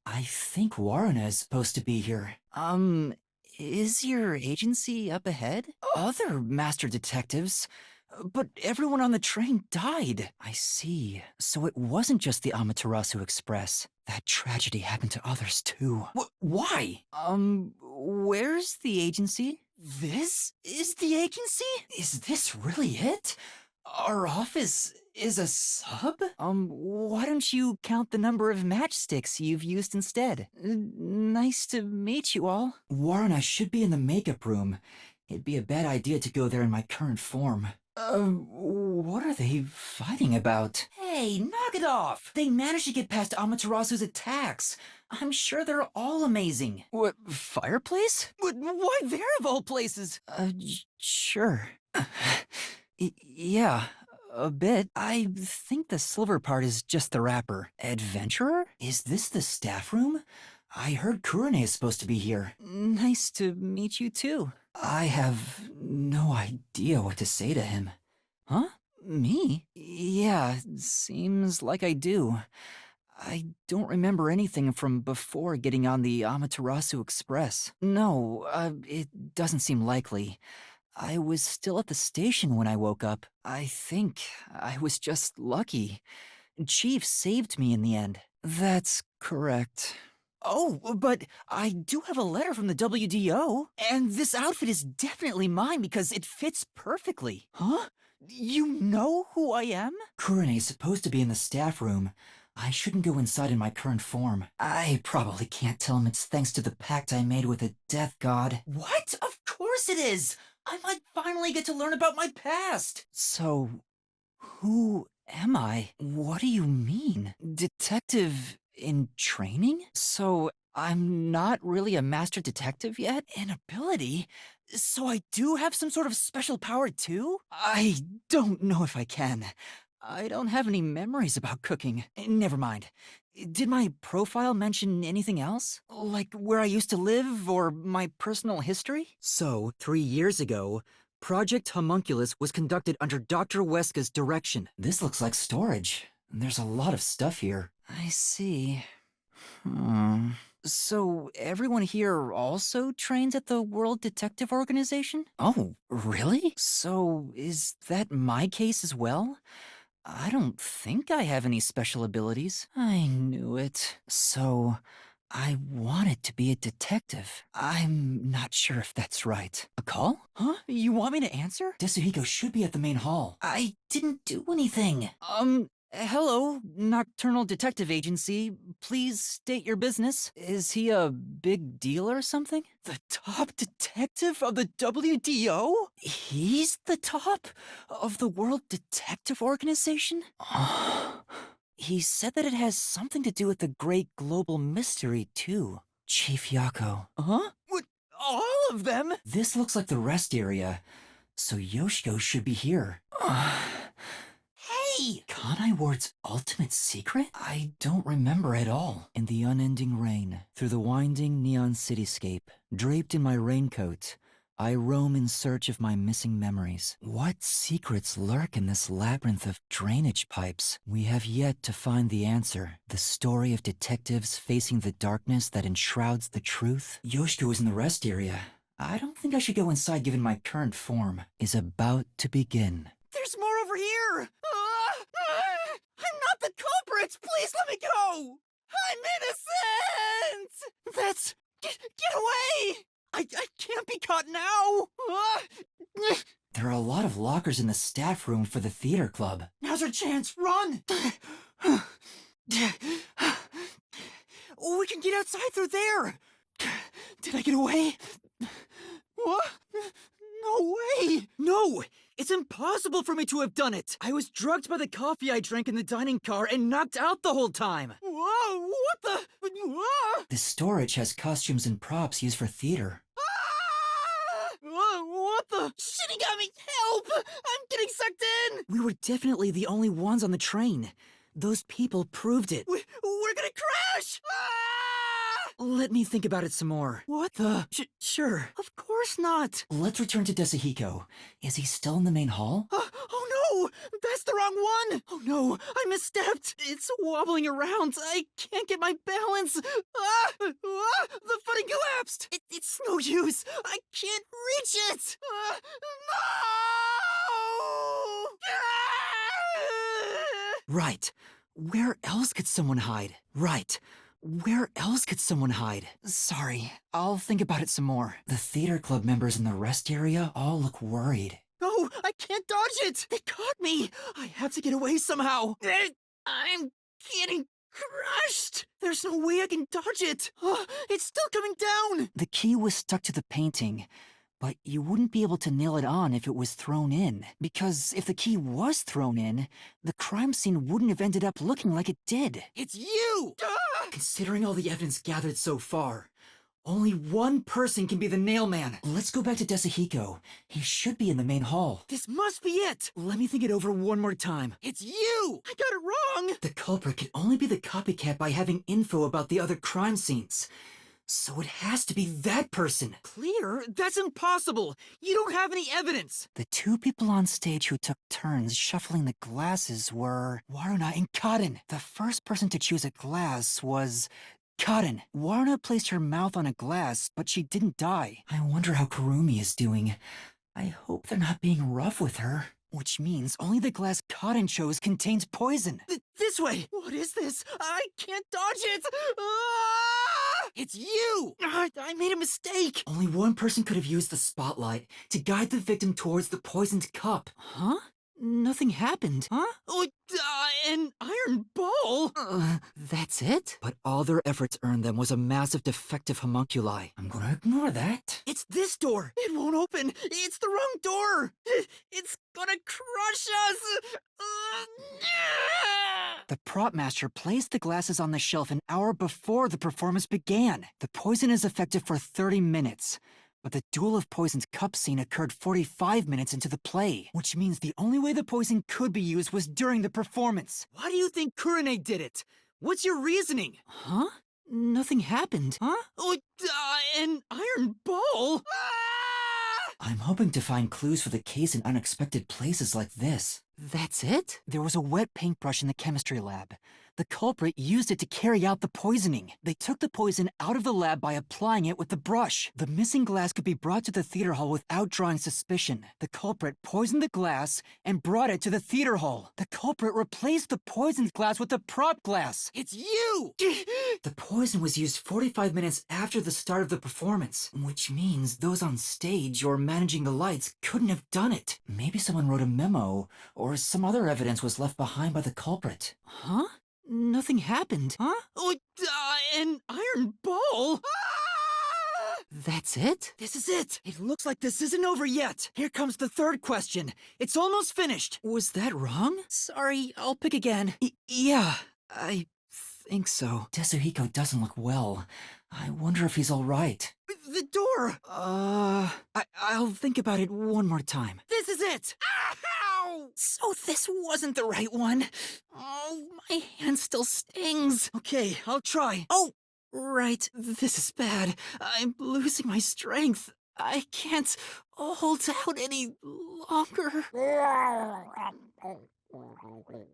I think Waruna is supposed to be here. Is your agency up ahead? Other master detectives? But everyone on the train died. I see. So it wasn't just the Amaterasu Express. That tragedy happened to others too. Why? Where's the agency? This is the agency? Is this really it? Our office is a sub? Why don't you count the number of matchsticks you've used instead? Nice to meet you all. Warren, I should be in the makeup room. It'd be a bad idea to go there in my current form. What are they fighting about? Hey, knock it off! They managed to get past Amaterasu's attacks. I'm sure they're all amazing. What, fireplace? Why there of all places? Sure. Yeah, a bit. I think the silver part is just the wrapper. Adventurer? Is this the staff room? I heard Kurone is supposed to be here. Nice to meet you too. I have no idea what to say to him. Huh? Me? Yeah, seems like I do. I don't remember anything from before getting on the Amaterasu Express. No, it doesn't seem likely. I was still at the station when I woke up. I think I was just lucky. Chief saved me in the end. That's correct. Oh, but I do have a letter from the WDO, and this outfit is definitely mine because it fits perfectly. Huh? You know who I am? Kurone is supposed to be in the staff room. I shouldn't go inside in my current form. I probably can't tell him it's thanks to the pact I made with the death god. What? Of course it is! I might finally get to learn about my past! So, who am I? What do you mean? Detective in training? So, I'm not really a master detective yet? An ability? So I do have some sort of special power too? I don't know if I can. I don't have any memories about cooking. Never mind. Did my profile mention anything else? Like where I used to live or my personal history? So, 3 years ago, Project Homunculus was conducted under Dr. Weska's direction. This looks like storage. There's a lot of stuff here. I see. So, everyone here also trains at the World Detective Organization? Oh, really? So, is that my case as well? I don't think I have any special abilities. I knew it. So, I wanted to be a detective. I'm not sure if that's right. A call? Huh? You want me to answer? Desuhiko should be at the main hall. I didn't do anything. Hello, Nocturnal Detective Agency. Please state your business. Is he a big deal or something? The top detective of the WDO? He's the top of the World Detective Organization? He said that it has something to do with the great global mystery, too. Chief Yako. Huh? What? All of them? This looks like the rest area, so Yoshiko should be here. Hey! Kanai Ward's ultimate secret? I don't remember at all. In the unending rain, through the winding neon cityscape, draped in my raincoat, I roam in search of my missing memories. What secrets lurk in this labyrinth of drainage pipes? We have yet to find the answer. The story of detectives facing the darkness that enshrouds the truth. Yoshiko is in the rest area. I don't think I should go inside given my current form. Is about to begin. There's more over here! I'm not the culprit! Please let me go! I'm innocent! That's... Get away! I can't be caught now! There are a lot of lockers in the staff room for the theater club. Now's our chance! Run! We can get outside through there! Did I get away? What? No way! No! It's impossible for me to have done it! I was drugged by the coffee I drank in the dining car and knocked out the whole time! Whoa! What the? Whoa! The storage has costumes and props used for theater. What the? Shinigami, help! I'm getting sucked in! We were definitely the only ones on the train. Those people proved it. We're gonna crash! Let me think about it some more. What the? Sure. Of course not. Let's return to Desuhiko. Is he still in the main hall? Oh no! That's the wrong one! Oh no! I misstepped! It's wobbling around. I can't get my balance. The footing collapsed! It's no use. I can't reach it! No! Right. Where else could someone hide? Right. Where else could someone hide? Sorry, I'll think about it some more. The theater club members in the rest area all look worried. No, I can't dodge it! They caught me! I have to get away somehow! I'm getting crushed! There's no way I can dodge it! It's still coming down! The key was stuck to the painting, But you wouldn't be able to nail it on if it was thrown in. Because if the key was thrown in, the crime scene wouldn't have ended up looking like it did. It's you! Considering all the evidence gathered so far, only one person can be the nail man. Let's go back to Desahiko. He should be in the main hall. This must be it! Let me think it over one more time. It's you! I got it wrong! The culprit can only be the copycat by having info about the other crime scenes. So it has to be that person. Clear? That's impossible! You don't have any evidence! The two people on stage who took turns shuffling the glasses were Waruna and Kaden. The first person to choose a glass was Kaden. Waruna placed her mouth on a glass, but she didn't die. I wonder how Kurumi is doing. I hope they're not being rough with her. Which means only the glass Kaden chose contains poison. This way! What is this? I can't dodge it! Ah! It's you! I made a mistake! Only one person could have used the spotlight to guide the victim towards the poisoned cup. Huh? Nothing happened. Huh? Oh, an iron ball? That's it? But all their efforts earned them was a massive defective homunculi. I'm gonna ignore that. It's this door! It won't open! It's the wrong door! It's gonna crush us! The prop master placed the glasses on the shelf an hour before the performance began. The poison is effective for 30 minutes. But the duel of poisoned cup scene occurred 45 minutes into the play, which means the only way the poison could be used was during the performance. Why do you think Kurane did it? What's your reasoning? Huh? Nothing happened. Huh? Oh, an iron ball? I'm hoping to find clues for the case in unexpected places like this. That's it? There was a wet paintbrush in the chemistry lab. The culprit used it to carry out the poisoning. They took the poison out of the lab by applying it with the brush. The missing glass could be brought to the theater hall without drawing suspicion. The culprit poisoned the glass and brought it to the theater hall. The culprit replaced the poisoned glass with the prop glass. It's you! The poison was used 45 minutes after the start of the performance, which means those on stage or managing the lights couldn't have done it. Maybe someone wrote a memo, or some other evidence was left behind by the culprit. Huh? Nothing happened. Huh? Oh, an iron ball? That's it? This is it. It looks like this isn't over yet. Here comes the third question. It's almost finished. Was that wrong? Sorry, I'll pick again. Yeah, I think so. Tetsuhiko doesn't look well. I wonder if he's all right. The door! I'll think about it one more time. This is it! Ow! So this wasn't the right one. Oh, my hand still stings. Okay, I'll try. Oh, right. This is bad. I'm losing my strength. I can't hold out any longer.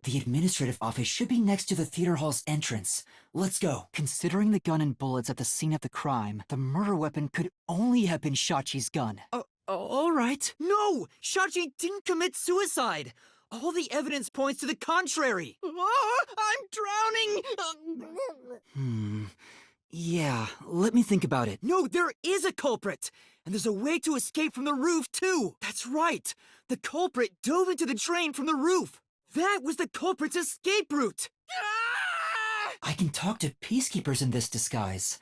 The administrative office should be next to the theater hall's entrance. Let's go. Considering the gun and bullets at the scene of the crime, the murder weapon could only have been Shachi's gun. All right. No! Shachi didn't commit suicide! All the evidence points to the contrary! I'm drowning! Yeah, let me think about it. No, there is a culprit! And there's a way to escape from the roof, too! That's right! The culprit dove into the drain from the roof! That was the culprit's escape route! I can talk to peacekeepers in this disguise.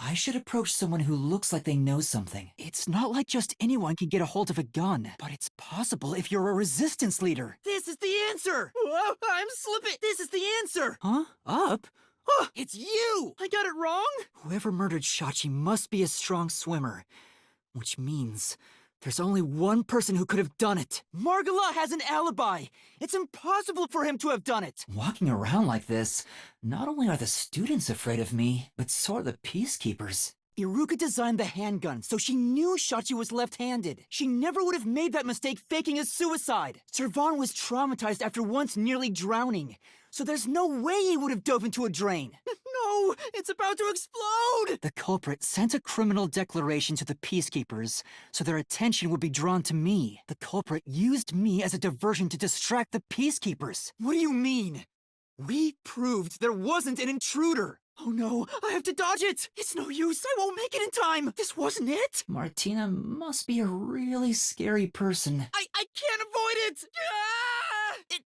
I should approach someone who looks like they know something. It's not like just anyone can get a hold of a gun, but it's possible if you're a resistance leader. This is the answer! Whoa, I'm slipping! This is the answer! Huh? Up? It's you! I got it wrong? Whoever murdered Shachi must be a strong swimmer. Which means there's only one person who could have done it. Margala has an alibi! It's impossible for him to have done it! Walking around like this, not only are the students afraid of me, but so are the peacekeepers. Iruka designed the handgun, so she knew Shachi was left-handed. She never would have made that mistake faking a suicide. Servan was traumatized after once nearly drowning, so there's no way he would have dove into a drain. No, it's about to explode! The culprit sent a criminal declaration to the peacekeepers, so their attention would be drawn to me. The culprit used me as a diversion to distract the peacekeepers. What do you mean? We proved there wasn't an intruder. Oh no, I have to dodge it! It's no use, I won't make it in time! This wasn't it! Martina must be a really scary person. I can't avoid it!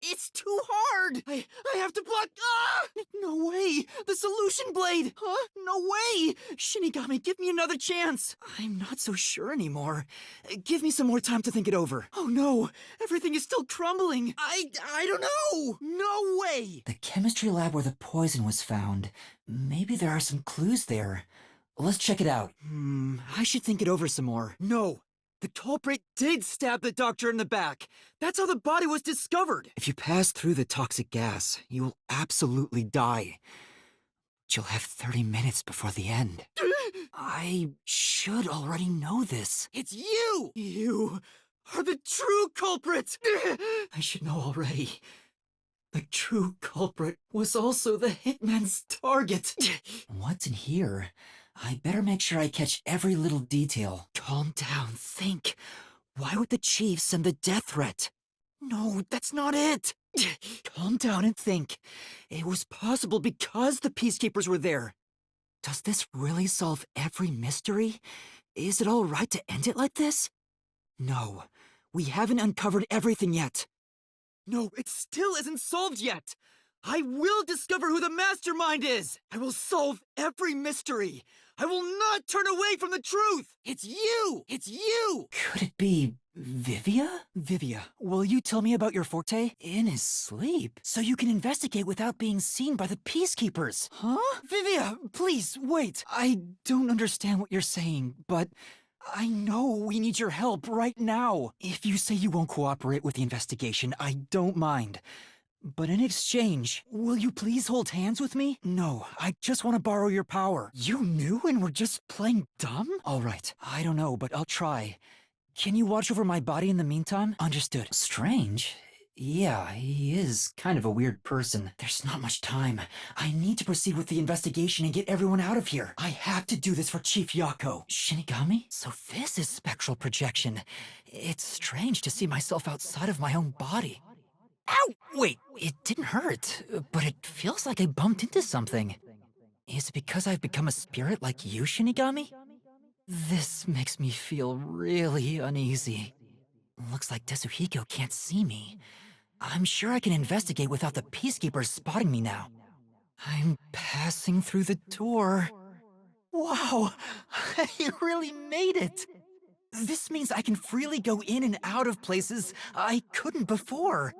It's too hard! I have to block. Ah! No way! The solution blade! Huh? No way! Shinigami, give me another chance! I'm not so sure anymore. Give me some more time to think it over. Oh no! Everything is still crumbling! I don't know! No way! The chemistry lab where the poison was found. Maybe there are some clues there. Let's check it out. I should think it over some more. No! The culprit did stab the doctor in the back! That's how the body was discovered! If you pass through the toxic gas, you will absolutely die. But you'll have 30 minutes before the end. I should already know this. It's you! You are the true culprit! I should know already. The true culprit was also the hitman's target. What's in here? I better make sure I catch every little detail. Calm down, think. Why would the chief send the death threat? No, that's not it. Calm down and think. It was possible because the peacekeepers were there. Does this really solve every mystery? Is it all right to end it like this? No, we haven't uncovered everything yet. No, it still isn't solved yet. I will discover who the mastermind is. I will solve every mystery. I will not turn away from the truth. It's you. It's you. Could it be Vivia? Vivia, will you tell me about your forte? In his sleep? So you can investigate without being seen by the peacekeepers. Huh? Vivia, please, wait. I don't understand what you're saying, but I know we need your help right now. If you say you won't cooperate with the investigation, I don't mind. But in exchange, will you please hold hands with me? No, I just want to borrow your power. You knew and were just playing dumb? All right, I don't know, but I'll try. Can you watch over my body in the meantime? Understood. Strange. Yeah, he is kind of a weird person. There's not much time. I need to proceed with the investigation and get everyone out of here. I have to do this for Chief Yako. Shinigami? So this is spectral projection. It's strange to see myself outside of my own body. Ow! Wait, it didn't hurt, but it feels like I bumped into something. Is it because I've become a spirit like you, Shinigami? This makes me feel really uneasy. Looks like Tetsuhiko can't see me. I'm sure I can investigate without the peacekeepers spotting me now. I'm passing through the door. Wow, I really made it! This means I can freely go in and out of places I couldn't before.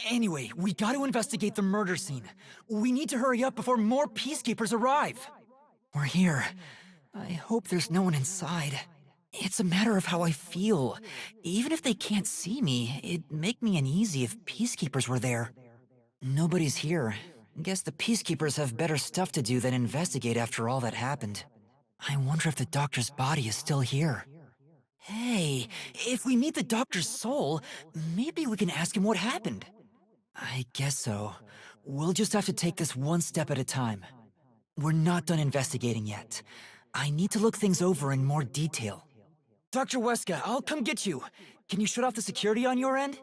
Anyway, we gotta investigate the murder scene. We need to hurry up before more peacekeepers arrive. We're here. I hope there's no one inside. It's a matter of how I feel. Even if they can't see me, it'd make me uneasy if peacekeepers were there. Nobody's here. Guess the peacekeepers have better stuff to do than investigate after all that happened. I wonder if the doctor's body is still here. Hey, if we meet the doctor's soul, maybe we can ask him what happened. I guess so. We'll just have to take this one step at a time. We're not done investigating yet. I need to look things over in more detail. Dr. Weska, I'll come get you. Can you shut off the security on your end?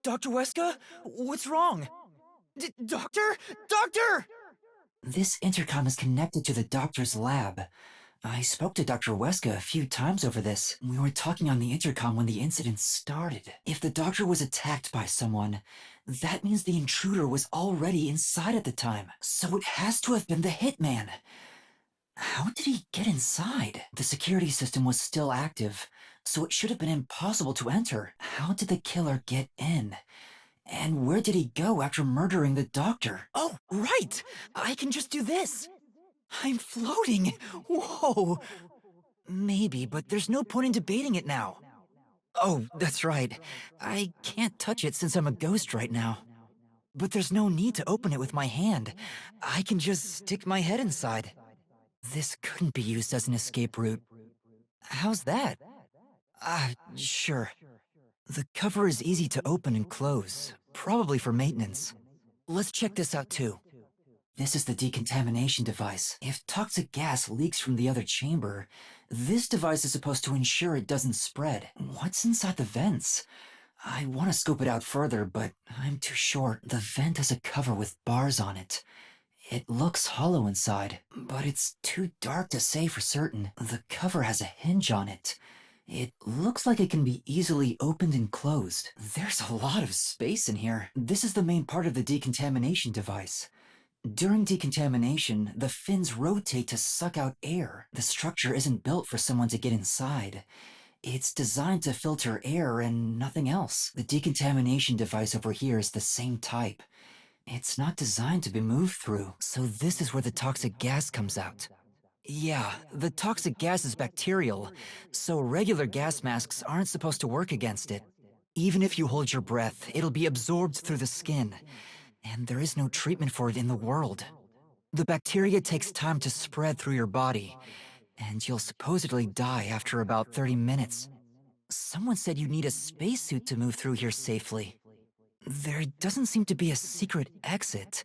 Dr. Weska? What's wrong? Doctor? Doctor! This intercom is connected to the doctor's lab. I spoke to Dr. Weska a few times over this. We were talking on the intercom when the incident started. If the doctor was attacked by someone, that means the intruder was already inside at the time. So it has to have been the hitman. How did he get inside? The security system was still active, so it should have been impossible to enter. How did the killer get in? And where did he go after murdering the doctor? Oh, right! I can just do this! I'm floating! Whoa! Maybe, but there's no point in debating it now. Oh, that's right. I can't touch it since I'm a ghost right now. But there's no need to open it with my hand. I can just stick my head inside. This couldn't be used as an escape route. How's that? Sure. The cover is easy to open and close, probably for maintenance. Let's check this out too. This is the decontamination device. If toxic gas leaks from the other chamber, this device is supposed to ensure it doesn't spread. What's inside the vents? I want to scope it out further, but I'm too short. The vent has a cover with bars on it. It looks hollow inside, but it's too dark to say for certain. The cover has a hinge on it. It looks like it can be easily opened and closed. There's a lot of space in here. This is the main part of the decontamination device. During decontamination, the fins rotate to suck out air. The structure isn't built for someone to get inside. It's designed to filter air and nothing else. The decontamination device over here is the same type. It's not designed to be moved through, so this is where the toxic gas comes out. Yeah, the toxic gas is bacterial, so regular gas masks aren't supposed to work against it. Even if you hold your breath, it'll be absorbed through the skin, and there is no treatment for it in the world. The bacteria takes time to spread through your body, and you'll supposedly die after about 30 minutes. Someone said you need a spacesuit to move through here safely. There doesn't seem to be a secret exit,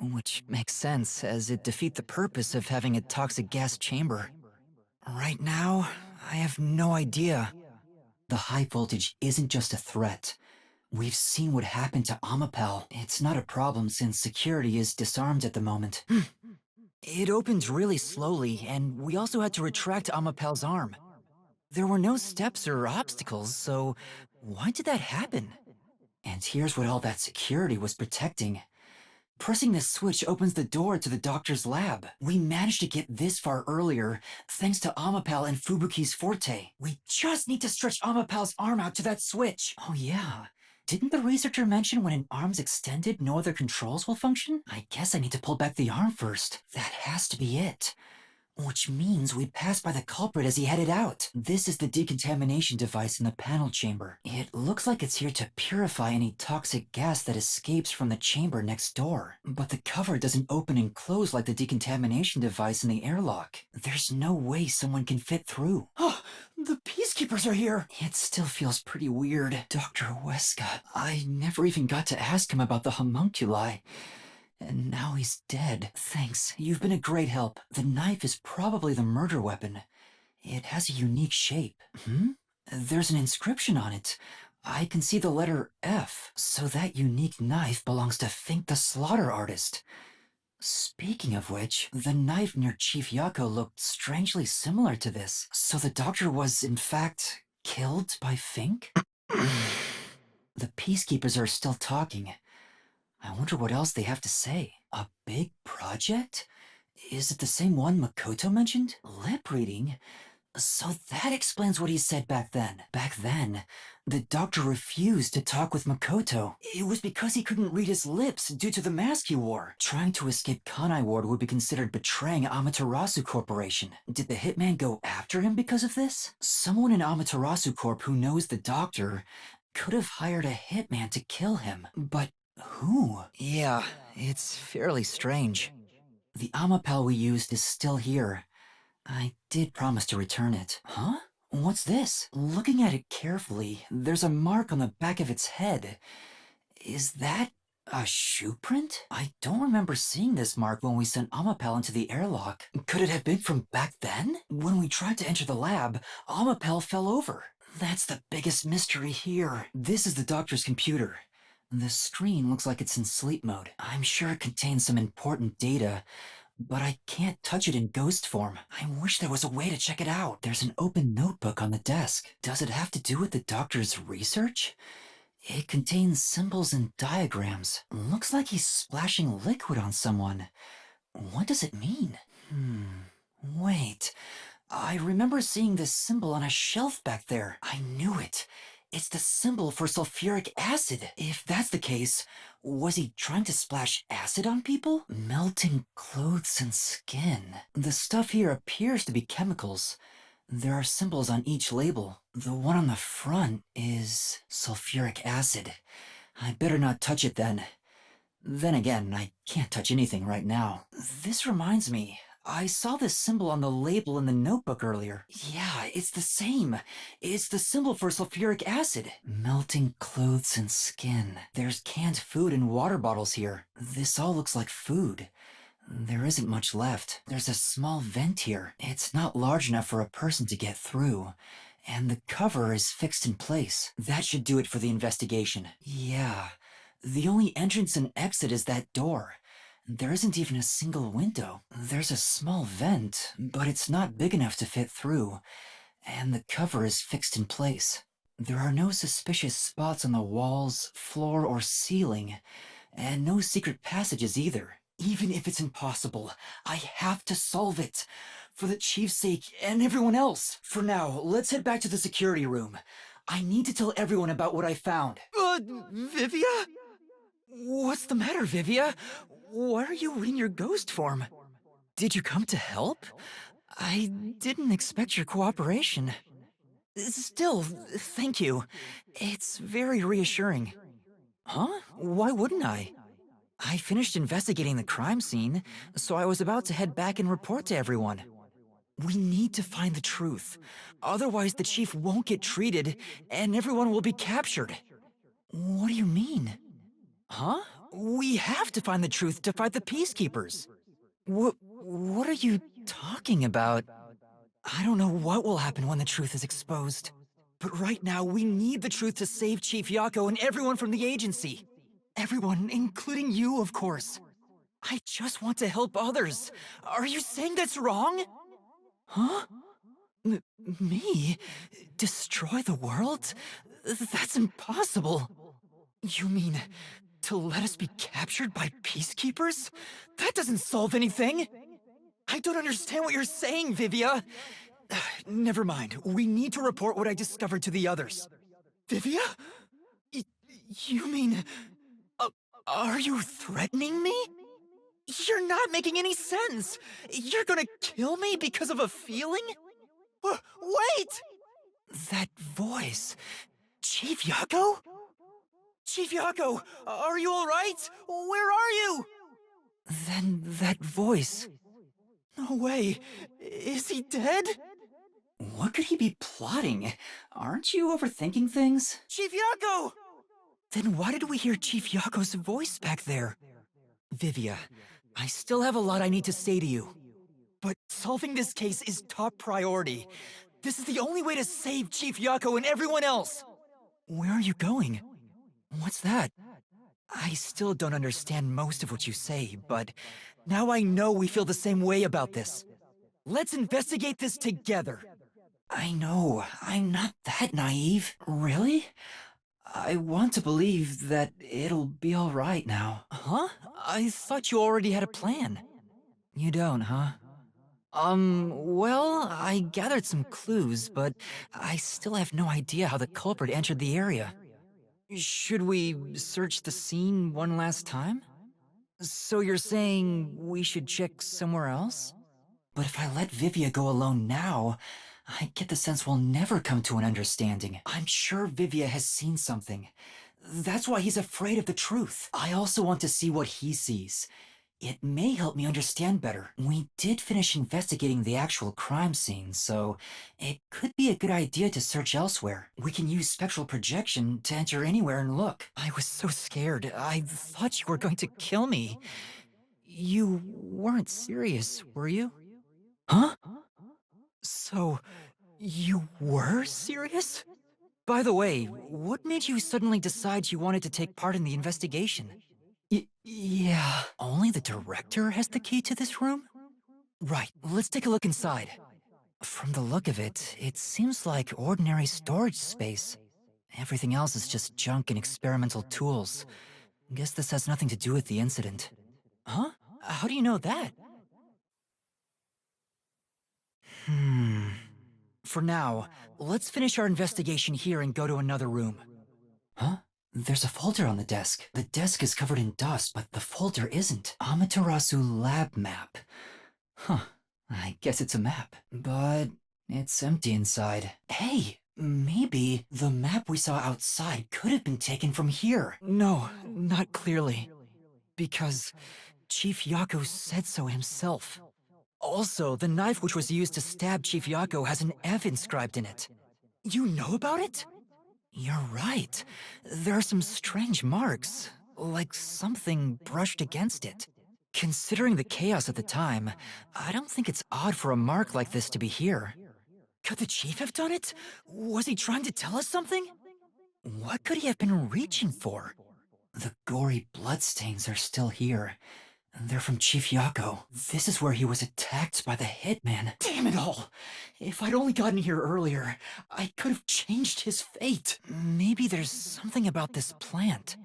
which makes sense, as it defeats the purpose of having a toxic gas chamber. Right now, I have no idea. The high voltage isn't just a threat. We've seen what happened to Amapel. It's not a problem since security is disarmed at the moment. It opened really slowly, and we also had to retract Amapel's arm. There were no steps or obstacles, so why did that happen? And here's what all that security was protecting. Pressing this switch opens the door to the doctor's lab. We managed to get this far earlier, thanks to Amapel and Fubuki's forte. We just need to stretch Amapel's arm out to that switch. Oh yeah. Didn't the researcher mention when an arm's extended, no other controls will function? I guess I need to pull back the arm first. That has to be it. Which means we passed by the culprit as he headed out. This is the decontamination device in the panel chamber. It looks like it's here to purify any toxic gas that escapes from the chamber next door. But the cover doesn't open and close like the decontamination device in the airlock. There's no way someone can fit through. Oh, the peacekeepers are here! It still feels pretty weird. Dr. Weska, I never even got to ask him about the homunculi. And now he's dead. Thanks, you've been a great help. The knife is probably the murder weapon. It has a unique shape. There's an inscription on it. I can see the letter F, so that unique knife belongs to Fink the Slaughter Artist. Speaking of which, the knife near Chief Yako looked strangely similar to this. So the doctor was, in fact, killed by Fink? The peacekeepers are still talking. I wonder what else they have to say. A big project? Is it the same one Makoto mentioned? Lip reading? So that explains what he said back then. Back then, the doctor refused to talk with Makoto. It was because he couldn't read his lips due to the mask he wore. Trying to escape Kanai Ward would be considered betraying Amaterasu Corporation. Did the hitman go after him because of this? Someone in Amaterasu Corp who knows the doctor could have hired a hitman to kill him, but who? Yeah, it's fairly strange. The Amapel we used is still here. I did promise to return it. Huh? What's this? Looking at it carefully, there's a mark on the back of its head. Is that a shoe print? I don't remember seeing this mark when we sent Amapel into the airlock. Could it have been from back then? When we tried to enter the lab, Amapel fell over. That's the biggest mystery here. This is the doctor's computer. The screen looks like it's in sleep mode. I'm sure it contains some important data, but I can't touch it in ghost form. I wish there was a way to check it out. There's an open notebook on the desk. Does it have to do with the doctor's research? It contains symbols and diagrams. Looks like he's splashing liquid on someone. What does it mean? Wait. I remember seeing this symbol on a shelf back there. I knew it. It's the symbol for sulfuric acid. If that's the case, was he trying to splash acid on people? Melting clothes and skin. The stuff here appears to be chemicals. There are symbols on each label. The one on the front is sulfuric acid. I better not touch it then. Then again, I can't touch anything right now. This reminds me. I saw this symbol on the label in the notebook earlier. Yeah, it's the same. It's the symbol for sulfuric acid. Melting clothes and skin. There's canned food and water bottles here. This all looks like food. There isn't much left. There's a small vent here. It's not large enough for a person to get through. And the cover is fixed in place. That should do it for the investigation. Yeah. The only entrance and exit is that door. There isn't even a single window. There's a small vent, but it's not big enough to fit through. and the cover is fixed in place. There are no suspicious spots on the walls, floor, or ceiling, and no secret passages either. Even if it's impossible, I have to solve it. For the chief's sake and everyone else. For now, let's head back to the security room. I need to tell everyone about what I found. Vivia? What's the matter, Vivia? Why are you in your ghost form? Did you come to help? I didn't expect your cooperation. Still, thank you. It's very reassuring. Huh? Why wouldn't I? I finished investigating the crime scene, so I was about to head back and report to everyone. We need to find the truth. Otherwise, the chief won't get treated, and everyone will be captured. What do you mean? Huh? We have to find the truth to fight the peacekeepers. What are you talking about? I don't know what will happen when the truth is exposed. But right now, we need the truth to save Chief Yako and everyone from the agency. Everyone, including you, of course. I just want to help others. Are you saying that's wrong? Huh? Me? Destroy the world? That's impossible. You mean to let us be captured by peacekeepers? That doesn't solve anything. I don't understand what you're saying, Vivia. Never mind. We need to report what I discovered to the others. Vivia? You mean... are you threatening me? You're not making any sense. You're gonna kill me because of a feeling? Wait! That voice... Chief Yako? Chief Yako, are you alright? Where are you? Then that voice... No way. Is he dead? What could he be plotting? Aren't you overthinking things? Chief Yako! Then why did we hear Chief Yako's voice back there? Vivia, I still have a lot I need to say to you. But solving this case is top priority. This is the only way to save Chief Yako and everyone else. Where are you going? What's that? I still don't understand most of what you say, but now I know we feel the same way about this. Let's investigate this together. I know, I'm not that naive. Really? I want to believe that it'll be alright now. Huh? I thought you already had a plan. You don't, huh? Well, I gathered some clues, but I still have no idea how the culprit entered the area. Should we search the scene one last time? So you're saying we should check somewhere else? But if I let Vivia go alone now, I get the sense we'll never come to an understanding. I'm sure Vivia has seen something. That's why he's afraid of the truth. I also want to see what he sees. It may help me understand better. We did finish investigating the actual crime scene, so it could be a good idea to search elsewhere. We can use spectral projection to enter anywhere and look. I was so scared. I thought you were going to kill me. You weren't serious, were you? Huh? So, you were serious? By the way, what made you suddenly decide you wanted to take part in the investigation? Yeah. Only the director has the key to this room? Right, let's take a look inside. From the look of it, it seems like ordinary storage space. Everything else is just junk and experimental tools. Guess this has nothing to do with the incident. Huh? How do you know that? For now, let's finish our investigation here and go to another room. Huh? There's a folder on the desk. The desk is covered in dust, but the folder isn't. Amaterasu lab map. Huh. I guess it's a map. But it's empty inside. Hey, maybe the map we saw outside could have been taken from here. No, not clearly. Because Chief Yako said so himself. Also, the knife which was used to stab Chief Yako has an F inscribed in it. You know about it? You're right. There are some strange marks, like something brushed against it. Considering the chaos at the time, I don't think it's odd for a mark like this to be here. Could the chief have done it? Was he trying to tell us something? What could he have been reaching for? The gory bloodstains are still here. They're from Chief Yako. This is where he was attacked by the hitman. Damn it all! If I'd only gotten here earlier, I could have changed his fate. Maybe there's something about this plant.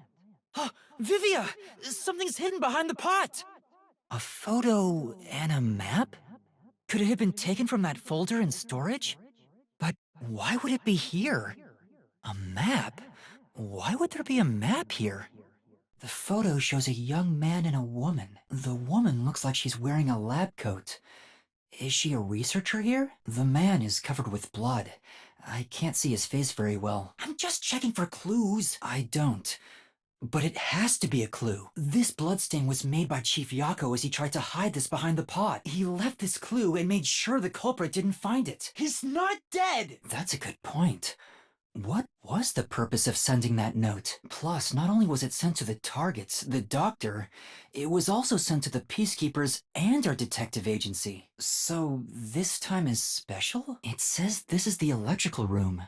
Vivia! Something's hidden behind the pot! A photo and a map? Could it have been taken from that folder in storage? But why would it be here? A map? Why would there be a map here? The photo shows a young man and a woman. The woman looks like she's wearing a lab coat. Is she a researcher here? The man is covered with blood. I can't see his face very well. I'm just checking for clues. I don't. But it has to be a clue. This bloodstain was made by Chief Yako as he tried to hide this behind the pot. He left this clue and made sure the culprit didn't find it. He's not dead! That's a good point. What was the purpose of sending that note? Plus, not only was it sent to the targets, the doctor, it was also sent to the peacekeepers and our detective agency. So, this time is special? It says this is the electrical room.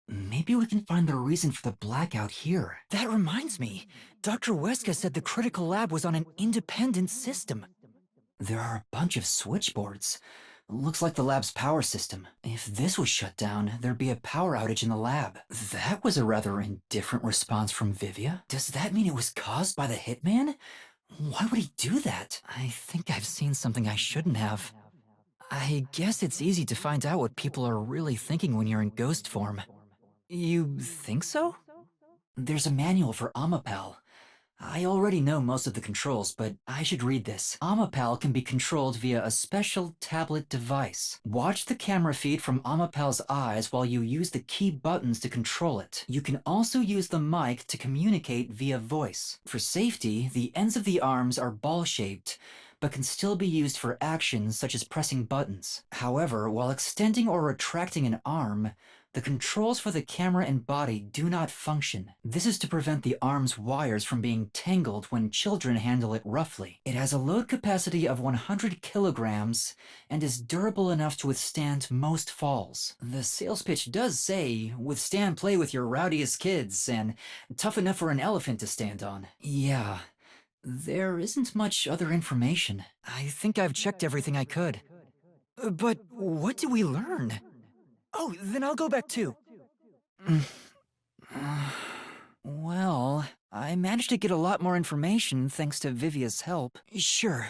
Maybe we can find the reason for the blackout here. That reminds me. Dr. Weska said the critical lab was on an independent system. There are a bunch of switchboards. Looks like the lab's power system. If this was shut down, there'd be a power outage in the lab. That was a rather indifferent response from Vivia. Does that mean it was caused by the hitman? Why would he do that? I think I've seen something I shouldn't have. I guess it's easy to find out what people are really thinking when you're in ghost form. You think so? There's a manual for Amapal. I already know most of the controls, but I should read this. Amapal can be controlled via a special tablet device. Watch the camera feed from Amapal's eyes while you use the key buttons to control it. You can also use the mic to communicate via voice. For safety, the ends of the arms are ball-shaped, but can still be used for actions such as pressing buttons. However, while extending or retracting an arm, the controls for the camera and body do not function. This is to prevent the arm's wires from being tangled when children handle it roughly. It has a load capacity of 100 kilograms and is durable enough to withstand most falls. The sales pitch does say, withstand play with your rowdiest kids and tough enough for an elephant to stand on. Yeah, there isn't much other information. I think I've checked everything I could. But what do we learn? Oh, then I'll go back too. Well, I managed to get a lot more information thanks to Vivia's help. Sure.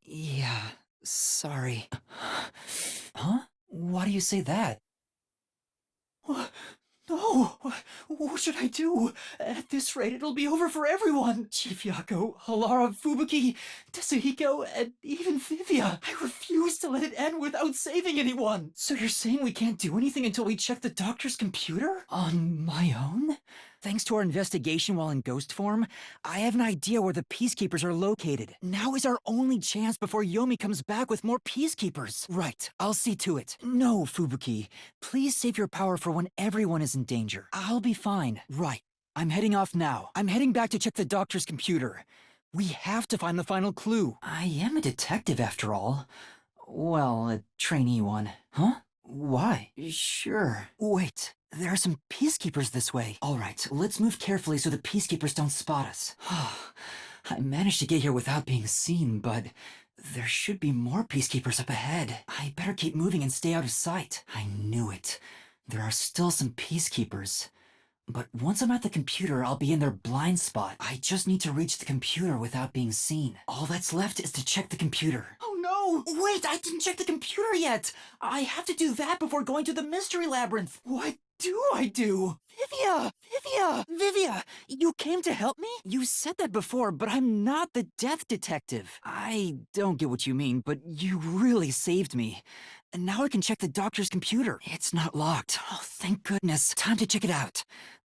Yeah, sorry. Huh? Why do you say that? No! What should I do? At this rate, it'll be over for everyone! Chief Yako, Halara, Fubuki, Tetsuhiko, and even Vivia. I refuse to let it end without saving anyone! So you're saying we can't do anything until we check the doctor's computer? On my own? Thanks to our investigation while in ghost form, I have an idea where the peacekeepers are located. Now is our only chance before Yomi comes back with more peacekeepers. Right, I'll see to it. No, Fubuki, please save your power for when everyone is in danger. I'll be fine. Right, I'm heading off now. I'm heading back to check the doctor's computer. We have to find the final clue. I am a detective after all. Well, a trainee one. Huh? Why? Sure. Wait, there are some peacekeepers this way. All right, let's move carefully so the peacekeepers don't spot us. I managed to get here without being seen, but there should be more peacekeepers up ahead. I better keep moving and stay out of sight. I knew it. There are still some peacekeepers. But once I'm at the computer, I'll be in their blind spot. I just need to reach the computer without being seen. All that's left is to check the computer. Oh no! Wait, I didn't check the computer yet! I have to do that before going to the mystery labyrinth. What do I do? Vivia! Vivia! Vivia! You came to help me? You said that before, but I'm not the death detective. I don't get what you mean, but you really saved me. And now I can check the doctor's computer. It's not locked. Oh, thank goodness. Time to check it out.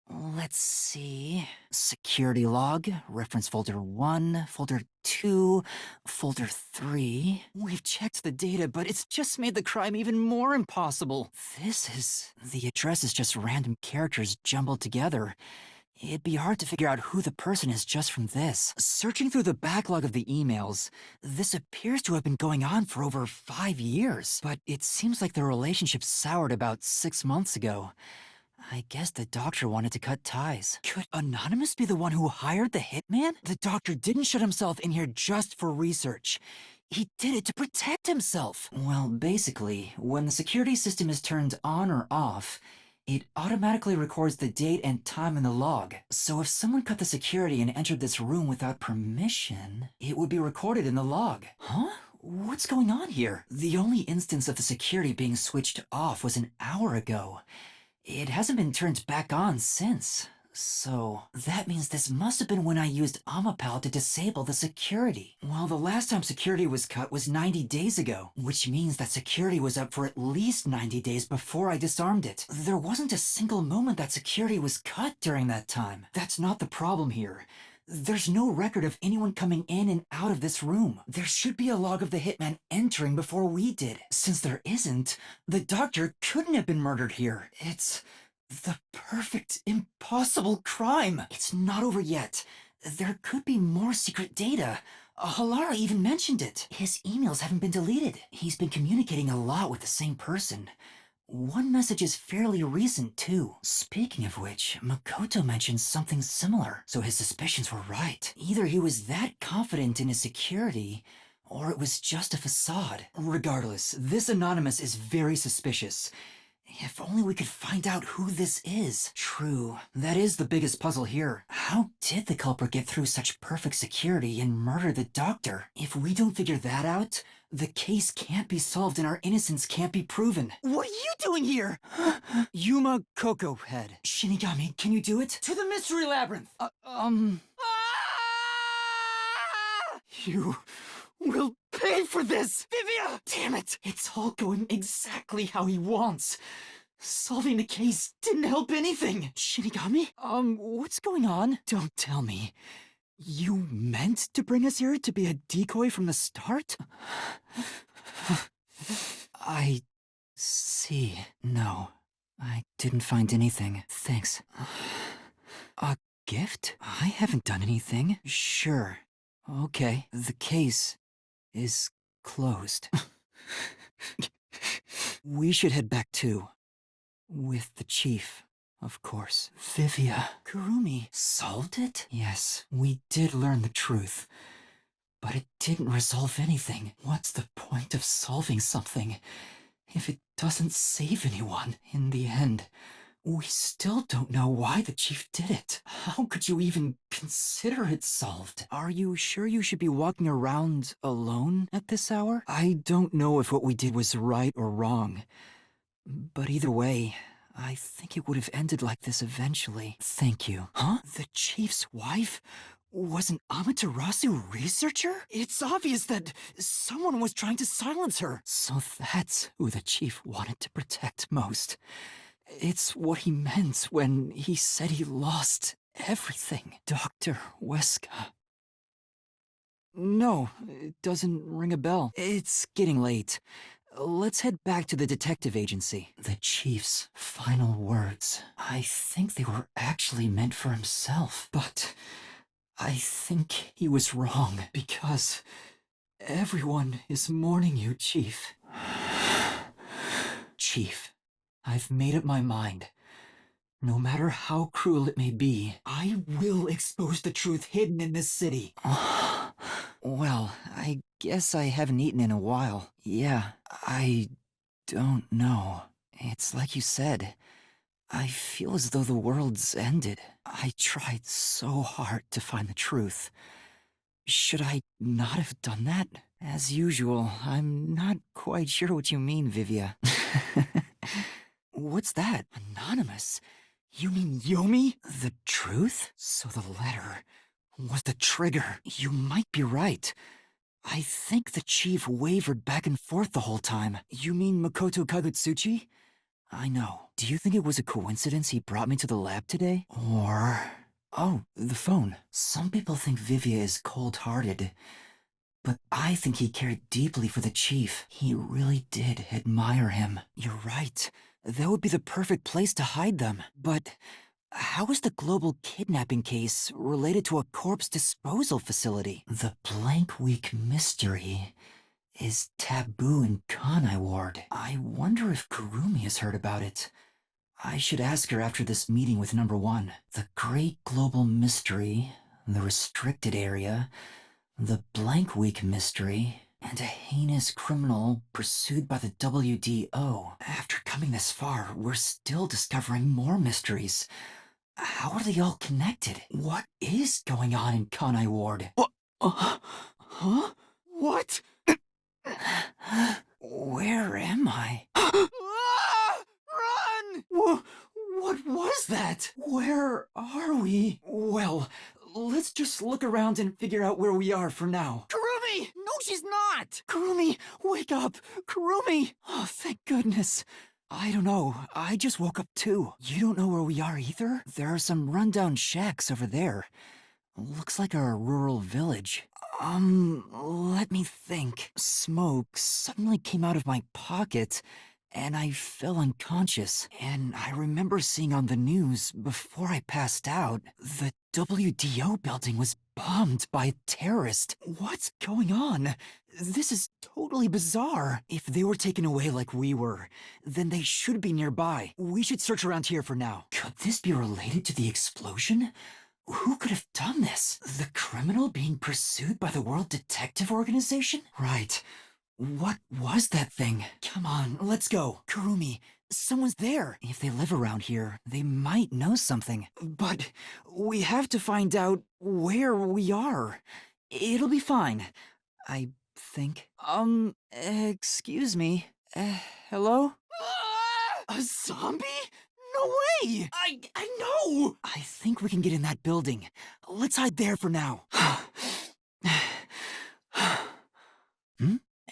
Let's see. Security log, reference folder 1, folder 2, folder 3. We've checked the data, but it's just made the crime even more impossible. The address is just random characters jumbled together. It'd be hard to figure out who the person is just from this. Searching through the backlog of the emails, This appears to have been going on for over 5 years, but it seems like the relationship soured about 6 months ago. I guess the doctor wanted to cut ties. Could Anonymous be the one who hired the hitman? The doctor didn't shut himself in here just for research. He did it to protect himself. Well, basically, when the security system is turned on or off, it automatically records the date and time in the log. So if someone cut the security and entered this room without permission, it would be recorded in the log. Huh? What's going on here? The only instance of the security being switched off was an hour ago. It hasn't been turned back on since. So, that means this must have been when I used Amapal to disable the security. Well, the last time security was cut was 90 days ago, which means that security was up for at least 90 days before I disarmed it. There wasn't a single moment that security was cut during that time. That's not the problem here. There's no record of anyone coming in and out of this room. There should be a log of the hitman entering before we did. Since there isn't, the doctor couldn't have been murdered here. It's the perfect, impossible crime. It's not over yet. There could be more secret data. Halara even mentioned it. His emails haven't been deleted. He's been communicating a lot with the same person. One message is fairly recent, too. Speaking of which, Makoto mentioned something similar, so his suspicions were right. Either he was that confident in his security, or it was just a facade. Regardless, this Anonymous is very suspicious. If only we could find out who this is. True, that is the biggest puzzle here. How did the culprit get through such perfect security and murder the doctor? If we don't figure that out, the case can't be solved and our innocence can't be proven. What are you doing here? Yuma Kokohead. Shinigami, can you do it? To the mystery labyrinth! You will pay for this! Vivia! Damn it! It's all going exactly how he wants. Solving the case didn't help anything. Shinigami? What's going on? Don't tell me. You meant to bring us here to be a decoy from the start? I see. No, I didn't find anything. Thanks. A gift? I haven't done anything. Sure. Okay. The case is closed. We should head back too. With the chief. Of course. Vivia. Kurumi. Solved it? Yes, we did learn the truth. But it didn't resolve anything. What's the point of solving something if it doesn't save anyone? In the end, we still don't know why the chief did it. How could you even consider it solved? Are you sure you should be walking around alone at this hour? I don't know if what we did was right or wrong. But either way, I think it would have ended like this eventually. Thank you. Huh? The chief's wife was an Amaterasu researcher? It's obvious that someone was trying to silence her. So that's who the chief wanted to protect most. It's what he meant when he said he lost everything. Dr. Weska. No, it doesn't ring a bell. It's getting late. Let's head back to the detective agency. The chief's final words. I think they were actually meant for himself, but I think he was wrong because everyone is mourning you, Chief. Chief, I've made up my mind. No matter how cruel it may be, I will expose the truth hidden in this city. Well, I guess I haven't eaten in a while. Yeah, I don't know. It's like you said. I feel as though the world's ended. I tried so hard to find the truth. Should I not have done that? As usual, I'm not quite sure what you mean, Vivia. What's that? Anonymous? You mean Yomi? The truth? So the letter was the trigger. You might be right. I think the chief wavered back and forth the whole time. You mean Makoto Kagutsuchi? I know. Do you think it was a coincidence he brought me to the lab today? Or... Oh, the phone. Some people think Vivia is cold-hearted, but I think he cared deeply for the chief. He really did admire him. You're right. That would be the perfect place to hide them. But how is the global kidnapping case related to a corpse disposal facility? The Blank Week mystery is taboo in Kanai Ward. I wonder if Kurumi has heard about it. I should ask her after this meeting with number 1. The Great Global Mystery, the Restricted Area, the Blank Week Mystery, and a heinous criminal pursued by the WDO. After coming this far, we're still discovering more mysteries. How are they all connected? What is going on in Kanai Ward? Huh? What? Where am I? Ah! Run! What was that? Where are we? Well, let's just look around and figure out where we are for now. Kurumi! No, she's not! Kurumi, wake up! Kurumi! Oh, thank goodness. I don't know. I just woke up too. You don't know where we are either? There are some rundown shacks over there. Looks like a rural village. Let me think. Smoke suddenly came out of my pocket, and I fell unconscious. And I remember seeing on the news, before I passed out, the WDO building was bombed by a terrorist. What's going on? This is totally bizarre. If they were taken away like we were, then they should be nearby. We should search around here for now. Could this be related to the explosion? Who could have done this? The criminal being pursued by the World Detective Organization? Right. What was that thing? Come on, let's go. Kurumi, someone's there. If they live around here, they might know something. But we have to find out where we are. It'll be fine, I think. Excuse me. Hello? A zombie? No way! I know! I think we can get in that building. Let's hide there for now.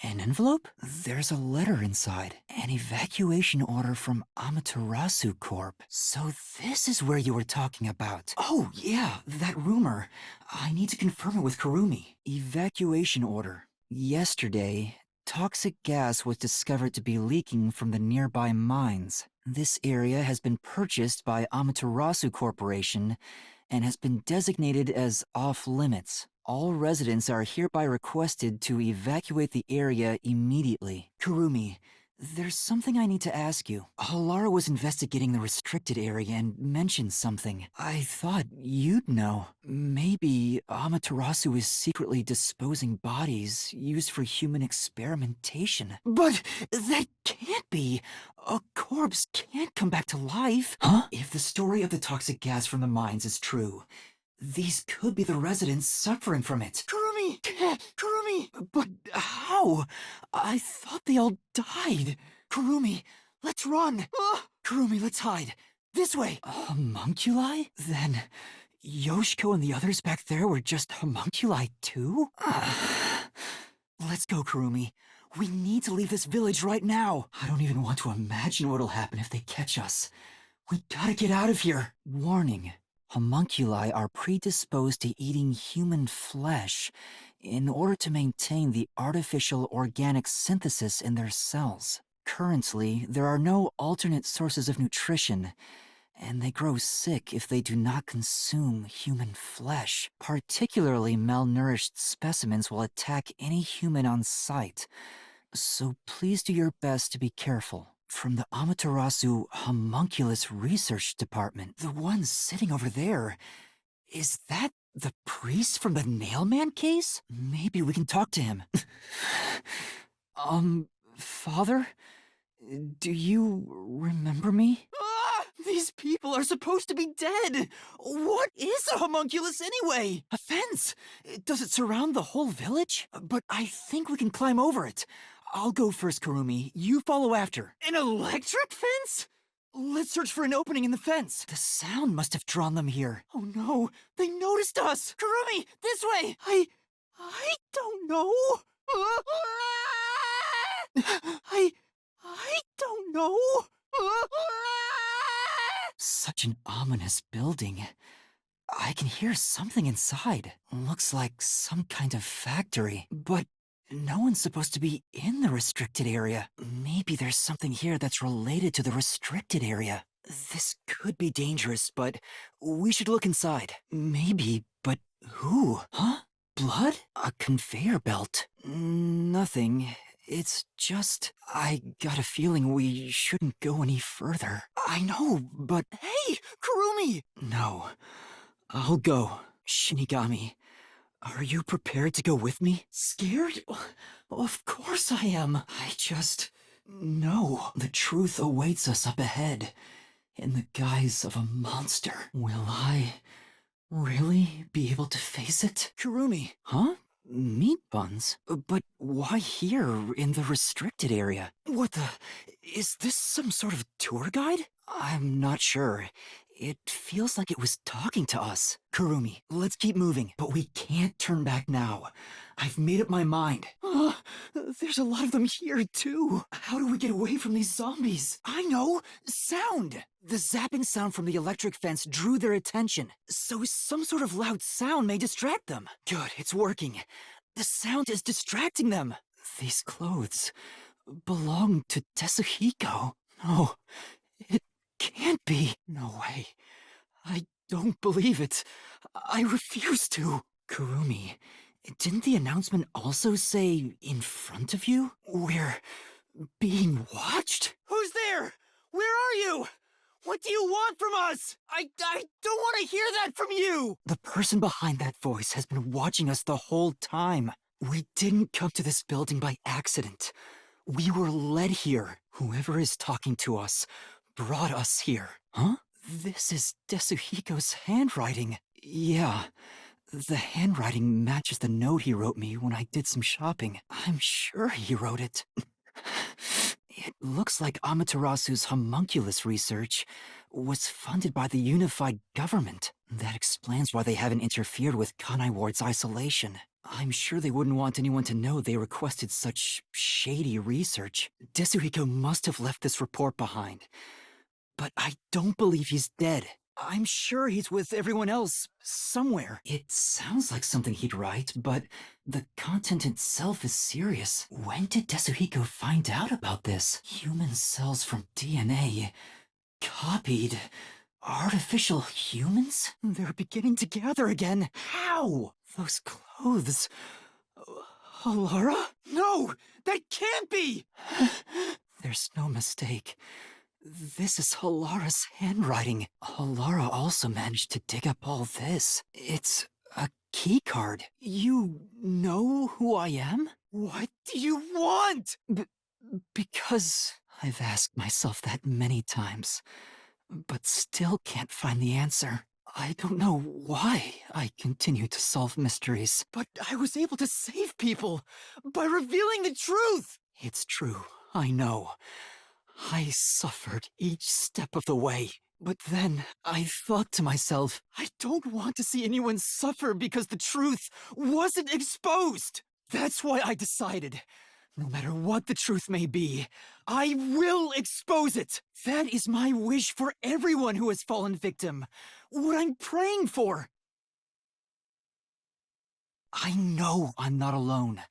An envelope? There's a letter inside. An evacuation order from Amaterasu Corp. So this is where you were talking about. Oh, yeah, that rumor. I need to confirm it with Kurumi. Evacuation order. Yesterday, toxic gas was discovered to be leaking from the nearby mines. This area has been purchased by Amaterasu Corporation and has been designated as off-limits. All residents are hereby requested to evacuate the area immediately. Kurumi, there's something I need to ask you. Halara was investigating the restricted area and mentioned something. I thought you'd know. Maybe Amaterasu is secretly disposing bodies used for human experimentation. But that can't be! A corpse can't come back to life! Huh? If the story of the toxic gas from the mines is true, these could be the residents suffering from it. Kurumi! Kurumi! But how? I thought they all died. Kurumi, let's run! Kurumi, let's hide. This way! Homunculi? Then Yoshiko and the others back there were just homunculi too? Let's go, Kurumi. We need to leave this village right now. I don't even want to imagine what'll happen if they catch us. We gotta get out of here. Warning. Homunculi are predisposed to eating human flesh in order to maintain the artificial organic synthesis in their cells. Currently, there are no alternate sources of nutrition, and they grow sick if they do not consume human flesh. Particularly malnourished specimens will attack any human on sight, so please do your best to be careful. From the Amaterasu Homunculus Research Department, the one sitting over there. Is that the priest from the Nailman case? Maybe we can talk to him. Father? Do you remember me? These people are supposed to be dead! What is a homunculus anyway? A fence! Does it surround the whole village? But I think we can climb over it. I'll go first, Kurumi. You follow after. An electric fence? Let's search for an opening in the fence. The sound must have drawn them here. Oh no, they noticed us! Kurumi, this way! I don't know. I don't know. Such an ominous building. I can hear something inside. Looks like some kind of factory. But no one's supposed to be in the restricted area. Maybe there's something here that's related to the restricted area. This could be dangerous, but we should look inside. Maybe, but who? Huh? Blood? A conveyor belt? Nothing. It's just, I got a feeling we shouldn't go any further. I know, but... Hey, Kurumi! No. I'll go, Shinigami. Are you prepared to go with me? Scared? Of course I am. I just... know the truth awaits us up ahead, in the guise of a monster. Will I really be able to face it? Kurumi. Huh? Meat buns? But why here, in the restricted area? What the... Is this some sort of tour guide? I'm not sure. It feels like it was talking to us. Kurumi, let's keep moving, but we can't turn back now. I've made up my mind. There's a lot of them here, too. How do we get away from these zombies? I know! Sound! The zapping sound from the electric fence drew their attention. So some sort of loud sound may distract them. Good, it's working. The sound is distracting them. These clothes belong to Tetsuhiko. No, it can't be. No way. I don't believe it. I refuse to. Kurumi, didn't the announcement also say in front of you? We're being watched? Who's there? Where are you? What do you want from us? I don't want to hear that from you! The person behind that voice has been watching us the whole time. We didn't come to this building by accident. We were led here. Whoever is talking to us brought us here. Huh? This is Tetsuhiko's handwriting. Yeah, the handwriting matches the note he wrote me when I did some shopping. I'm sure he wrote it. It looks like Amaterasu's homunculus research was funded by the unified government. That explains why they haven't interfered with Kanai Ward's isolation. I'm sure they wouldn't want anyone to know they requested such shady research. Tetsuhiko must have left this report behind. But I don't believe he's dead. I'm sure he's with everyone else, somewhere. It sounds like something he'd write, but the content itself is serious. When did Tetsuhiko find out about this? Human cells from DNA copied artificial humans? They're beginning to gather again. How? Those clothes... Alara? No! That can't be! There's no mistake. This is Halara's handwriting. Halara also managed to dig up all this. It's a keycard. You know who I am? What do you want? Because I've asked myself that many times, but still can't find the answer. I don't know why I continue to solve mysteries. But I was able to save people by revealing the truth! It's true, I know. I suffered each step of the way. But then I thought to myself, I don't want to see anyone suffer because the truth wasn't exposed! That's why I decided, no matter what the truth may be, I will expose it! That is my wish for everyone who has fallen victim. What I'm praying for. I know I'm not alone.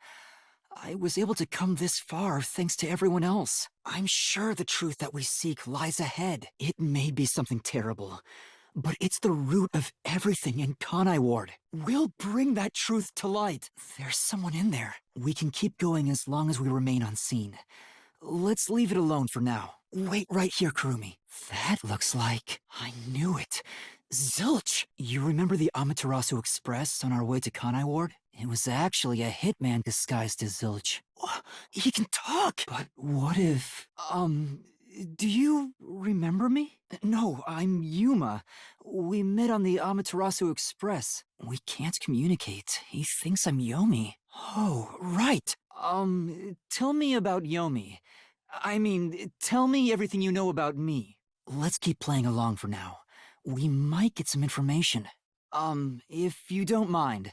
I was able to come this far thanks to everyone else. I'm sure the truth that we seek lies ahead. It may be something terrible, but it's the root of everything in Kanai Ward. We'll bring that truth to light. There's someone in there. We can keep going as long as we remain unseen. Let's leave it alone for now. Wait right here, Kurumi. That looks like... I knew it. Zilch! You remember the Amaterasu Express on our way to Kanai Ward? It was actually a hitman disguised as Zilch. He can talk! But what if... do you remember me? No, I'm Yuma. We met on the Amaterasu Express. We can't communicate. He thinks I'm Yomi. Oh, right. Tell me about Yomi. I mean, tell me everything you know about me. Let's keep playing along for now. We might get some information. If you don't mind,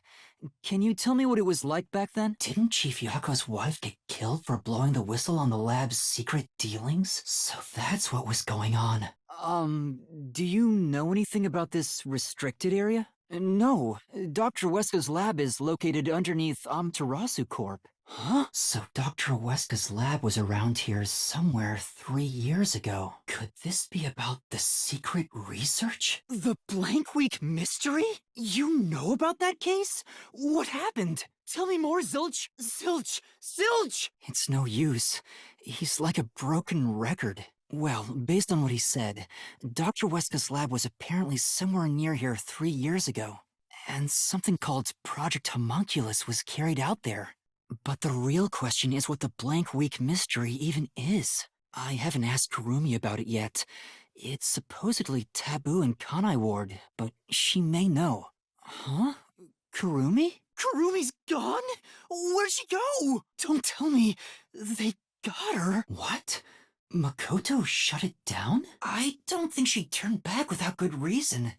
can you tell me what it was like back then? Didn't Chief Yako's wife get killed for blowing the whistle on the lab's secret dealings? So that's what was going on. Do you know anything about this restricted area? No, Dr. Weska's lab is located underneath Amaterasu Corp. Huh? So Dr. Weska's lab was around here somewhere 3 years ago. Could this be about the secret research? The Blank Week mystery? You know about that case? What happened? Tell me more, Zilch! Zilch! Zilch! It's no use. He's like a broken record. Well, based on what he said, Dr. Weska's lab was apparently somewhere near here 3 years ago. And something called Project Homunculus was carried out there. But the real question is what the Blank Week mystery even is. I haven't asked Kurumi about it yet. It's supposedly taboo in Kanai Ward, but she may know. Huh? Kurumi? Kurumi's gone? Where'd she go? Don't tell me they got her. What? Makoto shut it down? I don't think she turned back without good reason.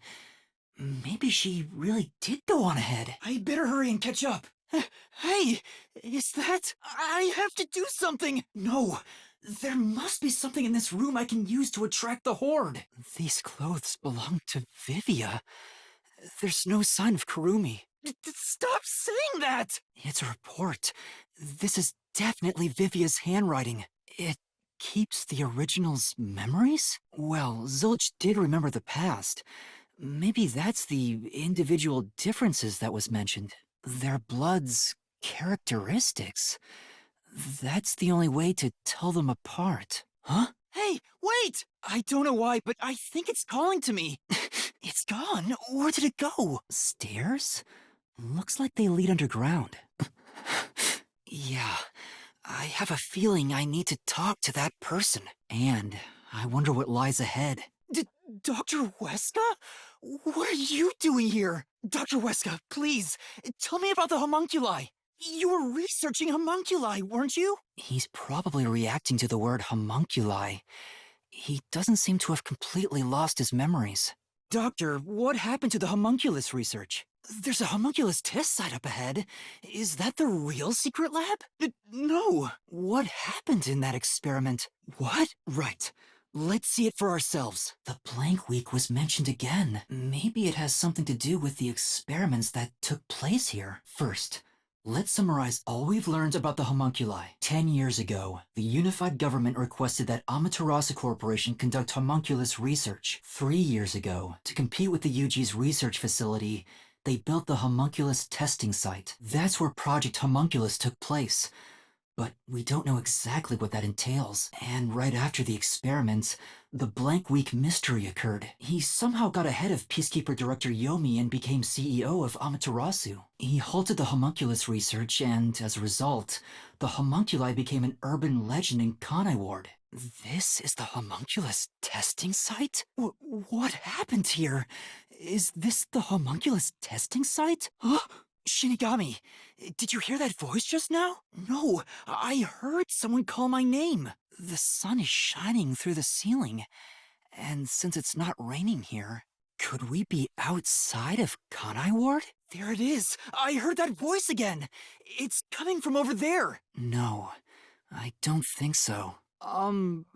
Maybe she really did go on ahead. I better hurry and catch up. Hey, is that... I have to do something! No, there must be something in this room I can use to attract the horde. These clothes belong to Vivia. There's no sign of Kurumi. Stop saying that! It's a report. This is definitely Vivia's handwriting. It keeps the original's memories? Well, Zilch did remember the past. Maybe that's the individual differences that was mentioned. Their blood's characteristics. That's the only way to tell them apart. Huh? Hey, wait! I don't know why, but I think it's calling to me. It's gone. Where did it go? Stairs? Looks like they lead underground. Yeah, I have a feeling I need to talk to that person. And I wonder what lies ahead. Dr. Weska? What are you doing here? Dr. Weska, please, tell me about the homunculi. You were researching homunculi, weren't you? He's probably reacting to the word homunculi. He doesn't seem to have completely lost his memories. Doctor, what happened to the homunculus research? There's a homunculus test site up ahead. Is that the real secret lab? No. What happened in that experiment? What? Right. Let's see it for ourselves. The Blank Week was mentioned again. Maybe it has something to do with the experiments that took place here. First, let's summarize all we've learned about the homunculi. 10 years ago, the unified government requested that Amaterasu Corporation conduct homunculus research. 3 years ago, to compete with the UG's research facility, they built the homunculus testing site. That's where Project Homunculus took place. But we don't know exactly what that entails. And right after the experiments, the Blank Week mystery occurred. He somehow got ahead of Peacekeeper Director Yomi and became CEO of Amaterasu. He halted the homunculus research, and as a result, the homunculi became an urban legend in Kanai Ward. This is the homunculus testing site? What happened here? Is this the homunculus testing site? Huh? Shinigami, did you hear that voice just now? No, I heard someone call my name. The sun is shining through the ceiling, and since it's not raining here, could we be outside of Kanai Ward? There it is! I heard that voice again! It's coming from over there! No, I don't think so.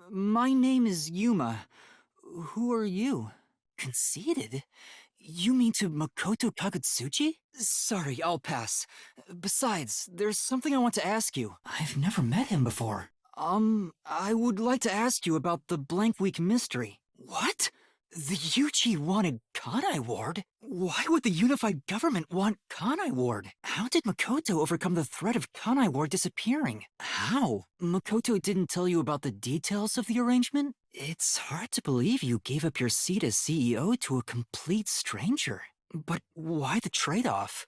My name is Yuma. Who are you? Conceited? You mean to Makoto Kagutsuchi? Sorry, I'll pass. Besides, there's something I want to ask you. I've never met him before. I would like to ask you about the Blank Week mystery. What? The UG wanted Kanai Ward? Why would the unified government want Kanai Ward? How did Makoto overcome the threat of Kanai Ward disappearing? How? Makoto didn't tell you about the details of the arrangement? It's hard to believe you gave up your seat as CEO to a complete stranger. But why the trade-off?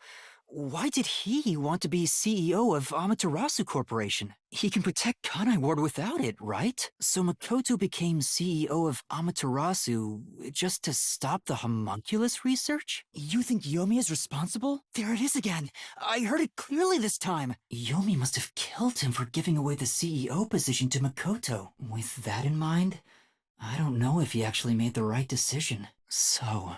Why did he want to be CEO of Amaterasu Corporation? He can protect Kanai Ward without it, right? So Makoto became CEO of Amaterasu just to stop the homunculus research? You think Yomi is responsible? There it is again. I heard it clearly this time. Yomi must have killed him for giving away the CEO position to Makoto. With that in mind, I don't know if he actually made the right decision. So,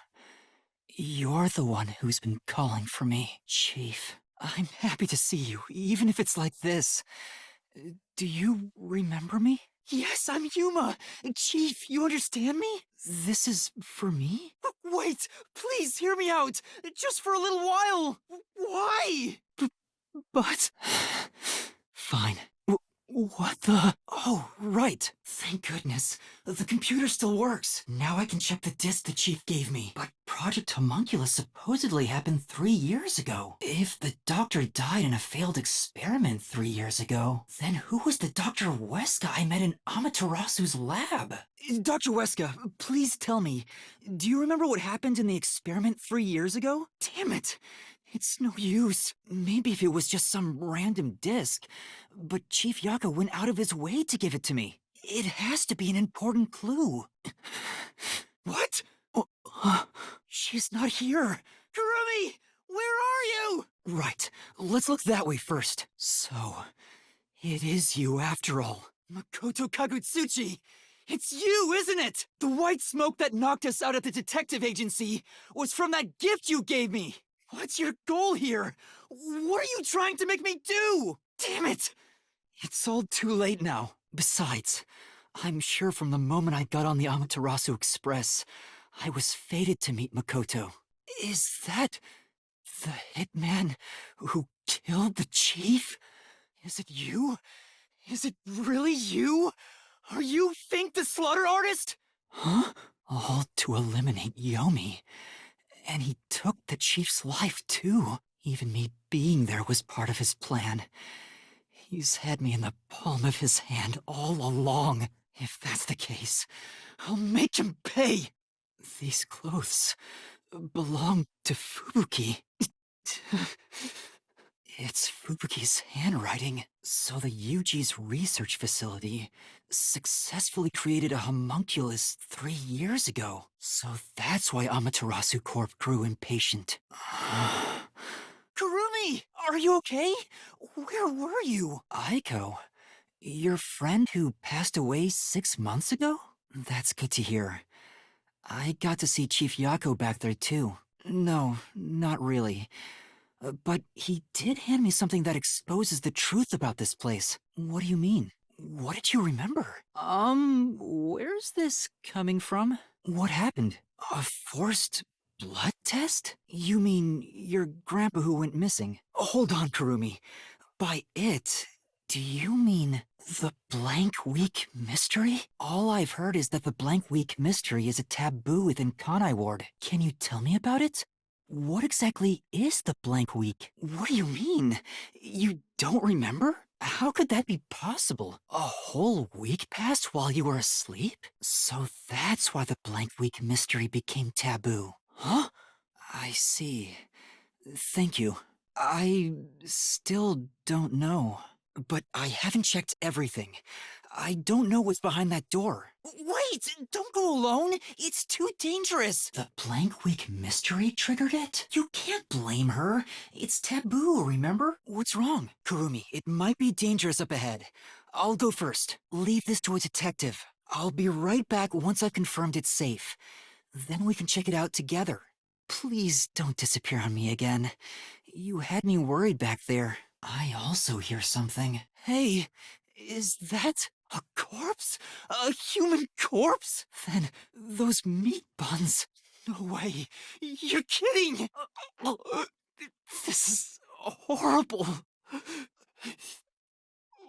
you're the one who's been calling for me, Chief. I'm happy to see you, even if it's like this. Do you remember me? Yes, I'm Yuma. Chief, you understand me? This is for me? Wait, please hear me out. Just for a little while. Why? But... Fine. What the? Oh, right. Thank goodness. The computer still works. Now I can check the disc the chief gave me. But Project Homunculus supposedly happened 3 years ago. If the doctor died in a failed experiment 3 years ago, then who was the Dr. Weska I met in Amaterasu's lab? Dr. Weska, please tell me, do you remember what happened in the experiment 3 years ago? Damn it! It's no use. Maybe if it was just some random disc, but Chief Yako went out of his way to give it to me. It has to be an important clue. What? She's not here. Kurumi! Where are you? Right. Let's look that way first. So, it is you after all. Makoto Kagutsuchi! It's you, isn't it? The white smoke that knocked us out at the detective agency was from that gift you gave me. What's your goal here? What are you trying to make me do? Damn it! It's all too late now. Besides, I'm sure from the moment I got on the Amaterasu Express, I was fated to meet Makoto. Is that the hitman who killed the chief? Is it you? Is it really you? Are you Fink the Slaughter Artist? Huh? All to eliminate Yomi. And he took the chief's life, too. Even me being there was part of his plan. He's had me in the palm of his hand all along. If that's the case, I'll make him pay. These clothes belong to Fubuki. It's Fubuki's handwriting. So the UG's research facility successfully created a homunculus 3 years ago. So that's why Amaterasu Corp grew impatient. Kurumi! Are you okay? Where were you? Aiko, your friend who passed away 6 months ago? That's good to hear. I got to see Chief Yako back there too. No, not really. But he did hand me something that exposes the truth about this place. What do you mean? What did you remember? Where's this coming from? What happened? A forced blood test? You mean your grandpa who went missing? Hold on, Kurumi. By it, do you mean the Blank Week Mystery? All I've heard is that the Blank Week Mystery is a taboo within Kanai Ward. Can you tell me about it? What exactly is the Blank Week? What do you mean? You don't remember? How could that be possible? A whole week passed while you were asleep? So that's why the Blank Week Mystery became taboo. Huh? I see. Thank you. I still don't know. But I haven't checked everything. I don't know what's behind that door. Wait! Don't go alone! It's too dangerous! The Blank Week Mystery triggered it? You can't blame her. It's taboo, remember? What's wrong? Kurumi, it might be dangerous up ahead. I'll go first. Leave this to a detective. I'll be right back once I've confirmed it's safe. Then we can check it out together. Please don't disappear on me again. You had me worried back there. I also hear something. Hey, is that a corpse? A human corpse? Then those meat buns. No way. You're kidding. This is horrible.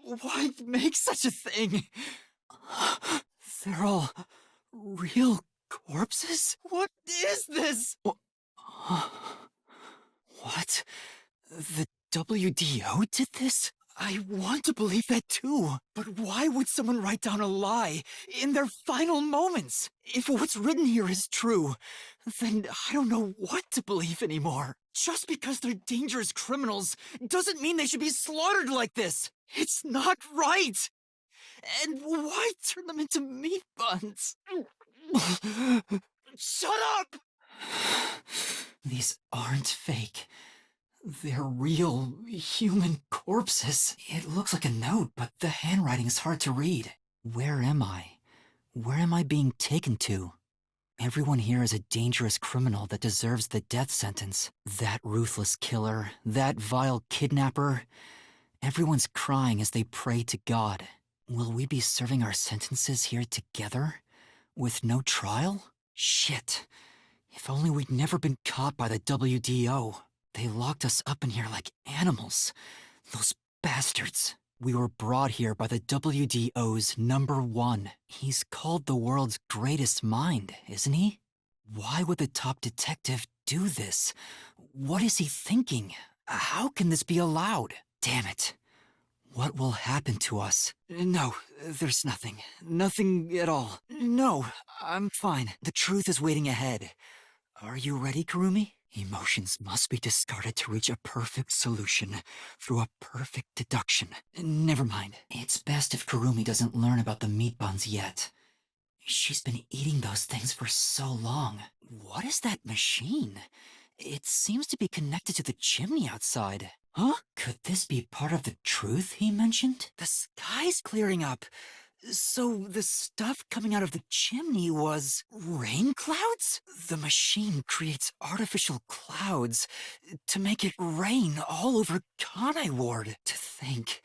Why make such a thing? They're all real corpses? What is this? What? The WDO did this? I want to believe that too. But why would someone write down a lie in their final moments? If what's written here is true, then I don't know what to believe anymore. Just because they're dangerous criminals doesn't mean they should be slaughtered like this. It's not right. And why turn them into meat buns? Shut up! These aren't fake. They're real, human corpses. It looks like a note, but the handwriting is hard to read. Where am I? Where am I being taken to? Everyone here is a dangerous criminal that deserves the death sentence. That ruthless killer, that vile kidnapper. Everyone's crying as they pray to God. Will we be serving our sentences here together? With no trial? Shit. If only we'd never been caught by the WDO. They locked us up in here like animals. Those bastards. We were brought here by the WDO's #1. He's called the world's greatest mind, isn't he? Why would the top detective do this? What is he thinking? How can this be allowed? Damn it. What will happen to us? No, there's nothing. Nothing at all. No, I'm fine. The truth is waiting ahead. Are you ready, Kurumi? Emotions must be discarded to reach a perfect solution through a perfect deduction. Never mind. It's best if Kurumi doesn't learn about the meat buns yet. She's been eating those things for so long. What is that machine? It seems to be connected to the chimney outside. Huh? Could this be part of the truth he mentioned? The sky's clearing up. So the stuff coming out of the chimney was rain clouds? The machine creates artificial clouds to make it rain all over Kanai Ward. To think,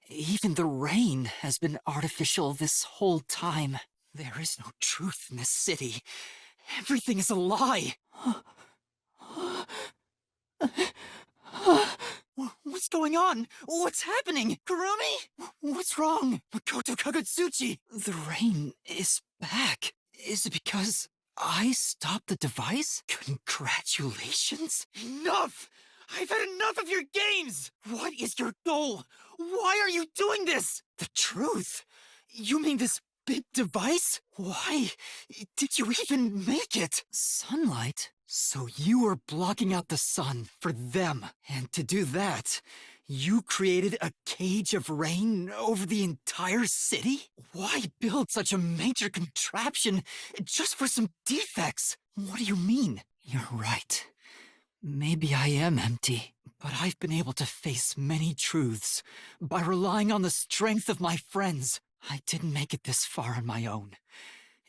even the rain has been artificial this whole time. There is no truth in this city. Everything is a lie. What's going on? What's happening? Kurumi? What's wrong? Makoto Kagutsuchi! The rain is back. Is it because I stopped the device? Congratulations? Enough! I've had enough of your games! What is your goal? Why are you doing this? The truth? You mean this big device? Why did you even make it? Sunlight? So you were blocking out the sun for them. And to do that, you created a cage of rain over the entire city? Why build such a major contraption just for some defects? What do you mean? You're right. Maybe I am empty, but I've been able to face many truths by relying on the strength of my friends. I didn't make it this far on my own.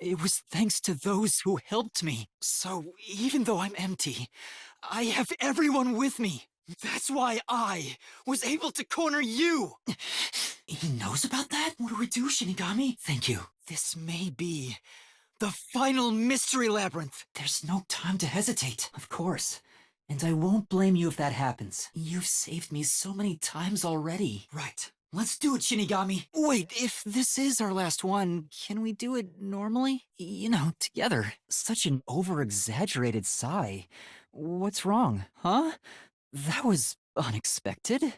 It was thanks to those who helped me. So even though I'm empty, I have everyone with me. That's why I was able to corner you. He knows about that? What do we do, Shinigami? Thank you. This may be the final mystery labyrinth. There's no time to hesitate. Of course. And I won't blame you if that happens. You've saved me so many times already. Right. Let's do it, Shinigami. Wait, if this is our last one, can we do it normally? You know, together. Such an over-exaggerated sigh. What's wrong? Huh? That was unexpected.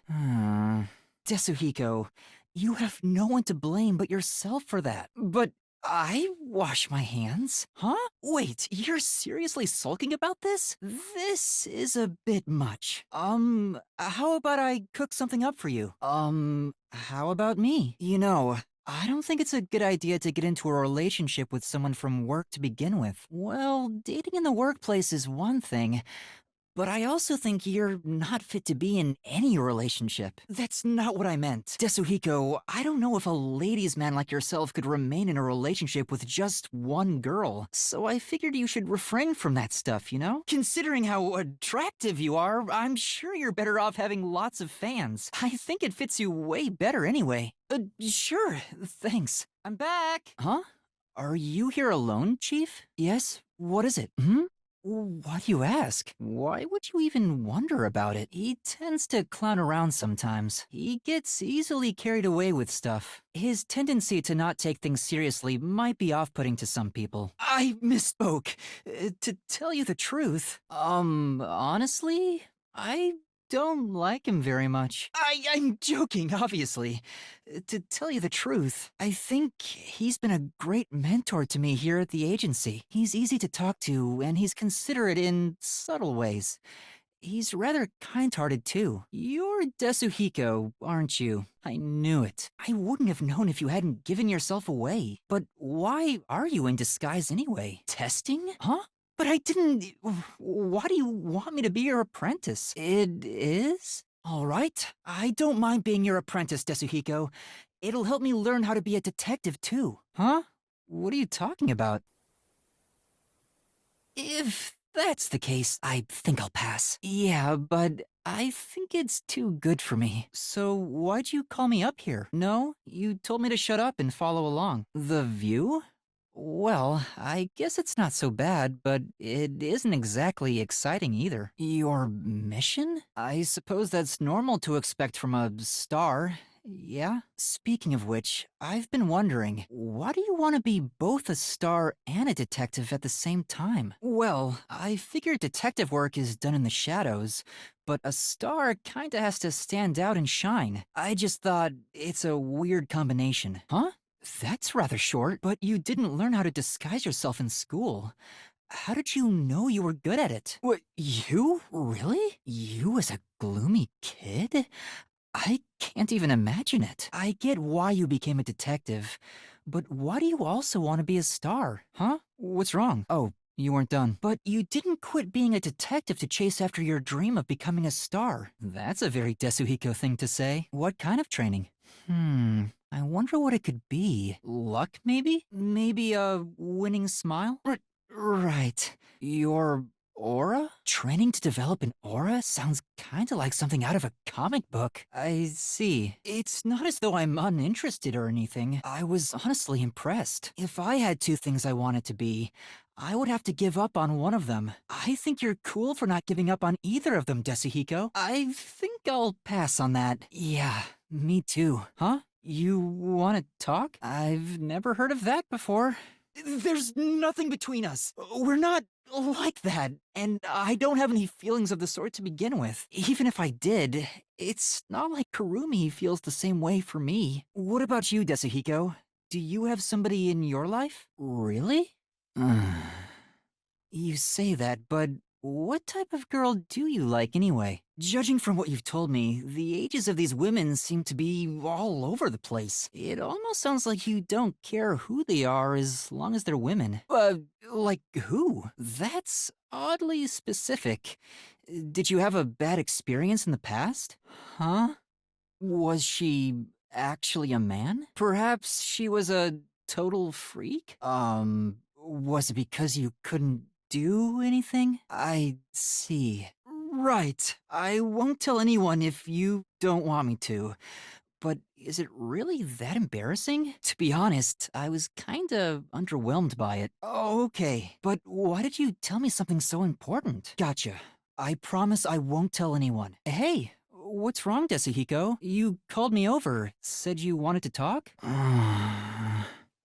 Tetsuhiko, you have no one to blame but yourself for that. But I wash my hands? Huh? Wait, you're seriously sulking about this? This is a bit much. How about I cook something up for you? How about me? You know, I don't think it's a good idea to get into a relationship with someone from work to begin with. Well, dating in the workplace is one thing, but I also think you're not fit to be in any relationship. That's not what I meant. Tetsuhiko, I don't know if a ladies' man like yourself could remain in a relationship with just one girl. So I figured you should refrain from that stuff, you know? Considering how attractive you are, I'm sure you're better off having lots of fans. I think it fits you way better anyway. Sure, thanks. I'm back. Huh? Are you here alone, Chief? Yes? What is it? Why do you ask? Why would you even wonder about it? He tends to clown around sometimes. He gets easily carried away with stuff. His tendency to not take things seriously might be off-putting to some people. I misspoke. To tell you the truth, honestly, I don't like him very much. I'm joking, obviously. To tell you the truth, I think he's been a great mentor to me here at the agency. He's easy to talk to, and he's considerate in subtle ways. He's rather kind-hearted, too. You're Tetsuhiko, aren't you? I knew it. I wouldn't have known if you hadn't given yourself away. But why are you in disguise anyway? Testing? Huh? But I didn't... Why do you want me to be your apprentice? It is? All right. I don't mind being your apprentice, Tetsuhiko. It'll help me learn how to be a detective, too. Huh? What are you talking about? If that's the case, I think I'll pass. Yeah, but I think it's too good for me. So why'd you call me up here? No? You told me to shut up and follow along. The view? Well, I guess it's not so bad, but it isn't exactly exciting either. Your mission? I suppose that's normal to expect from a star. Yeah? Speaking of which, I've been wondering, why do you want to be both a star and a detective at the same time? Well, I figure detective work is done in the shadows, but a star kinda has to stand out and shine. I just thought it's a weird combination. Huh? That's rather short, but you didn't learn how to disguise yourself in school. How did you know you were good at it? What, you? Really? You as a gloomy kid? I can't even imagine it. I get why you became a detective, but why do you also want to be a star? Huh? What's wrong? Oh, you weren't done. But you didn't quit being a detective to chase after your dream of becoming a star. That's a very Desuhiko thing to say. What kind of training? I wonder what it could be. Luck, maybe? Maybe a winning smile? Right. Your aura? Training to develop an aura sounds kinda like something out of a comic book. I see. It's not as though I'm uninterested or anything. I was honestly impressed. If I had two things I wanted to be, I would have to give up on one of them. I think you're cool for not giving up on either of them, Desuhiko. I think I'll pass on that. Yeah, me too. Huh? You wanna talk? I've never heard of that before. There's nothing between us. We're not like that, and I don't have any feelings of the sort to begin with. Even if I did, it's not like Kurumi feels the same way for me. What about you, Desuhiko? Do you have somebody in your life? Really? You say that, but what type of girl do you like anyway? Judging from what you've told me, the ages of these women seem to be all over the place. It almost sounds like you don't care who they are as long as they're women. Like who? That's oddly specific. Did you have a bad experience in the past? Huh? Was she actually a man? Perhaps she was a total freak? Was it because you couldn't do anything? I see. Right. I won't tell anyone if you don't want me to. But is it really that embarrassing? To be honest, I was kinda underwhelmed by it. Okay, but why did you tell me something so important? Gotcha. I promise I won't tell anyone. Hey, what's wrong, Desuhiko? You called me over, said you wanted to talk?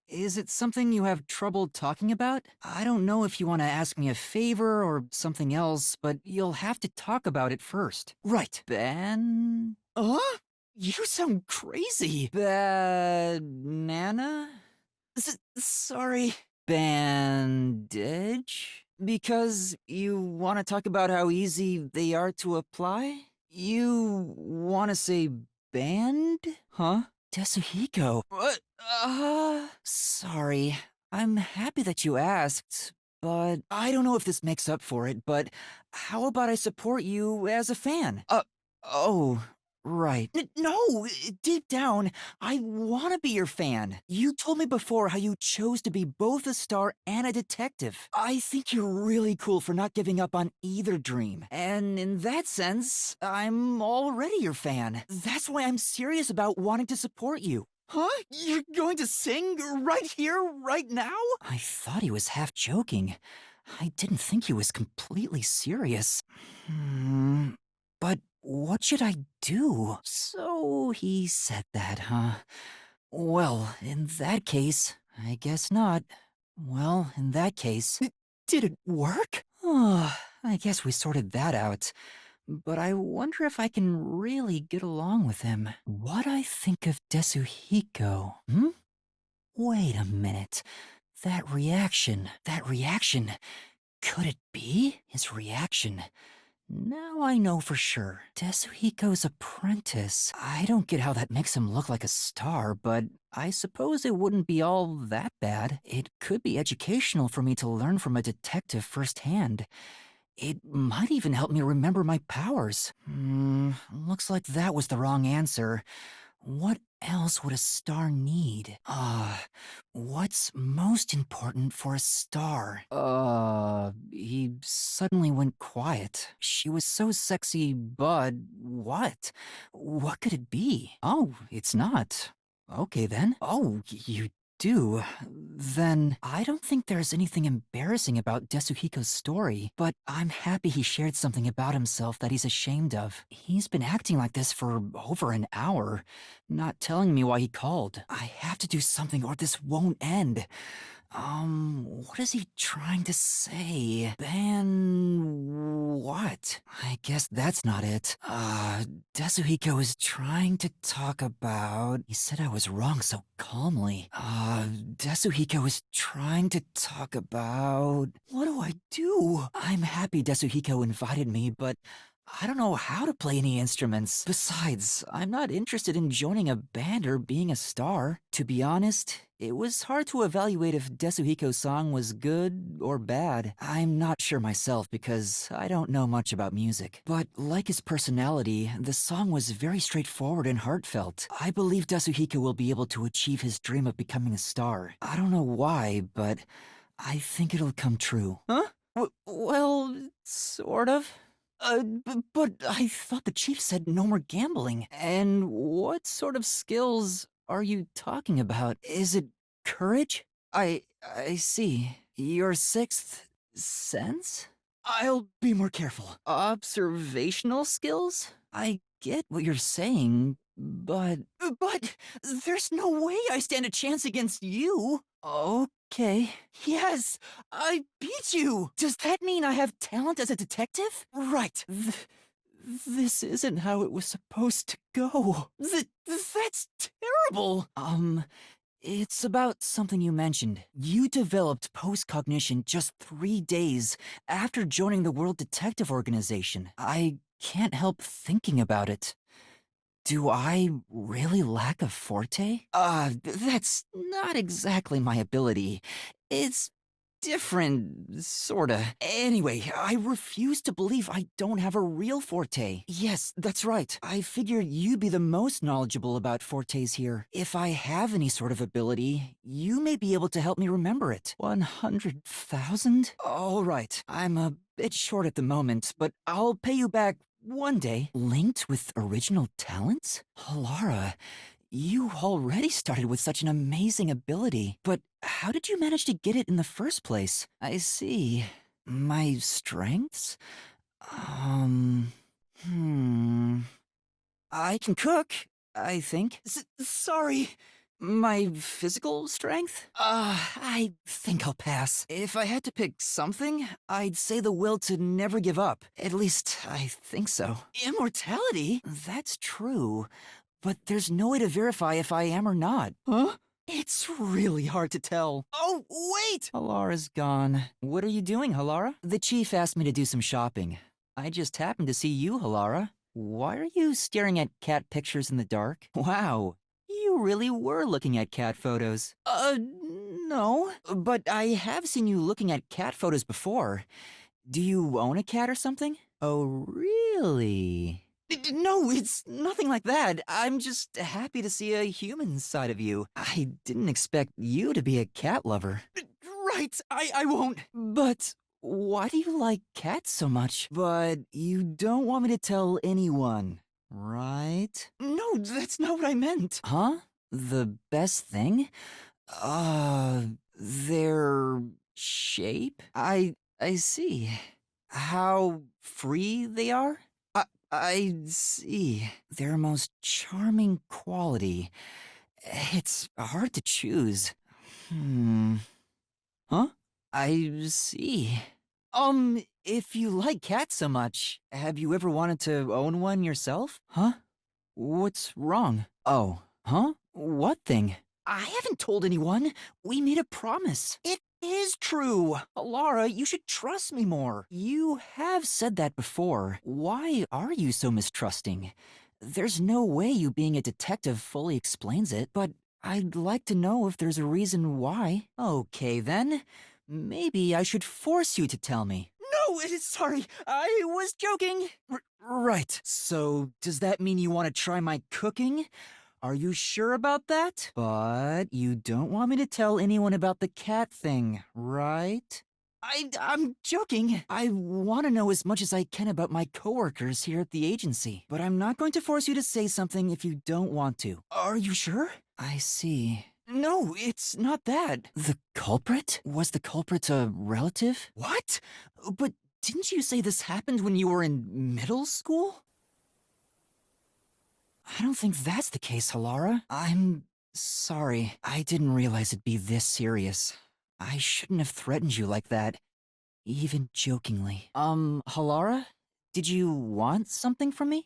Is it something you have trouble talking about? I don't know if you want to ask me a favor or something else, but you'll have to talk about it first. Right. You sound crazy. Banana? Sorry. Bandage? Because you want to talk about how easy they are to apply? You want to say band? Huh? Desuhiko. What? Sorry. I'm happy that you asked, but I don't know if this makes up for it, but how about I support you as a fan? Oh, right. No, deep down, I want to be your fan. You told me before how you chose to be both a star and a detective. I think you're really cool for not giving up on either dream. And in that sense, I'm already your fan. That's why I'm serious about wanting to support you. Huh? You're going to sing right here, right now? I thought he was half joking. I didn't think he was completely serious. But what should I do? So he said that, huh? Well, in that case, I guess not. Well, in that case... Did it work? Oh, I guess we sorted that out. But I wonder if I can really get along with him. What I think of Desuhiko, Wait a minute. That reaction. Could it be his reaction? Now I know for sure. Desuhiko's apprentice. I don't get how that makes him look like a star, but I suppose it wouldn't be all that bad. It could be educational for me to learn from a detective firsthand. It might even help me remember my powers. Looks like that was the wrong answer. What else would a star need? What's most important for a star? He suddenly went quiet. She was so sexy, but what? What could it be? Oh, it's not. Okay then. Oh, you do, then I don't think there's anything embarrassing about Desuhiko's story, but I'm happy he shared something about himself that he's ashamed of. He's been acting like this for over an hour, not telling me why he called. I have to do something or this won't end. What is he trying to say? Ban what? I guess that's not it. Desuhiko is trying to talk about... He said I was wrong so calmly. Desuhiko is trying to talk about... What do I do? I'm happy Desuhiko invited me, but I don't know how to play any instruments. Besides, I'm not interested in joining a band or being a star. To be honest, it was hard to evaluate if Desuhiko's song was good or bad. I'm not sure myself because I don't know much about music. But like his personality, the song was very straightforward and heartfelt. I believe Desuhiko will be able to achieve his dream of becoming a star. I don't know why, but I think it'll come true. Huh? Well, sort of. But I thought the chief said no more gambling. And what sort of skills are you talking about? Is it courage? I see. Your sixth sense? I'll be more careful. Observational skills? I get what you're saying, but there's no way I stand a chance against you. Okay. Yes, I beat you. Does that mean I have talent as a detective? Right. This isn't how it was supposed to go. That's terrible. It's about something you mentioned. You developed postcognition just 3 days after joining the World Detective Organization. I can't help thinking about it. Do I really lack a forte? That's not exactly my ability. It's different, sorta. Anyway, I refuse to believe I don't have a real forte. Yes, that's right. I figured you'd be the most knowledgeable about fortes here. If I have any sort of ability, you may be able to help me remember it. 100,000? All right, I'm a bit short at the moment, but I'll pay you back one day. Linked with original talents? Halara, you already started with such an amazing ability, but how did you manage to get it in the first place? I see. My strengths? I can cook, I think. Sorry. My physical strength? I think I'll pass. If I had to pick something, I'd say the will to never give up. At least, I think so. Immortality? That's true. But there's no way to verify if I am or not. Huh? It's really hard to tell. Oh, wait! Halara's gone. What are you doing, Halara? The chief asked me to do some shopping. I just happened to see you, Halara. Why are you staring at cat pictures in the dark? Wow. You really were looking at cat photos. No. But I have seen you looking at cat photos before. Do you own a cat or something? Oh, really? No, it's nothing like that. I'm just happy to see a human side of you. I didn't expect you to be a cat lover. Right, I won't. But why do you like cats so much? But you don't want me to tell anyone, right? No, that's not what I meant. Huh? The best thing? Their shape? I see. How free they are? I see. Their most charming quality. It's hard to choose. Huh? I see. If you like cats so much, have you ever wanted to own one yourself? Huh? What's wrong? Oh, huh? What thing? I haven't told anyone. We made a promise. It is true. Alara, you should trust me more. You have said that before. Why are you so mistrusting? There's no way you being a detective fully explains it, but I'd like to know if there's a reason why. Okay then. Maybe I should force you to tell me. No, sorry. I was joking. Right. So, does that mean you want to try my cooking? Are you sure about that? But you don't want me to tell anyone about the cat thing, right? I'm joking. I want to know as much as I can about my coworkers here at the agency. But I'm not going to force you to say something if you don't want to. Are you sure? I see. No, it's not that. The culprit? Was the culprit a relative? What? But didn't you say this happened when you were in middle school? I don't think that's the case, Halara. I'm sorry. I didn't realize it'd be this serious. I shouldn't have threatened you like that. Even jokingly. Halara? Did you want something from me?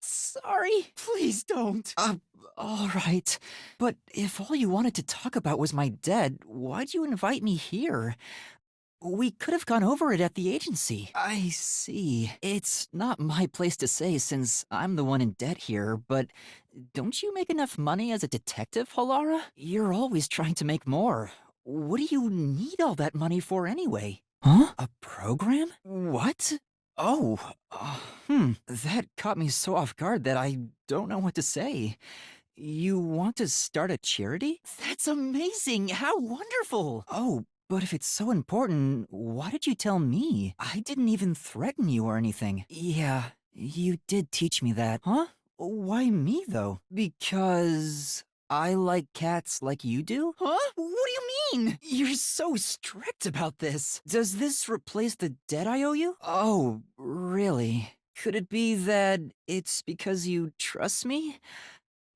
Sorry. Please don't. Alright. But if all you wanted to talk about was my debt, why'd you invite me here? We could have gone over it at the agency. I see. It's not my place to say since I'm the one in debt here, but don't you make enough money as a detective, Halara? You're always trying to make more. What do you need all that money for anyway? Huh? A program? What? Oh, that caught me so off guard that I don't know what to say. You want to start a charity? That's amazing. How wonderful. Oh, but if it's so important, why did you tell me? I didn't even threaten you or anything. Yeah, you did teach me that. Huh? Why me, though? Because I like cats like you do? Huh? What do you mean? You're so strict about this. Does this replace the debt I owe you? Oh, really? Could it be that it's because you trust me?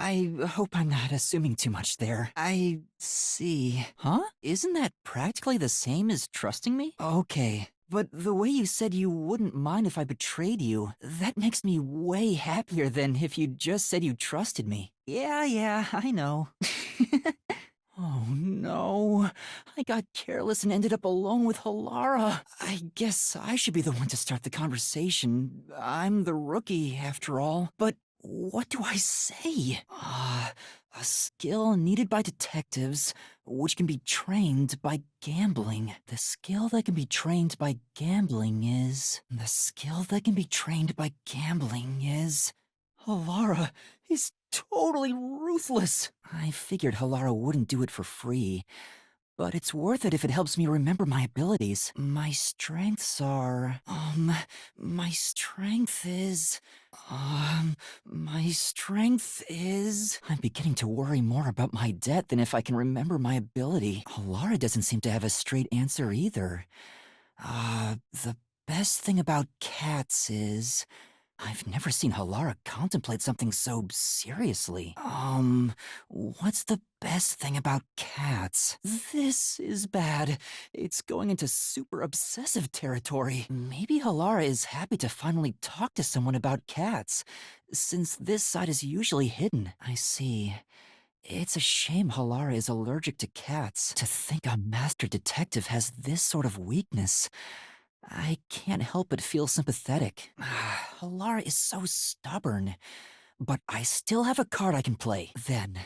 I hope I'm not assuming too much there. I see. Huh? Isn't that practically the same as trusting me? Okay. But the way you said you wouldn't mind if I betrayed you, that makes me way happier than if you just said you trusted me. Yeah, I know. Oh no. I got careless and ended up alone with Halara. I guess I should be the one to start the conversation. I'm the rookie, after all. But what do I say? A skill needed by detectives, which can be trained by gambling. The skill that can be trained by gambling is... The skill that can be trained by gambling is... Halara is totally ruthless. I figured Halara wouldn't do it for free. But it's worth it if it helps me remember my abilities. My strengths are... My strength is... My strength is... I'm beginning to worry more about my debt than if I can remember my ability. Halara doesn't seem to have a straight answer either. The best thing about cats is... I've never seen Halara contemplate something so seriously. What's the best thing about cats? This is bad. It's going into super obsessive territory. Maybe Halara is happy to finally talk to someone about cats, since this side is usually hidden. I see. It's a shame Halara is allergic to cats. To think a master detective has this sort of weakness. I can't help but feel sympathetic. Halara is so stubborn. But I still have a card I can play. Then,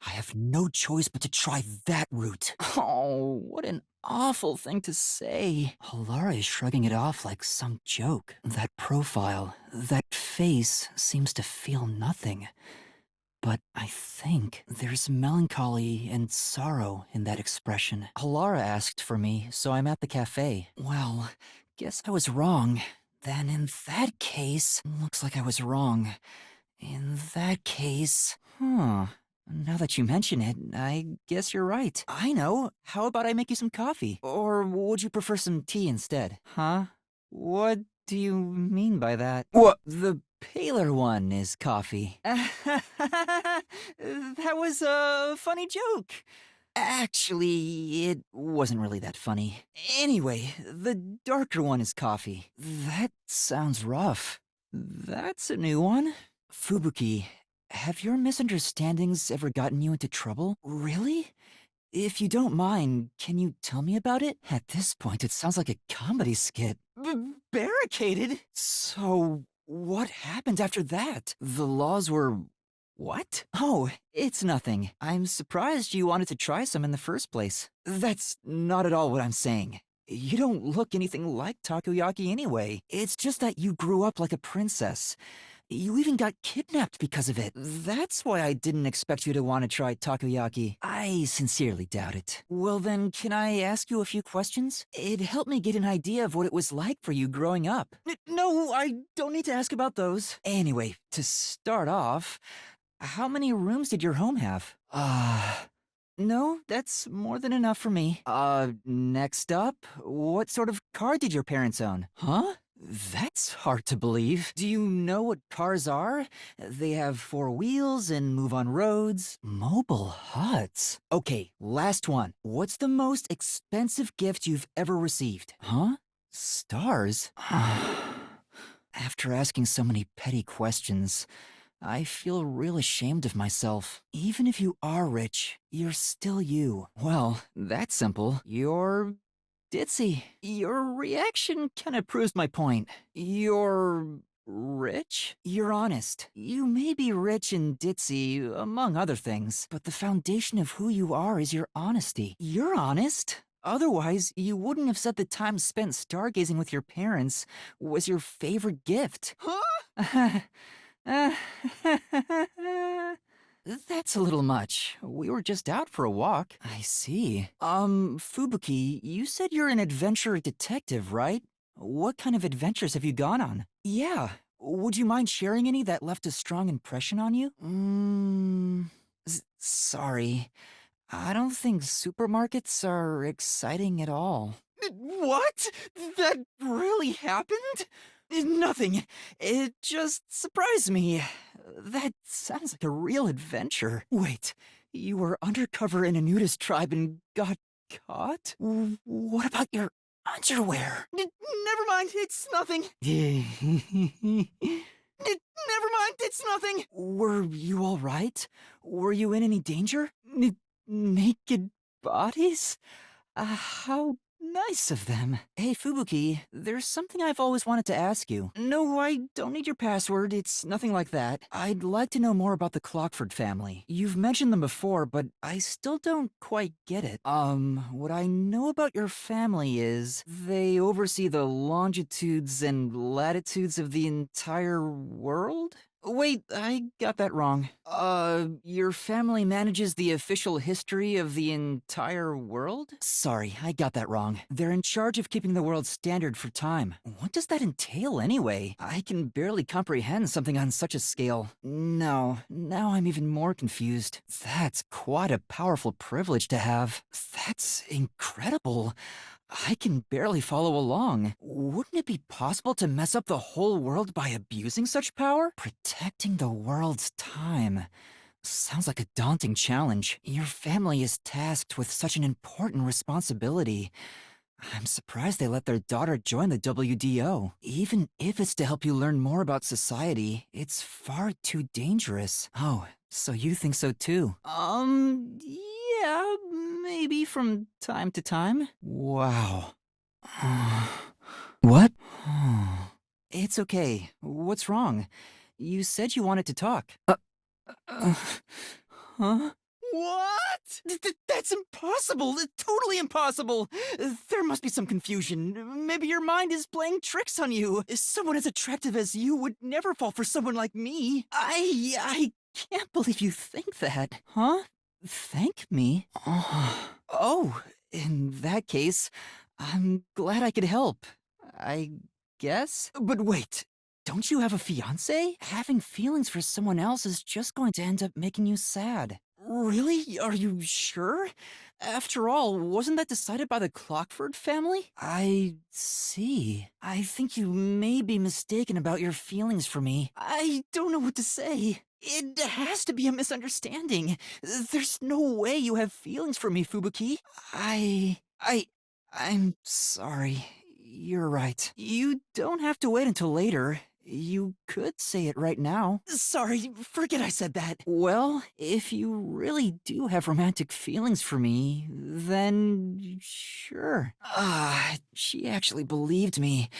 I have no choice but to try that route. Oh, what an awful thing to say. Halara is shrugging it off like some joke. That profile, that face seems to feel nothing. But I think there's melancholy and sorrow in that expression. Halara asked for me, so I'm at the cafe. Well, guess I was wrong. Then in that case, looks like I was wrong. In that case, now that you mention it, I guess you're right. I know. How about I make you some coffee? Or would you prefer some tea instead? Huh? What do you mean by that? What? The paler one is coffee. That was a funny joke. Actually, it wasn't really that funny. Anyway, the darker one is coffee. That sounds rough. That's a new one. Fubuki, have your misunderstandings ever gotten you into trouble? Really? If you don't mind, can you tell me about it? At this point, it sounds like a comedy skit. Barricaded? So, what happened after that? The laws were... What? Oh, it's nothing. I'm surprised you wanted to try some in the first place. That's not at all what I'm saying. You don't look anything like Takoyaki anyway. It's just that you grew up like a princess. You even got kidnapped because of it. That's why I didn't expect you to want to try takoyaki. I sincerely doubt it. Well then, can I ask you a few questions? It helped me get an idea of what it was like for you growing up. No, I don't need to ask about those. Anyway, to start off, How many rooms did your home have? No, that's more than enough for me. Next up, what sort of car did your parents own? Huh? That's hard to believe. Do you know what cars are? They have 4 wheels and move on roads. Mobile huts. Okay, last one. What's the most expensive gift you've ever received? Huh? Stars? After asking so many petty questions, I feel real ashamed of myself. Even if you are rich, you're still you. Well, that's simple. You're ditzy. Your reaction kinda proves my point. You're rich? You're honest. You may be rich and ditzy, among other things, but the foundation of who you are is your honesty. You're honest. Otherwise, you wouldn't have said the time spent stargazing with your parents was your favorite gift. Huh? That's a little much. We were just out for a walk. I see. Fubuki, you said you're an adventure detective, right? What kind of adventures have you gone on? Yeah. Would you mind sharing any that left a strong impression on you? Sorry. I don't think supermarkets are exciting at all. What? That really happened? Nothing. It just surprised me. That sounds like a real adventure. Wait, you were undercover in a nudist tribe and got caught? What about your underwear? Never mind, it's nothing. Never mind, it's nothing. Were you all right? Were you in any danger? Naked bodies? How nice of them. Hey, Fubuki, there's something I've always wanted to ask you. No, I don't need your password. It's nothing like that. I'd like to know more about the Clockford family. You've mentioned them before, but I still don't quite get it. What I know about your family is they oversee the longitudes and latitudes of the entire world? Wait, I got that wrong. Your family manages the official history of the entire world? Sorry, I got that wrong. They're in charge of keeping the world standard for time. What does that entail anyway? I can barely comprehend something on such a scale. No, now I'm even more confused. That's quite a powerful privilege to have. That's incredible. I can barely follow along. Wouldn't it be possible to mess up the whole world by abusing such power? Protecting the world's time. Sounds like a daunting challenge. Your family is tasked with such an important responsibility. I'm surprised they let their daughter join the WDO. Even if it's to help you learn more about society, it's far too dangerous. Oh, so you think so too? Yeah, maybe from time to time. Wow. What? It's okay. What's wrong? You said you wanted to talk. Huh? What? That's impossible! Totally impossible! There must be some confusion. Maybe your mind is playing tricks on you. Someone as attractive as you would never fall for someone like me. I can't believe you think that. Huh? Thank me? Oh, in that case, I'm glad I could help. I guess? But wait, don't you have a fiancé? Having feelings for someone else is just going to end up making you sad. Really? Are you sure? After all, wasn't that decided by the Clockford family? I see. I think you may be mistaken about your feelings for me. I don't know what to say. It has to be a misunderstanding. There's no way you have feelings for me, Fubuki. I'm sorry. You're right. You don't have to wait until later. You could say it right now. Sorry, forget I said that. Well, if you really do have romantic feelings for me, then sure. She actually believed me.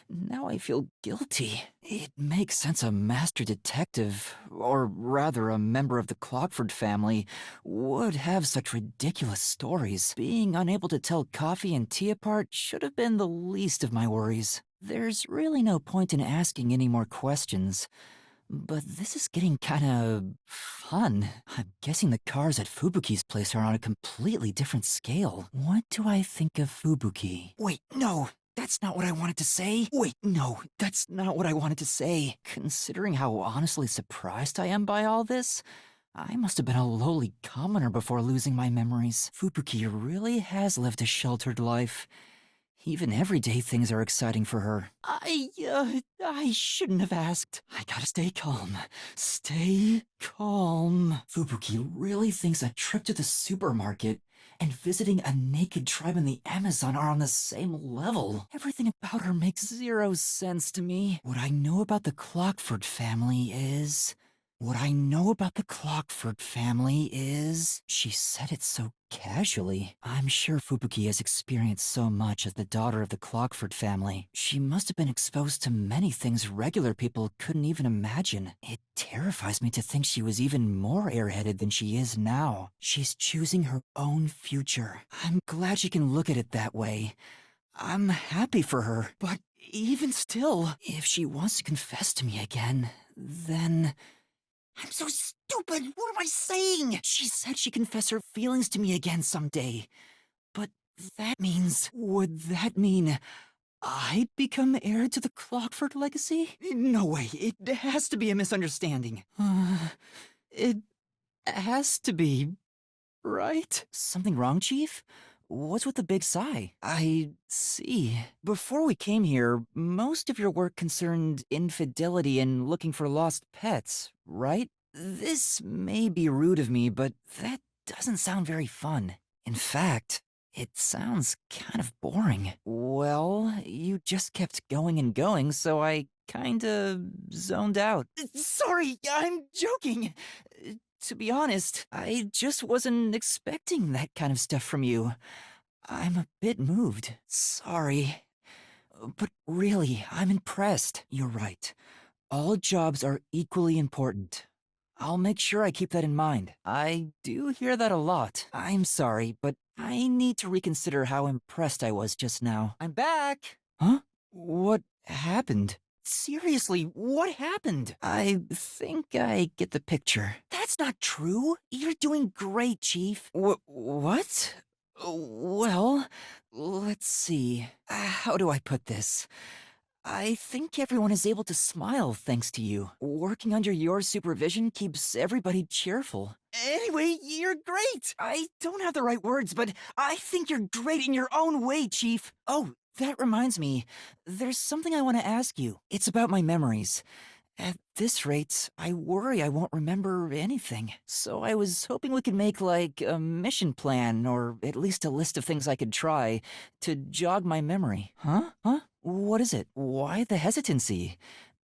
Now I feel guilty. It makes sense a master detective, or rather a member of the Clockford family, would have such ridiculous stories. Being unable to tell coffee and tea apart should have been the least of my worries. There's really no point in asking any more questions. But this is getting kinda fun. I'm guessing the cars at Fubuki's place are on a completely different scale. What do I think of Fubuki? Wait, no. that's not what I wanted to say. Wait, no, that's not what I wanted to say. Considering how honestly surprised I am by all this, I must have been a lowly commoner before losing my memories. Fubuki really has lived a sheltered life. Even everyday things are exciting for her. I shouldn't have asked. I gotta stay calm. Stay calm. Fubuki really thinks a trip to the supermarket and visiting a naked tribe in the Amazon are on the same level. Everything about her makes zero sense to me. What I know about the Clockford family is... She said it so casually. I'm sure Fubuki has experienced so much as the daughter of the Clockford family. She must have been exposed to many things regular people couldn't even imagine. It terrifies me to think she was even more airheaded than she is now. She's choosing her own future. I'm glad she can look at it that way. I'm happy for her, but even still, if she wants to confess to me again, then... I'm so stupid! What am I saying? She said she'd confess her feelings to me again someday. But would that mean I'd become heir to the Clockford legacy? No way, it has to be a misunderstanding. It has to be, right? Something wrong, Chief? What's with the big sigh? I see. Before we came here, most of your work concerned infidelity and looking for lost pets, right? This may be rude of me, but that doesn't sound very fun. In fact, it sounds kind of boring. Well, you just kept going and going, so I kinda zoned out. Sorry, I'm joking. To be honest, I just wasn't expecting that kind of stuff from you. I'm a bit moved. Sorry. But really, I'm impressed. You're right. All jobs are equally important. I'll make sure I keep that in mind. I do hear that a lot. I'm sorry, but I need to reconsider how impressed I was just now. I'm back! Huh? What happened? Seriously, what happened? I think I get the picture. That's not true. You're doing great, Chief. What? Well, let's see. How do I put this? I think everyone is able to smile thanks to you. Working under your supervision keeps everybody cheerful. Anyway, you're great! I don't have the right words, but I think you're great in your own way, Chief. Oh, that reminds me. There's something I want to ask you. It's about my memories. At this rate, I worry I won't remember anything. So I was hoping we could make, like, a mission plan, or at least a list of things I could try, to jog my memory. Huh? What is it? Why the hesitancy?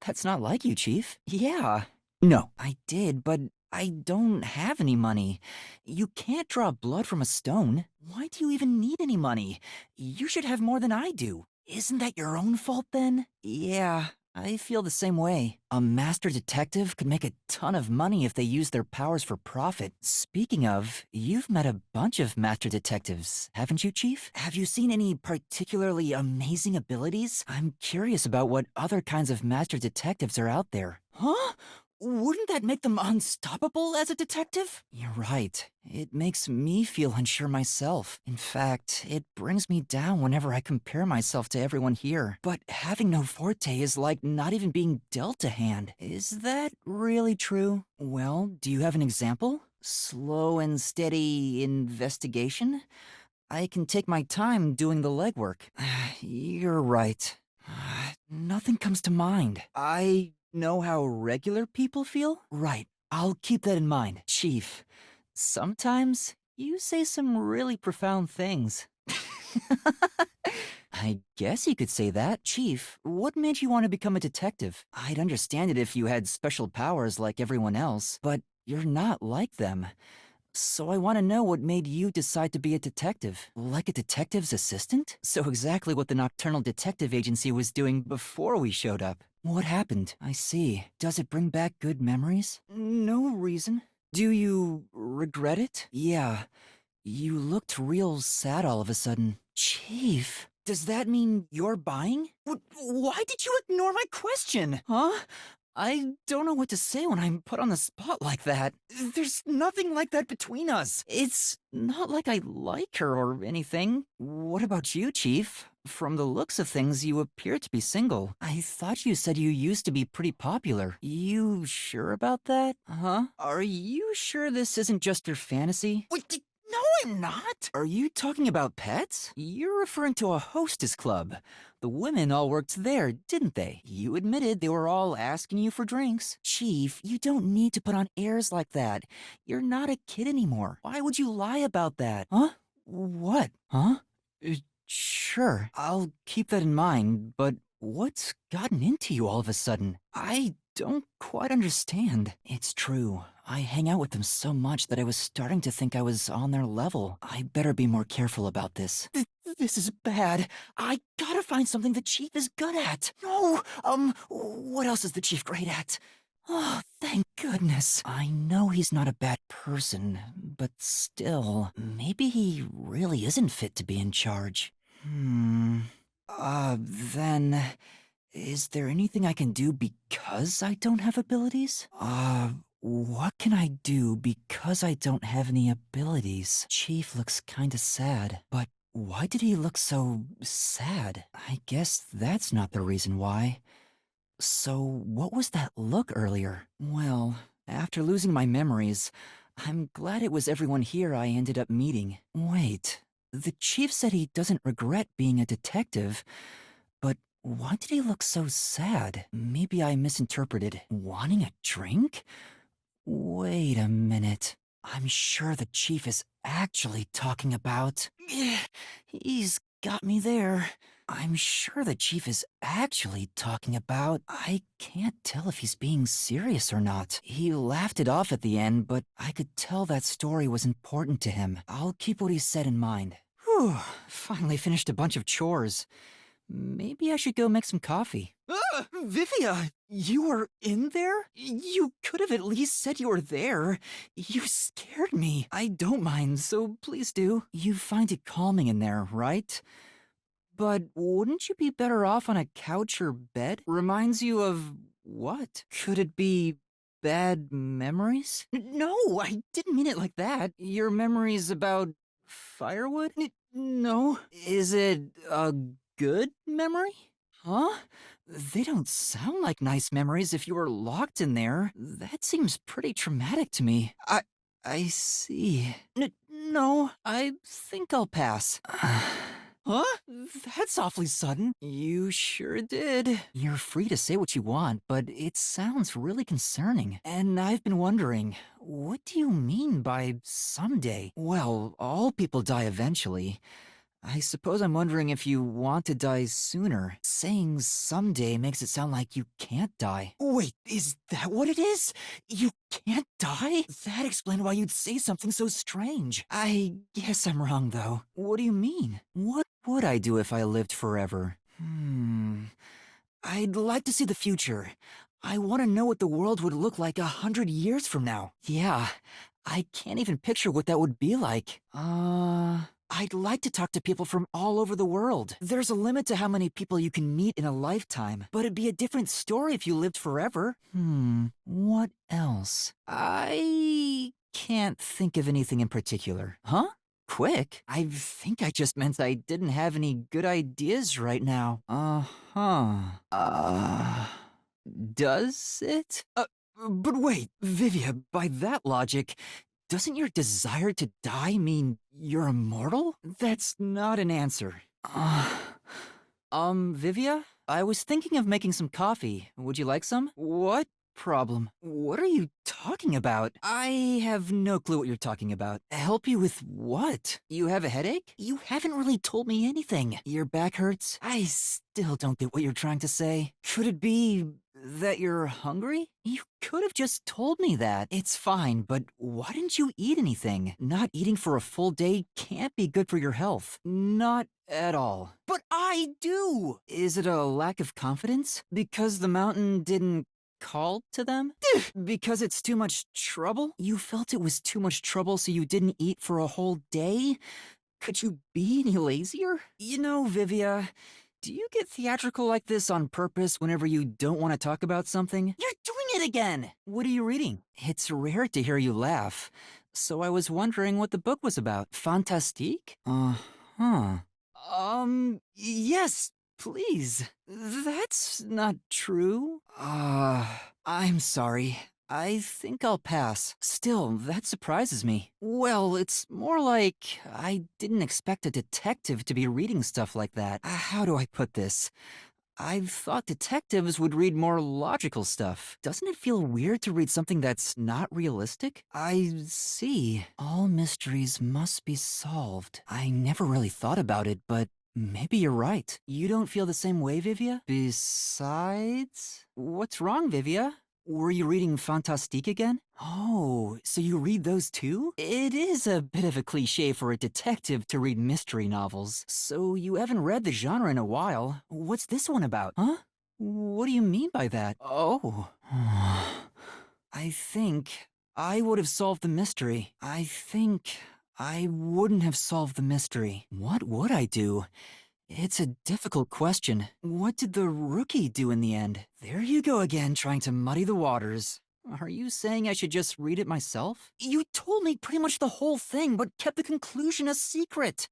That's not like you, Chief. Yeah. No, I did, but I don't have any money. You can't draw blood from a stone. Why do you even need any money? You should have more than I do. Isn't that your own fault, then? Yeah, I feel the same way. A master detective could make a ton of money if they used their powers for profit. Speaking of, you've met a bunch of master detectives, haven't you, Chief? Have you seen any particularly amazing abilities? I'm curious about what other kinds of master detectives are out there. Huh? Wouldn't that make them unstoppable as a detective? You're right. It makes me feel unsure myself. In fact, it brings me down whenever I compare myself to everyone here. But having no forte is like not even being dealt a hand. Is that really true? Well, do you have an example? Slow and steady investigation? I can take my time doing the legwork. You're right. Nothing comes to mind. I know how regular people feel? Right. I'll keep that in mind. Chief, sometimes you say some really profound things. I guess you could say that. Chief, what made you want to become a detective? I'd understand it if you had special powers like everyone else, but you're not like them. So I want to know what made you decide to be a detective. Like a detective's assistant? So exactly what the Nocturnal Detective Agency was doing before we showed up. What happened? I see. Does it bring back good memories? No reason. Do you regret it? Yeah. You looked real sad all of a sudden. Chief, does that mean you're buying? Why did you ignore my question? Huh? I don't know what to say when I'm put on the spot like that. There's nothing like that between us. It's not like I like her or anything. What about you, Chief? From the looks of things, you appear to be single. I thought you said you used to be pretty popular. You sure about that? Huh? Are you sure this isn't just your fantasy? Wait, no, I'm not. Are you talking about pets? You're referring to a hostess club. The women all worked there, didn't they? You admitted they were all asking you for drinks. Chief, you don't need to put on airs like that. You're not a kid anymore. Why would you lie about that? Huh? What? Huh? Sure, I'll keep that in mind, but what's gotten into you all of a sudden? I don't quite understand. It's true. I hang out with them so much that I was starting to think I was on their level. I better be more careful about this. This is bad. I gotta find something the Chief is good at. No, what else is the Chief great at? Oh, thank goodness. I know he's not a bad person, but still, maybe he really isn't fit to be in charge. Then, is there anything I can do because I don't have abilities? What can I do because I don't have any abilities? Chief looks kinda sad, but why did he look so sad? I guess that's not the reason why. So, what was that look earlier? Well, after losing my memories, I'm glad it was everyone here I ended up meeting. Wait, the Chief said he doesn't regret being a detective, but why did he look so sad? Maybe I misinterpreted. Wanting a drink? Wait a minute. I'm sure the Chief is actually talking about... He's got me there. I'm sure the Chief is actually talking about... I can't tell if he's being serious or not. He laughed it off at the end, but I could tell that story was important to him. I'll keep what he said in mind. Whew, finally finished a bunch of chores. Maybe I should go make some coffee. Vivia, you were in there? You could have at least said you were there. You scared me. I don't mind, so please do. You find it calming in there, right? But wouldn't you be better off on a couch or bed? Reminds you of what? Could it be bad memories? No, I didn't mean it like that. Your memories about firewood? No. Is it a good memory? Huh? They don't sound like nice memories if you were locked in there. That seems pretty traumatic to me. I see. No, I think I'll pass. Huh? That's awfully sudden. You sure did. You're free to say what you want, but it sounds really concerning. And I've been wondering, what do you mean by someday? Well, all people die eventually. I suppose I'm wondering if you want to die sooner. Saying someday makes it sound like you can't die. Wait, is that what it is? You can't die? That explains why you'd say something so strange. I guess I'm wrong, though. What do you mean? What would I do if I lived forever? I'd like to see the future. I want to know what the world would look like 100 years from now. Yeah, I can't even picture what that would be like. I'd like to talk to people from all over the world. There's a limit to how many people you can meet in a lifetime, but it'd be a different story if you lived forever. What else? I can't think of anything in particular. Huh? Quick? I think I just meant I didn't have any good ideas right now. Does it? But wait, Vivia, by that logic, doesn't your desire to die mean you're immortal? That's not an answer. Vivia? I was thinking of making some coffee. Would you like some? What problem? What are you talking about? I have no clue what you're talking about. Help you with what? You have a headache? You haven't really told me anything. Your back hurts? I still don't get what you're trying to say. Could it be that you're hungry? You could have just told me that. It's fine, but why didn't you eat anything? Not eating for a full day can't be good for your health. Not at all. But I do! Is it a lack of confidence? Because the mountain didn't call to them? Because it's too much trouble? You felt it was too much trouble so you didn't eat for a whole day? Could you be any lazier? You know, Vivia, do you get theatrical like this on purpose whenever you don't want to talk about something? You're doing it again! What are you reading? It's rare to hear you laugh, so I was wondering what the book was about. Fantastique? Uh-huh. Yes, please. That's not true. I'm sorry. I think I'll pass. Still, that surprises me. Well, it's more like I didn't expect a detective to be reading stuff like that. How do I put this? I thought detectives would read more logical stuff. Doesn't it feel weird to read something that's not realistic? I see. All mysteries must be solved. I never really thought about it, but maybe you're right. You don't feel the same way, Vivia? Besides... What's wrong, Vivia? Were you reading Fantastique again? Oh, so you read those too? It is a bit of a cliche for a detective to read mystery novels. So you haven't read the genre in a while. What's this one about? Huh? What do you mean by that? Oh. I think I would have solved the mystery. I think I wouldn't have solved the mystery. What would I do? It's a difficult question. What did the rookie do in the end? There you go again, trying to muddy the waters. Are you saying I should just read it myself? You told me pretty much the whole thing, but kept the conclusion a secret.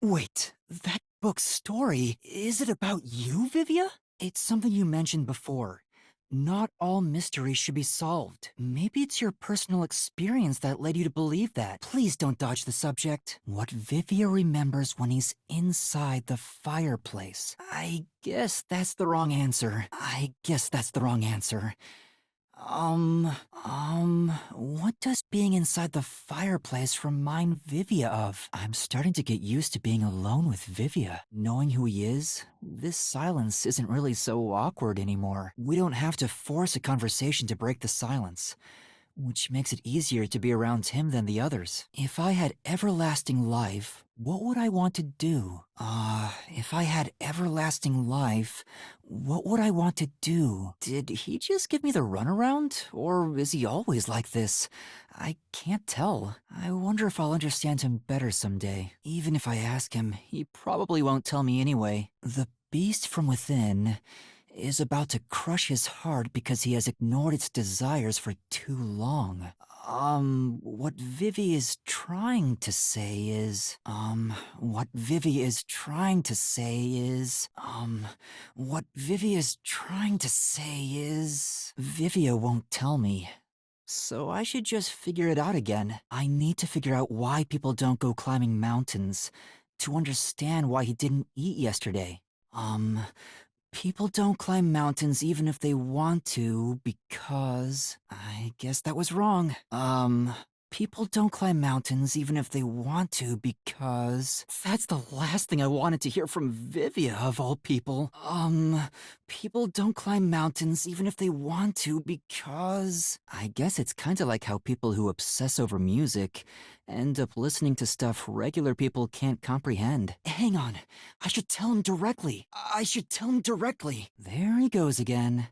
Wait, that book's story, is it about you, Vivia? It's something you mentioned before. Not all mysteries should be solved. Maybe it's your personal experience that led you to believe that. Please don't dodge the subject. What Vivia remembers when he's inside the fireplace. I guess that's the wrong answer. What does being inside the fireplace remind Vivia of? I'm starting to get used to being alone with Vivia. Knowing who he is, this silence isn't really so awkward anymore. We don't have to force a conversation to break the silence, which makes it easier to be around him than the others. If I had everlasting life, what would I want to do? If I had everlasting life, what would I want to do? Did he just give me the runaround? Or is he always like this? I can't tell. I wonder if I'll understand him better someday. Even if I ask him, he probably won't tell me anyway. The beast from within is about to crush his heart because he has ignored its desires for too long. What Vivia is trying to say is... What Vivia is trying to say is... Vivia won't tell me. So I should just figure it out again. I need to figure out why people don't go climbing mountains, to understand why he didn't eat yesterday. People don't climb mountains even if they want to because... I guess that was wrong. People don't climb mountains even if they want to because... That's the last thing I wanted to hear from Vivia, of all people. People don't climb mountains even if they want to because... I guess it's kinda like how people who obsess over music end up listening to stuff regular people can't comprehend. Hang on, I should tell him directly. There he goes again.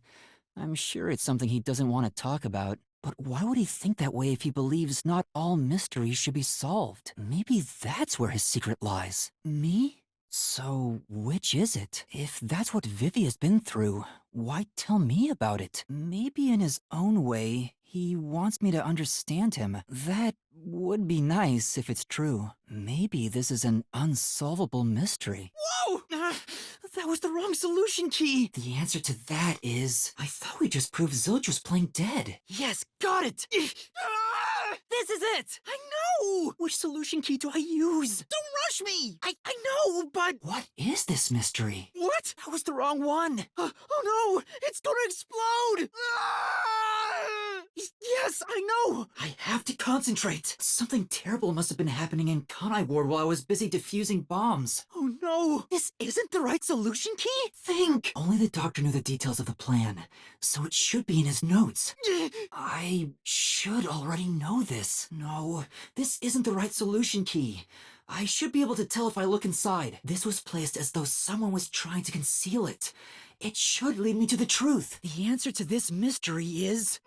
I'm sure it's something he doesn't want to talk about. But why would he think that way if he believes not all mysteries should be solved? Maybe that's where his secret lies. Me? So, which is it? If that's what Vivia's been through, why tell me about it? Maybe in his own way, he wants me to understand him. That would be nice if it's true. Maybe this is an unsolvable mystery. Whoa! That was the wrong solution key! The answer to that is... I thought we just proved Zilch was playing dead. Yes, got it! This is it! I know! Which solution key do I use? Don't rush me! I know, but... What is this mystery? What? That was the wrong one! Oh no! It's gonna explode! Yes, I know! I have to concentrate. Something terrible must have been happening in Kanai Ward while I was busy defusing bombs. Oh no! This isn't the right solution key? Think! Only the doctor knew the details of the plan, so it should be in his notes. I should already know this. No, this isn't the right solution key. I should be able to tell if I look inside. This was placed as though someone was trying to conceal it. It should lead me to the truth. The answer to this mystery is...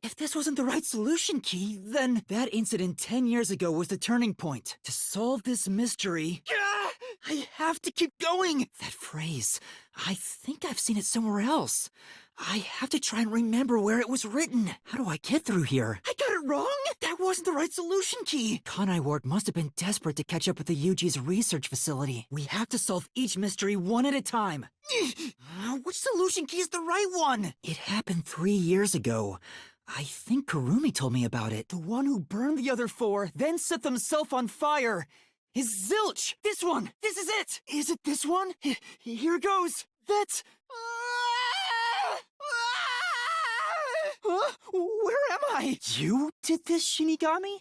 If this wasn't the right solution key, then that incident 10 years ago was the turning point. To solve this mystery... I have to keep going! That phrase, I think I've seen it somewhere else. I have to try and remember where it was written. How do I get through here? I got it wrong? That wasn't the right solution key. Kanai Ward must have been desperate to catch up with the UG's research facility. We have to solve each mystery one at a time. Which solution key is the right one? It happened 3 years ago. I think Kurumi told me about it. The one who burned the other 4, then set themselves on fire. Is Zilch! This one! This is it! Is it this one? Here goes! That's... Huh? Where am I? You did this, Shinigami?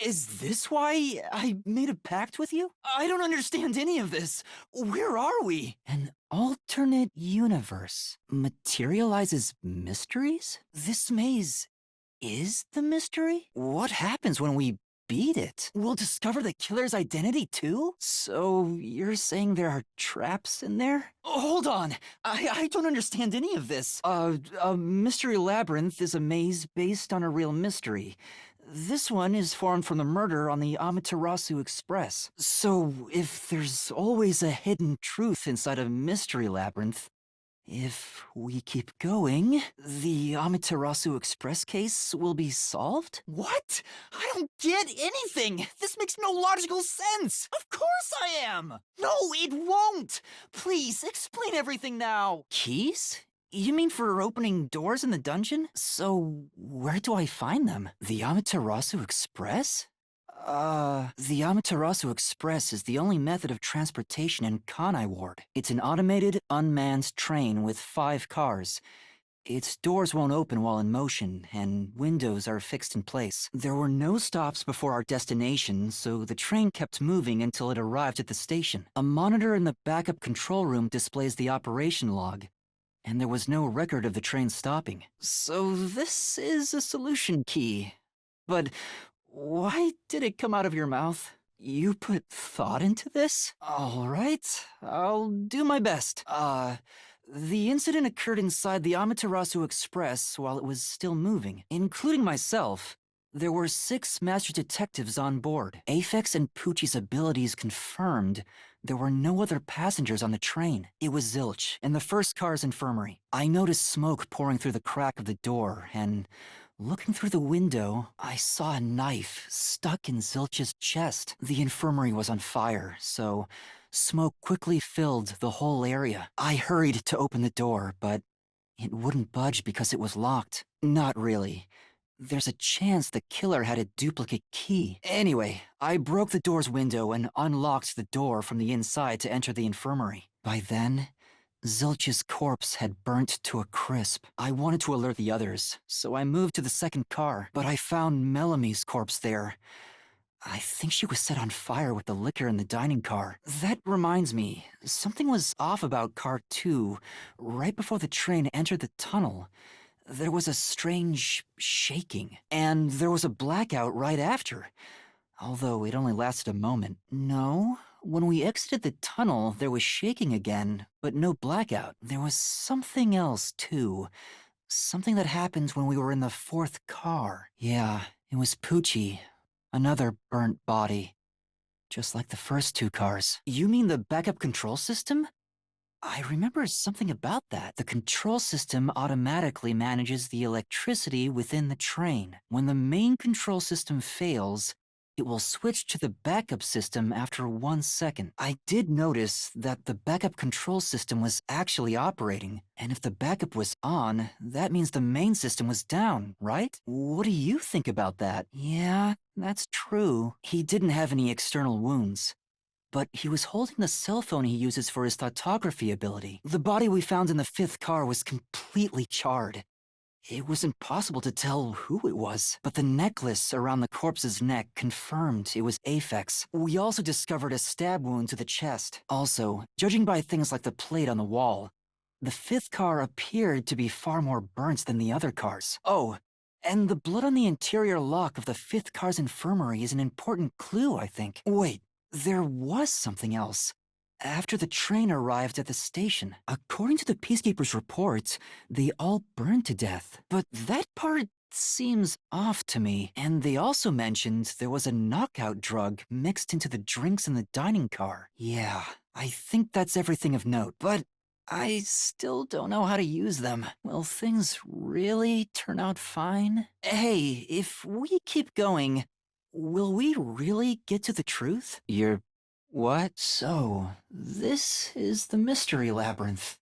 Is this why I made a pact with you? I don't understand any of this. Where are we? An alternate universe materializes mysteries? This maze is the mystery? What happens when we beat it? We'll discover the killer's identity too? So you're saying there are traps in there? Hold on. I don't understand any of this. A mystery labyrinth is a maze based on a real mystery. This one is formed from the murder on the Amaterasu Express. So if there's always a hidden truth inside a mystery labyrinth, if we keep going, the Amaterasu Express case will be solved? What? I don't get anything! This makes no logical sense! Of course I am! No, it won't! Please, explain everything now! Keys? You mean for opening doors in the dungeon? So, where do I find them? The Amaterasu Express? The Amaterasu Express is the only method of transportation in Kanai Ward. It's an automated, unmanned train with 5 cars. Its doors won't open while in motion, and windows are fixed in place. There were no stops before our destination, so the train kept moving until it arrived at the station. A monitor in the backup control room displays the operation log, and there was no record of the train stopping. So this is a solution key. But why did it come out of your mouth? You put thought into this? All right, I'll do my best. The incident occurred inside the Amaterasu Express while it was still moving. Including myself, there were 6 master detectives on board. Aphex and Poochie's abilities confirmed there were no other passengers on the train. It was Zilch, in the first car's infirmary. I noticed smoke pouring through the crack of the door, and looking through the window, I saw a knife stuck in Zilch's chest. The infirmary was on fire, so smoke quickly filled the whole area. I hurried to open the door, but it wouldn't budge because it was locked. Not really. There's a chance the killer had a duplicate key. Anyway, I broke the door's window and unlocked the door from the inside to enter the infirmary. By then, Zilch's corpse had burnt to a crisp. I wanted to alert the others, so I moved to the second car, but I found Mellamy's corpse there. I think she was set on fire with the liquor in the dining car. That reminds me, something was off about car 2. Right before the train entered the tunnel, there was a strange shaking, and there was a blackout right after. Although it only lasted a moment. No, when we exited the tunnel, there was shaking again, but no blackout. There was something else, too. Something that happened when we were in the 4th car. Yeah, it was Poochie. Another burnt body. Just like the first 2 cars. You mean the backup control system? I remember something about that. The control system automatically manages the electricity within the train. When the main control system fails, it will switch to the backup system after 1 second. I did notice that the backup control system was actually operating, and if the backup was on, that means the main system was down, right? What do you think about that? Yeah, that's true. He didn't have any external wounds, but he was holding the cell phone he uses for his thoughtography ability. The body we found in the 5th car was completely charred. It was impossible to tell who it was, but the necklace around the corpse's neck confirmed it was Aphex. We also discovered a stab wound to the chest. Also, judging by things like the plate on the wall, the 5th car appeared to be far more burnt than the other cars. Oh, and the blood on the interior lock of the 5th car's infirmary is an important clue, I think. Wait. There was something else. After the train arrived at the station, according to the Peacekeeper's reports, they all burned to death. But that part seems off to me. And they also mentioned there was a knockout drug mixed into the drinks in the dining car. Yeah, I think that's everything of note, but I still don't know how to use them. Will things really turn out fine? Hey, if we keep going, will we really get to the truth? What? So, this is the mystery labyrinth.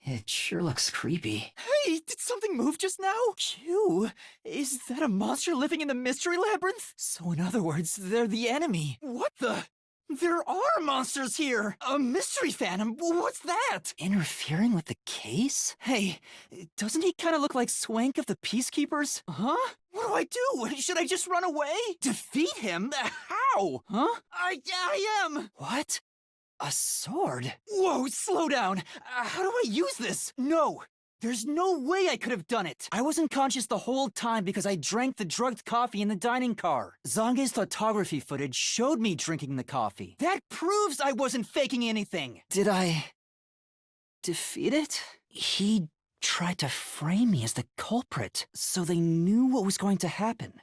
It sure looks creepy. Hey, did something move just now? Q, is that a monster living in the mystery labyrinth? So in other words, they're the enemy. What the? There are monsters here! A mystery phantom? What's that? Interfering with the case? Hey, doesn't he kind of look like Swank of the Peacekeepers? Huh? What do I do? Should I just run away? Defeat him? How? Huh? I am! What? A sword? Whoa, slow down! How do I use this? No! There's no way I could have done it! I wasn't conscious the whole time because I drank the drugged coffee in the dining car. Zange's photography footage showed me drinking the coffee. That proves I wasn't faking anything! Did I defeat it? He tried to frame me as the culprit, so they knew what was going to happen.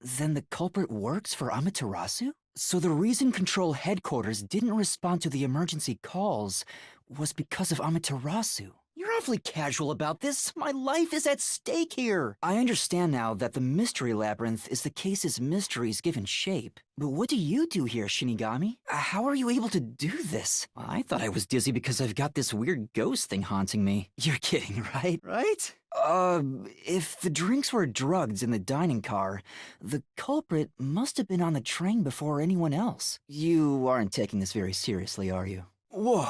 Then the culprit works for Amaterasu? So the reason Control Headquarters didn't respond to the emergency calls was because of Amaterasu. You're awfully casual about this. My life is at stake here. I understand now that the mystery labyrinth is the case's mysteries given shape. But what do you do here, Shinigami? How are you able to do this? I thought I was dizzy because I've got this weird ghost thing haunting me. You're kidding, right? Right? If the drinks were drugged in the dining car, the culprit must have been on the train before anyone else. You aren't taking this very seriously, are you? Whoa!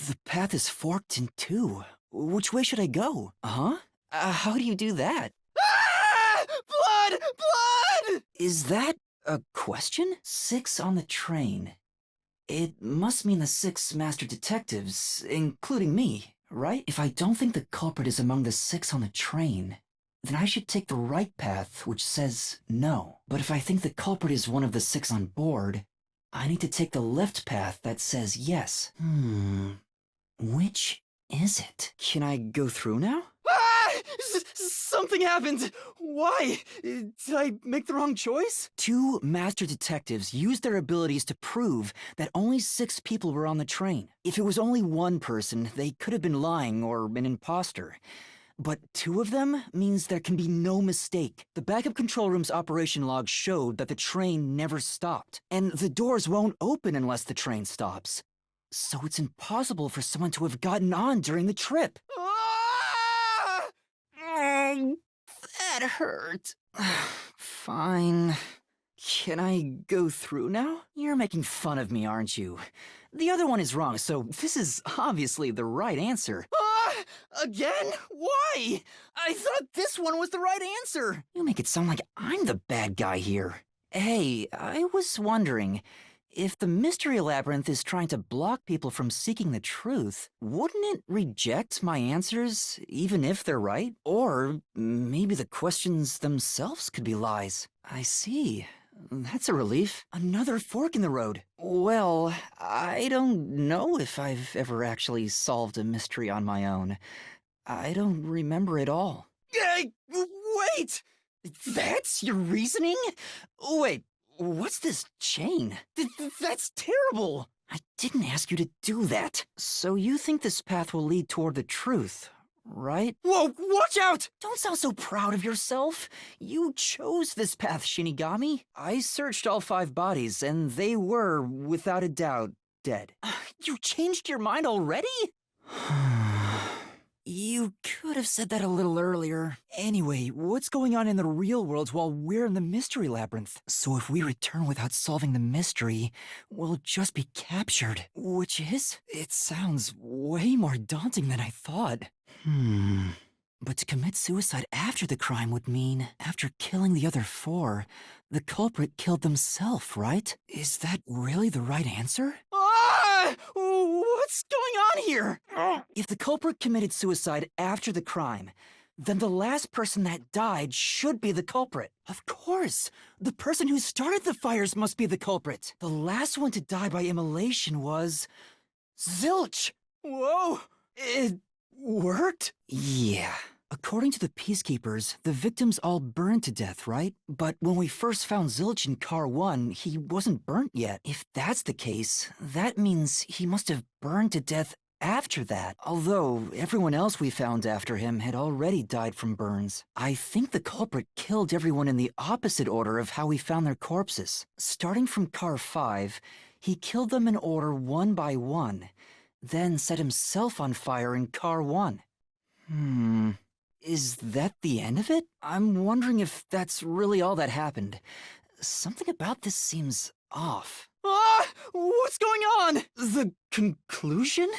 The path is forked in two. Which way should I go? Huh? How do you do that? Ah! Blood! Blood! Is that a question? 6 on the train. It must mean the 6 master detectives, including me, right? If I don't think the culprit is among the 6 on the train, then I should take the right path, which says no. But if I think the culprit is one of the 6 on board, I need to take the left path that says yes. Which is it? Can I go through now? Ah! Something happened! Why? Did I make the wrong choice? 2 master detectives used their abilities to prove that only 6 people were on the train. If it was only one person, they could have been lying or an impostor. But 2 of them means there can be no mistake. The backup control room's operation log showed that the train never stopped, and the doors won't open unless the train stops. So it's impossible for someone to have gotten on during the trip. Ah! That hurt. Fine. Can I go through now? You're making fun of me, aren't you? The other one is wrong, so this is obviously the right answer. Ah! Again? Why? I thought this one was the right answer. You make it sound like I'm the bad guy here. Hey, I was wondering, if the mystery labyrinth is trying to block people from seeking the truth, wouldn't it reject my answers, even if they're right? Or maybe the questions themselves could be lies. I see. That's a relief. Another fork in the road. Well, I don't know if I've ever actually solved a mystery on my own. I don't remember it all. Wait! That's your reasoning? Wait, what's this chain? That's terrible! I didn't ask you to do that. So you think this path will lead toward the truth, right? Whoa, watch out! Don't sound so proud of yourself. You chose this path, Shinigami. I searched all 5 bodies, and they were, without a doubt, dead. You changed your mind already? You could have said that a little earlier. Anyway, what's going on in the real world while we're in the mystery labyrinth? So if we return without solving the mystery, we'll just be captured. Which is? It sounds way more daunting than I thought. But to commit suicide after the crime would mean, after killing the other 4, the culprit killed themselves, right? Is that really the right answer? Ah! What's going on here? If the culprit committed suicide after the crime, then the last person that died should be the culprit. Of course! The person who started the fires must be the culprit. The last one to die by immolation was... Zilch! Whoa! It worked? Yeah. According to the Peacekeepers, the victims all burned to death, right? But when we first found Zilch in Car 1, he wasn't burnt yet. If that's the case, that means he must have burned to death after that. Although everyone else we found after him had already died from burns. I think the culprit killed everyone in the opposite order of how we found their corpses. Starting from Car 5, he killed them in order one by one, then set himself on fire in Car 1. Is that the end of it? I'm wondering if that's really all that happened. Something about this seems off. Ah! What's going on? The conclusion?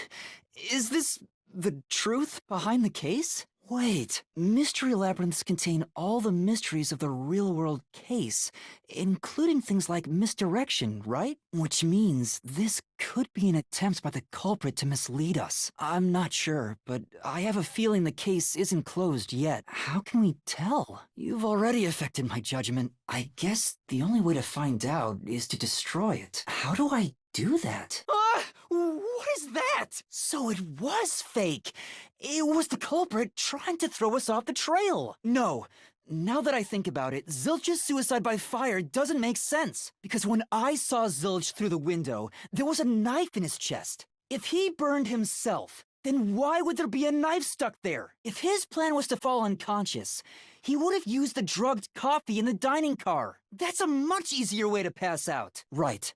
Is this the truth behind the case? Wait, mystery labyrinths contain all the mysteries of the real-world case, including things like misdirection, right? Which means this could be an attempt by the culprit to mislead us. I'm not sure, but I have a feeling the case isn't closed yet. How can we tell? You've already affected my judgment. I guess the only way to find out is to destroy it. How do I do that? Ah! What is that? So it was fake! It was the culprit trying to throw us off the trail! No! Now that I think about it, Zilch's suicide by fire doesn't make sense. Because when I saw Zilch through the window, there was a knife in his chest. If he burned himself, then why would there be a knife stuck there? If his plan was to fall unconscious, he would have used the drugged coffee in the dining car. That's a much easier way to pass out. Right.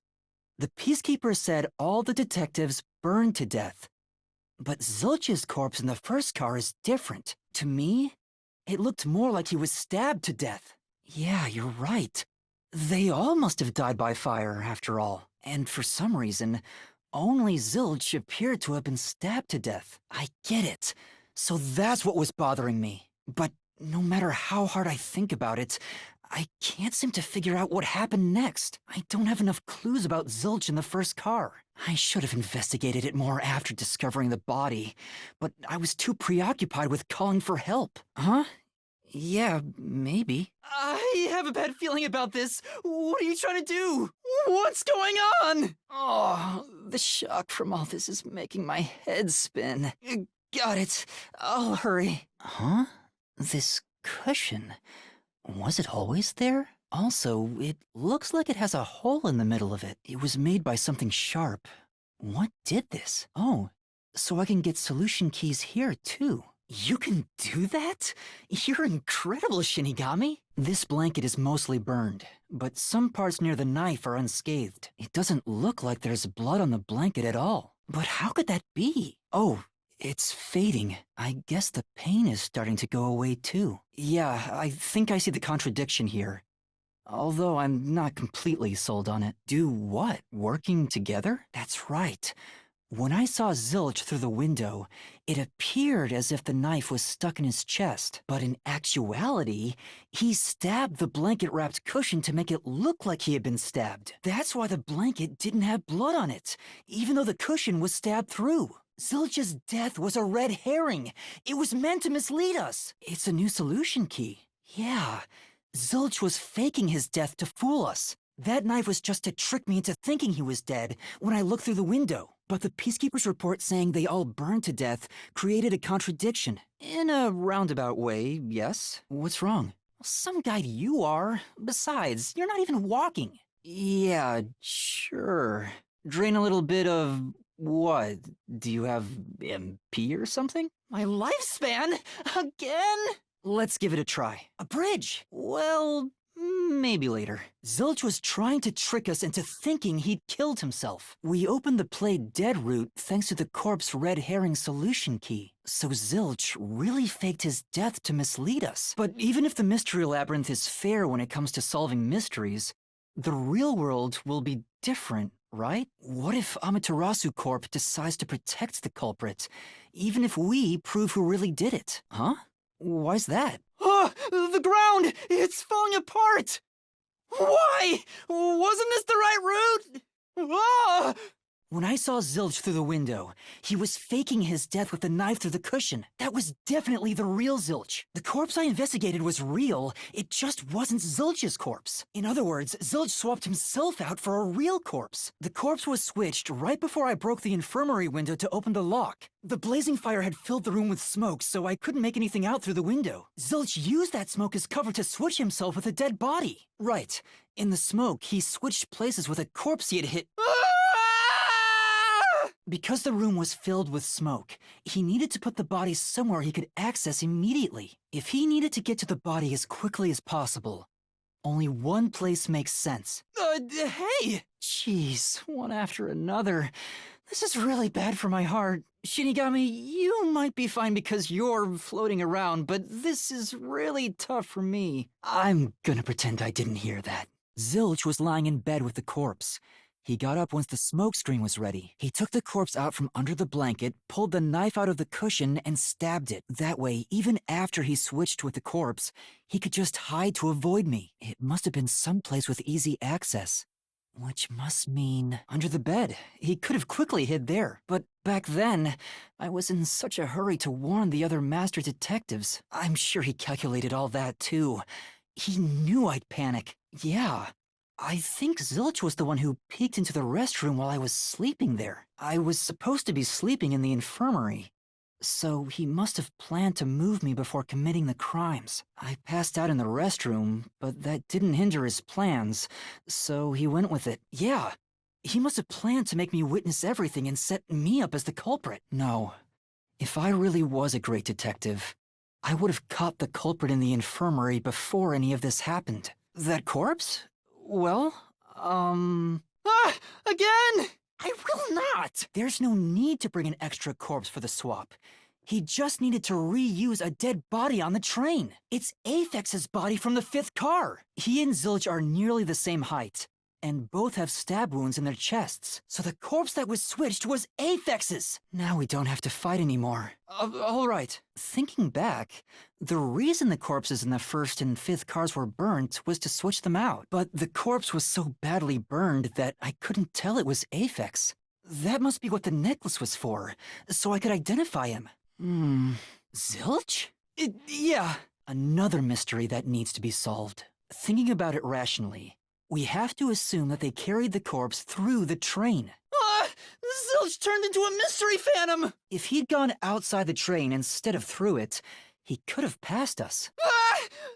The Peacekeeper said all the detectives burned to death. But Zilch's corpse in the first car is different. To me, it looked more like he was stabbed to death. Yeah, you're right. They all must have died by fire, after all. And for some reason, only Zilch appeared to have been stabbed to death. I get it. So that's what was bothering me. But no matter how hard I think about it, I can't seem to figure out what happened next. I don't have enough clues about Zilch in the first car. I should have investigated it more after discovering the body, but I was too preoccupied with calling for help. Huh? Yeah, maybe. I have a bad feeling about this. What are you trying to do? What's going on? Oh, the shock from all this is making my head spin. Got it. I'll hurry. Huh? This cushion. Was it always there? Also, it looks like it has a hole in the middle of it. It was made by something sharp. What did this? Oh, so I can get solution keys here, too. You can do that? You're incredible, Shinigami. This blanket is mostly burned, but some parts near the knife are unscathed. It doesn't look like there's blood on the blanket at all. But how could that be? Oh, it's fading. I guess the pain is starting to go away too. Yeah, I think I see the contradiction here. Although I'm not completely sold on it. Do what? Working together? That's right. When I saw Zilch through the window, it appeared as if the knife was stuck in his chest. But in actuality, he stabbed the blanket-wrapped cushion to make it look like he had been stabbed. That's why the blanket didn't have blood on it, even though the cushion was stabbed through. Zilch's death was a red herring. It was meant to mislead us. It's a new solution key. Yeah, Zilch was faking his death to fool us. That knife was just to trick me into thinking he was dead when I looked through the window. But the Peacekeepers' report saying they all burned to death created a contradiction. In a roundabout way, yes. What's wrong? Some guide you are. Besides, you're not even walking. Yeah, sure. Drain a little bit of... what? Do you have MP or something? My lifespan? Again? Let's give it a try. A bridge? Well, maybe later. Zilch was trying to trick us into thinking he'd killed himself. We opened the played dead route thanks to the corpse red herring solution key. So Zilch really faked his death to mislead us. But even if the mystery labyrinth is fair when it comes to solving mysteries, the real world will be different, right? What if Amaterasu Corp decides to protect the culprit, even if we prove who really did it? Huh? Why's that? Ah, the ground! It's falling apart! Why? Wasn't this the right route? Ah! When I saw Zilch through the window, he was faking his death with the knife through the cushion. That was definitely the real Zilch. The corpse I investigated was real, it just wasn't Zilch's corpse. In other words, Zilch swapped himself out for a real corpse. The corpse was switched right before I broke the infirmary window to open the lock. The blazing fire had filled the room with smoke, so I couldn't make anything out through the window. Zilch used that smoke as cover to switch himself with a dead body. Right. In the smoke, he switched places with a corpse he had hit. Because the room was filled with smoke, he needed to put the body somewhere he could access immediately. If he needed to get to the body as quickly as possible, only one place makes sense. Hey! Jeez, one after another. This is really bad for my heart. Shinigami, you might be fine because you're floating around, but this is really tough for me. I'm gonna pretend I didn't hear that. Zilch was lying in bed with the corpse. He got up once the smoke screen was ready. He took the corpse out from under the blanket, pulled the knife out of the cushion, and stabbed it. That way, even after he switched with the corpse, he could just hide to avoid me. It must have been someplace with easy access. Which must mean under the bed. He could have quickly hid there. But back then, I was in such a hurry to warn the other master detectives. I'm sure he calculated all that too. He knew I'd panic. Yeah. I think Zilch was the one who peeked into the restroom while I was sleeping there. I was supposed to be sleeping in the infirmary. So he must have planned to move me before committing the crimes. I passed out in the restroom, but that didn't hinder his plans, so he went with it. Yeah, he must have planned to make me witness everything and set me up as the culprit. No, if I really was a great detective, I would have caught the culprit in the infirmary before any of this happened. That corpse? Well, again! I will not! There's no need to bring an extra corpse for the swap. He just needed to reuse a dead body on the train. It's Apex's body from the 5th car. He and Zilch are nearly the same height, and both have stab wounds in their chests. So the corpse that was switched was Apex's. Now we don't have to fight anymore. All right. Thinking back, the reason the corpses in the 1st and 5th cars were burnt was to switch them out. But the corpse was so badly burned that I couldn't tell it was Apex. That must be what the necklace was for, so I could identify him. Zilch? Yeah. Another mystery that needs to be solved. Thinking about it rationally, we have to assume that they carried the corpse through the train. Zilch turned into a mystery phantom! If he'd gone outside the train instead of through it, he could have passed us.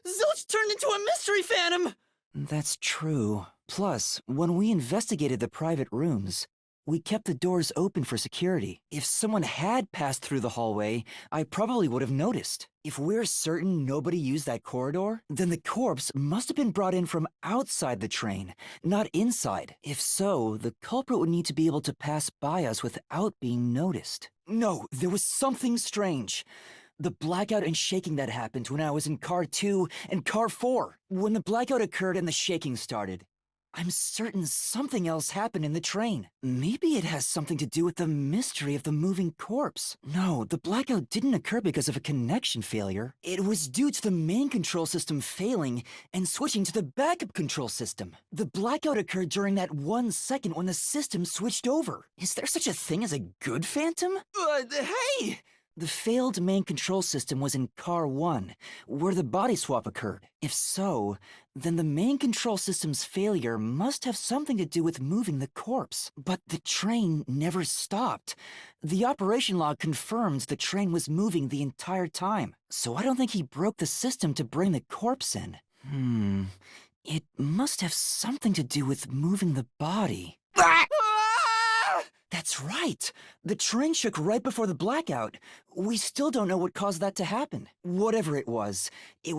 Zilch turned into a mystery phantom! That's true. Plus, when we investigated the private rooms, we kept the doors open for security. If someone had passed through the hallway, I probably would have noticed. If we're certain nobody used that corridor, then the corpse must have been brought in from outside the train, not inside. If so, the culprit would need to be able to pass by us without being noticed. No, there was something strange. The blackout and shaking that happened when I was in car 2 and car 4. When the blackout occurred and the shaking started, I'm certain something else happened in the train. Maybe it has something to do with the mystery of the moving corpse. No, the blackout didn't occur because of a connection failure. It was due to the main control system failing and switching to the backup control system. The blackout occurred during that 1 second when the system switched over. Is there such a thing as a good phantom? Hey! The failed main control system was in car 1, where the body swap occurred. If so, then the main control system's failure must have something to do with moving the corpse. But the train never stopped. The operation log confirmed the train was moving the entire time. So I don't think he broke the system to bring the corpse in. It must have something to do with moving the body. That's right! The train shook right before the blackout. We still don't know what caused that to happen. Whatever it was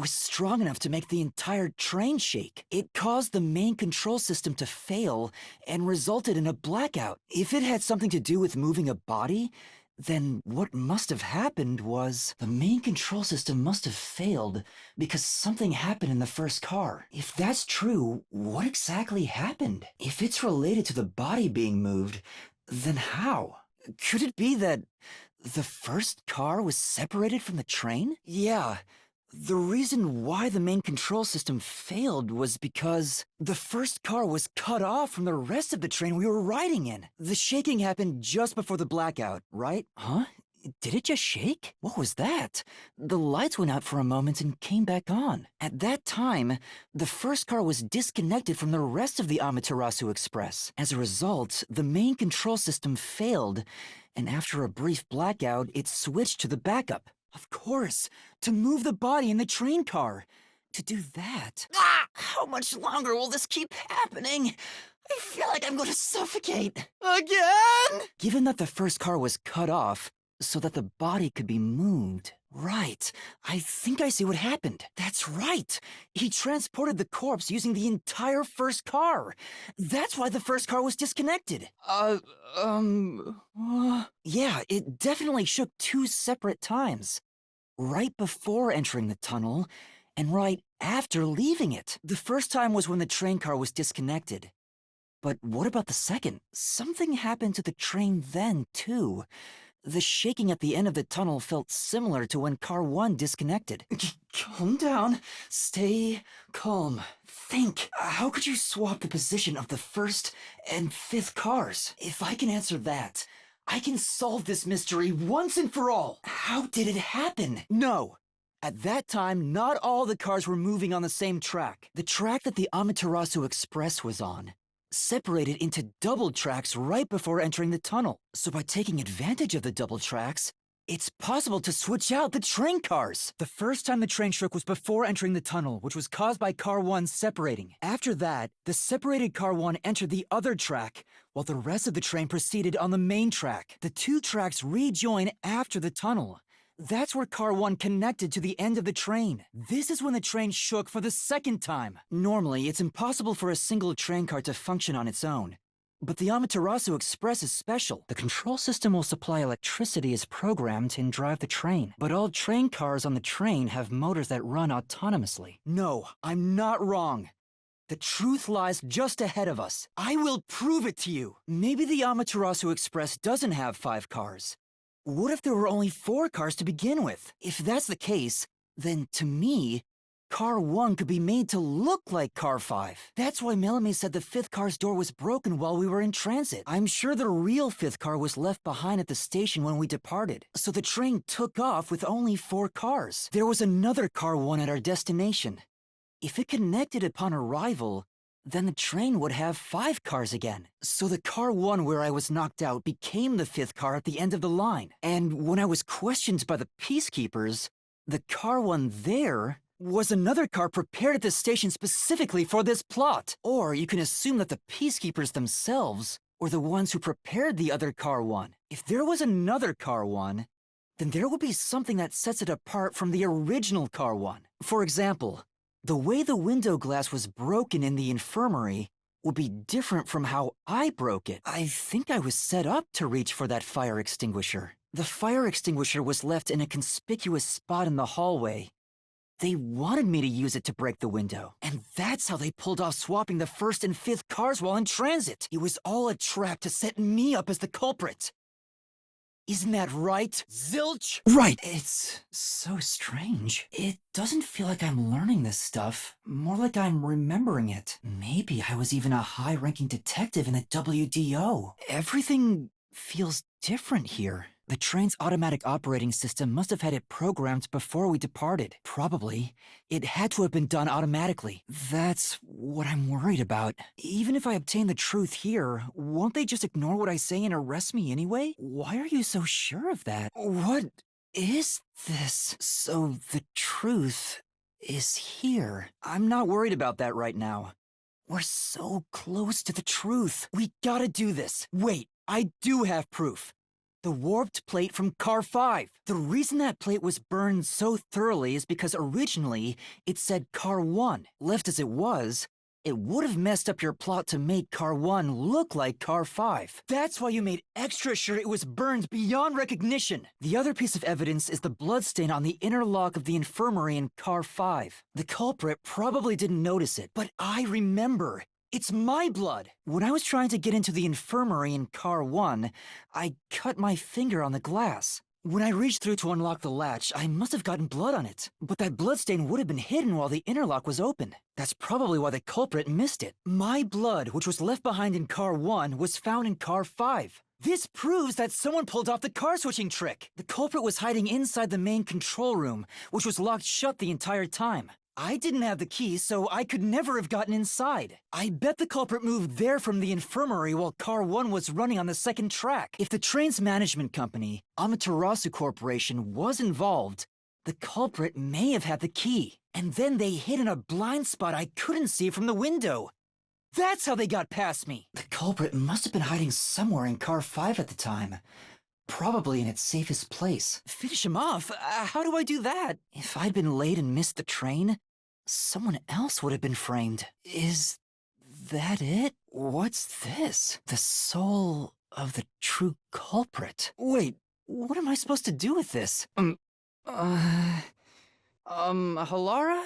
strong enough to make the entire train shake. It caused the main control system to fail and resulted in a blackout. If it had something to do with moving a body, then what must have happened was the main control system must have failed because something happened in the 1st car. If that's true, what exactly happened? If it's related to the body being moved, then how? Could it be that the 1st car was separated from the train? Yeah. The reason why the main control system failed was because the first car was cut off from the rest of the train we were riding in. The shaking happened just before the blackout, right? Huh? Did it just shake? What was that? The lights went out for a moment and came back on. At that time, the first car was disconnected from the rest of the Amaterasu Express. As a result, the main control system failed, and after a brief blackout, it switched to the backup. Of course, to move the body in the train car. To do that... How much longer will this keep happening? I feel like I'm going to suffocate. Again? Given that the first car was cut off, so that the body could be moved. Right. I think I see what happened. That's right. He transported the corpse using the entire first car. That's why the first car was disconnected. Yeah, it definitely shook 2 separate times. Right before entering the tunnel, and right after leaving it. The first time was when the train car was disconnected. But what about the second? Something happened to the train then, too. The shaking at the end of the tunnel felt similar to when Car 1 disconnected. Calm down. Stay calm. Think. How could you swap the position of the first and fifth cars? If I can answer that, I can solve this mystery once and for all. How did it happen? No. At that time, not all the cars were moving on the same track. The track that the Amaterasu Express was on separated into double tracks right before entering the tunnel. So by taking advantage of the double tracks, it's possible to switch out the train cars. The first time the train shook was before entering the tunnel, which was caused by Car 1 separating. After that, the separated Car 1 entered the other track, while the rest of the train proceeded on the main track. The 2 tracks rejoin after the tunnel. That's where Car 1 connected to the end of the train. This is when the train shook for the second time. Normally, it's impossible for a single train car to function on its own. But the Amaterasu Express is special. The control system will supply electricity as programmed and drive the train. But all train cars on the train have motors that run autonomously. No, I'm not wrong. The truth lies just ahead of us. I will prove it to you. Maybe the Amaterasu Express doesn't have 5 cars. What if there were only 4 cars to begin with? If that's the case, then to me, Car 1 could be made to look like Car 5. That's why Melanie said the 5th car's door was broken while we were in transit. I'm sure the real 5th car was left behind at the station when we departed. So the train took off with only 4 cars. There was another Car 1 at our destination. If it connected upon arrival, then the train would have 5 cars again. So the Car 1 where I was knocked out became the 5th car at the end of the line. And when I was questioned by the peacekeepers, the Car 1 there was another car prepared at the station specifically for this plot. Or you can assume that the peacekeepers themselves were the ones who prepared the other Car 1. If there was another Car 1, then there would be something that sets it apart from the original Car 1. For example, the way the window glass was broken in the infirmary would be different from how I broke it. I think I was set up to reach for that fire extinguisher. The fire extinguisher was left in a conspicuous spot in the hallway. They wanted me to use it to break the window. And that's how they pulled off swapping the 1st and 5th cars while in transit. It was all a trap to set me up as the culprit. Isn't that right, Zilch? Right. It's so strange. It doesn't feel like I'm learning this stuff. More like I'm remembering it. Maybe I was even a high-ranking detective in the WDO. Everything feels different here. The train's automatic operating system must have had it programmed before we departed. Probably. It had to have been done automatically. That's what I'm worried about. Even if I obtain the truth here, won't they just ignore what I say and arrest me anyway? Why are you so sure of that? What is this? So the truth is here. I'm not worried about that right now. We're so close to the truth. We gotta do this. Wait, I do have proof. The warped plate from Car 5. The reason that plate was burned so thoroughly is because originally it said Car 1. Left as it was, it would have messed up your plot to make Car 1 look like Car 5. That's why you made extra sure it was burned beyond recognition. The other piece of evidence is the bloodstain on the inner lock of the infirmary in Car 5. The culprit probably didn't notice it, but I remember. It's my blood! When I was trying to get into the infirmary in Car 1, I cut my finger on the glass. When I reached through to unlock the latch, I must have gotten blood on it. But that bloodstain would have been hidden while the interlock was open. That's probably why the culprit missed it. My blood, which was left behind in car 1, was found in car 5. This proves that someone pulled off the car switching trick. The culprit was hiding inside the main control room, which was locked shut the entire time. I didn't have the key, so I could never have gotten inside. I bet the culprit moved there from the infirmary while car 1 was running on the second track. If the train's management company, Amaterasu Corporation, was involved, the culprit may have had the key. And then they hid in a blind spot I couldn't see from the window. That's how they got past me. The culprit must have been hiding somewhere in car 5 at the time. Probably in its safest place. Finish him off? How do I do that? If I'd been late and missed the train, someone else would have been framed. Is that it? What's this? The soul of the true culprit. Wait, what am I supposed to do with this? Halara?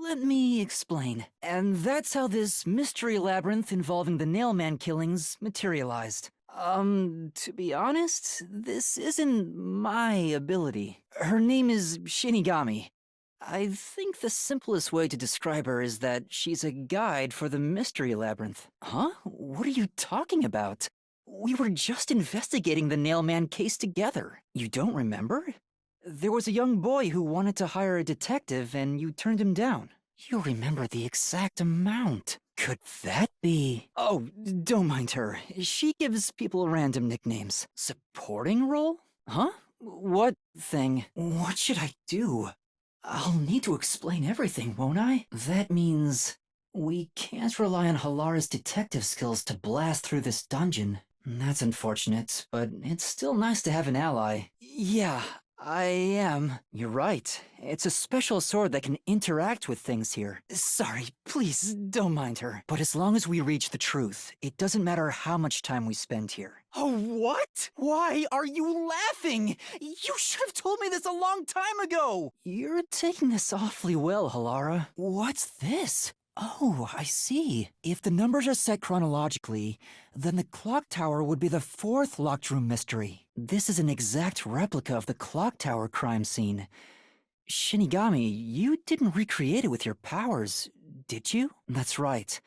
Let me explain. And that's how this mystery labyrinth involving the Nailman killings materialized. To be honest, this isn't my ability. Her name is Shinigami. I think the simplest way to describe her is that she's a guide for the mystery labyrinth. Huh? What are you talking about? We were just investigating the Nailman case together. You don't remember? There was a young boy who wanted to hire a detective and you turned him down. You remember the exact amount. Could that be... Oh, don't mind her. She gives people random nicknames. Supporting role? Huh? What thing? What should I do? I'll need to explain everything, won't I? That means... we can't rely on Halara's detective skills to blast through this dungeon. That's unfortunate, but it's still nice to have an ally. Yeah, I am. You're right. It's a special sword that can interact with things here. Sorry, please don't mind her. But as long as we reach the truth, it doesn't matter how much time we spend here. Oh, what? Why are you laughing? You should have told me this a long time ago! You're taking this awfully well, Halara. What's this? Oh, I see. If the numbers are set chronologically, then the clock tower would be the 4th locked room mystery. This is an exact replica of the clock tower crime scene. Shinigami, you didn't recreate it with your powers, did you? That's right.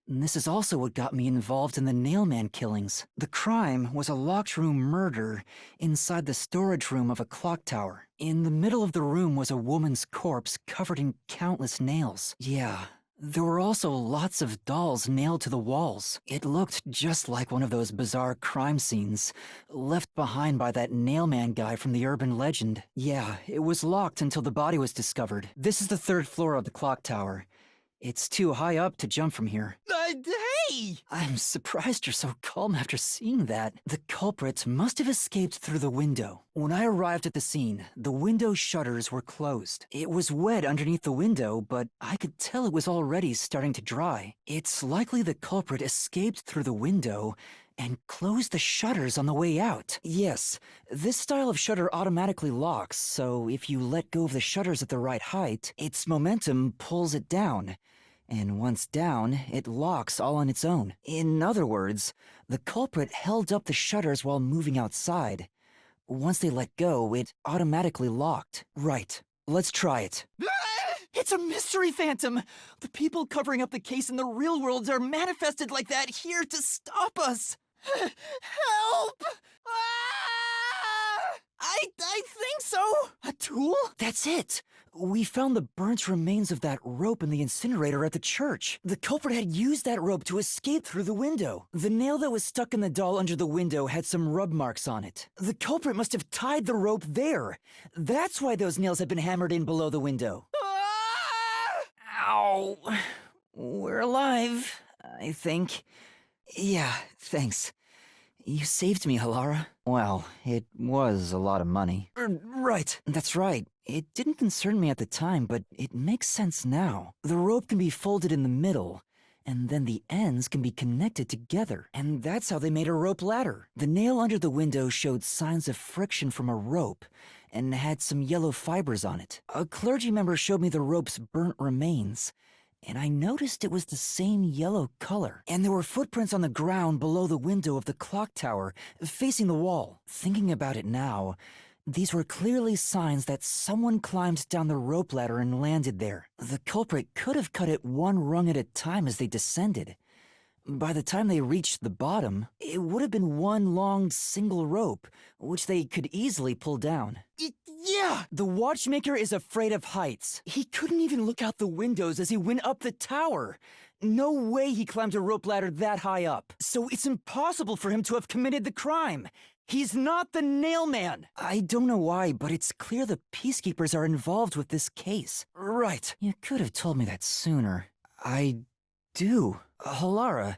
And this is also what got me involved in the Nailman killings. The crime was a locked room murder inside the storage room of a clock tower. In the middle of the room was a woman's corpse covered in countless nails. Yeah. There were also lots of dolls nailed to the walls. It looked just like one of those bizarre crime scenes left behind by that Nailman guy from the urban legend. Yeah, it was locked until the body was discovered. This is the 3rd floor of the clock tower. It's too high up to jump from here. Hey! I'm surprised you're so calm after seeing that. The culprit must have escaped through the window. When I arrived at the scene, the window shutters were closed. It was wet underneath the window, but I could tell it was already starting to dry. It's likely the culprit escaped through the window and closed the shutters on the way out. Yes, this style of shutter automatically locks, so if you let go of the shutters at the right height, its momentum pulls it down. And once down, it locks all on its own. In other words, the culprit held up the shutters while moving outside. Once they let go, it automatically locked. Right, let's try it. It's a mystery phantom! The people covering up the case in the real world are manifested like that here to stop us! Help! I think so! A tool? That's it! We found the burnt remains of that rope in the incinerator at the church. The culprit had used that rope to escape through the window. The nail that was stuck in the doll under the window had some rub marks on it. The culprit must have tied the rope there. That's why those nails had been hammered in below the window. Ow. We're alive, I think. Yeah, thanks. You saved me, Halara. Well, it was a lot of money. Right, that's right. It didn't concern me at the time, but it makes sense now. The rope can be folded in the middle, and then the ends can be connected together. And that's how they made a rope ladder. The nail under the window showed signs of friction from a rope, and had some yellow fibers on it. A clergy member showed me the rope's burnt remains, and I noticed it was the same yellow color. And there were footprints on the ground below the window of the clock tower, facing the wall. Thinking about it now, These were clearly signs that someone climbed down the rope ladder and landed there. The culprit could have cut it one rung at a time as they descended. By the time they reached the bottom, it would have been one long single rope, which they could easily pull down. Yeah! The watchmaker is afraid of heights. He couldn't even look out the windows as he went up the tower. No way he climbed a rope ladder that high up. So it's impossible for him to have committed the crime. He's not the nailman. I don't know why, but it's clear the peacekeepers are involved with this case. Right. You could have told me that sooner. I do. Halara,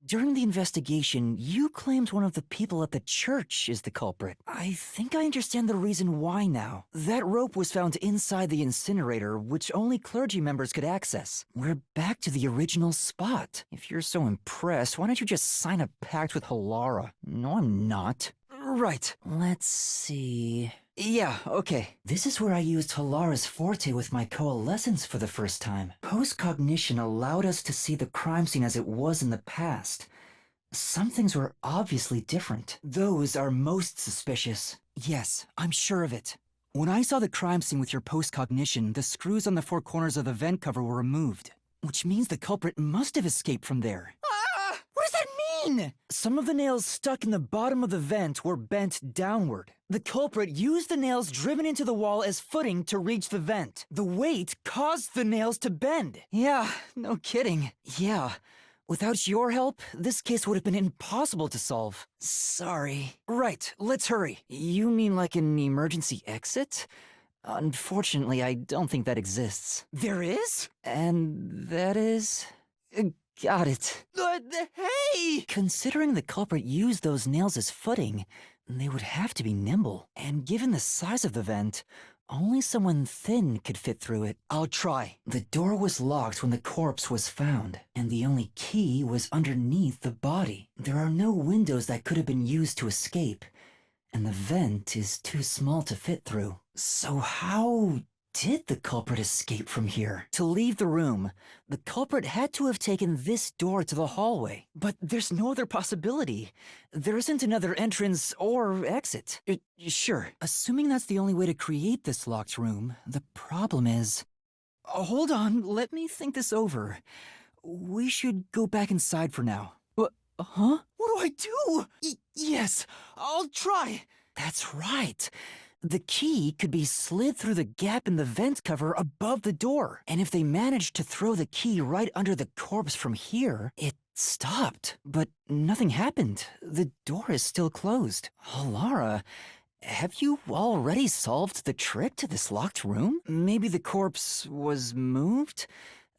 during the investigation, you claimed one of the people at the church is the culprit. I think I understand the reason why now. That rope was found inside the incinerator, which only clergy members could access. We're back to the original spot. If you're so impressed, why don't you just sign a pact with Halara? No, I'm not. Right. Let's see... Yeah, okay. This is where I used Halara's forte with my coalescence for the first time. Postcognition allowed us to see the crime scene as it was in the past. Some things were obviously different. Those are most suspicious. Yes, I'm sure of it. When I saw the crime scene with your postcognition, the screws on the four corners of the vent cover were removed. Which means the culprit must have escaped from there. Ah! What does that mean? Some of the nails stuck in the bottom of the vent were bent downward. The culprit used the nails driven into the wall as footing to reach the vent. The weight caused the nails to bend. Yeah, no kidding. Yeah. Without your help, this case would have been impossible to solve. Sorry. Right, let's hurry. You mean like an emergency exit? Unfortunately, I don't think that exists. There is? And that is... Got it. Hey! Considering the culprit used those nails as footing, they would have to be nimble. And given the size of the vent, only someone thin could fit through it. I'll try. The door was locked when the corpse was found, and the only key was underneath the body. There are no windows that could have been used to escape, and the vent is too small to fit through. So how did the culprit escape from here? To leave the room, the culprit had to have taken this door to the hallway. But there's no other possibility. There isn't another entrance or exit. Sure, assuming that's the only way to create this locked room, the problem is... Hold on, let me think this over. We should go back inside for now. Huh? What do I do? Yes, I'll try. That's right. The key could be slid through the gap in the vent cover above the door. And if they managed to throw the key right under the corpse from here, it stopped. But nothing happened. The door is still closed. Halara, have you already solved the trick to this locked room? Maybe the corpse was moved?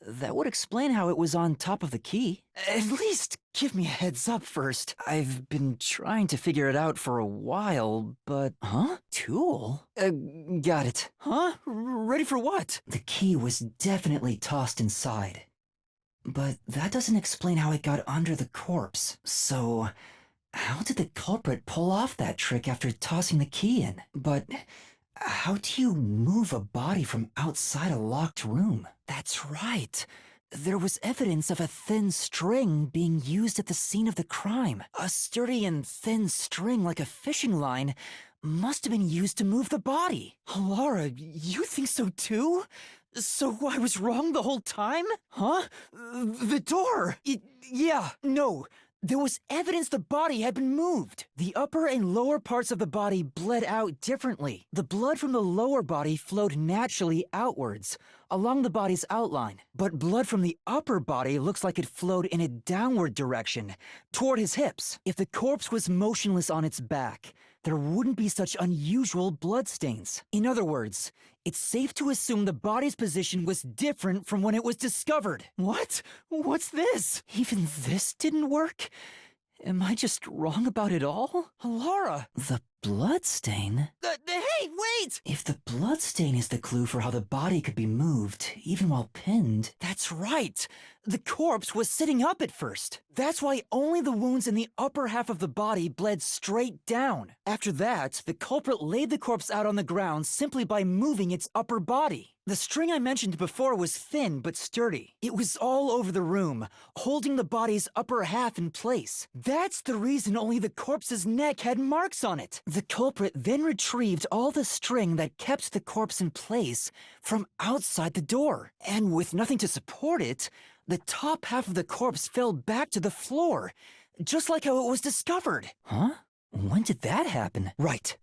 That would explain how it was on top of the key. At least give me a heads up first. I've been trying to figure it out for a while, but... Huh? Tool? Got it. Huh? Ready for what? The key was definitely tossed inside. But that doesn't explain how it got under the corpse. So, how did the culprit pull off that trick after tossing the key in? But... how do you move a body from outside a locked room? That's right. There was evidence of a thin string being used at the scene of the crime. A sturdy and thin string like a fishing line must have been used to move the body. Halara, you think so too? So I was wrong the whole time? Huh? The door! Yeah, no. There was evidence the body had been moved. The upper and lower parts of the body bled out differently. The blood from the lower body flowed naturally outwards, along the body's outline. But blood from the upper body looks like it flowed in a downward direction, toward his hips. If the corpse was motionless on its back, there wouldn't be such unusual bloodstains. In other words, it's safe to assume the body's position was different from when it was discovered. What? What's this? Even this didn't work? Am I just wrong about it all? Halara! The bloodstain? Hey, wait! If the bloodstain is the clue for how the body could be moved, even while pinned... That's right! The corpse was sitting up at first. That's why only the wounds in the upper half of the body bled straight down. After that, the culprit laid the corpse out on the ground simply by moving its upper body. The string I mentioned before was thin but sturdy. It was all over the room, holding the body's upper half in place. That's the reason only the corpse's neck had marks on it. The culprit then retrieved all the string that kept the corpse in place from outside the door. And with nothing to support it, the top half of the corpse fell back to the floor, just like how it was discovered. Huh? When did that happen? Right.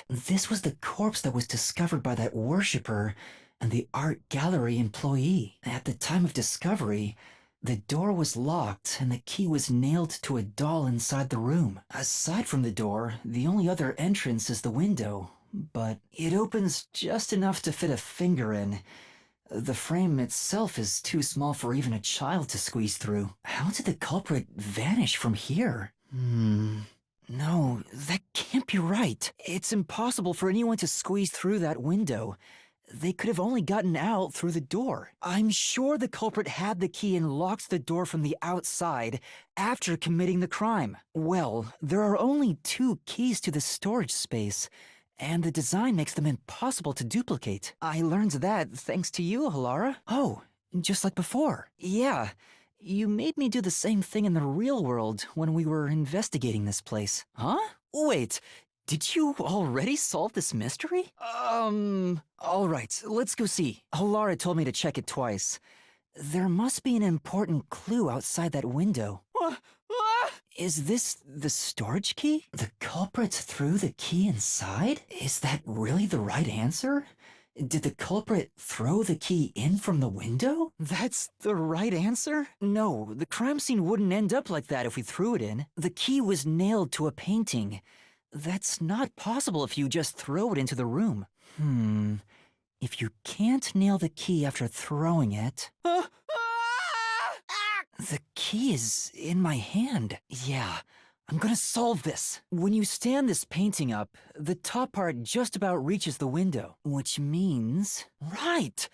This was the corpse that was discovered by that worshipper and the art gallery employee. At the time of discovery, the door was locked and the key was nailed to a doll inside the room. Aside from the door, the only other entrance is the window, but it opens just enough to fit a finger in. The frame itself is too small for even a child to squeeze through. How did the culprit vanish from here? No, that can't be right. It's impossible for anyone to squeeze through that window. They could have only gotten out through the door. I'm sure the culprit had the key and locked the door from the outside after committing the crime. Well, there are only 2 keys to the storage space, and the design makes them impossible to duplicate. I learned that thanks to you, Halara. Oh, just like before. Yeah, you made me do the same thing in the real world when we were investigating this place. Huh? Wait, did you already solve this mystery? Alright, let's go see. Halara told me to check it twice. There must be an important clue outside that window. Is this the storage key? The culprit threw the key inside? Is that really the right answer? Did the culprit throw the key in from the window? That's the right answer? No, the crime scene wouldn't end up like that if we threw it in. The key was nailed to a painting. That's not possible if you just throw it into the room. If you can't nail the key after throwing it... The key is in my hand. Yeah, I'm gonna solve this. When you stand this painting up, the top part just about reaches the window, which means... Right!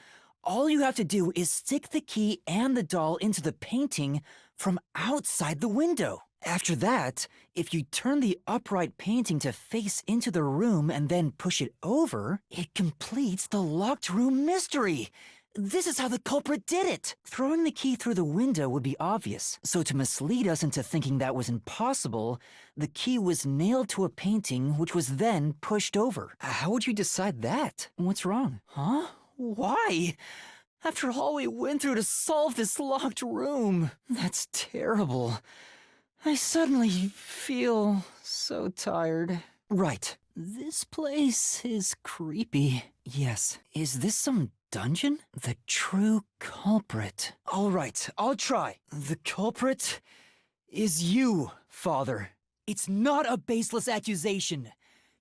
All you have to do is stick the key and the doll into the painting from outside the window. After that, if you turn the upright painting to face into the room and then push it over, it completes the locked room mystery. This is how the culprit did it. Throwing the key through the window would be obvious, so to mislead us into thinking that was impossible, the key was nailed to a painting which was then pushed over. How would you decide that? What's wrong? Huh? Why? After all we went through to solve this locked room. That's terrible. I suddenly feel so tired. Right. This place is creepy. Yes. Is this some dungeon? The true culprit. All right, I'll try. The culprit is you, Father. It's not a baseless accusation.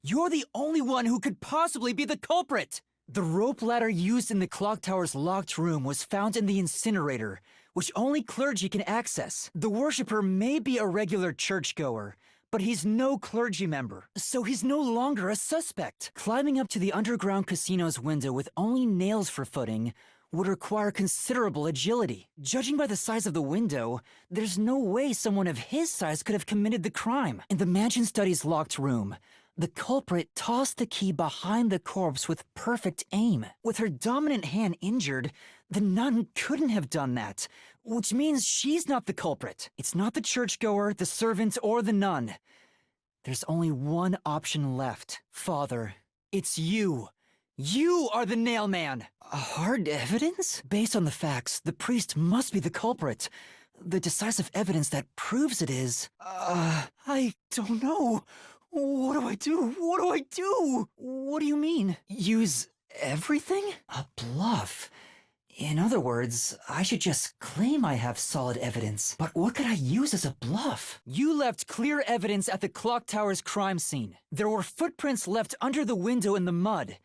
You're the only one who could possibly be the culprit. The rope ladder used in the clock tower's locked room was found in the incinerator, which only clergy can access. The worshipper may be a regular churchgoer, but he's no clergy member, so he's no longer a suspect. Climbing up to the underground casino's window with only nails for footing would require considerable agility. Judging by the size of the window, there's no way someone of his size could have committed the crime. In the mansion study's locked room, the culprit tossed the key behind the corpse with perfect aim. With her dominant hand injured, the nun couldn't have done that, which means she's not the culprit. It's not the churchgoer, the servant, or the nun. There's only one option left. Father, it's you. You are the nail man. Hard evidence? Based on the facts, the priest must be the culprit. The decisive evidence that proves it is... I don't know. What do I do? What do I do? What do you mean? Use everything? A bluff. In other words, I should just claim I have solid evidence. But what could I use as a bluff? You left clear evidence at the clock tower's crime scene. There were footprints left under the window in the mud.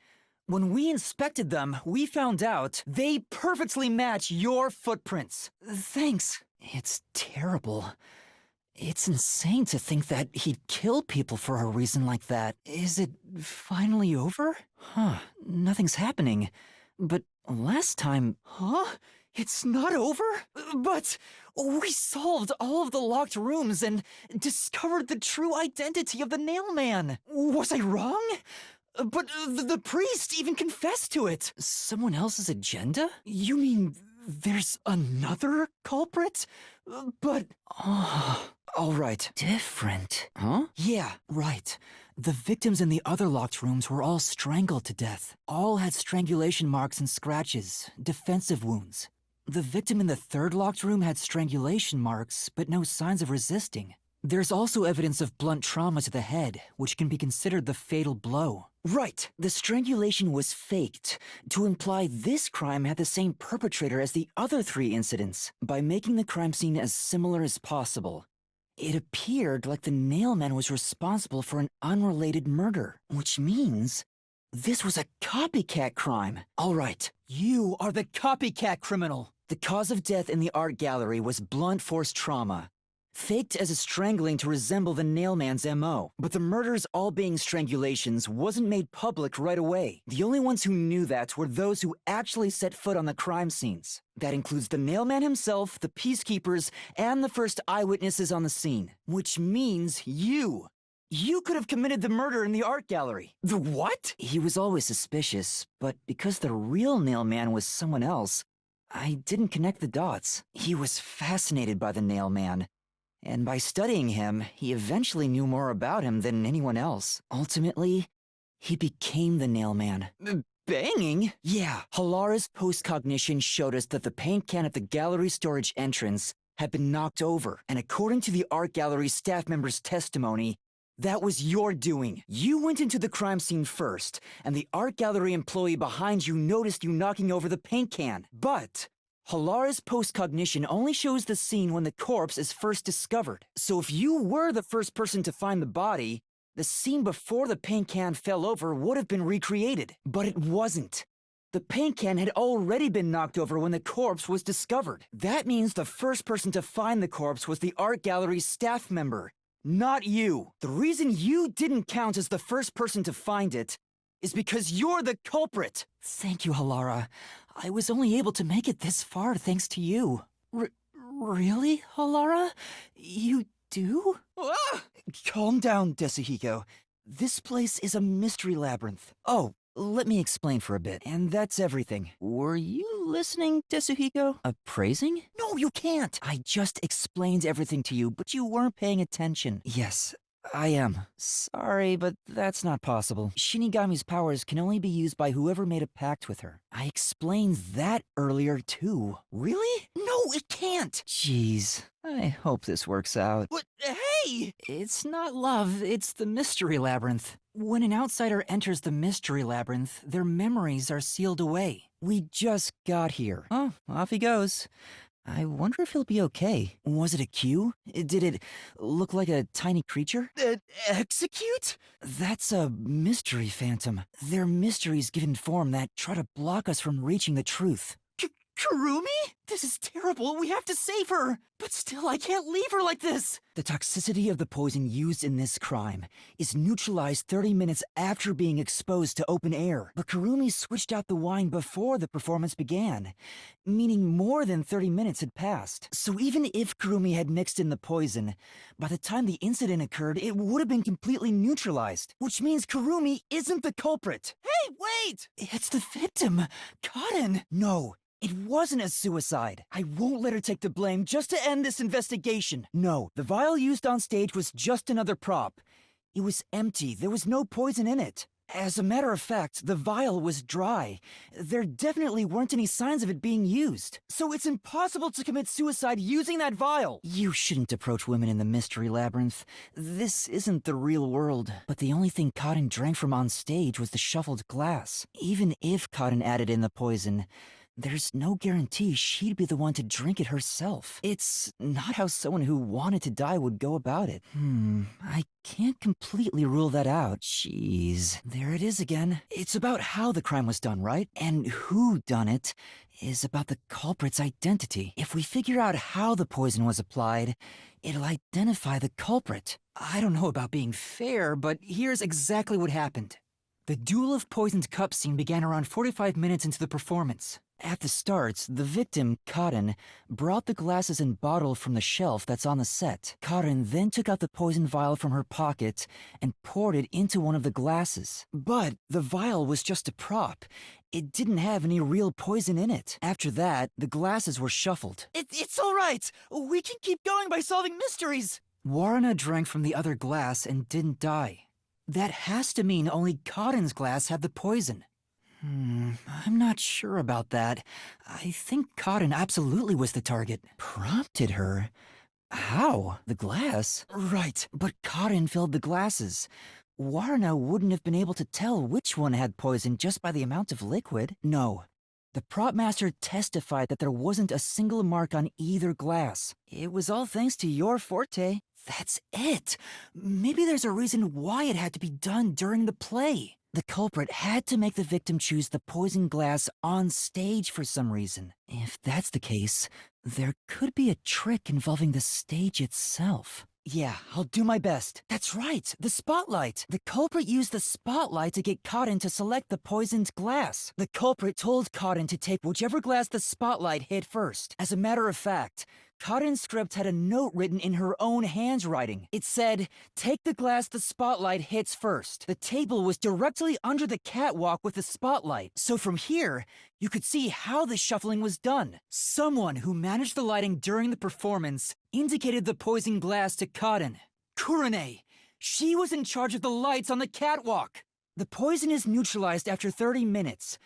When we inspected them, we found out they perfectly match your footprints. Thanks. It's terrible. It's insane to think that he'd kill people for a reason like that. Is it finally over? Nothing's happening. But last time... It's not over? But we solved all of the locked rooms and discovered the true identity of the nailman. Was I wrong? But the priest even confessed to it. Someone else's agenda? You mean there's another culprit? But... Oh, all right. Different. Huh? Yeah, right. The victims in the other locked rooms were all strangled to death. All had strangulation marks and scratches, defensive wounds. The victim in the third locked room had strangulation marks, but no signs of resisting. There's also evidence of blunt trauma to the head, which can be considered the fatal blow. Right, the strangulation was faked, to imply this crime had the same perpetrator as the other 3 incidents, by making the crime scene as similar as possible. It appeared like the nailman was responsible for an unrelated murder, which means this was a copycat crime. All right, you are the copycat criminal. The cause of death in the art gallery was blunt force trauma, faked as a strangling to resemble the nailman's MO. But the murders all being strangulations wasn't made public right away. The only ones who knew that were those who actually set foot on the crime scenes. That includes the nailman himself, the peacekeepers, and the first eyewitnesses on the scene. Which means you. You could have committed the murder in the art gallery. The what? He was always suspicious, but because the real nailman was someone else, I didn't connect the dots. He was fascinated by the nailman. And by studying him, he eventually knew more about him than anyone else. Ultimately, he became the nailman. Banging? Yeah, Halara's postcognition showed us that the paint can at the gallery storage entrance had been knocked over. And according to the art gallery staff member's testimony, that was your doing. You went into the crime scene first, and the art gallery employee behind you noticed you knocking over the paint can. But Halara's postcognition only shows the scene when the corpse is first discovered. So if you were the first person to find the body, the scene before the paint can fell over would have been recreated. But it wasn't. The paint can had already been knocked over when the corpse was discovered. That means the first person to find the corpse was the art gallery's staff member, not you. The reason you didn't count as the first person to find it is because you're the culprit. Thank you, Halara. I was only able to make it this far thanks to you. Really, Halara? You do? Ah! Calm down, Desuhiko. This place is a mystery labyrinth. Oh, let me explain for a bit, and that's everything. Were you listening, Desuhiko? Appraising? No, you can't! I just explained everything to you, but you weren't paying attention. Yes, I am. Sorry, but that's not possible. Shinigami's powers can only be used by whoever made a pact with her. I explained that earlier, too. Really? No, it can't! Jeez. I hope this works out. What? Hey! It's not love, it's the mystery labyrinth. When an outsider enters the mystery labyrinth, their memories are sealed away. We just got here. Oh, off he goes. I wonder if he'll be okay. Was it a cue? Did it look like a tiny creature? Execute? That's a mystery phantom. They're mysteries given form that try to block us from reaching the truth. Kurumi? This is terrible. We have to save her. But still, I can't leave her like this. The toxicity of the poison used in this crime is neutralized 30 minutes after being exposed to open air. But Kurumi switched out the wine before the performance began, meaning more than 30 minutes had passed. So even if Kurumi had mixed in the poison, by the time the incident occurred, it would have been completely neutralized. Which means Kurumi isn't the culprit. Hey, wait! It's the victim, Cotton. No. It wasn't a suicide. I won't let her take the blame just to end this investigation. No, the vial used on stage was just another prop. It was empty. There was no poison in it. As a matter of fact, the vial was dry. There definitely weren't any signs of it being used. So it's impossible to commit suicide using that vial. You shouldn't approach women in the mystery labyrinth. This isn't the real world. But the only thing Cotton drank from on stage was the shuffled glass. Even if Cotton added in the poison, there's no guarantee she'd be the one to drink it herself. It's not how someone who wanted to die would go about it. I can't completely rule that out. Jeez. There it is again. It's about how the crime was done, right? And who done it is about the culprit's identity. If we figure out how the poison was applied, it'll identify the culprit. I don't know about being fair, but here's exactly what happened. The Duel of Poisoned Cups scene began around 45 minutes into the performance. At the start, the victim, Karin, brought the glasses and bottle from the shelf that's on the set. Karin then took out the poison vial from her pocket and poured it into one of the glasses. But the vial was just a prop. It didn't have any real poison in it. After that, the glasses were shuffled. It's all right. We can keep going by solving mysteries. Warrena drank from the other glass and didn't die. That has to mean only Karin's glass had the poison. I'm not sure about that. I think Karin absolutely was the target. Prompted her? How? The glass? Right. But Karin filled the glasses. Warrena wouldn't have been able to tell which one had poison just by the amount of liquid. No. The prop master testified that there wasn't a single mark on either glass. It was all thanks to your forte. That's it. Maybe there's a reason why it had to be done during the play. The culprit had to make the victim choose the poison glass on stage for some reason. If that's the case, there could be a trick involving the stage itself. Yeah, I'll do my best. That's right, the spotlight. The culprit used the spotlight to get Karin to select the poisoned glass. The culprit told Karin to take whichever glass the spotlight hit first. As a matter of fact, Karin's script had a note written in her own handwriting. It said, "Take the glass the spotlight hits first." The table was directly under the catwalk with the spotlight, so from here, you could see how the shuffling was done. Someone who managed the lighting during the performance indicated the poison glass to Karin. Kurane! She was in charge of the lights on the catwalk! The poison is neutralized after 30 minutes,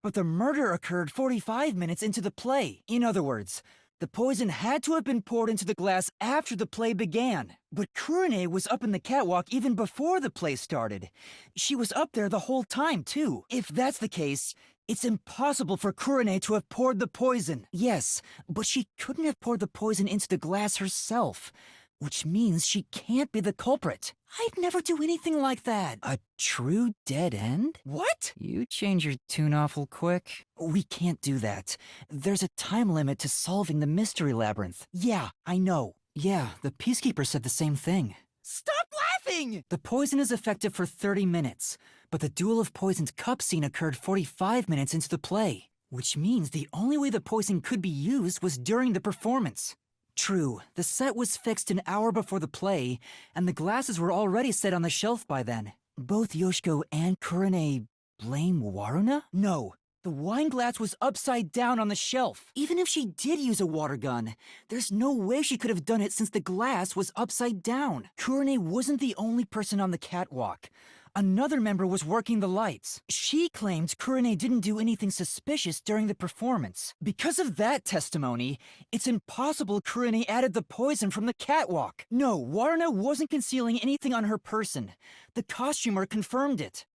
but the murder occurred 45 minutes into the play. In other words, the poison had to have been poured into the glass after the play began. But Kurane was up in the catwalk even before the play started. She was up there the whole time, too. If that's the case, it's impossible for Kurane to have poured the poison. Yes, but she couldn't have poured the poison into the glass herself, which means she can't be the culprit. I'd never do anything like that. A true dead end? What? You change your tune awful quick. We can't do that. There's a time limit to solving the mystery labyrinth. Yeah, I know. Yeah, the Peacekeeper said the same thing. Stop laughing! The poison is effective for 30 minutes, but the duel of poisoned cups scene occurred 45 minutes into the play, which means the only way the poison could be used was during the performance. True, the set was fixed an hour before the play, and the glasses were already set on the shelf by then. Both Yoshiko and Kurane blame Waruna? No, the wine glass was upside down on the shelf. Even if she did use a water gun, there's no way she could have done it since the glass was upside down. Kurane wasn't the only person on the catwalk. Another member was working the lights. She claimed Kurane didn't do anything suspicious during the performance. Because of that testimony, it's impossible Kurane added the poison from the catwalk. No, Warna wasn't concealing anything on her person. The costumer confirmed it.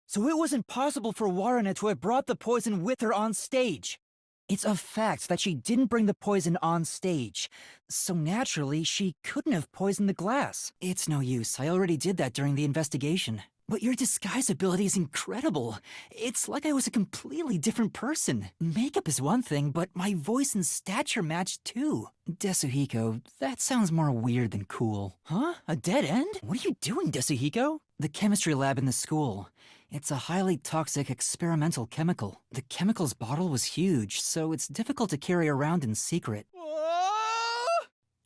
So it was impossible for Warna to have brought the poison with her on stage. It's a fact that she didn't bring the poison on stage, so naturally she couldn't have poisoned the glass. It's no use, I already did that during the investigation. But your disguise ability is incredible. It's like I was a completely different person. Makeup is one thing, but my voice and stature match too. Desuhiko, that sounds more weird than cool. Huh? A dead end? What are you doing, Desuhiko? The chemistry lab in the school. It's a highly toxic experimental chemical. The chemicals bottle was huge, so it's difficult to carry around in secret.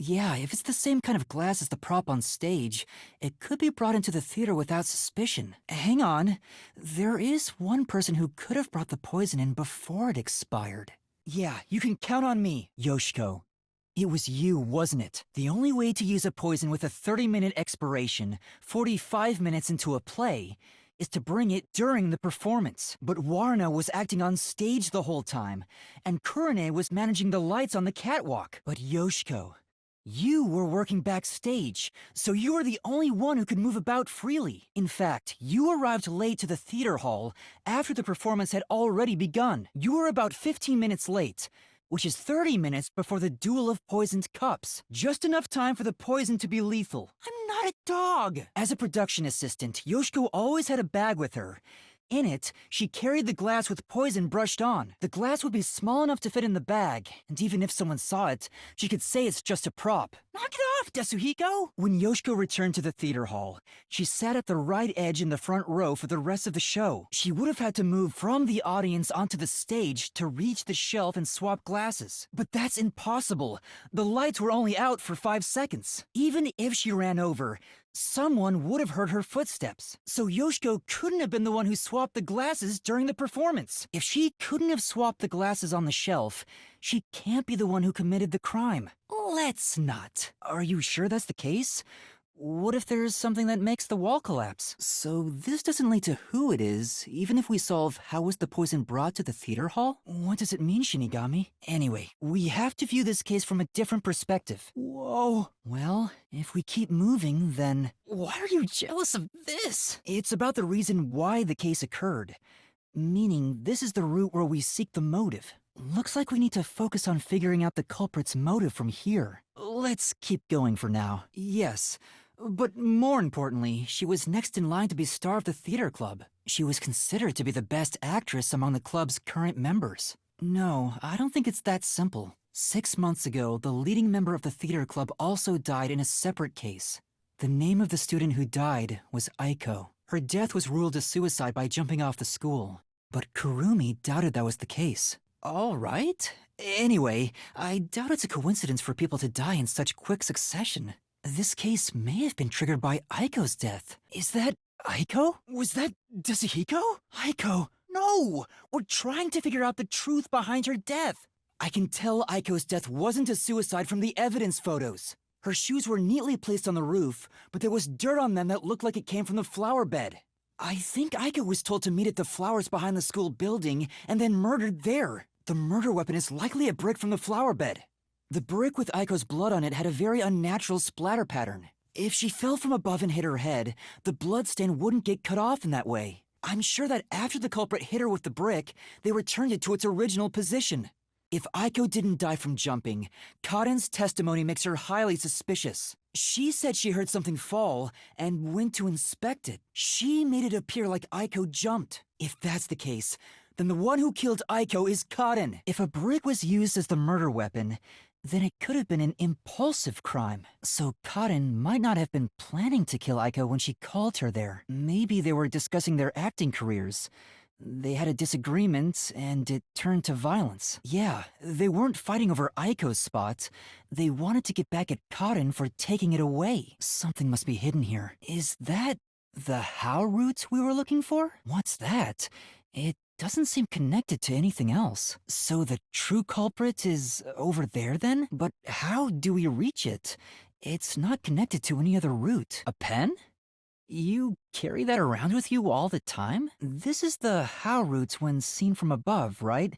Yeah, if it's the same kind of glass as the prop on stage, it could be brought into the theater without suspicion. Hang on. There is one person who could have brought the poison in before it expired. Yeah, you can count on me, Yoshiko. It was you, wasn't it? The only way to use a poison with a 30-minute expiration, 45 minutes into a play, is to bring it during the performance. But Warna was acting on stage the whole time, and Kurane was managing the lights on the catwalk. But Yoshiko, you were working backstage, so you were the only one who could move about freely. In fact, you arrived late to the theater hall after the performance had already begun. You were about 15 minutes late, which is 30 minutes before the duel of poisoned cups. Just enough time for the poison to be lethal. I'm not a dog! As a production assistant, Yoshiko always had a bag with her. In it, she carried the glass with poison brushed on. The glass would be small enough to fit in the bag, and even if someone saw it, she could say it's just a prop. Knock it off, Desuhiko! When Yoshiko returned to the theater hall, she sat at the right edge in the front row for the rest of the show. She would have had to move from the audience onto the stage to reach the shelf and swap glasses. But that's impossible. The lights were only out for 5 seconds. Even if she ran over, someone would have heard her footsteps. So Yoshiko couldn't have been the one who swapped the glasses during the performance. If she couldn't have swapped the glasses on the shelf, she can't be the one who committed the crime. Let's not. Are you sure that's the case? What if there's something that makes the wall collapse? So this doesn't lead to who it is, even if we solve how was the poison brought to the theater hall? What does it mean, Shinigami? Anyway, we have to view this case from a different perspective. Whoa. Well, if we keep moving, then... Why are you jealous of this? It's about the reason why the case occurred. Meaning, this is the route where we seek the motive. Looks like we need to focus on figuring out the culprit's motive from here. Let's keep going for now. Yes. But more importantly, she was next in line to be star of the theater club. She was considered to be the best actress among the club's current members. No, I don't think it's that simple. 6 months ago, the leading member of the theater club also died in a separate case. The name of the student who died was Yako. Her death was ruled a suicide by jumping off the school. But Kurumi doubted that was the case. All right. Anyway, I doubt it's a coincidence for people to die in such quick succession. This case may have been triggered by Aiko's death. Is that Yako? Was that Desuhiko? Yako, no! We're trying to figure out the truth behind her death. I can tell Aiko's death wasn't a suicide from the evidence photos. Her shoes were neatly placed on the roof, but there was dirt on them that looked like it came from the flower bed. I think Yako was told to meet at the flowers behind the school building and then murdered there. The murder weapon is likely a brick from the flower bed. The brick with Aiko's blood on it had a very unnatural splatter pattern. If she fell from above and hit her head, the bloodstain wouldn't get cut off in that way. I'm sure that after the culprit hit her with the brick, they returned it to its original position. If Yako didn't die from jumping, Karen's testimony makes her highly suspicious. She said she heard something fall and went to inspect it. She made it appear like Yako jumped. If that's the case, then the one who killed Yako is Karen. If a brick was used as the murder weapon, then it could have been an impulsive crime. So Karen might not have been planning to kill Yako when she called her there. Maybe they were discussing their acting careers. They had a disagreement, and it turned to violence. Yeah, they weren't fighting over Aiko's spot. They wanted to get back at Karen for taking it away. Something must be hidden here. Is that the how route we were looking for? What's that? It doesn't seem connected to anything else. So the true culprit is over there then? But how do we reach it? It's not connected to any other route. A pen? You carry that around with you all the time? This is the how route when seen from above, right?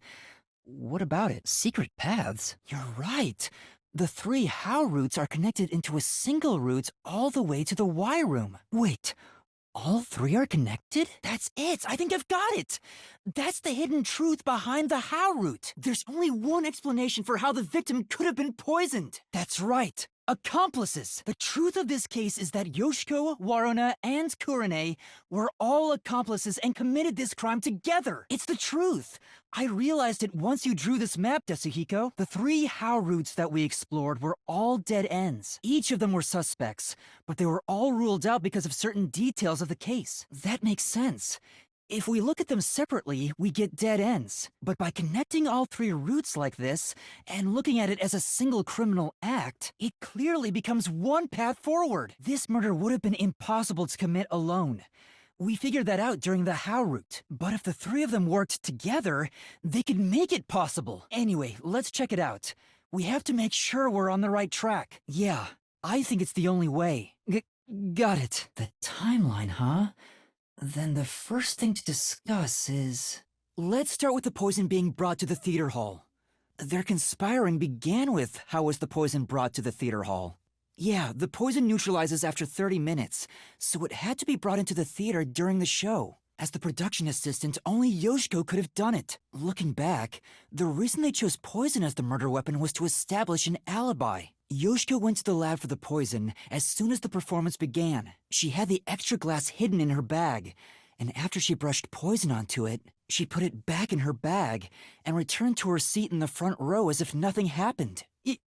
What about it? Secret paths? You're right. The 3 how routes are connected into a single route all the way to the Y room. Wait. All 3 are connected? That's it! I think I've got it! That's the hidden truth behind the how route. There's only one explanation for how the victim could have been poisoned. That's right. Accomplices! The truth of this case is that Yoshiko, Waruna, and Kurane were all accomplices and committed this crime together. It's the truth. I realized it once you drew this map, Desuhiko. The 3 how routes that we explored were all dead ends. Each of them were suspects, but they were all ruled out because of certain details of the case. That makes sense. If we look at them separately, we get dead ends. But by connecting all 3 routes like this, and looking at it as a single criminal act, it clearly becomes one path forward. This murder would have been impossible to commit alone. We figured that out during the how route. But if the 3 of them worked together, they could make it possible. Anyway, let's check it out. We have to make sure we're on the right track. Yeah, I think it's the only way. Got it. The timeline, huh? Then the first thing to discuss is... Let's start with the poison being brought to the theater hall. Their conspiring began with how was the poison brought to the theater hall. Yeah, the poison neutralizes after 30 minutes, so it had to be brought into the theater during the show. As the production assistant, only Yoshiko could have done it. Looking back, the reason they chose poison as the murder weapon was to establish an alibi. Yoshiko went to the lab for the poison as soon as the performance began. She had the extra glass hidden in her bag, and after she brushed poison onto it, she put it back in her bag and returned to her seat in the front row as if nothing happened.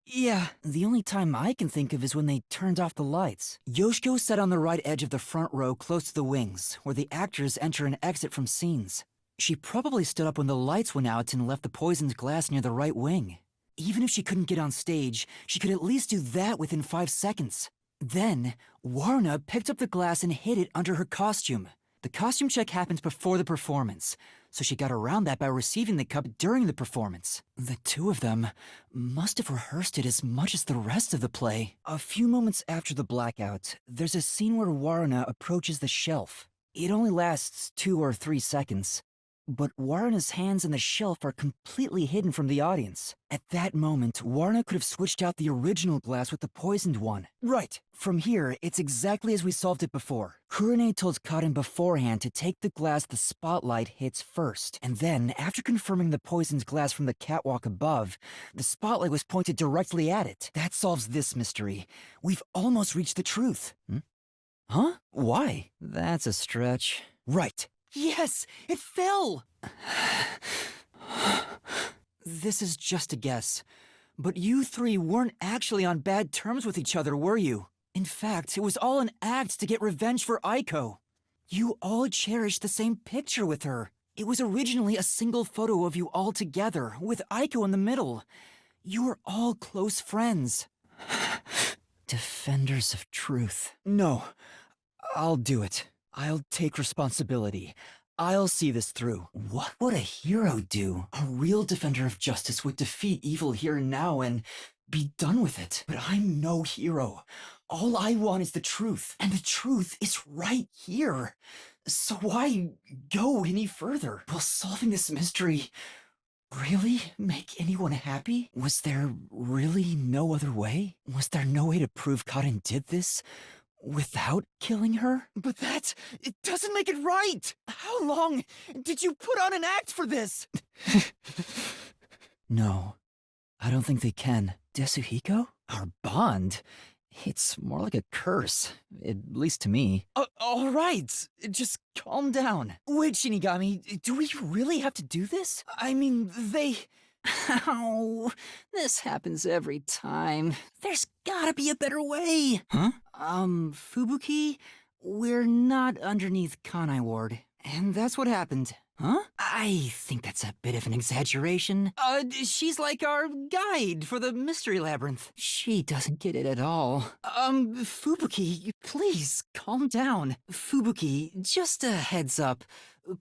Yeah, the only time I can think of is when they turned off the lights. Yoshiko sat on the right edge of the front row close to the wings, where the actors enter and exit from scenes. She probably stood up when the lights went out and left the poisoned glass near the right wing. Even if she couldn't get on stage, she could at least do that within 5 seconds. Then, Warna picked up the glass and hid it under her costume. The costume check happens before the performance, so she got around that by receiving the cup during the performance. The two of them must have rehearsed it as much as the rest of the play. A few moments after the blackout, there's a scene where Warna approaches the shelf. It only lasts 2 or 3 seconds, but Warna's hands on the shelf are completely hidden from the audience. At that moment, Warna could have switched out the original glass with the poisoned one. Right. From here, it's exactly as we solved it before. Kurone told Karin beforehand to take the glass the spotlight hits first, and then, after confirming the poisoned glass from the catwalk above, the spotlight was pointed directly at it. That solves this mystery. We've almost reached the truth. Huh? Why? That's a stretch. Right. Yes! It fell! This is just a guess, but you three weren't actually on bad terms with each other, were you? In fact, it was all an act to get revenge for Yako. You all cherished the same picture with her. It was originally a single photo of you all together, with Yako in the middle. You were all close friends. Defenders of truth. No, I'll do it. I'll take responsibility. I'll see this through. What would a hero do? A real defender of justice would defeat evil here and now and be done with it. But I'm no hero. All I want is the truth, and the truth is right here. So why go any further? Will solving this mystery really make anyone happy? Was there really no other way? Was there no way to prove Karin did this without killing her? But it doesn't make it right! How long did you put on an act for this? No, I don't think they can. Desuhiko? Our bond? It's more like a curse, at least to me. All right, just calm down. Wait, Shinigami, do we really have to do this? I mean, Ow, this happens every time. There's gotta be a better way. Huh? Fubuki, we're not underneath Kanai Ward. And that's what happened. Huh? I think that's a bit of an exaggeration. She's like our guide for the mystery labyrinth. She doesn't get it at all. Fubuki, please, calm down. Fubuki, just a heads up.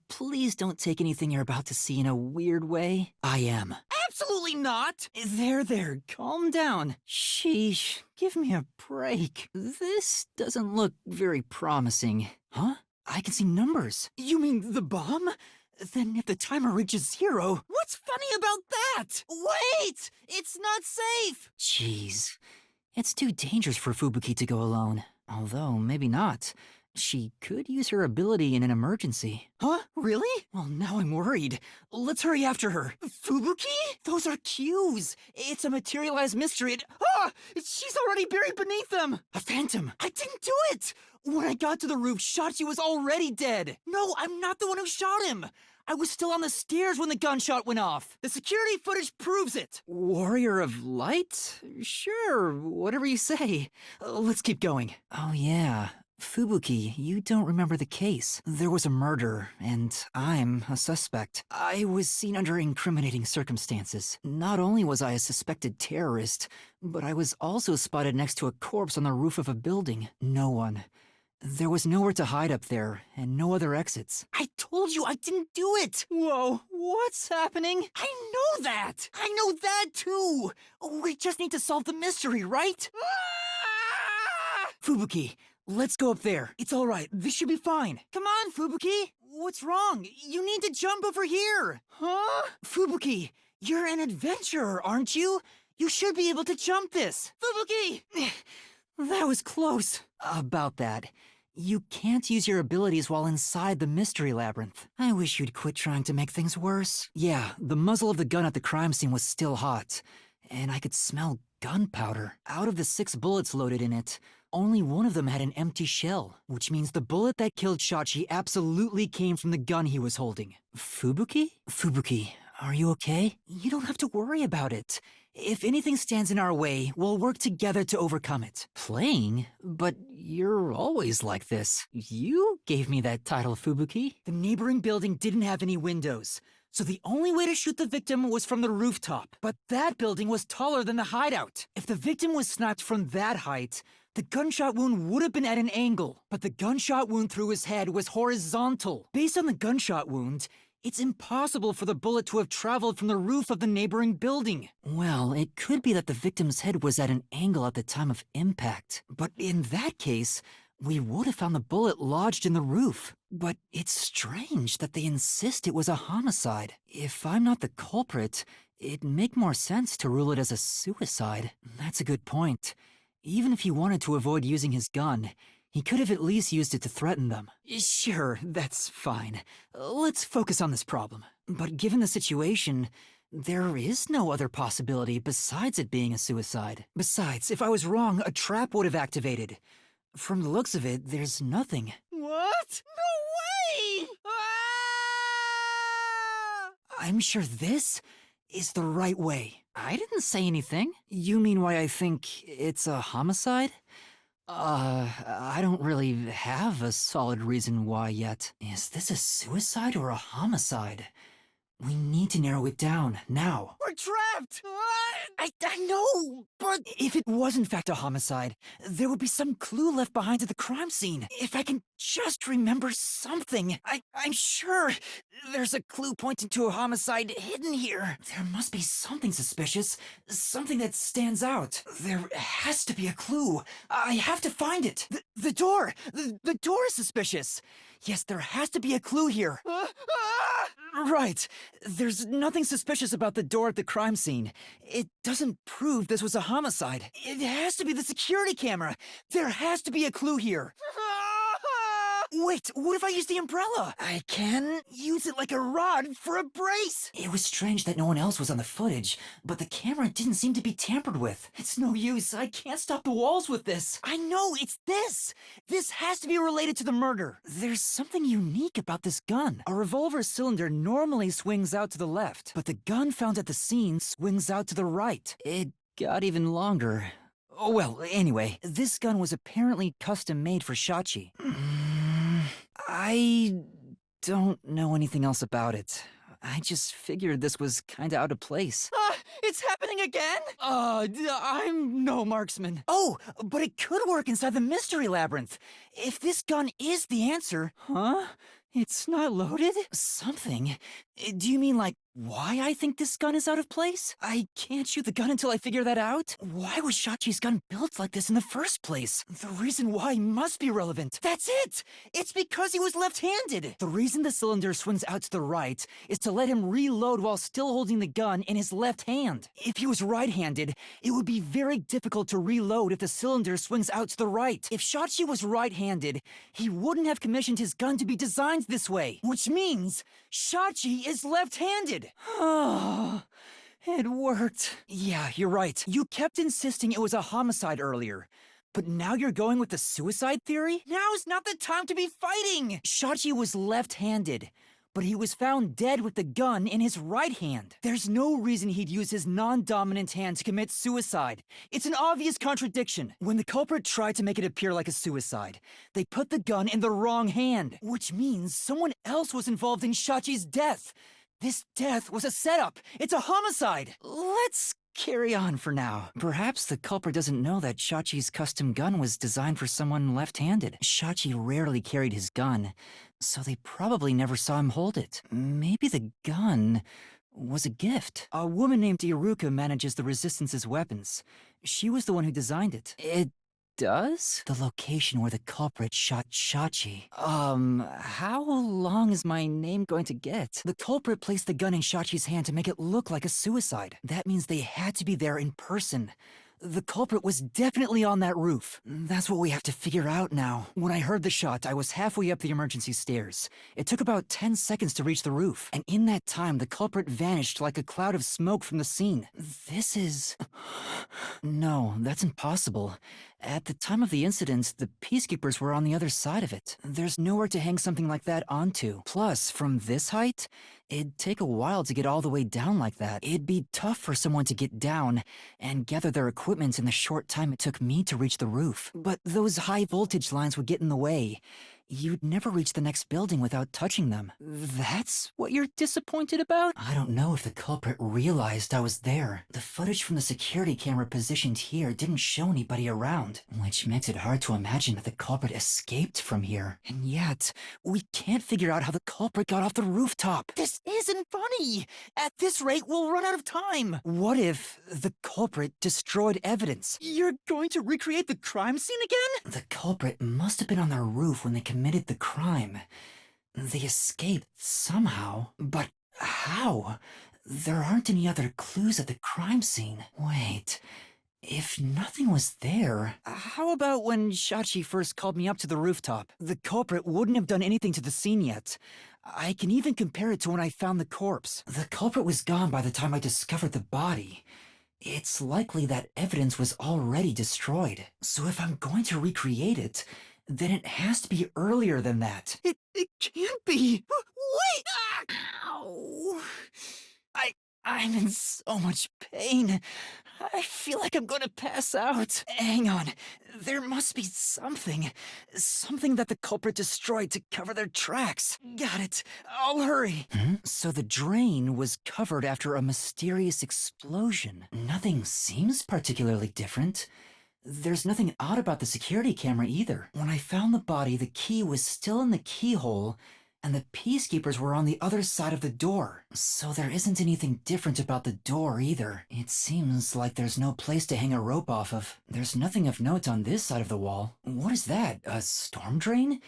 Please don't take anything you're about to see in a weird way. I am. Absolutely not! There, calm down. Sheesh, give me a break. This doesn't look very promising. Huh? I can see numbers. You mean the bomb? Then if the timer reaches 0... What's funny about that? Wait! It's not safe! Jeez. It's too dangerous for Fubuki to go alone. Although, maybe not. She could use her ability in an emergency. Huh? Really? Well, now I'm worried. Let's hurry after her. Fubuki? Those are cues. It's a materialized mystery. She's already buried beneath them. A phantom. I didn't do it. When I got to the roof, Shachi was already dead. No, I'm not the one who shot him. I was still on the stairs when the gunshot went off. The security footage proves it. Warrior of Light? Sure, whatever you say. Let's keep going. Oh yeah. Fubuki, you don't remember the case. There was a murder, and I'm a suspect. I was seen under incriminating circumstances. Not only was I a suspected terrorist, but I was also spotted next to a corpse on the roof of a building. There was nowhere to hide up there, and no other exits. I told you I didn't do it! Whoa, what's happening? I know that! I know that too! We just need to solve the mystery, right? Fubuki, let's go up there. It's all right. This should be fine. Come on, Fubuki. What's wrong? You need to jump over here. Huh? Fubuki, you're an adventurer, aren't you? You should be able to jump this. Fubuki! That was close. About that. You can't use your abilities while inside the mystery labyrinth. I wish you'd quit trying to make things worse. Yeah, the muzzle of the gun at the crime scene was still hot, and I could smell gunpowder. Out of the 6 bullets loaded in it, only one of them had an empty shell, which means the bullet that killed Shachi absolutely came from the gun he was holding. Fubuki? Fubuki, are you okay? You don't have to worry about it. If anything stands in our way, we'll work together to overcome it. Playing? But you're always like this. You gave me that title, Fubuki. The neighboring building didn't have any windows, so the only way to shoot the victim was from the rooftop. But that building was taller than the hideout. If the victim was sniped from that height, the gunshot wound would have been at an angle. But the gunshot wound through his head was horizontal. Based on the gunshot wound, it's impossible for the bullet to have traveled from the roof of the neighboring building. Well, it could be that the victim's head was at an angle at the time of impact. But in that case, we would have found the bullet lodged in the roof. But it's strange that they insist it was a homicide. If I'm not the culprit, it'd make more sense to rule it as a suicide. That's a good point. Even if he wanted to avoid using his gun, he could have at least used it to threaten them. Sure, that's fine. Let's focus on this problem. But given the situation, there is no other possibility besides it being a suicide. Besides, if I was wrong, a trap would have activated. From the looks of it, there's nothing. What? No way! I'm sure this is the right way. I didn't say anything. You mean why I think it's a homicide? I don't really have a solid reason why yet. Is this a suicide or a homicide? We need to narrow it down, now. We're trapped! I know, but if it was in fact a homicide, there would be some clue left behind at the crime scene. If I can just remember something, I'm sure there's a clue pointing to a homicide hidden here. There must be something suspicious, something that stands out. There has to be a clue. I have to find it. The door! The door is suspicious. Yes, there has to be a clue here. Right. There's nothing suspicious about the door at the crime scene. It doesn't prove this was a homicide. It has to be the security camera. There has to be a clue here. Wait, what if I use the umbrella? I can use it like a rod for a brace. It was strange that no one else was on the footage, but the camera didn't seem to be tampered with. It's no use. I can't stop the walls with this. I know, it's this. This has to be related to the murder. There's something unique about this gun. A revolver cylinder normally swings out to the left, but the gun found at the scene swings out to the right. It got even longer. Oh, well, anyway, this gun was apparently custom made for Shachi. I don't know anything else about it. I just figured this was kinda out of place. It's happening again? I'm no marksman. Oh, but it could work inside the mystery labyrinth. If this gun is the answer... Huh? It's not loaded? Something? Do you mean like why I think this gun is out of place? I can't shoot the gun until I figure that out. Why was Shachi's gun built like this in the first place? The reason why must be relevant. That's it! It's because he was left-handed! The reason the cylinder swings out to the right is to let him reload while still holding the gun in his left hand. If he was right-handed, it would be very difficult to reload if the cylinder swings out to the right. If Shachi was right-handed, he wouldn't have commissioned his gun to be designed this way, which means Shachi is left-handed. Oh, it worked. Yeah, you're right. You kept insisting it was a homicide earlier. But now you're going with the suicide theory? Now's not the time to be fighting! Shachi was left-handed, but he was found dead with the gun in his right hand. There's no reason he'd use his non-dominant hand to commit suicide. It's an obvious contradiction. When the culprit tried to make it appear like a suicide, they put the gun in the wrong hand, which means someone else was involved in Shachi's death. This death was a setup. It's a homicide. Let's carry on for now. Perhaps the culprit doesn't know that Shachi's custom gun was designed for someone left-handed. Shachi rarely carried his gun, so they probably never saw him hold it. Maybe the gun was a gift. A woman named Iruka manages the Resistance's weapons. She was the one who designed it. It does? The location where the culprit shot Shachi. How long is my name going to get? The culprit placed the gun in Shachi's hand to make it look like a suicide. That means they had to be there in person. The culprit was definitely on that roof. That's what we have to figure out now. When I heard the shot, I was halfway up the emergency stairs. It took about 10 seconds to reach the roof, and in that time, the culprit vanished like a cloud of smoke from the scene. This is... No, that's impossible. At the time of the incident, the peacekeepers were on the other side of it. There's nowhere to hang something like that onto. Plus, from this height, it'd take a while to get all the way down like that. It'd be tough for someone to get down and gather their equipment in the short time it took me to reach the roof. But those high voltage lines would get in the way. You'd never reach the next building without touching them. That's what you're disappointed about? I don't know if the culprit realized I was there. The footage from the security camera positioned here didn't show anybody around, which makes it hard to imagine that the culprit escaped from here. And yet, we can't figure out how the culprit got off the rooftop. This isn't funny! At this rate, we'll run out of time! What if the culprit destroyed evidence? You're going to recreate the crime scene again? The culprit must have been on their roof when they committed the crime. They escaped somehow, but how? There aren't any other clues at the crime scene. Wait, if nothing was there... How about when Shachi first called me up to the rooftop? The culprit wouldn't have done anything to the scene yet. I can even compare it to when I found the corpse. The culprit was gone by the time I discovered the body. It's likely that evidence was already destroyed. So if I'm going to recreate it, then it has to be earlier than that. It can't be! Wait! Ow! I'm in so much pain. I feel like I'm gonna pass out. Hang on. There must be something. Something that the culprit destroyed to cover their tracks. Got it. I'll hurry. So the drain was covered after a mysterious explosion. Nothing seems particularly different. There's nothing odd about the security camera either. When I found the body, the key was still in the keyhole, and the peacekeepers were on the other side of the door. So there isn't anything different about the door either. It seems like there's no place to hang a rope off of. There's nothing of note on this side of the wall. What is that? A storm drain?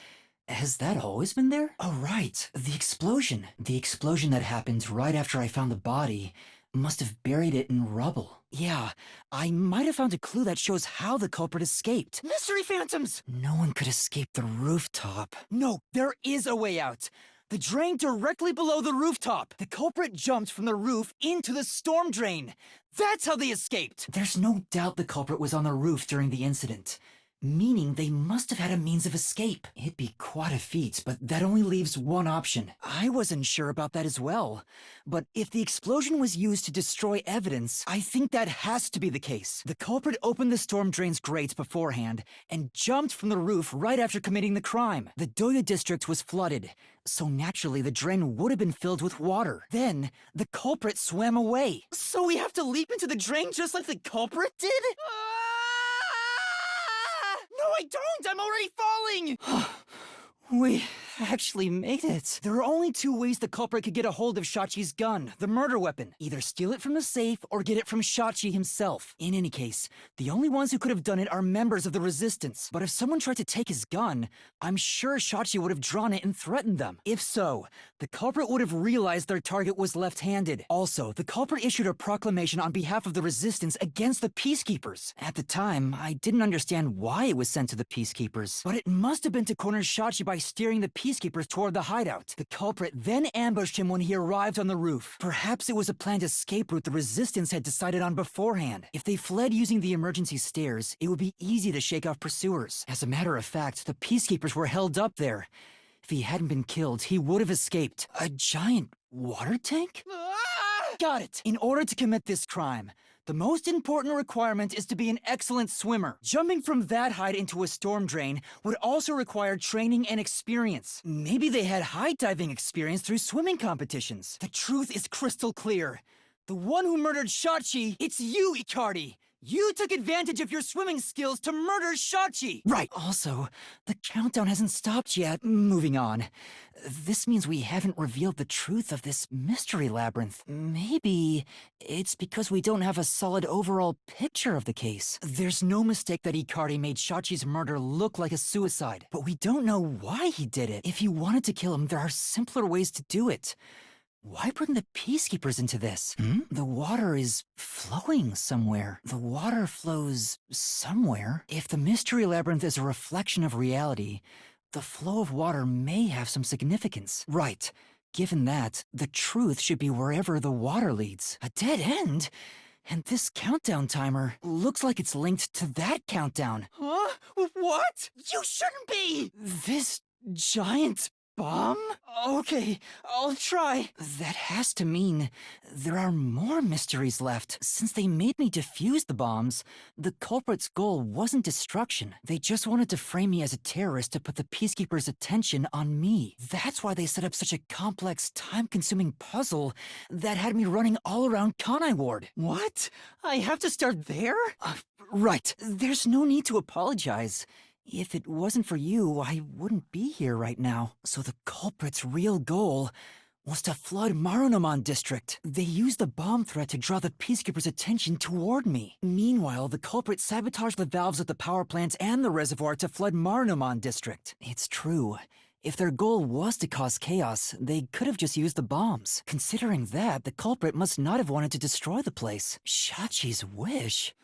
Has that always been there? Oh, right. The explosion. The explosion that happened right after I found the body must have buried it in rubble. Yeah, I might have found a clue that shows how the culprit escaped. Mystery phantoms! No one could escape the rooftop. No, there is a way out. The drain directly below the rooftop. The culprit jumped from the roof into the storm drain. That's how they escaped. There's no doubt the culprit was on the roof during the incident, meaning they must have had a means of escape. It'd be quite a feat, but that only leaves one option. I wasn't sure about that as well. But if the explosion was used to destroy evidence, I think that has to be the case. The culprit opened the storm drain's grates beforehand and jumped from the roof right after committing the crime. The Doya district was flooded, so naturally the drain would have been filled with water. Then, the culprit swam away. So we have to leap into the drain just like the culprit did? No, I don't! I'm already falling! We actually made it. There are only two ways the culprit could get a hold of Shachi's gun, the murder weapon. Either steal it from the safe or get it from Shachi himself. In any case, the only ones who could have done it are members of the Resistance. But if someone tried to take his gun, I'm sure Shachi would have drawn it and threatened them. If so, the culprit would have realized their target was left-handed. Also, the culprit issued a proclamation on behalf of the Resistance against the Peacekeepers. At the time, I didn't understand why it was sent to the Peacekeepers, but it must have been to corner Shachi by steering the Peacekeepers toward the hideout. The culprit then ambushed him when he arrived on the roof. Perhaps it was a planned escape route the Resistance had decided on beforehand. If they fled using the emergency stairs, it would be easy to shake off pursuers. As a matter of fact, the Peacekeepers were held up there. If he hadn't been killed, he would have escaped. A giant water tank? Got it! In order to commit this crime, the most important requirement is to be an excellent swimmer. Jumping from that height into a storm drain would also require training and experience. Maybe they had high diving experience through swimming competitions. The truth is crystal clear. The one who murdered Shachi, it's you, Icardi! You took advantage of your swimming skills to murder Shachi! Right. Also, the countdown hasn't stopped yet. Moving on. This means we haven't revealed the truth of this mystery labyrinth. Maybe it's because we don't have a solid overall picture of the case. There's no mistake that Icardi made Shachi's murder look like a suicide, but we don't know why he did it. If you wanted to kill him, there are simpler ways to do it. Why bring the Peacekeepers into this? The water is flowing somewhere. The water flows somewhere. If the mystery labyrinth is a reflection of reality, the flow of water may have some significance. Right. Given that, the truth should be wherever the water leads. A dead end? And this countdown timer looks like it's linked to that countdown. Huh? What? You shouldn't be! This giant bomb? Okay, I'll try. That has to mean there are more mysteries left. Since they made me defuse the bombs, the culprit's goal wasn't destruction. They just wanted to frame me as a terrorist to put the Peacekeepers' attention on me. That's why they set up such a complex, time-consuming puzzle that had me running all around Kanai Ward. What? I have to start there? Right. There's no need to apologize. If it wasn't for you, I wouldn't be here right now. So the culprit's real goal was to flood Marunomon District. They used the bomb threat to draw the Peacekeepers' attention toward me. Meanwhile, the culprit sabotaged the valves of the power plants and the reservoir to flood Marunomon District. It's true. If their goal was to cause chaos, they could have just used the bombs. Considering that, the culprit must not have wanted to destroy the place. Shachi's wish?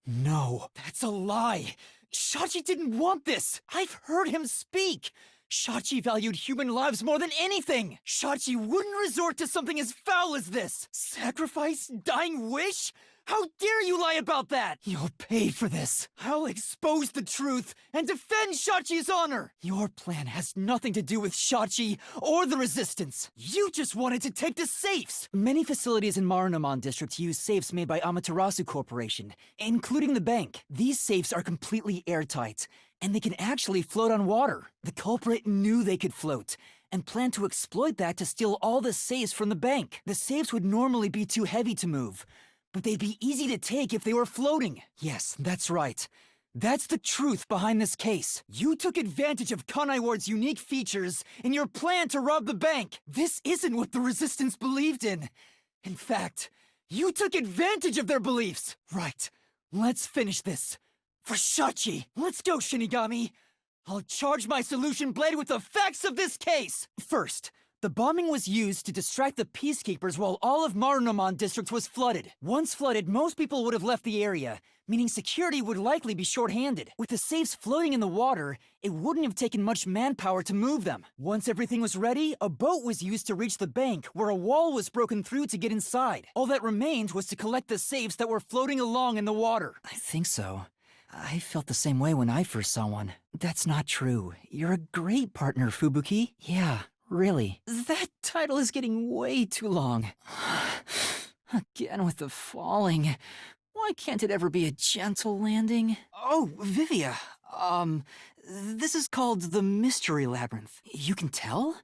No, that's a lie. Shachi didn't want this! I've heard him speak! Shachi valued human lives more than anything! Shachi wouldn't resort to something as foul as this! Sacrifice? Dying wish? How dare you lie about that! You'll pay for this! I'll expose the truth and defend Shachi's honor! Your plan has nothing to do with Shachi or the Resistance! You just wanted to take the safes! Many facilities in Marunomon District use safes made by Amaterasu Corporation, including the bank. These safes are completely airtight, and they can actually float on water. The culprit knew they could float, and planned to exploit that to steal all the safes from the bank. The safes would normally be too heavy to move, but they'd be easy to take if they were floating. Yes, that's right. That's the truth behind this case. You took advantage of Kanai Ward's unique features in your plan to rob the bank. This isn't what the Resistance believed in. In fact, you took advantage of their beliefs. Right, let's finish this. For Shachi, let's go, Shinigami. I'll charge my solution blade with the facts of this case. First, the bombing was used to distract the Peacekeepers while all of Marunomon District was flooded. Once flooded, most people would have left the area, meaning security would likely be short-handed. With the safes floating in the water, it wouldn't have taken much manpower to move them. Once everything was ready, a boat was used to reach the bank, where a wall was broken through to get inside. All that remained was to collect the safes that were floating along in the water. I think so. I felt the same way when I first saw one. That's not true. You're a great partner, Fubuki. Yeah. Really? That title is getting way too long. Again with the falling. Why can't it ever be a gentle landing? Oh, Vivia. This is called the Mystery Labyrinth. You can tell?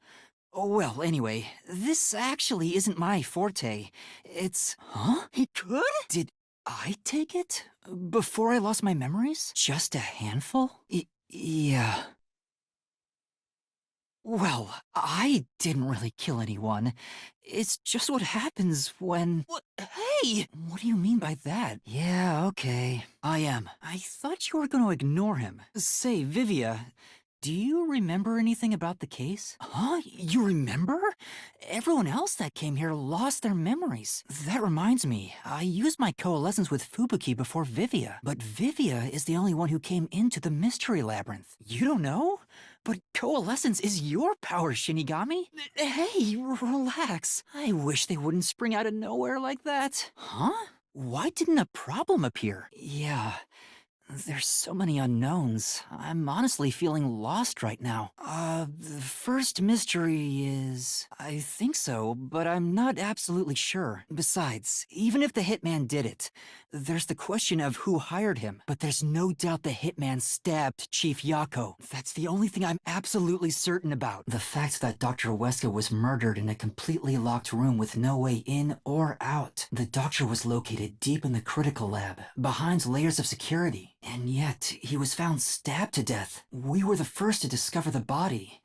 Oh, well, anyway, this actually isn't my forte. It's... Huh? He could? Did I take it? Before I lost my memories? Just a handful? Yeah. Well, I didn't really kill anyone. It's just what happens when... What? Hey! What do you mean by that? Yeah, okay. I am. I thought you were going to ignore him. Say, Vivia, do you remember anything about the case? Huh? You remember? Everyone else that came here lost their memories. That reminds me, I used my coalescence with Fubuki before Vivia. But Vivia is the only one who came into the Mystery Labyrinth. You don't know? But coalescence is your power, Shinigami. Hey, relax. I wish they wouldn't spring out of nowhere like that. Huh? Why didn't a problem appear? Yeah, there's so many unknowns. I'm honestly feeling lost right now. The first mystery is... I think so, but I'm not absolutely sure. Besides, even if the hitman did it, there's the question of who hired him. But there's no doubt the hitman stabbed Chief Yako. That's the only thing I'm absolutely certain about. The fact that Dr. Weska was murdered in a completely locked room with no way in or out. The doctor was located deep in the critical lab, behind layers of security. And yet, he was found stabbed to death. We were the first to discover the body.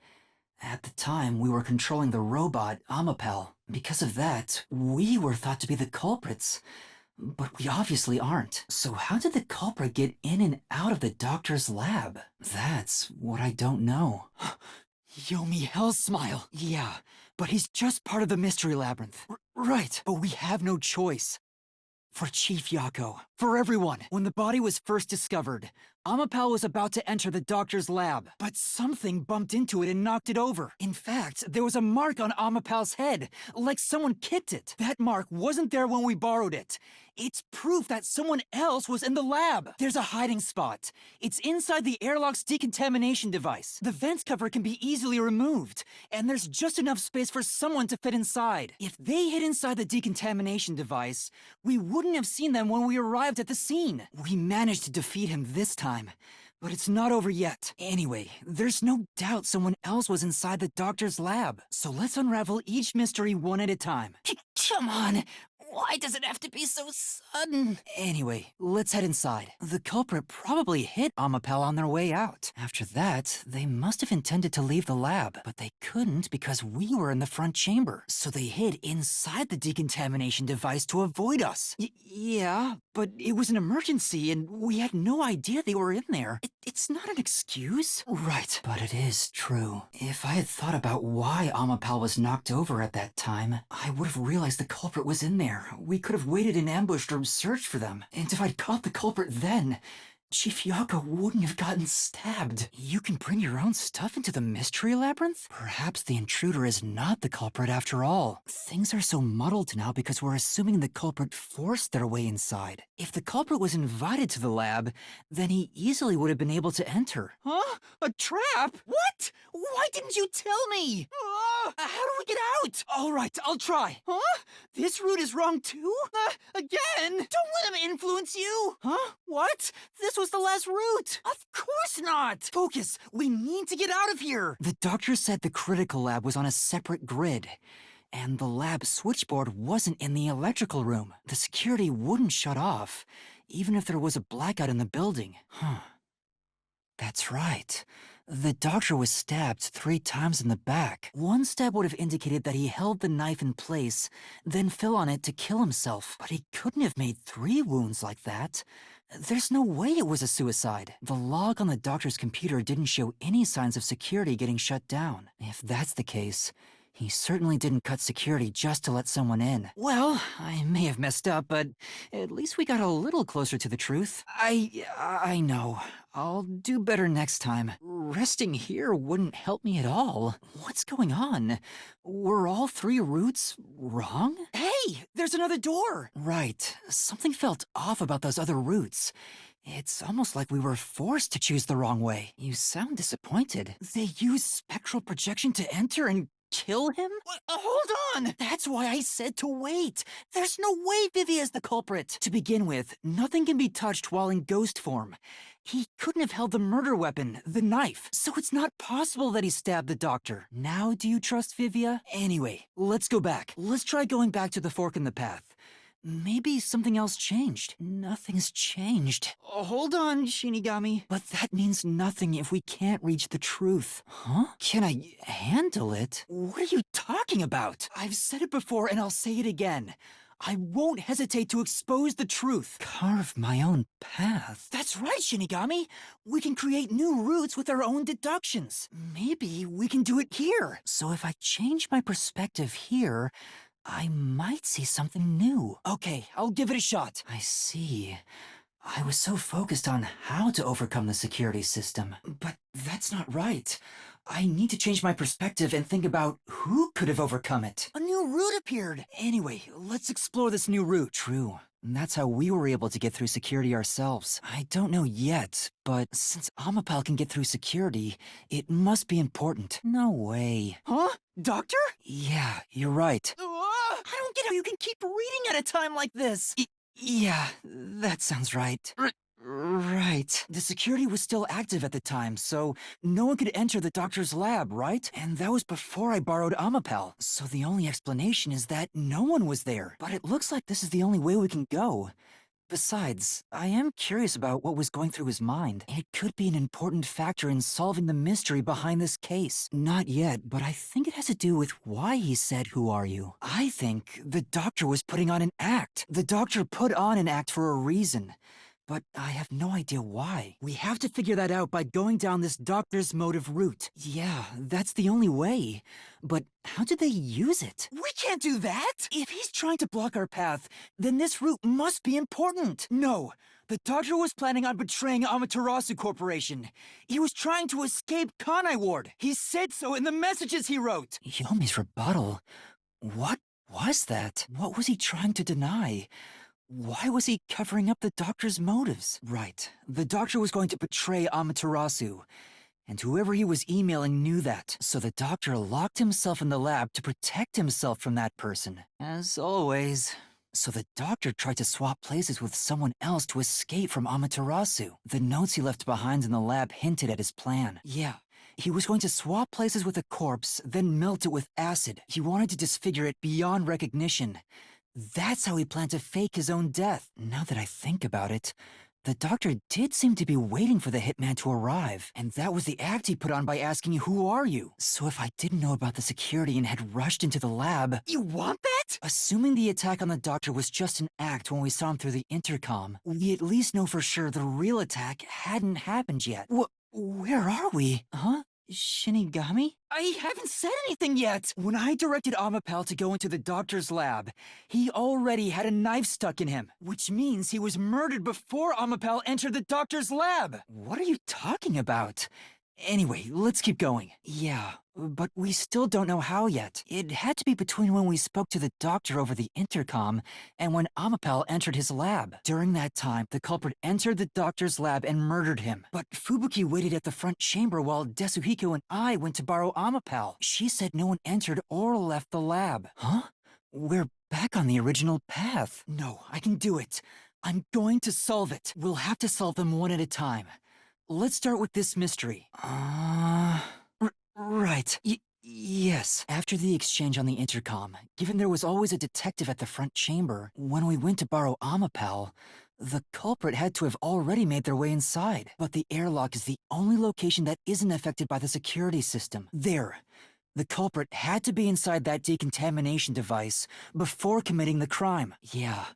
At the time, we were controlling the robot, Amapel. Because of that, we were thought to be the culprits. But we obviously aren't. So how did the culprit get in and out of the doctor's lab? That's what I don't know. Yomi Hellsmile. Yeah, but he's just part of the Mystery Labyrinth. Right, but we have no choice. For Chief Yako, for everyone. When the body was first discovered, Amapal was about to enter the doctor's lab, but something bumped into it and knocked it over. In fact, there was a mark on Amapal's head, like someone kicked it. That mark wasn't there when we borrowed it. It's proof that someone else was in the lab. There's a hiding spot. It's inside the airlock's decontamination device. The vent cover can be easily removed, and there's just enough space for someone to fit inside. If they hid inside the decontamination device, we wouldn't have seen them when we arrived at the scene. We managed to defeat him this time, but it's not over yet. Anyway, there's no doubt someone else was inside the doctor's lab. So let's unravel each mystery one at a time. Come on! Why does it have to be so sudden? Anyway, let's head inside. The culprit probably hit Amapal on their way out. After that, they must have intended to leave the lab, but they couldn't because we were in the front chamber. So they hid inside the decontamination device to avoid us. Yeah, but it was an emergency and we had no idea they were in there. It's not an excuse. Right, but it is true. If I had thought about why Amapal was knocked over at that time, I would have realized the culprit was in there. We could have waited in ambush or searched for them. And if I'd caught the culprit then, Chief Yako wouldn't have gotten stabbed. You can bring your own stuff into the mystery labyrinth? Perhaps the intruder is not the culprit after all. Things are so muddled now because we're assuming the culprit forced their way inside. If the culprit was invited to the lab, then he easily would have been able to enter. Huh? A trap? What? Why didn't you tell me? How do we get out? All right, I'll try. Huh? This route is wrong too? Again? Don't let him influence you. Huh? What? This was the last route. Of course not. Focus. We need to get out of here. The doctor said the critical lab was on a separate grid. And the lab switchboard wasn't in the electrical room. The security wouldn't shut off, even if there was a blackout in the building. Huh. That's right. The doctor was stabbed 3 times in the back. One stab would have indicated that he held the knife in place, then fell on it to kill himself. But he couldn't have made 3 wounds like that. There's no way it was a suicide. The log on the doctor's computer didn't show any signs of security getting shut down. If that's the case, he certainly didn't cut security just to let someone in. Well, I may have messed up, but at least we got a little closer to the truth. I know. I'll do better next time. Resting here wouldn't help me at all. What's going on? Were all 3 routes wrong? Hey, there's another door! Right. Something felt off about those other routes. It's almost like we were forced to choose the wrong way. You sound disappointed. They used spectral projection to enter and kill him? Hold on! That's why I said to wait. There's no way Vivia is the culprit. To begin with, nothing can be touched while in ghost form. He couldn't have held the murder weapon, the knife, so it's not possible that he stabbed the doctor. Now do you trust Vivia? Anyway, let's go back. Let's try going back to the fork in the path. Maybe something else changed. Nothing's changed. Hold on, Shinigami. But that means nothing if we can't reach the truth. Huh? Can I handle it? What are you talking about? I've said it before and I'll say it again. I won't hesitate to expose the truth. Carve my own path. That's right, Shinigami. We can create new routes with our own deductions. Maybe we can do it here. So if I change my perspective here, I might see something new. Okay, I'll give it a shot. I see. I was so focused on how to overcome the security system. But that's not right. I need to change my perspective and think about who could have overcome it. A new route appeared. Anyway, let's explore this new route. True. And that's how we were able to get through security ourselves. I don't know yet, but since Amapal can get through security, it must be important. No way. Huh? Doctor? Yeah, you're right. I don't get how you can keep reading at a time like this. Yeah, that sounds right. Right. The security was still active at the time, so no one could enter the doctor's lab, right? And that was before I borrowed Amapal. So the only explanation is that no one was there. But it looks like this is the only way we can go. Besides, I am curious about what was going through his mind. It could be an important factor in solving the mystery behind this case. Not yet, but I think it has to do with why he said, "Who are you?" I think the doctor was putting on an act. The doctor put on an act for a reason. But I have no idea why. We have to figure that out by going down this doctor's motive route. Yeah, that's the only way. But how did they use it? We can't do that! If he's trying to block our path, then this route must be important. No, The doctor was planning on betraying Amaterasu Corporation. He was trying to escape Kanai Ward. He said so in the messages he wrote. Yomi's rebuttal. What was that? What was he trying to deny? Why was he covering up the doctor's motives? Right. The doctor was going to betray Amaterasu. And whoever he was emailing knew that. So the doctor locked himself in the lab to protect himself from that person. As always. So the doctor tried to swap places with someone else to escape from Amaterasu. The notes he left behind in the lab hinted at his plan. Yeah. He was going to swap places with a corpse, then melt it with acid. He wanted to disfigure it beyond recognition. That's how he planned to fake his own death. Now that I think about it, the doctor did seem to be waiting for the hitman to arrive, and that was the act he put on by asking, "Who are you?" So if I didn't know about the security and had rushed into the lab... You want that? Assuming the attack on the doctor was just an act when we saw him through the intercom, we at least know for sure the real attack hadn't happened yet. Where are we? Huh? Shinigami? I haven't said anything yet. When I directed Amapal to go into the doctor's lab, he already had a knife stuck in him, which means he was murdered before Amapal entered the doctor's lab. What are you talking about? Anyway, let's keep going. Yeah, but we still don't know how yet. It had to be between when we spoke to the doctor over the intercom and when Amapal entered his lab. During that time, the culprit entered the doctor's lab and murdered him. But Fubuki waited at the front chamber while Desuhiko and I went to borrow Amapal. She said no one entered or left the lab. Huh? We're back on the original path. No, I can do it. I'm going to solve it. We'll have to solve them one at a time. Let's start with this mystery. Right. Yes. After the exchange on the intercom, given there was always a detective at the front chamber, when we went to borrow Amapal, the culprit had to have already made their way inside. But the airlock is the only location that isn't affected by the security system. There. The culprit had to be inside that decontamination device before committing the crime. Yeah.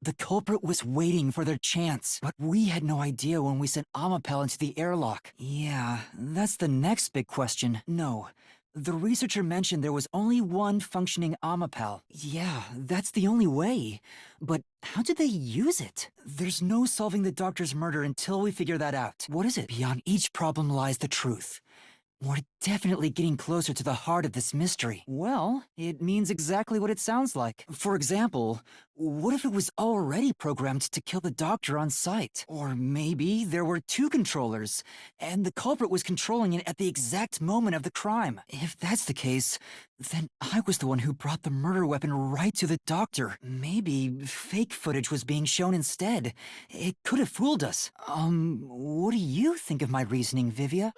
The culprit was waiting for their chance, but we had no idea when we sent Amapal into the airlock. Yeah, that's the next big question. No, the researcher mentioned there was only one functioning Amapal. Yeah, that's the only way. But how did they use it? There's no solving the doctor's murder until we figure that out. What is it? Beyond each problem lies the truth. We're definitely getting closer to the heart of this mystery. Well, it means exactly what it sounds like. For example, what if it was already programmed to kill the doctor on sight? Or maybe there were two controllers, and the culprit was controlling it at the exact moment of the crime. If that's the case, then I was the one who brought the murder weapon right to the doctor. Maybe fake footage was being shown instead. It could have fooled us. What do you think of my reasoning, Vivia?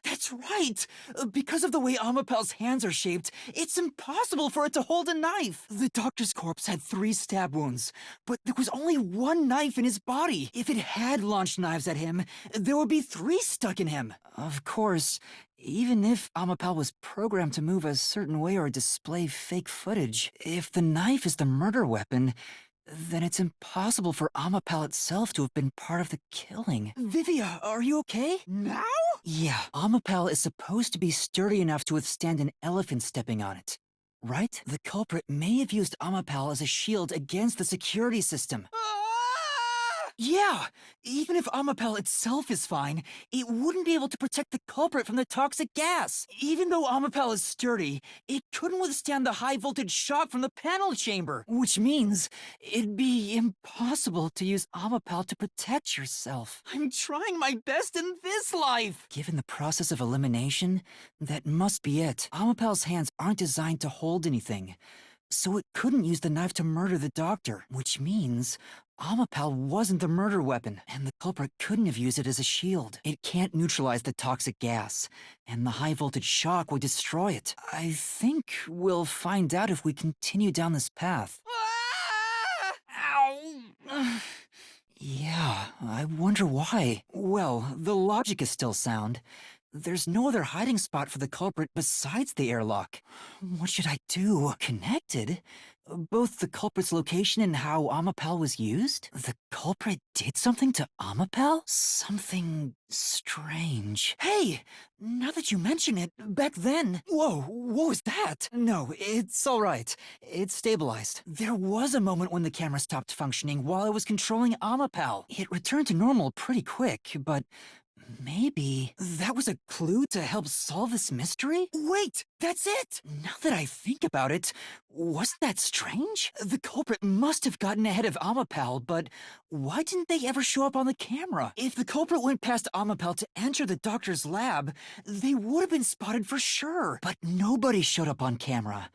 That's right! Because of the way Amapal's hands are shaped, it's impossible for it to hold a knife. The doctor's corpse had 3 stab wounds, but there was only 1 knife in his body. If it had launched knives at him, there would be 3 stuck in him. Of course, even if Amapal was programmed to move a certain way or display fake footage, if the knife is the murder weapon, then it's impossible for Amapal itself to have been part of the killing. Vivia, are you okay? Now? Yeah, Amapal is supposed to be sturdy enough to withstand an elephant stepping on it. Right? The culprit may have used Amapal as a shield against the security system. Yeah! Even if Amapal itself is fine, it wouldn't be able to protect the culprit from the toxic gas. Even though Amapal is sturdy, it couldn't withstand the high-voltage shock from the panel chamber. Which means it'd be impossible to use Amapal to protect yourself. I'm trying my best in this life! Given the process of elimination, that must be it. Amapal's hands aren't designed to hold anything, so it couldn't use the knife to murder the doctor, which means Amapal wasn't the murder weapon, and the culprit couldn't have used it as a shield. It can't neutralize the toxic gas, and the high-voltage shock would destroy it. I think we'll find out if we continue down this path. Ow! Yeah, I wonder why. Well, the logic is still sound. There's no other hiding spot for the culprit besides the airlock. What should I do? Connected? Both the culprit's location and how Amapel was used? The culprit did something to Amapel? Something strange. Hey! Now that you mention it, back then... Whoa, what was that? No, it's alright. It's stabilized. There was a moment when the camera stopped functioning while I was controlling Amapel. It returned to normal pretty quick, but... maybe that was a clue to help solve this mystery? Wait, that's it! Now that I think about it, wasn't that strange? The culprit must have gotten ahead of Amapel, but why didn't they ever show up on the camera? If the culprit went past Amapel to enter the doctor's lab, they would have been spotted for sure. But nobody showed up on camera.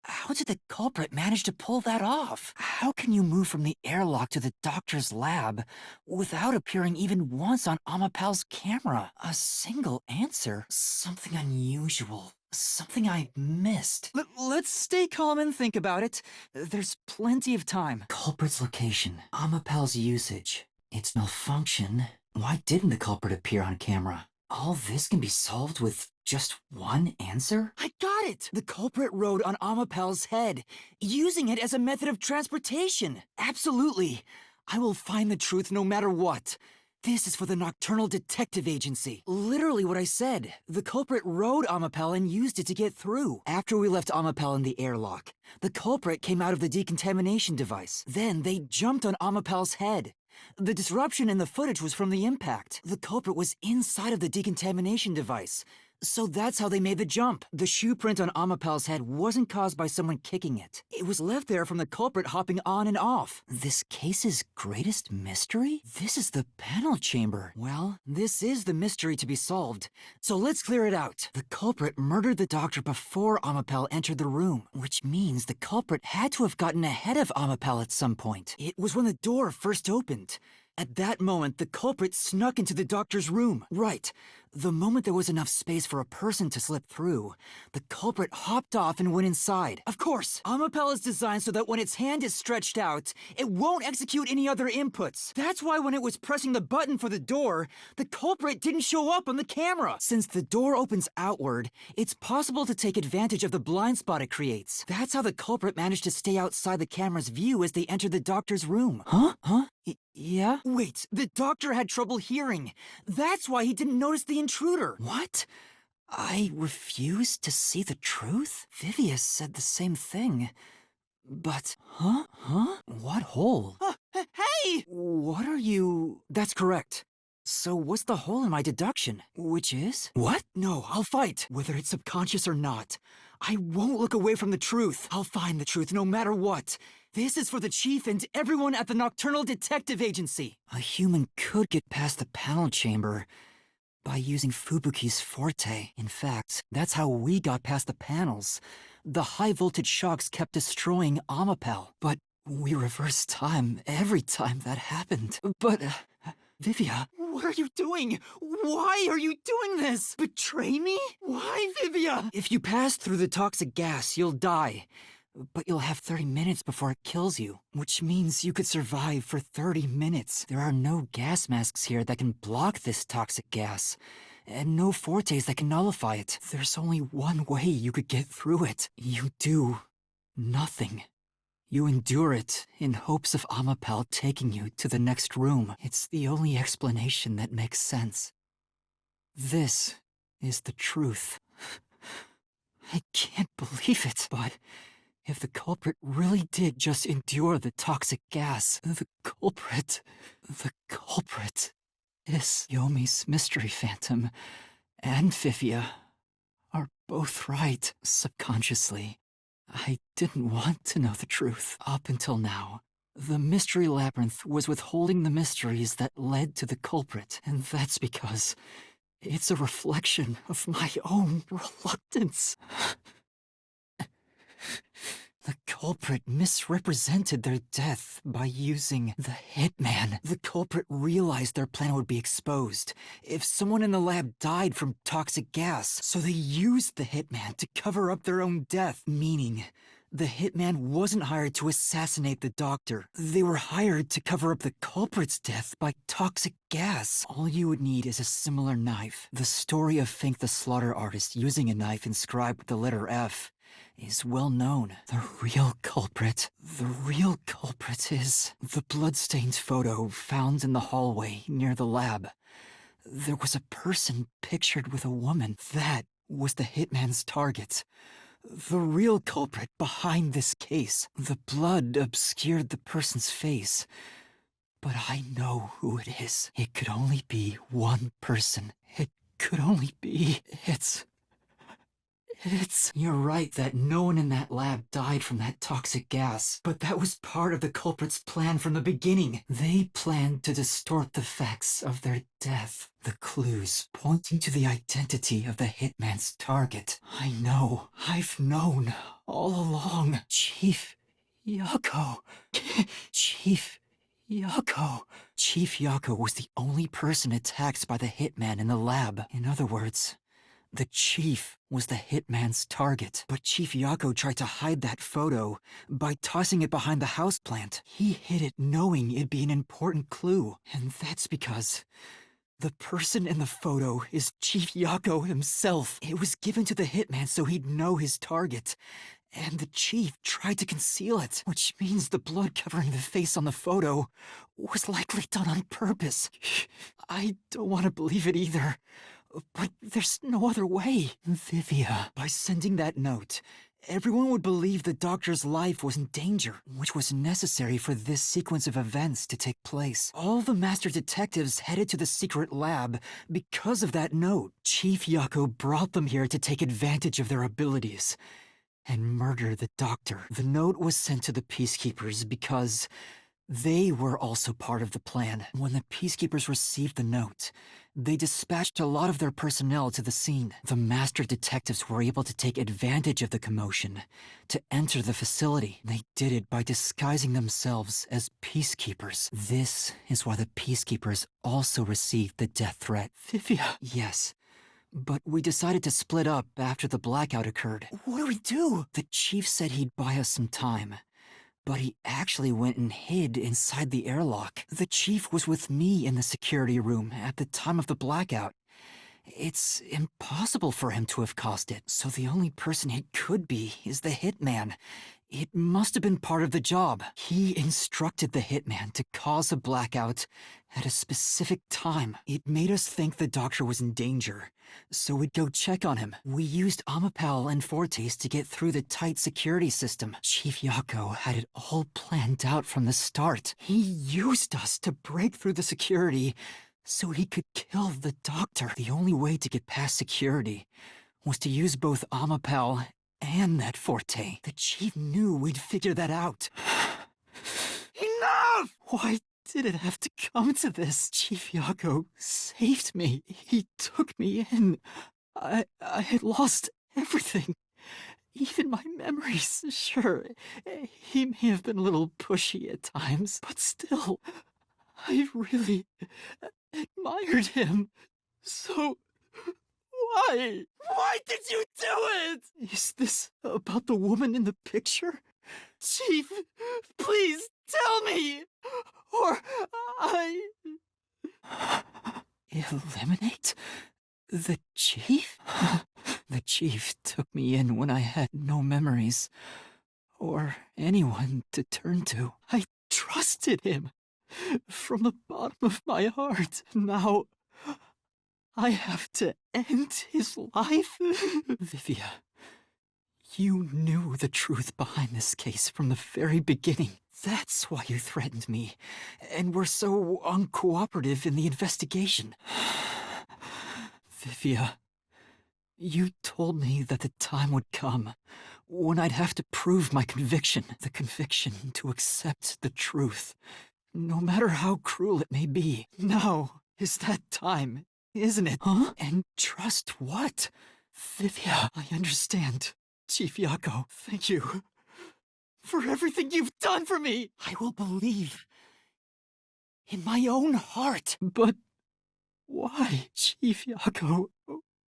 How did the culprit manage to pull that off? How can you move from the airlock to the doctor's lab without appearing even once on Amapel's camera? A single answer? Something unusual. Something I missed. Let's stay calm and think about it. There's plenty of time. Culprit's location. Amapel's usage. Its malfunction. Why didn't the culprit appear on camera? All this can be solved with just one answer? I got it! The culprit rode on Amapel's head, using it as a method of transportation. Absolutely. I will find the truth no matter what. This is for the Nocturnal Detective Agency. Literally what I said. The culprit rode Amapel and used it to get through. After we left Amapel in the airlock, the culprit came out of the decontamination device. Then they jumped on Amapel's head. The disruption in the footage was from the impact. The culprit was inside of the decontamination device. So that's how they made the jump. The shoe print on Amapel's head wasn't caused by someone kicking it. It was left there from the culprit hopping on and off. This case's greatest mystery? This is the panel chamber. Well, this is the mystery to be solved. So let's clear it out. The culprit murdered the doctor before Amapel entered the room, which means the culprit had to have gotten ahead of Amapel at some point. It was when the door first opened. At that moment, the culprit snuck into the doctor's room. Right. The moment there was enough space for a person to slip through, the culprit hopped off and went inside. Of course, Amapel is designed so that when its hand is stretched out, it won't execute any other inputs. That's why when it was pressing the button for the door, the culprit didn't show up on the camera. Since the door opens outward, it's possible to take advantage of the blind spot it creates. That's how the culprit managed to stay outside the camera's view as they entered the doctor's room. Huh? Yeah? Wait, the doctor had trouble hearing. That's why he didn't notice the intruder. What? I refused to see the truth? Vivia said the same thing. But, huh? What hole? Hey! What are you... That's correct. So what's the hole in my deduction? Which is? What? No, I'll fight. Whether it's subconscious or not. I won't look away from the truth. I'll find the truth no matter what. This is for the chief and everyone at the Nocturnal Detective Agency. A human could get past the panel chamber by using Fubuki's forte. In fact, that's how we got past the panels. The high-voltage shocks kept destroying Amapel, but we reversed time every time that happened. But, Vivia, what are you doing? Why are you doing this? Betray me? Why, Vivia? If you pass through the toxic gas, you'll die. But you'll have 30 minutes before it kills you, which means you could survive for 30 minutes. There are no gas masks here that can block this toxic gas, and no fortes that can nullify it. There's only one way you could get through it. You do nothing. You endure it in hopes of Amapel taking you to the next room. It's the only explanation that makes sense. This is the truth. I can't believe it, but... if the culprit really did just endure the toxic gas, the culprit is Yomi's mystery phantom and Vivia are both right subconsciously. I didn't want to know the truth up until now. The mystery labyrinth was withholding the mysteries that led to the culprit, and that's because it's a reflection of my own reluctance. The culprit misrepresented their death by using the hitman. The culprit realized their plan would be exposed if someone in the lab died from toxic gas, so they used the hitman to cover up their own death, meaning the hitman wasn't hired to assassinate the doctor. They were hired to cover up the culprit's death by toxic gas. All you would need is a similar knife. The story of Fink the Slaughter Artist using a knife inscribed with the letter F is well known. The real culprit is the bloodstained photo found in the hallway near the lab. There was a person pictured with a woman. That was the hitman's target. The real culprit behind this case. The blood obscured the person's face. But I know who it is. It could only be one person. It could only be... You're right that no one in that lab died from that toxic gas. But that was part of the culprit's plan from the beginning. They planned to distort the facts of their death. The clues pointing to the identity of the hitman's target. I know. I've known all along. Chief Yako. Chief Yako. Chief Yako was the only person attacked by the hitman in the lab. In other words, the chief was the hitman's target. But Chief Yako tried to hide that photo by tossing it behind the houseplant. He hid it knowing it'd be an important clue. And that's because the person in the photo is Chief Yako himself. It was given to the hitman so he'd know his target. And the chief tried to conceal it, which means the blood covering the face on the photo was likely done on purpose. I don't want to believe it either. But there's no other way. Vivia, by sending that note, everyone would believe the doctor's life was in danger, which was necessary for this sequence of events to take place. All the master detectives headed to the secret lab because of that note. Chief Yako brought them here to take advantage of their abilities and murder the doctor. The note was sent to the peacekeepers because they were also part of the plan. When the peacekeepers received the note, they dispatched a lot of their personnel to the scene. The master detectives were able to take advantage of the commotion to enter the facility. They did it by disguising themselves as peacekeepers. This is why the peacekeepers also received the death threat. Vivia. Yes. But we decided to split up after the blackout occurred. What do we do? The chief said he'd buy us some time. But he actually went and hid inside the airlock. The chief was with me in the security room at the time of the blackout. It's impossible for him to have caused it, so the only person it could be is the hitman. It must have been part of the job. He instructed the hitman to cause a blackout at a specific time. It made us think the doctor was in danger, so we'd go check on him. We used Amapal and Fortes to get through the tight security system. Chief Yako had it all planned out from the start. He used us to break through the security so he could kill the doctor. The only way to get past security was to use both Amapal and that Forte. The chief knew we'd figure that out. Enough! Why did it have to come to this? Chief Yako saved me. He took me in. I had lost everything. Even my memories. Sure, he may have been a little pushy at times, but still, I really admired him. So... Why? Why did you do it? Is this about the woman in the picture? Chief, please tell me, or I... Eliminate the chief? The chief took me in when I had no memories, or anyone to turn to. I trusted him from the bottom of my heart. Now... I have to end his life? Vivia, you knew the truth behind this case from the very beginning. That's why you threatened me, and were so uncooperative in the investigation. Vivia, you told me that the time would come when I'd have to prove my conviction. The conviction to accept the truth, no matter how cruel it may be. Now is that time. Isn't it? Huh? And trust what? Vivia, I understand. Chief Yako, thank you for everything you've done for me. I will believe in my own heart. But why, Chief Yako?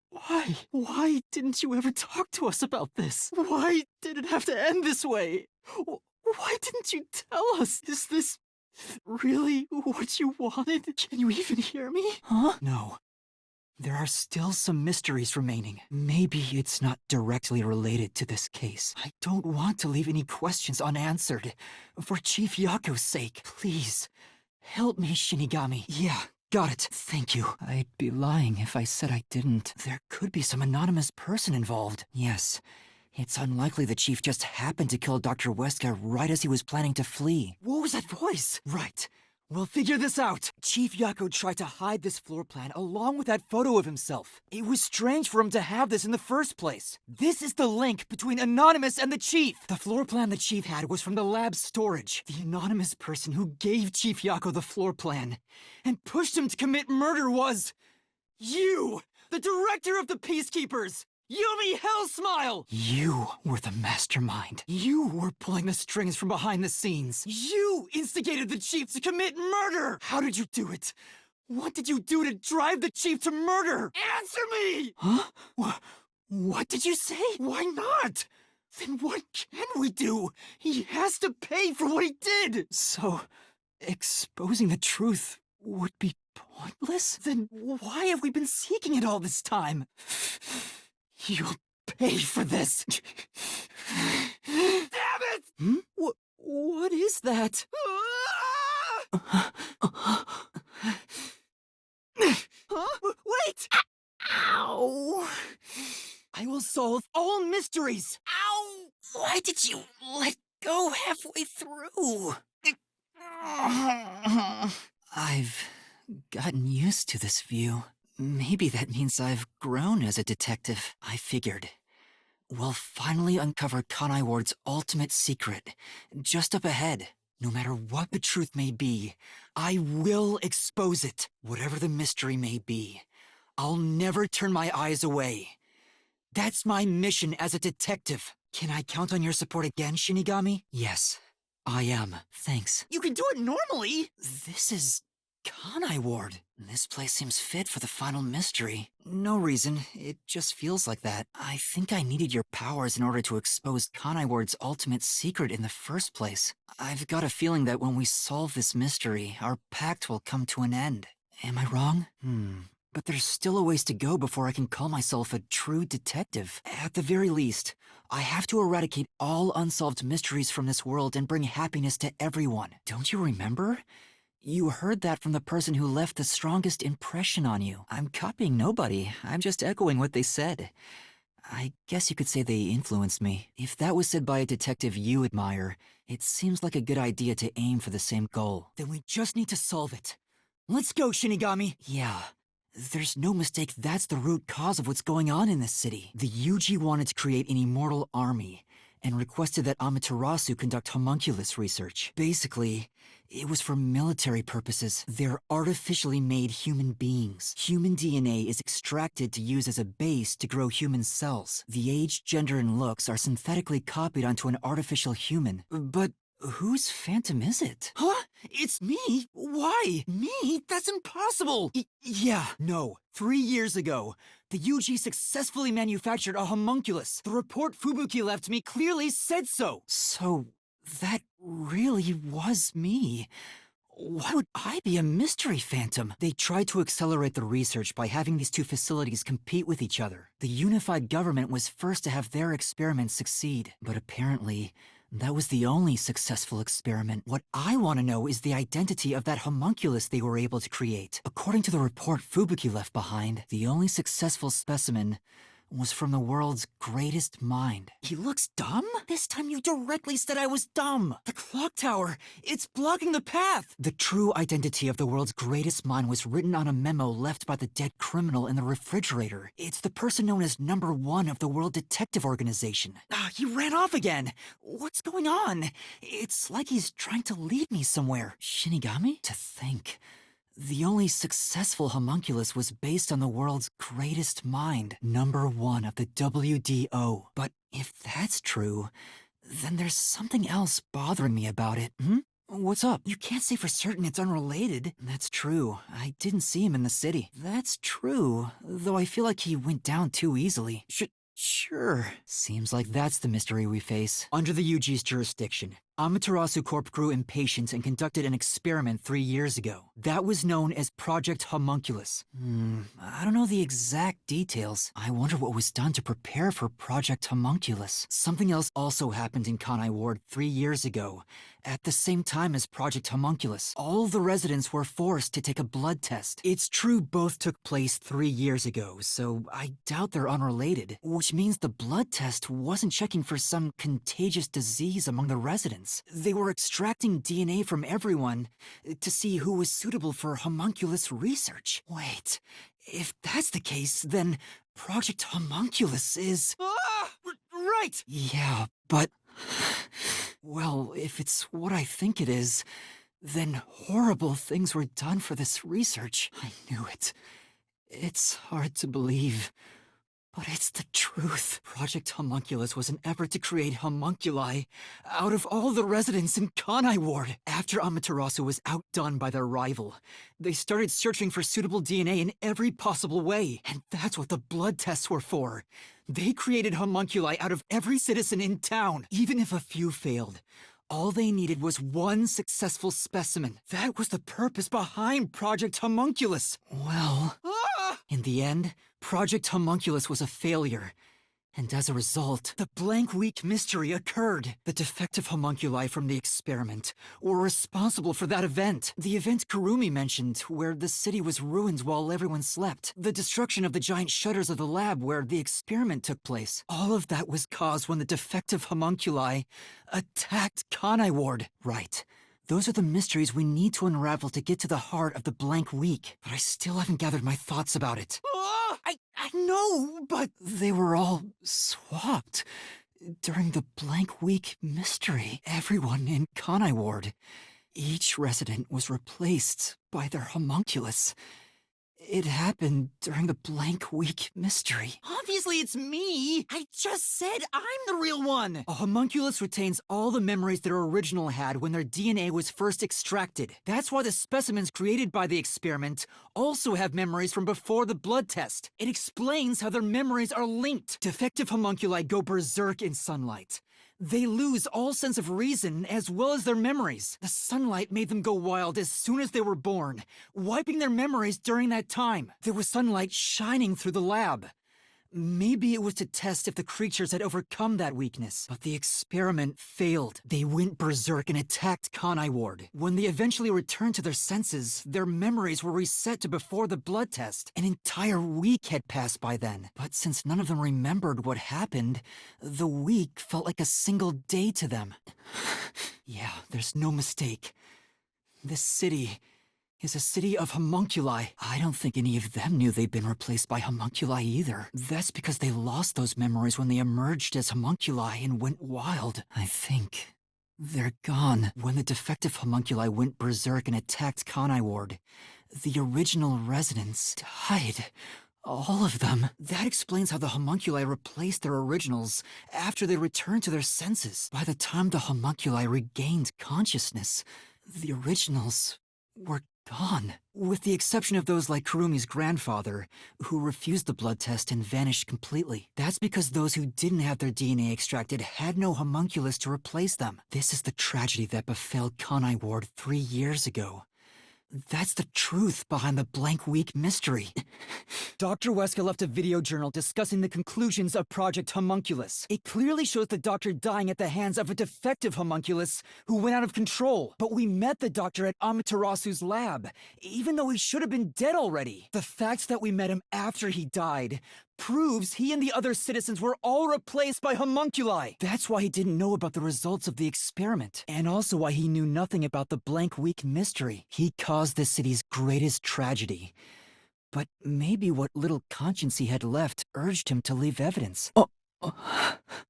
Why? Why didn't you ever talk to us about this? Why did it have to end this way? Why didn't you tell us? Is this really what you wanted? Can you even hear me? Huh? No. There are still some mysteries remaining. Maybe it's not directly related to this case. I don't want to leave any questions unanswered. For Chief Yako's sake, please, help me, Shinigami. Yeah, got it. Thank you. I'd be lying if I said I didn't. There could be some anonymous person involved. Yes. It's unlikely the Chief just happened to kill Dr. Weska right as he was planning to flee. What was that voice? Right. We'll figure this out. Chief Yako tried to hide this floor plan along with that photo of himself. It was strange for him to have this in the first place. This is the link between Anonymous and the Chief. The floor plan the Chief had was from the lab's storage. The anonymous person who gave Chief Yako the floor plan and pushed him to commit murder was... you! The director of the Peacekeepers! Yumi Hellsmile! You were the mastermind. You were pulling the strings from behind the scenes. You instigated the Chief to commit murder! How did you do it? What did you do to drive the Chief to murder? Answer me! Huh? What did you say? Why not? Then what can we do? He has to pay for what he did! So, exposing the truth would be pointless? Then why have we been seeking it all this time? You'll pay for this! Damn it! Hmm? What is that? Huh? Wait! Ow! I will solve all mysteries! Ow! Why did you let go halfway through? I've gotten used to this view. Maybe that means I've grown as a detective. I figured. We'll finally uncover Kanai Ward's ultimate secret, just up ahead. No matter what the truth may be, I will expose it. Whatever the mystery may be, I'll never turn my eyes away. That's my mission as a detective. Can I count on your support again, Shinigami? Yes, I am. Thanks. You can do it normally! This is... Kanai Ward. This place seems fit for the final mystery. No reason, it just feels like that. I think I needed your powers in order to expose Kanai Ward's ultimate secret in the first place. I've got a feeling that when we solve this mystery, our pact will come to an end. Am I wrong? But there's still a ways to go before I can call myself a true detective. At the very least, I have to eradicate all unsolved mysteries from this world and bring happiness to everyone. Don't you remember? You heard that from the person who left the strongest impression on you. I'm copying nobody. I'm just echoing what they said. I guess you could say they influenced me. If that was said by a detective you admire, it seems like a good idea to aim for the same goal. Then we just need to solve it. Let's go, Shinigami! Yeah. There's no mistake that's the root cause of what's going on in this city. The Yuji wanted to create an immortal army, and requested that Amaterasu conduct homunculus research. Basically, it was for military purposes. They're artificially made human beings. Human DNA is extracted to use as a base to grow human cells. The age, gender, and looks are synthetically copied onto an artificial human. But whose phantom is it? Huh? It's me? Why? Me? That's impossible! Yeah, no. 3 years ago, the UG successfully manufactured a homunculus. The report Fubuki left me clearly said so. So, that really was me. Why would I be a mystery phantom? They tried to accelerate the research by having these two facilities compete with each other. The unified government was first to have their experiments succeed, but apparently, that was the only successful experiment. What I want to know is the identity of that homunculus they were able to create. According to the report Fubuki left behind, the only successful specimen was from the world's greatest mind. He looks dumb? This time you directly said I was dumb. The clock tower, it's blocking the path. The true identity of the world's greatest mind was written on a memo left by the dead criminal in the refrigerator. It's the person known as number 1 of the World Detective Organization. He ran off again. What's going on? It's like he's trying to lead me somewhere. Shinigami? To think. The only successful homunculus was based on the world's greatest mind, number 1 of the WDO. But if that's true, then there's something else bothering me about it. What's up? You can't say for certain it's unrelated. That's true. I didn't see him in the city. That's true, though I feel like he went down too easily. Sure. Seems like that's the mystery we face. Under the UG's jurisdiction, Amaterasu Corp grew impatient and conducted an experiment 3 years ago. That was known as Project Homunculus. I don't know the exact details. I wonder what was done to prepare for Project Homunculus. Something else also happened in Kanai Ward 3 years ago. At the same time as Project Homunculus, all the residents were forced to take a blood test. It's true both took place 3 years ago, so I doubt they're unrelated. Which means the blood test wasn't checking for some contagious disease among the residents. They were extracting DNA from everyone to see who was suitable for homunculus research. Wait, if that's the case, then Project Homunculus is... Right! Yeah, but... Well, if it's what I think it is, then horrible things were done for this research. I knew it. It's hard to believe, but it's the truth. Project Homunculus was an effort to create homunculi out of all the residents in Kanai Ward. After Amaterasu was outdone by their rival, they started searching for suitable DNA in every possible way, and that's what the blood tests were for. They created homunculi out of every citizen in town. Even if a few failed, all they needed was one successful specimen. That was the purpose behind Project Homunculus. Well, in the end, Project Homunculus was a failure. And as a result, the blank week mystery occurred. The defective homunculi from the experiment were responsible for that event. The event Kurumi mentioned, where the city was ruined while everyone slept. The destruction of the giant shutters of the lab where the experiment took place. All of that was caused when the defective homunculi attacked Kanai Ward. Right. Those are the mysteries we need to unravel to get to the heart of the blank week. But I still haven't gathered my thoughts about it. I know, but they were all swapped. During the blank week mystery, everyone in Kanai Ward, each resident was replaced by their homunculus. It happened during the blank week mystery. Obviously it's me! I just said I'm the real one! A homunculus retains all the memories their original had when their DNA was first extracted. That's why the specimens created by the experiment also have memories from before the blood test. It explains how their memories are linked. Defective homunculi go berserk in sunlight. They lose all sense of reason as well as their memories. The sunlight made them go wild as soon as they were born, wiping their memories during that time. There was sunlight shining through the lab. Maybe it was to test if the creatures had overcome that weakness, but the experiment failed. They went berserk and attacked Kanai Ward. When they eventually returned to their senses, their memories were reset to before the blood test. An entire week had passed by then. But since none of them remembered what happened, the week felt like a single day to them. Yeah, there's no mistake. This city is a city of homunculi. I don't think any of them knew they'd been replaced by homunculi either. That's because they lost those memories when they emerged as homunculi and went wild. I think they're gone. When the defective homunculi went berserk and attacked Kanai Ward, the original residents died. All of them. That explains how the homunculi replaced their originals after they returned to their senses. By the time the homunculi regained consciousness, the originals were gone. With the exception of those like Kurumi's grandfather, who refused the blood test and vanished completely. That's because those who didn't have their DNA extracted had no homunculus to replace them. This is the tragedy that befell Kanai Ward 3 years ago. That's the truth behind the blank week mystery. Dr. Weska left a video journal discussing the conclusions of Project Homunculus. It clearly shows the doctor dying at the hands of a defective homunculus who went out of control. But we met the doctor at Amaterasu's lab, even though he should have been dead already. The fact that we met him after he died proves he and the other citizens were all replaced by homunculi. That's why he didn't know about the results of the experiment, and also why he knew nothing about the blank week mystery. He caused this city's greatest tragedy. But maybe what little conscience he had left urged him to leave evidence.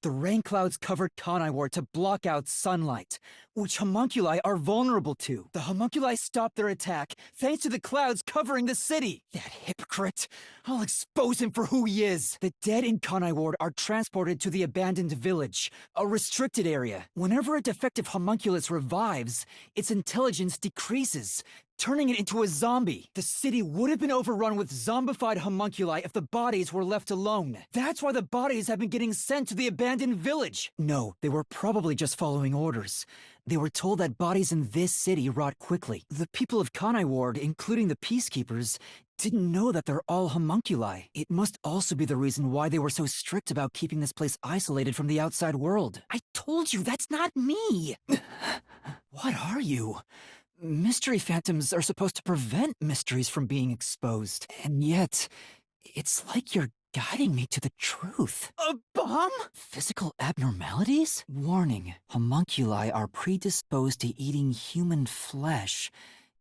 The rain clouds covered Kanai Ward to block out sunlight, which homunculi are vulnerable to. The homunculi stopped their attack thanks to the clouds covering the city. That hypocrite! I'll expose him for who he is. The dead in Kanai Ward are transported to the abandoned village, a restricted area. Whenever a defective homunculus revives, its intelligence decreases, turning it into a zombie. The city would have been overrun with zombified homunculi if the bodies were left alone. That's why the bodies have been getting sent to the abandoned village. No, they were probably just following orders. They were told that bodies in this city rot quickly. The people of Kanai Ward, including the peacekeepers, didn't know that they're all homunculi. It must also be the reason why they were so strict about keeping this place isolated from the outside world. I told you, that's not me! What are you? Mystery phantoms are supposed to prevent mysteries from being exposed. And yet, it's like you're guiding me to the truth. A bomb? Physical abnormalities? Warning, homunculi are predisposed to eating human flesh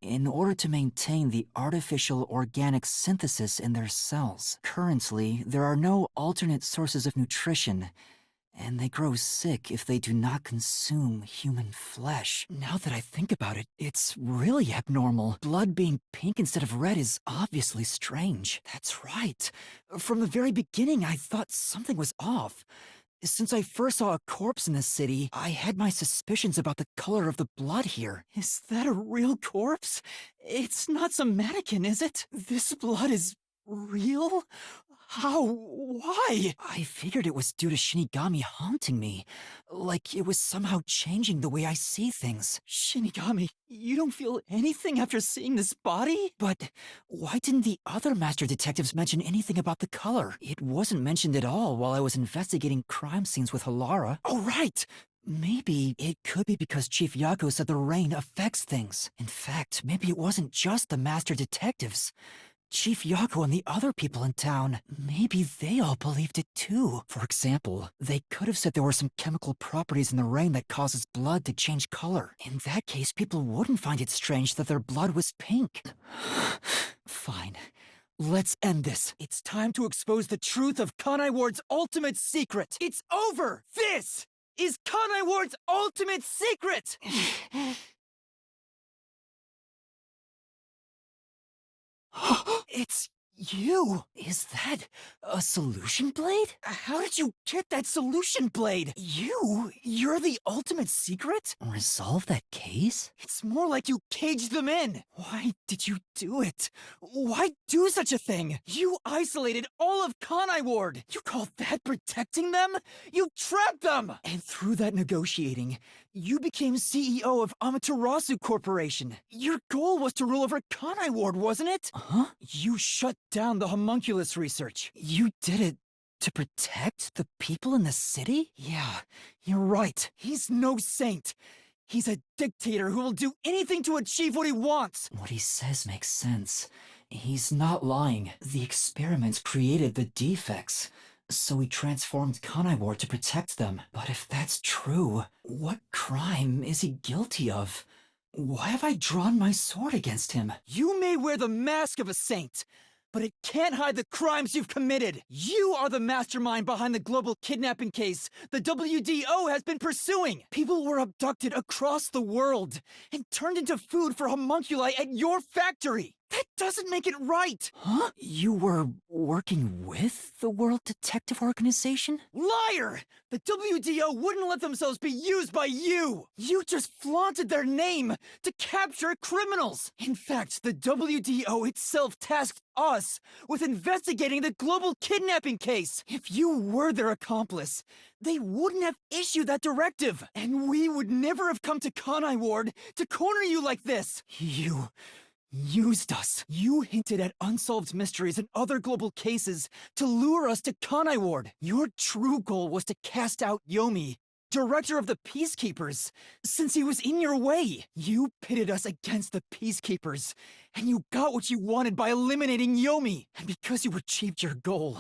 in order to maintain the artificial organic synthesis in their cells. Currently, there are no alternate sources of nutrition, and they grow sick if they do not consume human flesh. Now that I think about it, it's really abnormal. Blood being pink instead of red is obviously strange. That's right. From the very beginning, I thought something was off. Since I first saw a corpse in this city, I had my suspicions about the color of the blood here. Is that a real corpse? It's not some mannequin, is it? This blood is real? How? Why? I figured it was due to Shinigami haunting me. Like it was somehow changing the way I see things. Shinigami, you don't feel anything after seeing this body? But why didn't the other master detectives mention anything about the color? It wasn't mentioned at all while I was investigating crime scenes with Halara. Oh, right! Maybe it could be because Chief Yako said the rain affects things. In fact, maybe it wasn't just the master detectives. Chief Yako and the other people in town, maybe they all believed it too. For example, they could have said there were some chemical properties in the rain that causes blood to change color. In that case, people wouldn't find it strange that their blood was pink. Fine. Let's end this. It's time to expose the truth of Kanai Ward's ultimate secret. It's over! This is Kanai Ward's ultimate secret! It's you! Is that a solution blade? How did you get that solution blade? You're the ultimate secret? Resolve that case? It's more like you caged them in. Why did you do it? Why do such a thing? You isolated all of Kanai Ward. You call that protecting them? You trapped them! And through that negotiating, you became CEO of Amaterasu Corporation. Your goal was to rule over Kanai Ward, wasn't it? Huh? You shut down the homunculus research. You did it to protect the people in the city? Yeah, you're right. He's no saint. He's a dictator who will do anything to achieve what he wants. What he says makes sense. He's not lying. The experiments created the defects, so he transformed Kanai Ward to protect them. But if that's true, what crime is he guilty of? Why have I drawn my sword against him? You may wear the mask of a saint, but it can't hide the crimes you've committed. You are the mastermind behind the global kidnapping case the WDO has been pursuing. People were abducted across the world and turned into food for homunculi at your factory. That doesn't make it right! Huh? You were working with the World Detective Organization? Liar! The WDO wouldn't let themselves be used by you! You just flaunted their name to capture criminals! In fact, the WDO itself tasked us with investigating the global kidnapping case! If you were their accomplice, they wouldn't have issued that directive! And we would never have come to Kanai Ward to corner you like this! You used us. You hinted at unsolved mysteries and other global cases to lure us to Kanai Ward. Your true goal was to cast out Yomi, director of the Peacekeepers, since he was in your way. You pitted us against the Peacekeepers, and you got what you wanted by eliminating Yomi. And because you achieved your goal,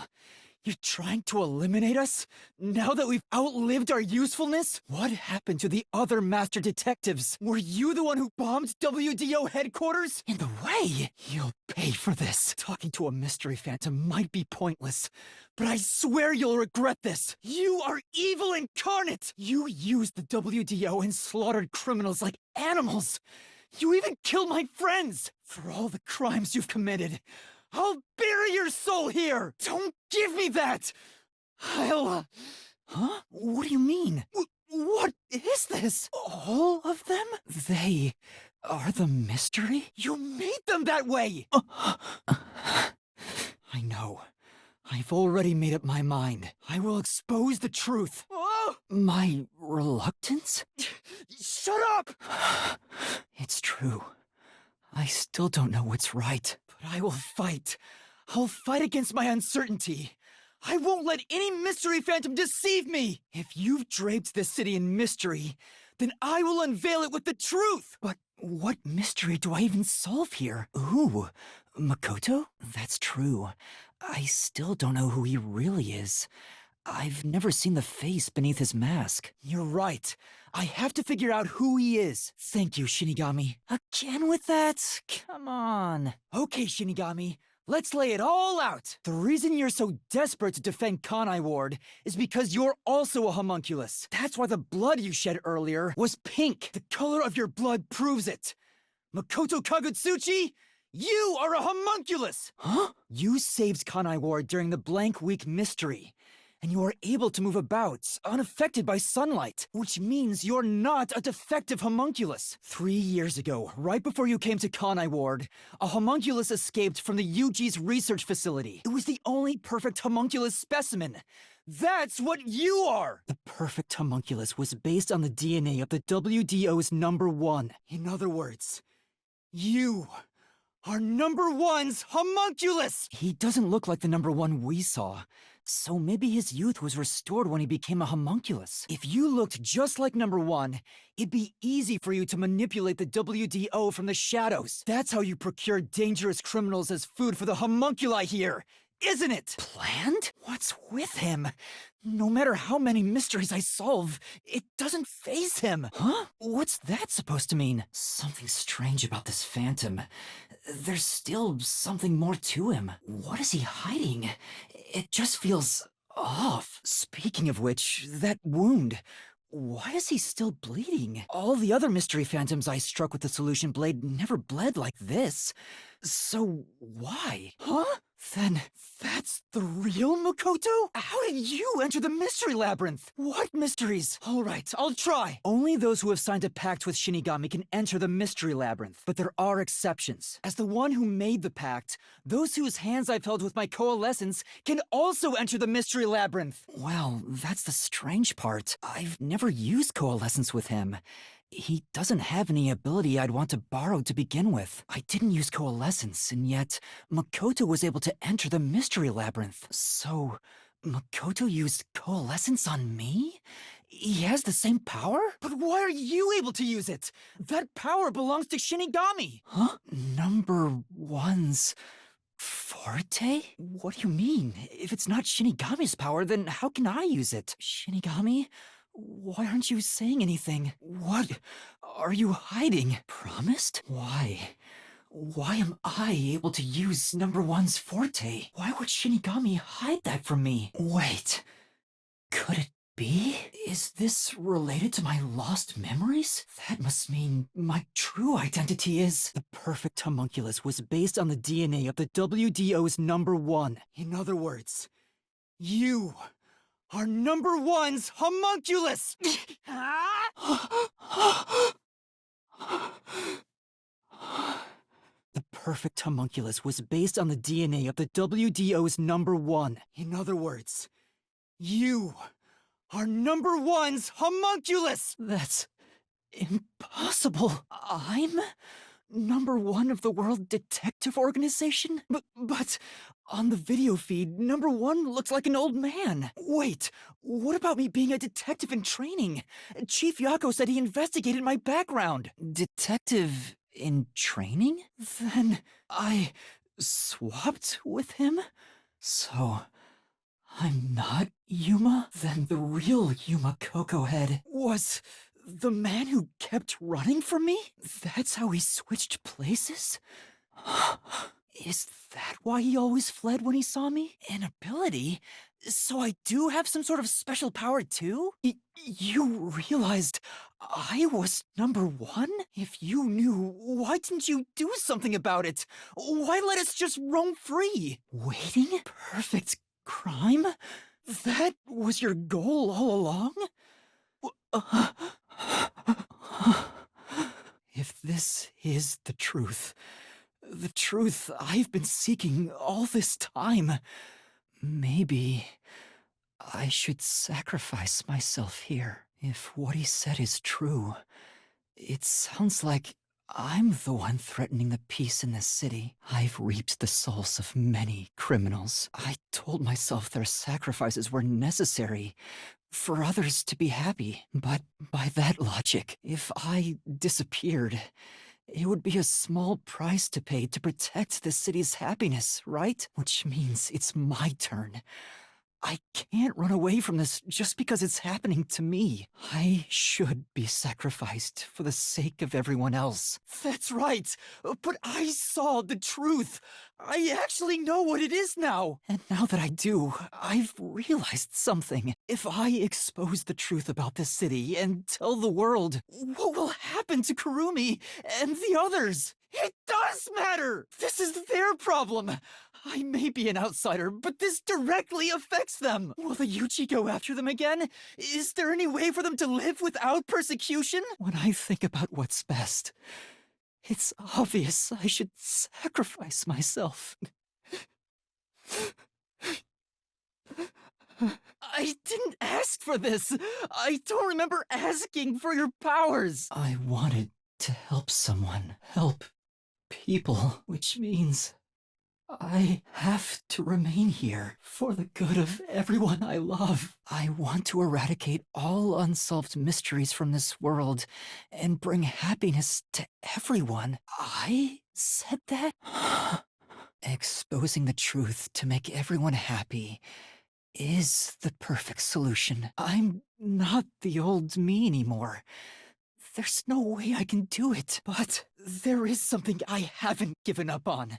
you're trying to eliminate us? Now that we've outlived our usefulness? What happened to the other master detectives? Were you the one who bombed WDO headquarters? In the way! You'll pay for this. Talking to a mystery phantom might be pointless, but I swear you'll regret this. You are evil incarnate! You used the WDO and slaughtered criminals like animals. You even killed my friends! For all the crimes you've committed, I'll bury your soul here! Don't give me that! Huh? What do you mean? What is this? All of them? They are the mystery? You made them that way! I know. I've already made up my mind. I will expose the truth. Oh! My reluctance? Shut up! It's true. I still don't know what's right. But I will fight. I'll fight against my uncertainty. I won't let any mystery phantom deceive me! If you've draped this city in mystery, then I will unveil it with the truth! But what mystery do I even solve here? Ooh, Makoto? That's true. I still don't know who he really is. I've never seen the face beneath his mask. You're right. I have to figure out who he is. Thank you, Shinigami. Again with that? Come on. Okay, Shinigami. Let's lay it all out! The reason you're so desperate to defend Kanai Ward is because you're also a homunculus. That's why the blood you shed earlier was pink. The color of your blood proves it. Makoto Kagutsuchi, you are a homunculus! Huh? You saved Kanai Ward during the Blank Week mystery, and you are able to move about, unaffected by sunlight, which means you're not a defective homunculus. 3 years ago, right before you came to Kanai Ward, a homunculus escaped from the UG's research facility. It was the only perfect homunculus specimen. That's what you are! The perfect homunculus was based on the DNA of the WDO's #1. In other words, you are #1's homunculus! He doesn't look like the #1 we saw. So maybe his youth was restored when he became a homunculus. If you looked just like #1, it'd be easy for you to manipulate the WDO from the shadows. That's how you procure dangerous criminals as food for the homunculi here, isn't it? Planned? What's with him? No matter how many mysteries I solve, it doesn't faze him. Huh? What's that supposed to mean? Something strange about this phantom. There's still something more to him. What is he hiding? It just feels off. Speaking of which, that wound. Why is he still bleeding? All the other mystery phantoms I struck with the solution blade never bled like this. So why? Huh? Then that's the real Makoto? How did you enter the mystery labyrinth? What mysteries? All right, I'll try. Only those who have signed a pact with Shinigami can enter the mystery labyrinth, but there are exceptions. As the one who made the pact, those whose hands I've held with my coalescence can also enter the mystery labyrinth. Well, that's the strange part. I've never used coalescence with him. He doesn't have any ability I'd want to borrow to begin with. I didn't use coalescence, and yet Makoto was able to enter the mystery labyrinth. So, Makoto used coalescence on me? He has the same power? But why are you able to use it? That power belongs to Shinigami. Huh? #1's forte? What do you mean? If it's not Shinigami's power, then how can I use it? Shinigami? Why aren't you saying anything? What are you hiding? Promised? Why? Why am I able to use #1's forte? Why would Shinigami hide that from me? Wait, could it be? Is this related to my lost memories? That must mean my true identity is... The perfect homunculus was based on the DNA of the WDO's #1. In other words, you are #1's homunculus! The perfect homunculus was based on the DNA of the WDO's #1. In other words, you are #1's homunculus! That's impossible. I'm #1 of the World Detective Organization? But on the video feed, #1 looks like an old man. Wait, what about me being a detective in training? Chief Yako said he investigated my background. Detective in training? Then I swapped with him? So I'm not Yuma? Then the real Yuma Kokohead Was the man who kept running from me? That's how he switched places? Is that why he always fled when he saw me? An ability? So I do have some sort of special power too? You realized I was #1? If you knew, why didn't you do something about it? Why let us just roam free? Waiting? Perfect crime? That was your goal all along? If this is the truth I've been seeking all this time, maybe I should sacrifice myself here. If what he said is true, it sounds like I'm the one threatening the peace in this city. I've reaped the souls of many criminals. I told myself their sacrifices were necessary for others to be happy. But by that logic, if I disappeared, it would be a small price to pay to protect the city's happiness, right? Which means it's my turn. I can't run away from this just because it's happening to me. I should be sacrificed for the sake of everyone else. That's right, but I saw the truth. I actually know what it is now. And now that I do, I've realized something. If I expose the truth about this city and tell the world, What will happen to Kurumi and the others? It does matter! This is their problem. I may be an outsider, but this directly affects them. Will the Yuchi go after them again? Is there any way for them to live without persecution? when I think about what's best, it's obvious I should sacrifice myself. I didn't ask for this. I don't remember asking for your powers. I wanted to help someone, help people, which means I have to remain here for the good of everyone I love. I want to eradicate all unsolved mysteries from this world and bring happiness to everyone. I said that? Exposing the truth to make everyone happy is the perfect solution. I'm not the old me anymore. There's no way I can do it. But there is something I haven't given up on.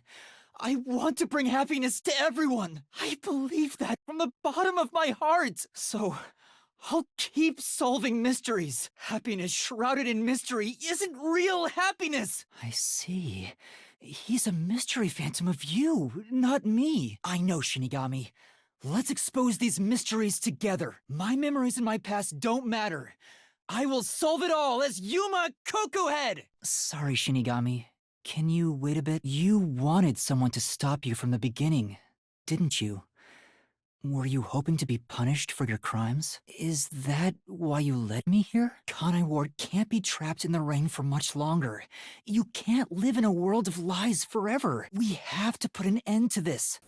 I want to bring happiness to everyone. I believe that from the bottom of my heart. So I'll keep solving mysteries. Happiness shrouded in mystery isn't real happiness. I see. He's a mystery phantom of you, not me. I know, Shinigami. Let's expose these mysteries together. My memories in my past don't matter. I will solve it all as Yuma Kokohead! Sorry, Shinigami. Can you wait a bit? You wanted someone to stop you from the beginning, didn't you? Were you hoping to be punished for your crimes? Is that why you led me here? Kanai Ward can't be trapped in the rain for much longer. You can't live in a world of lies forever. We have to put an end to this.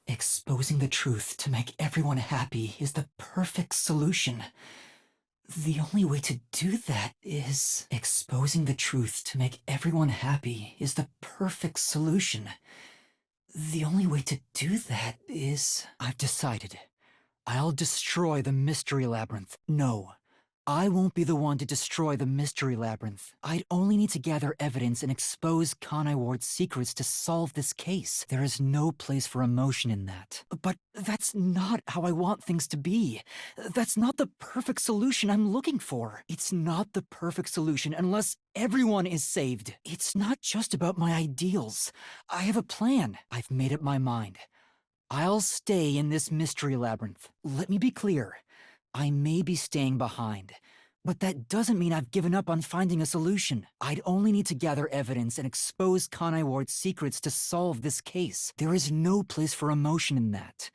Exposing the truth to make everyone happy is the perfect solution. The only way to do that is... Exposing the truth to make everyone happy is the perfect solution. The only way to do that is... I've decided. I'll destroy the Mystery Labyrinth. No, I won't be the one to destroy the Mystery Labyrinth. I'd only need to gather evidence and expose Kanai Ward's secrets to solve this case. There is no place for emotion in that. But that's not how I want things to be. That's not the perfect solution I'm looking for. It's not the perfect solution unless everyone is saved. It's not just about my ideals. I have a plan. I've made up my mind. I'll stay in this Mystery Labyrinth. Let me be clear. I may be staying behind, but that doesn't mean I've given up on finding a solution. I'd only need to gather evidence and expose Kanai Ward's secrets to solve this case. There is no place for emotion in that.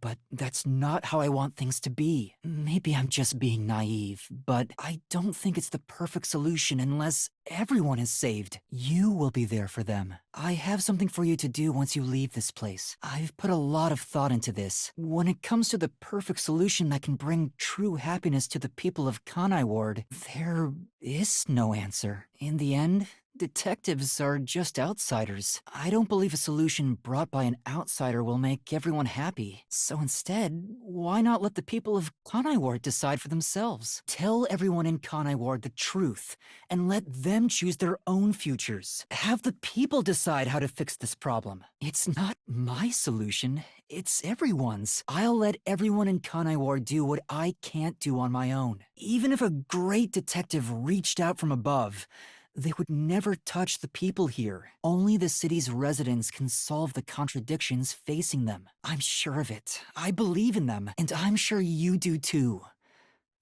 But that's not how I want things to be. Maybe I'm just being naive, but I don't think it's the perfect solution unless everyone is saved. You will be there for them. I have something for you to do once you leave this place. I've put a lot of thought into this. When it comes to the perfect solution that can bring true happiness to the people of Kanai Ward, there is no answer. In the end, detectives are just outsiders. I don't believe a solution brought by an outsider will make everyone happy. So instead, why not let the people of Kanai Ward decide for themselves? Tell everyone in Kanai Ward the truth, and let them choose their own futures. Have the people decide how to fix this problem. It's not my solution, it's everyone's. I'll let everyone in Kanai Ward do what I can't do on my own. Even if a great detective reached out from above, they would never touch the people here. Only the city's residents can solve the contradictions facing them. I'm sure of it. I believe in them, and I'm sure you do too.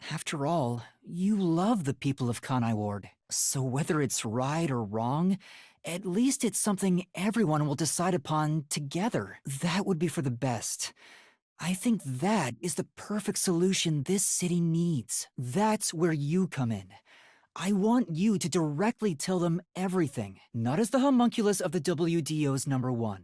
After all, you love the people of Kanai Ward. So whether it's right or wrong, At least it's something everyone will decide upon together. That would be for the best. I think that is the perfect solution this city needs. That's where you come in. I want you to directly tell them everything, not as the homunculus of the WDO's #1,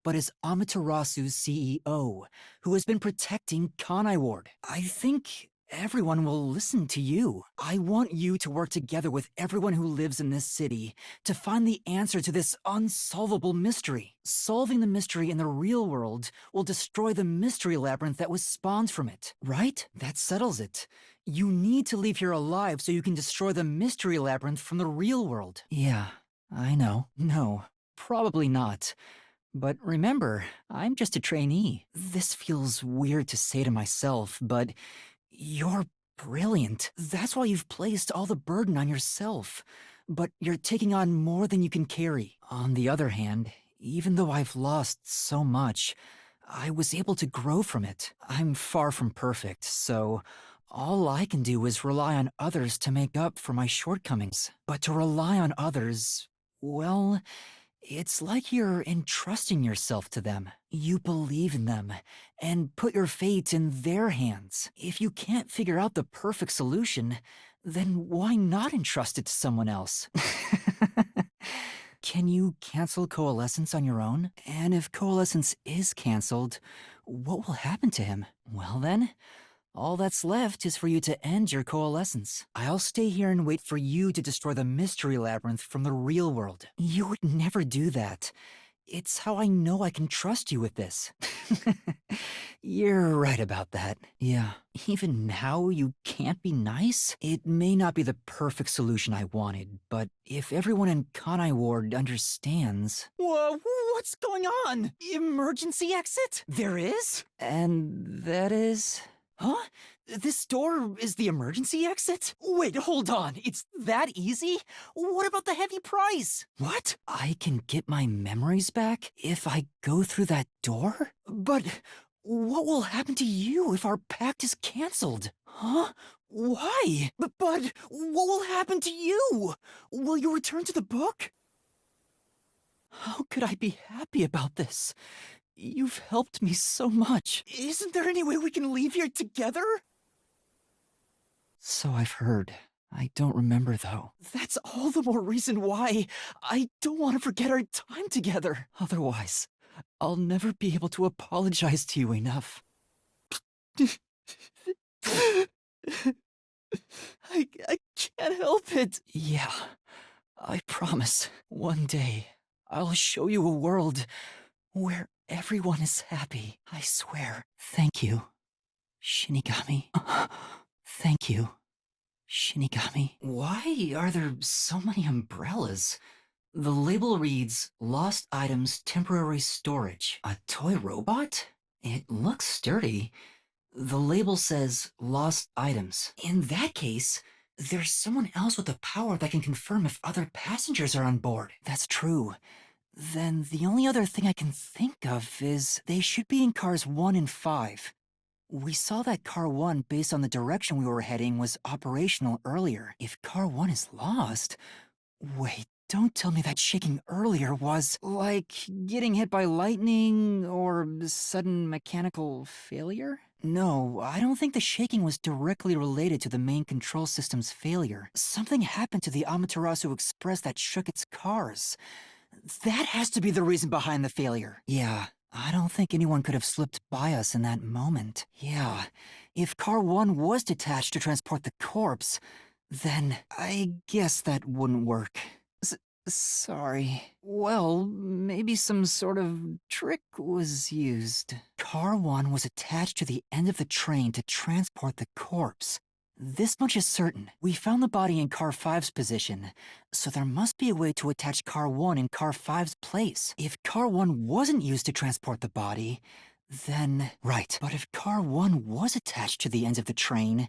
but as Amaterasu's CEO, who has been protecting Kanai Ward. I think everyone will listen to you. I want you to work together with everyone who lives in this city to find the answer to this unsolvable mystery. Solving the mystery in the real world will destroy the mystery labyrinth that was spawned from it, right? That settles it. You need to leave here alive so you can destroy the mystery labyrinth from the real world. Yeah, I know. No, probably not. But remember, I'm just a trainee. This feels weird to say to myself, but you're brilliant. That's why you've placed all the burden on yourself. But you're taking on more than you can carry. On the other hand, even though I've lost so much, I was able to grow from it. I'm far from perfect, so all I can do is rely on others to make up for my shortcomings. But to rely on others, well, it's like you're entrusting yourself to them. You believe in them and put your fate in their hands. If you can't figure out the perfect solution, then why not entrust it to someone else? Can you cancel Coalescence on your own? And if Coalescence is canceled, what will happen to him? Well then, all that's left is for you to end your coalescence. I'll stay here and wait for you to destroy the mystery labyrinth from the real world. You would never do that. It's how I know I can trust you with this. You're right about that. Yeah, even now you can't be nice? It may not be the perfect solution I wanted, but if everyone in Kanai Ward understands... Whoa, what's going on? Emergency exit? There is? And that is... Huh? This door is the emergency exit? Wait, hold on. It's that easy? What about the heavy price? What? I can get my memories back if I go through that door? But what will happen to you if our pact is canceled? Huh? Why? But what will happen to you? Will you return to the book? How could I be happy about this? You've helped me so much. Isn't there any way we can leave here together? So I've heard. I don't remember, though. That's all the more reason why I don't want to forget our time together. Otherwise, I'll never be able to apologize to you enough. I can't help it. Yeah, I promise. One day, I'll show you a world where everyone is happy. I swear. Thank you, Shinigami. Thank you, Shinigami. Why are there so many umbrellas? The label reads, Lost Items Temporary Storage. A toy robot? It looks sturdy. The label says, Lost Items. In that case, there's someone else with the power that can confirm if other passengers are on board. That's true. Then the only other thing I can think of is they should be in cars 1 and 5. We saw that car 1, based on the direction we were heading, was operational earlier. If car 1 is lost... Wait, don't tell me that shaking earlier was, like, getting hit by lightning or sudden mechanical failure? No, I don't think the shaking was directly related to the main control system's failure. Something happened to the Amaterasu Express that shook its cars. That has to be the reason behind the failure. Yeah, I don't think anyone could have slipped by us in that moment. Yeah, if car 1 was detached to transport the corpse, then I guess that wouldn't work. Sorry. Well, maybe some sort of trick was used. Car 1 was attached to the end of the train to transport the corpse. This much is certain. We found the body in car 5's position, so there must be a way to attach car 1 in car 5's place. If car 1 wasn't used to transport the body, then... Right, but if car 1 was attached to the ends of the train,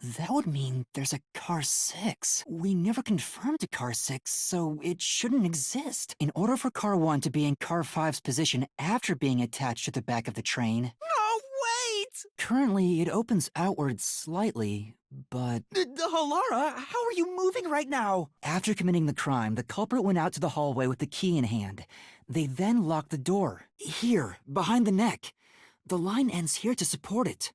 that would mean there's a car 6. We never confirmed a car 6, so it shouldn't exist. In order for car 1 to be in car 5's position after being attached to the back of the train... No, wait! Currently, it opens outwards slightly, but... Halara, how are you moving right now? After committing the crime, the culprit went out to the hallway with the key in hand. They then locked the door. Here, behind the neck. The line ends here to support it.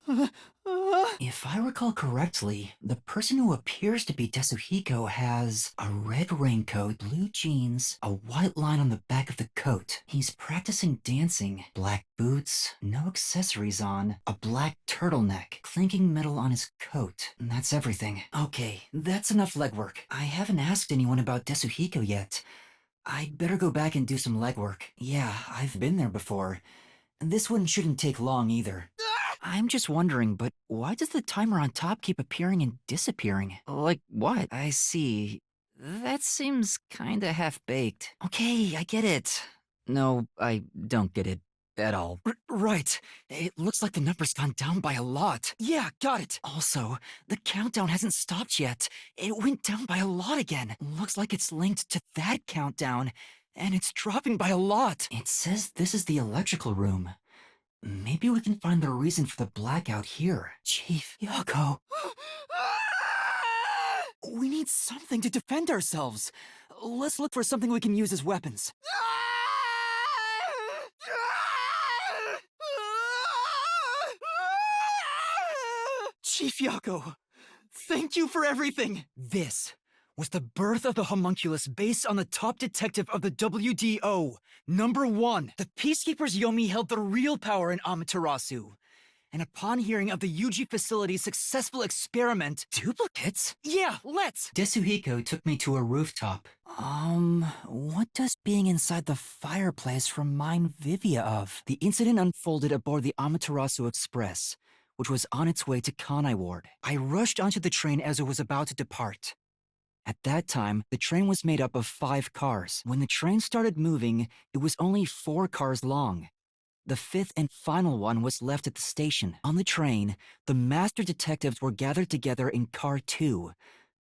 If I recall correctly, the person who appears to be Tetsuhiko has a red raincoat, blue jeans, a white line on the back of the coat. He's practicing dancing, black boots, no accessories on, a black turtleneck, clinking metal on his coat, and that's everything. Okay, that's enough legwork. I haven't asked anyone about Tetsuhiko yet. I'd better go back and do some legwork. Yeah, I've been there before. This one shouldn't take long either. I'm just wondering, but why does the timer on top keep appearing and disappearing? Like what? I see. That seems kinda half-baked. Okay, I get it. No, I don't get it at all. Right. It looks like the number's gone down by a lot. Yeah, got it. Also, the countdown hasn't stopped yet. It went down by a lot again. Looks like it's linked to that countdown, and it's dropping by a lot. It says this is the electrical room. Maybe we can find the reason for the blackout here. Chief, Yako. We need something to defend ourselves. Let's look for something we can use as weapons. Chief Yako, thank you for everything. This was the birth of the homunculus based on the top detective of the WDO, number 1. The Peacekeepers Yomi held the real power in Amaterasu. And upon hearing of the Yuji facility's successful experiment... Duplicates? Yeah, let's! Tetsuhiko took me to a rooftop. What does being inside the fireplace remind Vivia of? The incident unfolded aboard the Amaterasu Express, which was on its way to Kanai Ward. I rushed onto the train as it was about to depart. At that time, the train was made up of 5 cars. When the train started moving, it was only 4 cars long. The 5th and final one was left at the station. On the train, the master detectives were gathered together in car 2.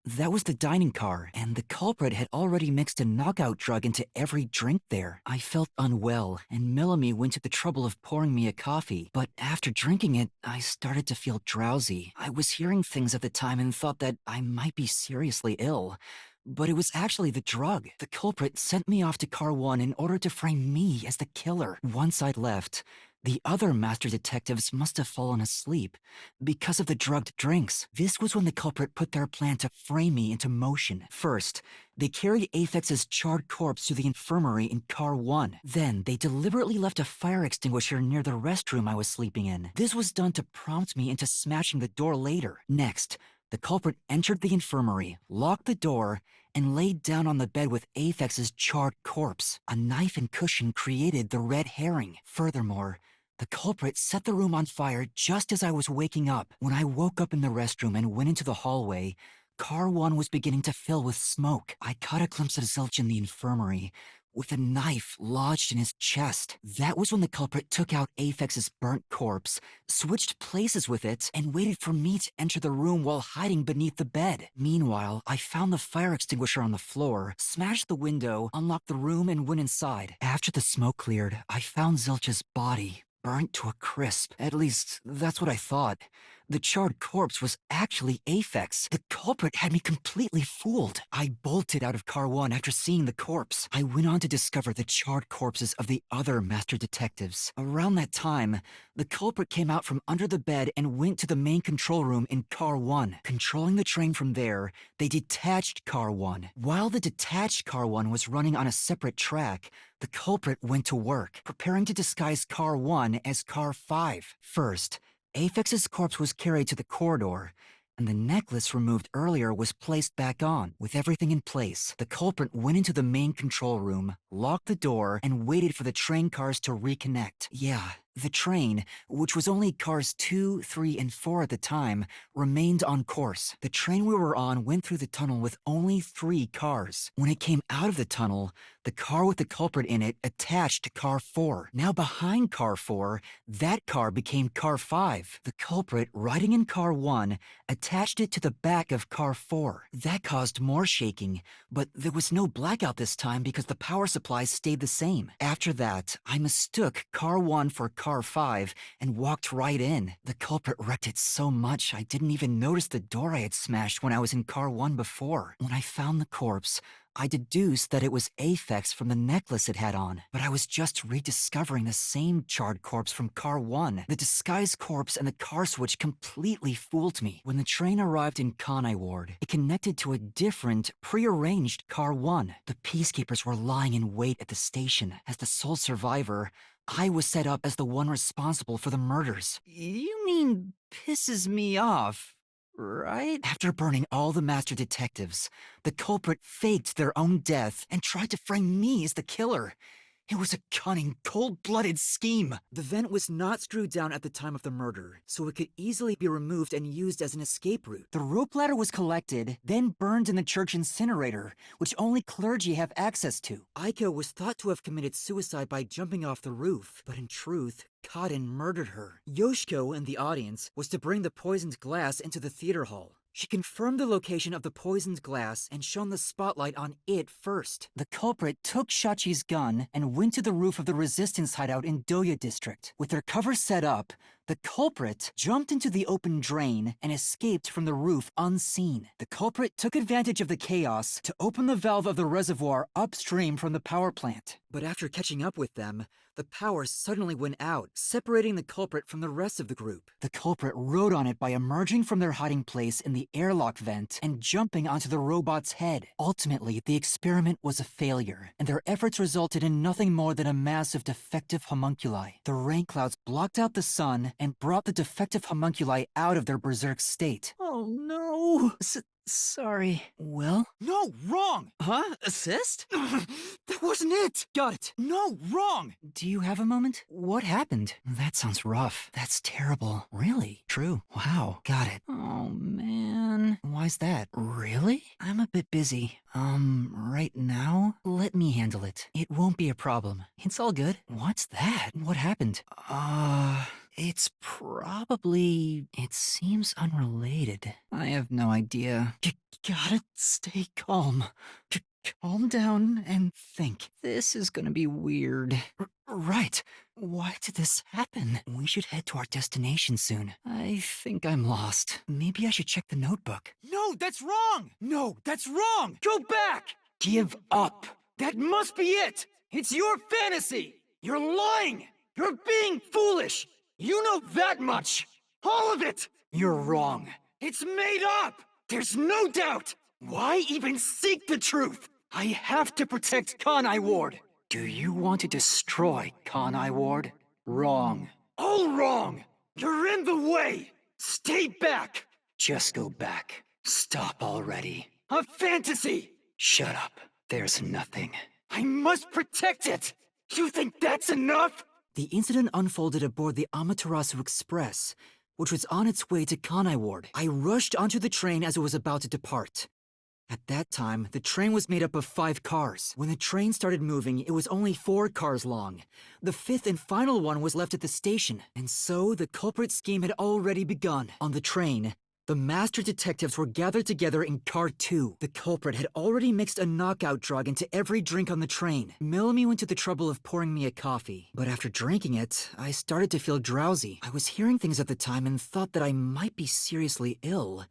That was the dining car, and the culprit had already mixed a knockout drug into every drink there. I felt unwell, and Melanie went to the trouble of pouring me a coffee. But after drinking it, I started to feel drowsy. I was hearing things at the time and thought that I might be seriously ill. But it was actually the drug. The culprit sent me off to car 1 in order to frame me as the killer. Once I'd left, the other master detectives must have fallen asleep because of the drugged drinks. This was when the culprit put their plan to frame me into motion. First, they carried Apex's charred corpse to the infirmary in car 1. Then, they deliberately left a fire extinguisher near the restroom I was sleeping in. This was done to prompt me into smashing the door later. Next, the culprit entered the infirmary, locked the door, and laid down on the bed with Apex's charred corpse. A knife and cushion created the red herring. Furthermore, the culprit set the room on fire just as I was waking up. When I woke up in the restroom and went into the hallway, car 1 was beginning to fill with smoke. I caught a glimpse of Zilch in the infirmary, with a knife lodged in his chest. That was when the culprit took out Apex's burnt corpse, switched places with it, and waited for me to enter the room while hiding beneath the bed. Meanwhile, I found the fire extinguisher on the floor, smashed the window, unlocked the room, and went inside. After the smoke cleared, I found Zilch's body, burnt to a crisp. At least, that's what I thought. The charred corpse was actually Apex. The culprit had me completely fooled. I bolted out of car 1 after seeing the corpse. I went on to discover the charred corpses of the other master detectives. Around that time, the culprit came out from under the bed and went to the main control room in car 1. Controlling the train from there, they detached car 1. While the detached car 1 was running on a separate track, the culprit went to work, preparing to disguise car 1 as car 5. First, Apex's corpse was carried to the corridor, and the necklace removed earlier was placed back on. With everything in place, the culprit went into the main control room, locked the door, and waited for the train cars to reconnect. Yeah, the train, which was only cars 2, 3, and 4 at the time, remained on course. The train we were on went through the tunnel with only 3 cars. When it came out of the tunnel, the car with the culprit in it attached to car 4. Now behind car 4, that car became car 5. The culprit, riding in car 1, attached it to the back of car 4. That caused more shaking, but there was no blackout this time because the power supply stayed the same. After that, I mistook car 1 for car car 5 and walked right in. The culprit wrecked it so much I didn't even notice the door I had smashed when I was in car 1 before. When I found the corpse, I deduced that it was Aphex from the necklace it had on, but I was just rediscovering the same charred corpse from car 1. The disguised corpse and the car switch completely fooled me. When the train arrived in Kanai Ward, it connected to a different, prearranged car 1. The peacekeepers were lying in wait at the station. As the sole survivor, I was set up as the one responsible for the murders. You mean pisses me off, right? After burning all the master detectives, the culprit faked their own death and tried to frame me as the killer. It was a cunning, cold-blooded scheme. The vent was not screwed down at the time of the murder, so it could easily be removed and used as an escape route. The rope ladder was collected, then burned in the church incinerator, which only clergy have access to. Yako was thought to have committed suicide by jumping off the roof, but in truth, Kaden murdered her. Yoshiko, in the audience, was to bring the poisoned glass into the theater hall. She confirmed the location of the poisoned glass and shone the spotlight on it first. The culprit took Shachi's gun and went to the roof of the resistance hideout in Doya District. With their cover set up, the culprit jumped into the open drain and escaped from the roof unseen. The culprit took advantage of the chaos to open the valve of the reservoir upstream from the power plant. But after catching up with them, the power suddenly went out, separating the culprit from the rest of the group. The culprit rode on it by emerging from their hiding place in the airlock vent and jumping onto the robot's head. Ultimately, the experiment was a failure, and their efforts resulted in nothing more than a mass of defective homunculi. The rain clouds blocked out the sun and brought the defective homunculi out of their berserk state. Oh no! Sorry. Well? No, wrong! Huh? Assist? That wasn't it! Got it. No, wrong! Do you have a moment? What happened? That sounds rough. That's terrible. Really? True. Wow. Got it. Oh, man. Why's that? Really? I'm a bit busy. Right now? Let me handle it. It won't be a problem. It's all good. What's that? What happened? It's probably... It seems unrelated. I have no idea. Gotta stay calm. Calm down and think. This is gonna be weird. Right. Why did this happen? We should head to our destination soon. I think I'm lost. Maybe I should check the notebook. No, that's wrong! No, that's wrong! Go back! Give up. That must be it! It's your fantasy! You're lying! You're being foolish! You know that much! All of it! You're wrong. It's made up! There's no doubt! Why even seek the truth? I have to protect Kanai Ward! Do you want to destroy Kanai Ward? Wrong. All wrong! You're in the way! Stay back! Just go back. Stop already. A fantasy! Shut up. There's nothing. I must protect it! You think that's enough? The incident unfolded aboard the Amaterasu Express, which was on its way to Kanai Ward. I rushed onto the train as it was about to depart. At that time, the train was made up of 5 cars. When the train started moving, it was only 4 cars long. The 5th and final one was left at the station, and so the culprit scheme had already begun. On the train, the master detectives were gathered together in car 2. The culprit had already mixed a knockout drug into every drink on the train. Melanie went to the trouble of pouring me a coffee, but after drinking it, I started to feel drowsy. I was hearing things at the time and thought that I might be seriously ill.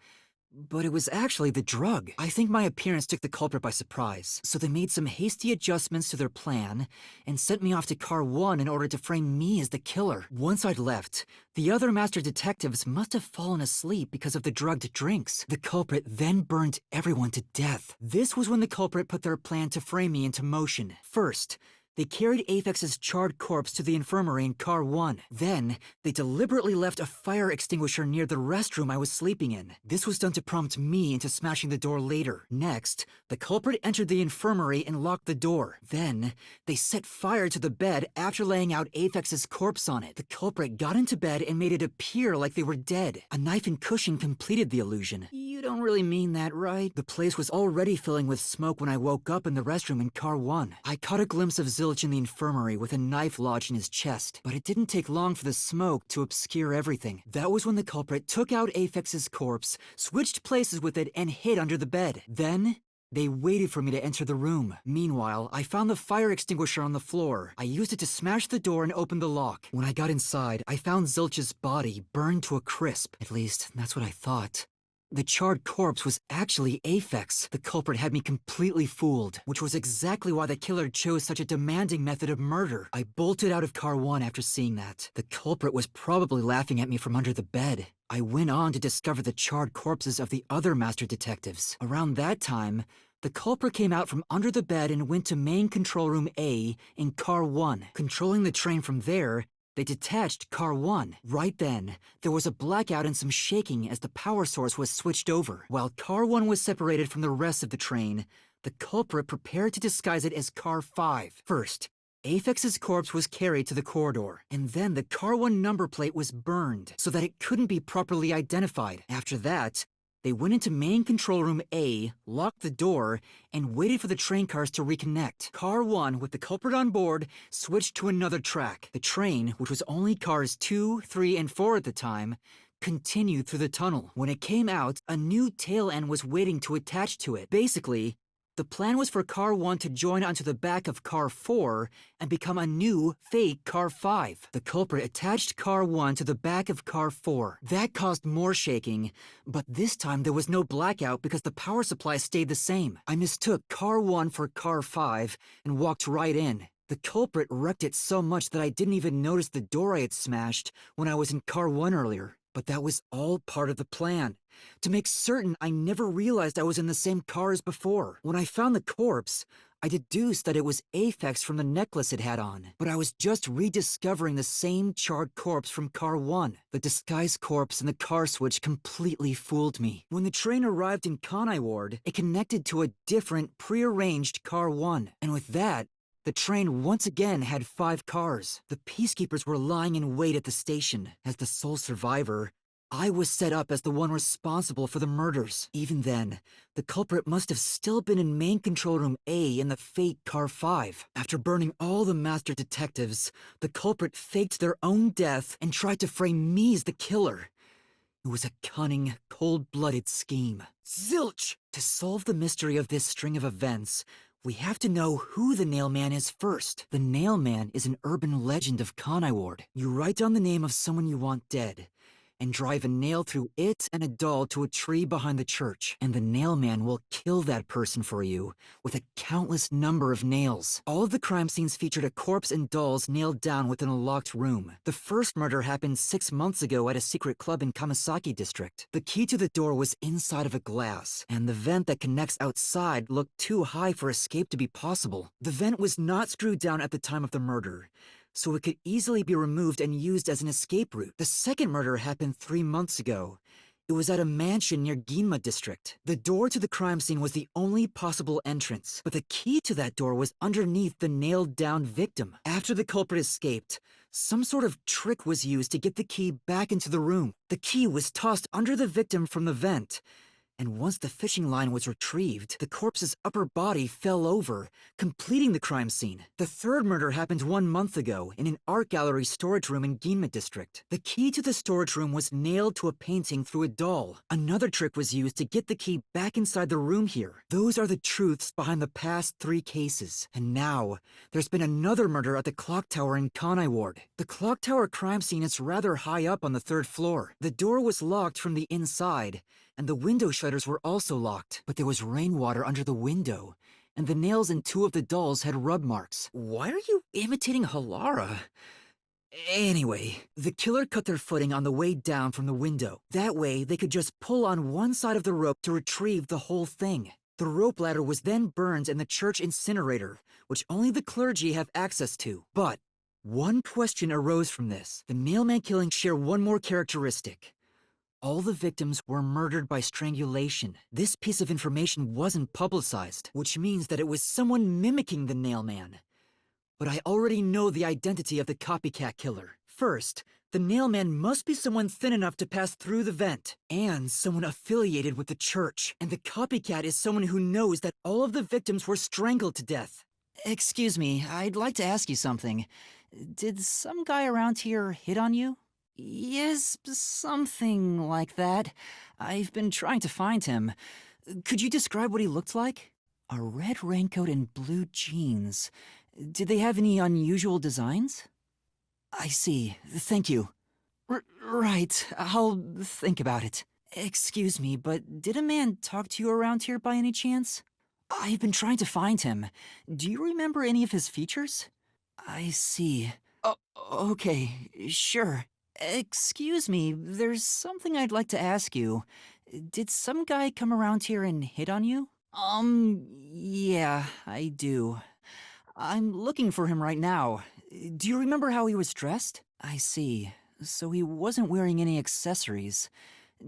But it was actually the drug. I think my appearance took the culprit by surprise, so they made some hasty adjustments to their plan and sent me off to car 1 in order to frame me as the killer. Once I'd left, the other master detectives must have fallen asleep because of the drugged drinks. The culprit then burned everyone to death. This was when the culprit put their plan to frame me into motion. First, they carried Aphex's charred corpse to the infirmary in car 1. Then, they deliberately left a fire extinguisher near the restroom I was sleeping in. This was done to prompt me into smashing the door later. Next, the culprit entered the infirmary and locked the door. Then, they set fire to the bed after laying out Aphex's corpse on it. The culprit got into bed and made it appear like they were dead. A knife and cushion completed the illusion. You don't really mean that, right? The place was already filling with smoke when I woke up in the restroom in car 1. I caught a glimpse of Zilch in the infirmary with a knife lodged in his chest, but it didn't take long for the smoke to obscure everything. That was when the culprit took out Aphex's corpse, switched places with it, and hid under the bed. Then, They waited for me to enter the room. Meanwhile, I found the fire extinguisher on the floor. I used it to smash the door and open the lock. When I got inside, I found Zilch's body burned to a crisp. At least, that's what I thought. The charred corpse was actually Aphex. The culprit had me completely fooled, which was exactly why the killer chose such a demanding method of murder. I bolted out of Car 1 after seeing that. The culprit was probably laughing at me from under the bed. I went on to discover the charred corpses of the other master detectives. Around that time, the culprit came out from under the bed and went to main control room A in Car 1. Controlling the train from there, they detached Car 1. Right then, there was a blackout and some shaking as the power source was switched over. While Car 1 was separated from the rest of the train, the culprit prepared to disguise it as Car 5. First, Aphex's corpse was carried to the corridor, and then the Car 1 number plate was burned so that it couldn't be properly identified. After that, they went into main control room A, locked the door, and waited for the train cars to reconnect. Car 1, with the culprit on board, switched to another track. The train, which was only cars 2, 3, and 4 at the time, continued through the tunnel. When it came out, a new tail end was waiting to attach to it. Basically, the plan was for Car 1 to join onto the back of Car 4 and become a new, fake Car 5. The culprit attached Car 1 to the back of Car 4. That caused more shaking, but this time there was no blackout because the power supply stayed the same. I mistook Car 1 for Car 5 and walked right in. The culprit wrecked it so much that I didn't even notice the door I had smashed when I was in Car 1 earlier. But that was all part of the plan. To make certain I never realized I was in the same car as before. When I found the corpse, I deduced that it was Aphex from the necklace it had on. But I was just rediscovering the same charred corpse from Car 1. The disguised corpse and the car switch completely fooled me. When the train arrived in Kanai Ward, it connected to a different, prearranged Car 1. And with that, the train once again had 5 cars. The peacekeepers were lying in wait at the station. As the sole survivor, I was set up as the one responsible for the murders. Even then, the culprit must have still been in main control room A in the fake Car 5. After burning all the master detectives, the culprit faked their own death and tried to frame me as the killer. It was a cunning, cold-blooded scheme. Zilch! To solve the mystery of this string of events, we have to know who the Nailman is first. The Nailman is an urban legend of Kanai Ward. You write down the name of someone you want dead, and drive a nail through it and a doll to a tree behind the church, and the Nailman will kill that person for you with a countless number of nails. All of the crime scenes featured a corpse and dolls nailed down within a locked room. The first murder happened 6 months ago at a secret club in Kamasaki district. The key to the door was inside of a glass, and the vent that connects outside looked too high for escape to be possible. The vent was not screwed down at the time of the murder, so it could easily be removed and used as an escape route. The second murder happened 3 months ago. It was at a mansion near Ginma district. The door to the crime scene was the only possible entrance, but the key to that door was underneath the nailed-down victim. After the culprit escaped, some sort of trick was used to get the key back into the room. The key was tossed under the victim from the vent, and once the fishing line was retrieved, the corpse's upper body fell over, completing the crime scene. The third murder happened 1 month ago in an art gallery storage room in Ginma district. The key to the storage room was nailed to a painting through a doll. Another trick was used to get the key back inside the room here. Those are the truths behind the past 3 cases. And now, there's been another murder at the clock tower in Kanai Ward. The clock tower crime scene is rather high up on the 3rd floor. The door was locked from the inside, and the window shutters were also locked, but there was rainwater under the window, and the nails in 2 of the dolls had rub marks. Why are you imitating Halara? Anyway, the killer cut their footing on the way down from the window. That way, they could just pull on one side of the rope to retrieve the whole thing. The rope ladder was then burned in the church incinerator, which only the clergy have access to. But one question arose from this. The Nailman killings share one more characteristic. All the victims were murdered by strangulation. This piece of information wasn't publicized, which means that it was someone mimicking the Nailman. But I already know the identity of the copycat killer. First, the Nailman must be someone thin enough to pass through the vent, and someone affiliated with the church. And the copycat is someone who knows that all of the victims were strangled to death. Excuse me, I'd like to ask you something. Did some guy around here hit on you? Yes, something like that. I've been trying to find him. Could you describe what he looked like? A red raincoat and blue jeans. Did they have any unusual designs? I see. Thank you. Right. I'll think about it. Excuse me, but did a man talk to you around here by any chance? I've been trying to find him. Do you remember any of his features? I see. Oh, okay, sure. Excuse me, there's something I'd like to ask you. Did some guy come around here and hit on you? Yeah, I do. I'm looking for him right now. Do you remember how he was dressed? I see. So he wasn't wearing any accessories.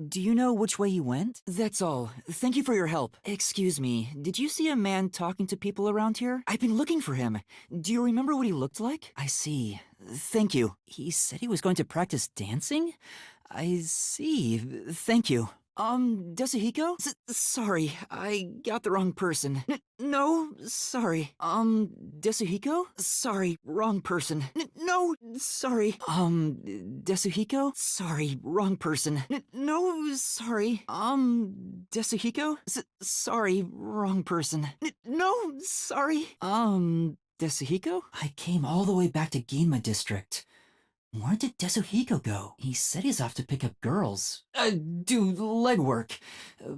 Do you know which way he went? That's all. Thank you for your help. Excuse me, did you see a man talking to people around here? I've been looking for him. Do you remember what he looked like? I see. Thank you. He said he was going to practice dancing? I see. Thank you. Desuhiko? Sorry, I got the wrong person. No, sorry. Desuhiko? Sorry, wrong person. No, sorry. Desuhiko? Sorry, wrong person. No, sorry. Desuhiko? Sorry, wrong person. No, sorry. Desuhiko? I came all the way back to Ginma District. Where did Desuhiko go? He said he's off to pick up girls. Do legwork.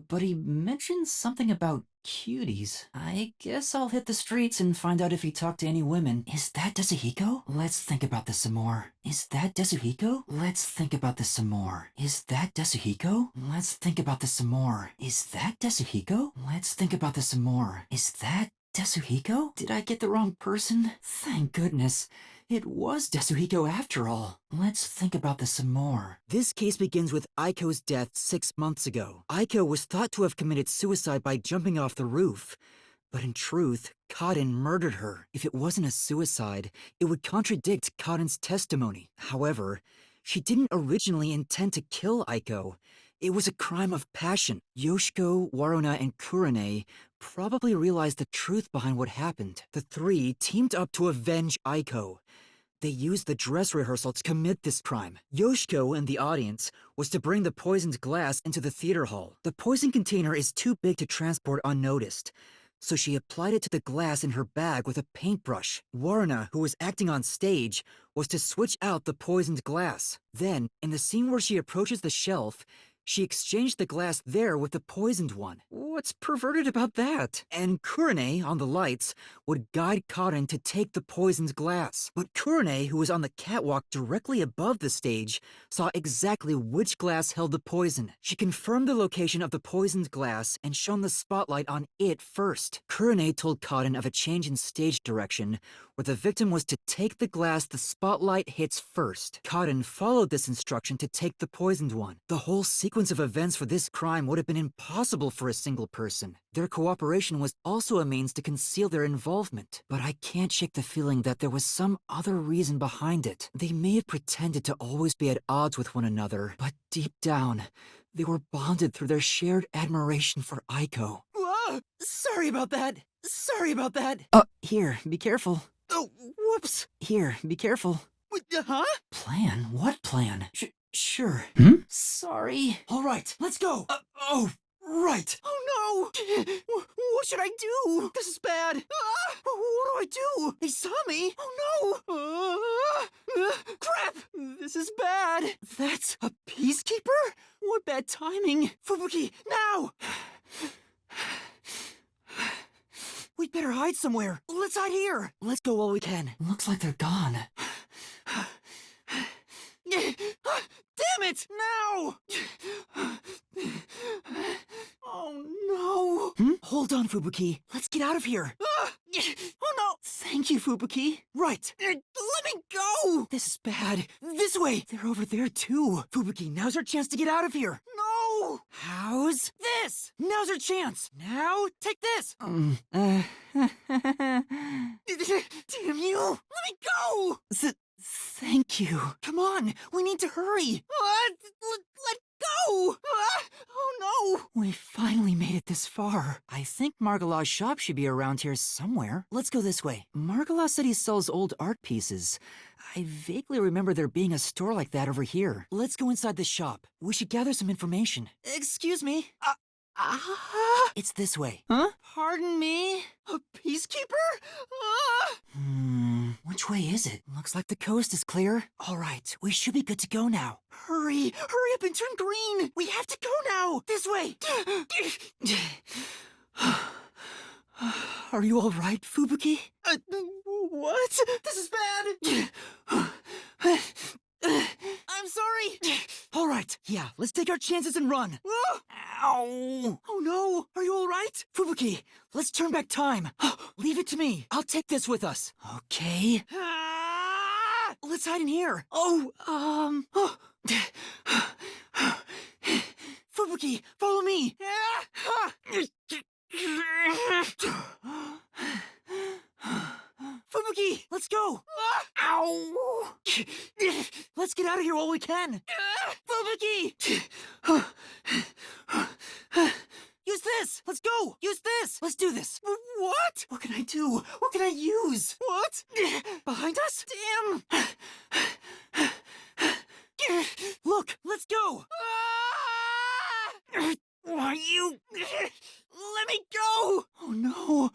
But he mentioned something about cuties. I guess I'll hit the streets and find out if he talked to any women. Is that Desuhiko? Let's think about this some more. Is that Desuhiko? Let's think about this some more. Is that Desuhiko? Let's think about this some more. Is that Desuhiko? Let's think about this some more. Is that Desuhiko? Did I get the wrong person? Thank goodness. It was Desuhiko after all. Let's think about this some more. This case begins with Aiko's death 6 months ago. Aiko was thought to have committed suicide by jumping off the roof. But in truth, Kaden murdered her. If it wasn't a suicide, it would contradict Kaden's testimony. However, she didn't originally intend to kill Aiko. It was a crime of passion. Yoshiko, Waruna, and Kurane probably realized the truth behind what happened. The three teamed up to avenge Aiko. They used the dress rehearsal to commit this crime. Yoshiko and the audience was to bring the poisoned glass into the theater hall. The poison container is too big to transport unnoticed, so she applied it to the glass in her bag with a paintbrush. Waruna, who was acting on stage, was to switch out the poisoned glass. Then, in the scene where she approaches the shelf, she exchanged the glass there with the poisoned one. What's perverted about that? And Kurane, on the lights, would guide Kaden to take the poisoned glass. But Kurane, who was on the catwalk directly above the stage, saw exactly which glass held the poison. She confirmed the location of the poisoned glass and shone the spotlight on it first. Kurane told Kaden of a change in stage direction, where the victim was to take the glass the spotlight hits first. Kaden followed this instruction to take the poisoned one. The whole sequence of events for this crime would have been impossible for a single person. Their cooperation was also a means to conceal their involvement. But I can't shake the feeling that there was some other reason behind it. They may have pretended to always be at odds with one another, but deep down, they were bonded through their shared admiration for Aiko. Whoa! Sorry about that! Sorry about that! Here, be careful. Oh, whoops! Here, be careful. Huh? Plan? What plan? Sure. Sorry. All right, let's go. Right. Oh no! What should I do? This is bad. What do I do? They saw me. Oh no! Crap! This is bad. That's a peacekeeper? What bad timing. Fubuki, now! We'd better hide somewhere. Let's hide here. Let's go while we can. Looks like they're gone. Damn it! Now! Oh no! Hold on, Fubuki. Let's get out of here. Oh no! Thank you, Fubuki. Right. Let me go! This is bad. This way! They're over there too. Fubuki, now's our chance to get out of here. No! How's this? Now's our chance. Now, take this. Damn you! Let me go! Thank you. Come on, we need to hurry. Let go! Oh no! We finally made it this far. I think Margala's shop should be around here somewhere. Let's go this way. Margala said he sells old art pieces. I vaguely remember there being a store like that over here. Let's go inside the shop. We should gather some information. Excuse me. It's this way. Huh? Pardon me? A peacekeeper? Ah! Which way is it? Looks like the coast is clear. All right, we should be good to go now. Hurry up and turn green! We have to go now! This way! Are you all right, Fubuki? What? This is bad! I'm sorry! All right, yeah, let's take our chances and run. Ow! Oh no! Are you alright? Fubuki, let's turn back time. Leave it to me. I'll take this with us. Okay. Ah! Let's hide in here. Fubuki, follow me! Fubuki, let's go! Ow! Let's get out of here while we can. Fubuki! Use this! Let's go! Use this! Let's do this. What? What can I do? What can I use? What? Behind us? Damn! Look, let's go! Why you? Let me go! Oh no!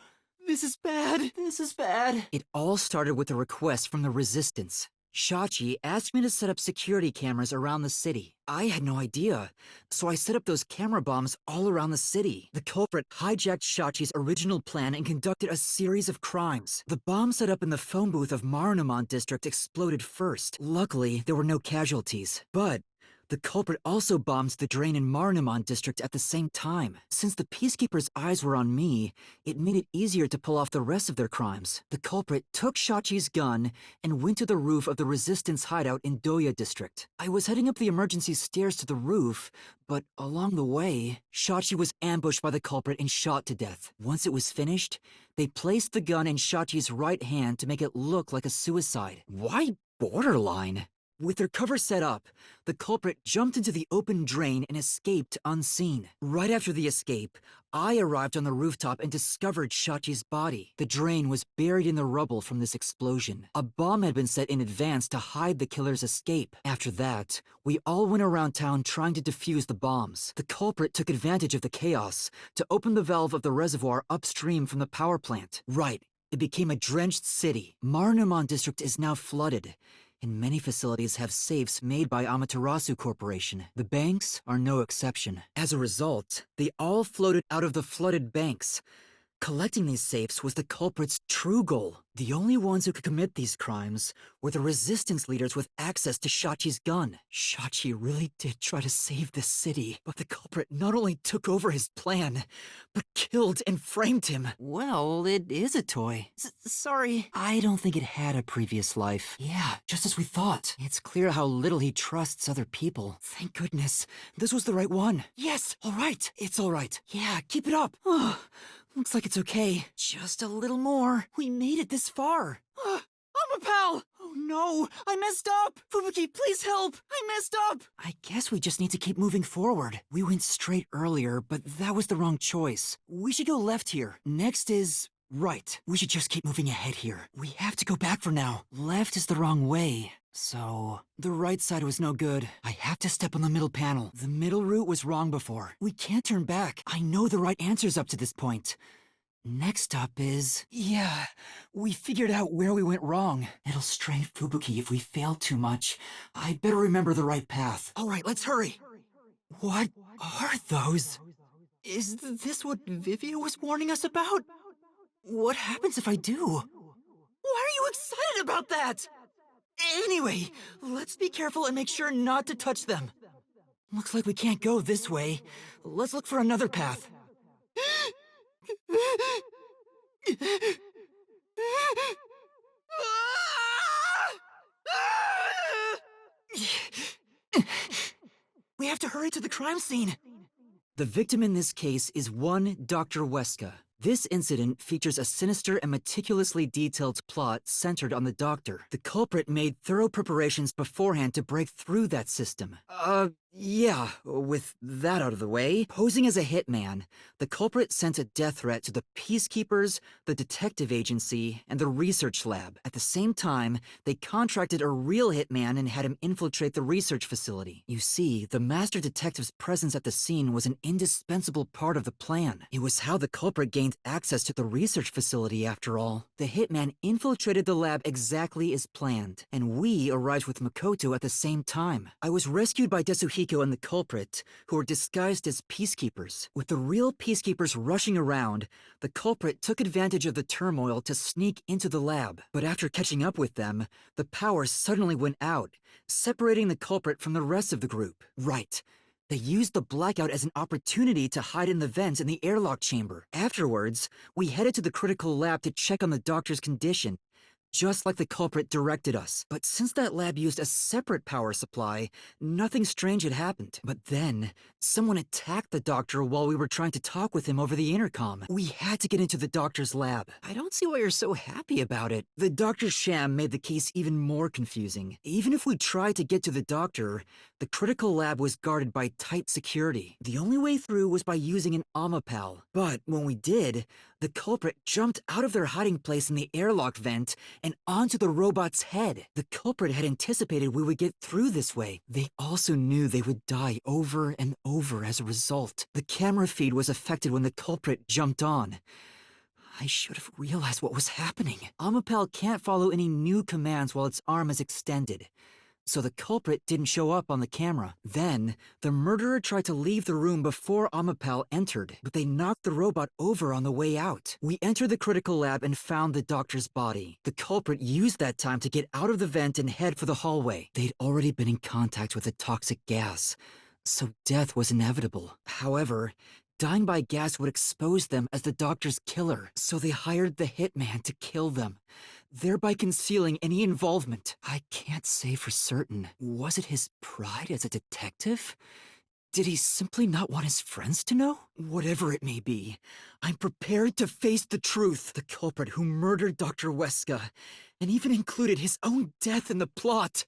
This is bad. This is bad. It all started with a request from the Resistance. Shachi asked me to set up security cameras around the city. I had no idea, so I set up those camera bombs all around the city. The culprit hijacked Shachi's original plan and conducted a series of crimes. The bomb set up in the phone booth of Marunouman district exploded first. Luckily, there were no casualties. But the culprit also bombed the drain in Marunouman district at the same time. Since the peacekeepers' eyes were on me, it made it easier to pull off the rest of their crimes. The culprit took Shachi's gun and went to the roof of the Resistance hideout in Doya district. I was heading up the emergency stairs to the roof, but along the way, Shachi was ambushed by the culprit and shot to death. Once it was finished, they placed the gun in Shachi's right hand to make it look like a suicide. Why borderline? With their cover set up, the culprit jumped into the open drain and escaped unseen. Right after the escape, I arrived on the rooftop and discovered Shachi's body. The drain was buried in the rubble from this explosion. A bomb had been set in advance to hide the killer's escape. After that, we all went around town trying to defuse the bombs. The culprit took advantage of the chaos to open the valve of the reservoir upstream from the power plant. Right, it became a drenched city. Marunouman district is now flooded, and many facilities have safes made by Amaterasu Corporation. The banks are no exception. As a result, they all floated out of the flooded banks. Collecting these safes was the culprit's true goal. The only ones who could commit these crimes were the resistance leaders with access to Shachi's gun. Shachi really did try to save this city, but the culprit not only took over his plan, but killed and framed him. Well, it is a toy. Sorry. I don't think it had a previous life. Yeah, just as we thought. It's clear how little he trusts other people. Thank goodness. This was the right one. Yes, all right. It's all right. Yeah, keep it up. Oh, looks like it's okay. Just a little more. We made it this far. I'm a pal! Oh no, I messed up! Fubuki, please help! I messed up! I guess we just need to keep moving forward. We went straight earlier, but that was the wrong choice. We should go left here. Next is right. We should just keep moving ahead here. We have to go back for now. Left is the wrong way. So, the right side was no good. I have to step on the middle panel. The middle route was wrong before. We can't turn back. I know the right answers up to this point. Next up is... Yeah, we figured out where we went wrong. It'll strain Fubuki if we fail too much. I better remember the right path. All right, let's hurry. What are those? Is this what Vivia was warning us about? What happens if I do? Why are you excited about that? Anyway, let's be careful and make sure not to touch them. Looks like we can't go this way. Let's look for another path. We have to hurry to the crime scene. The victim in this case is one Dr. Weska. This incident features a sinister and meticulously detailed plot centered on the doctor. The culprit made thorough preparations beforehand to break through that system. Yeah, with that out of the way, posing as a hitman, the culprit sent a death threat to the Peacekeepers, the detective agency, and the research lab. At the same time, they contracted a real hitman and had him infiltrate the research facility. You see, the master detective's presence at the scene was an indispensable part of the plan. It was how the culprit gained access to the research facility, after all. The hitman infiltrated the lab exactly as planned, and we arrived with Makoto at the same time. I was rescued by Desuhiko and the culprit, who were disguised as peacekeepers. With the real peacekeepers rushing around, the culprit took advantage of the turmoil to sneak into the lab. But after catching up with them, the power suddenly went out, separating the culprit from the rest of the group. Right. They used the blackout as an opportunity to hide in the vents in the airlock chamber. Afterwards, we headed to the critical lab to check on the doctor's condition, just like the culprit directed us. But since that lab used a separate power supply, nothing strange had happened. But then, someone attacked the doctor while we were trying to talk with him over the intercom. We had to get into the doctor's lab. I don't see why you're so happy about it. The doctor's sham made the case even more confusing. Even if we tried to get to the doctor, the critical lab was guarded by tight security. The only way through was by using an Omapal. But when we did, the culprit jumped out of their hiding place in the airlock vent and onto the robot's head. The culprit had anticipated we would get through this way. They also knew they would die over and over as a result. The camera feed was affected when the culprit jumped on. I should have realized what was happening. Omapal can't follow any new commands while its arm is extended, so the culprit didn't show up on the camera. Then, the murderer tried to leave the room before Omapal entered, but they knocked the robot over on the way out. We entered the critical lab and found the doctor's body. The culprit used that time to get out of the vent and head for the hallway. They'd already been in contact with a toxic gas, so death was inevitable. However, dying by gas would expose them as the doctor's killer, so they hired the hitman to kill them, thereby concealing any involvement. I can't say for certain. Was it his pride as a detective? Did he simply not want his friends to know? Whatever it may be, I'm prepared to face the truth. The culprit who murdered Dr. Weska, and even included his own death in the plot.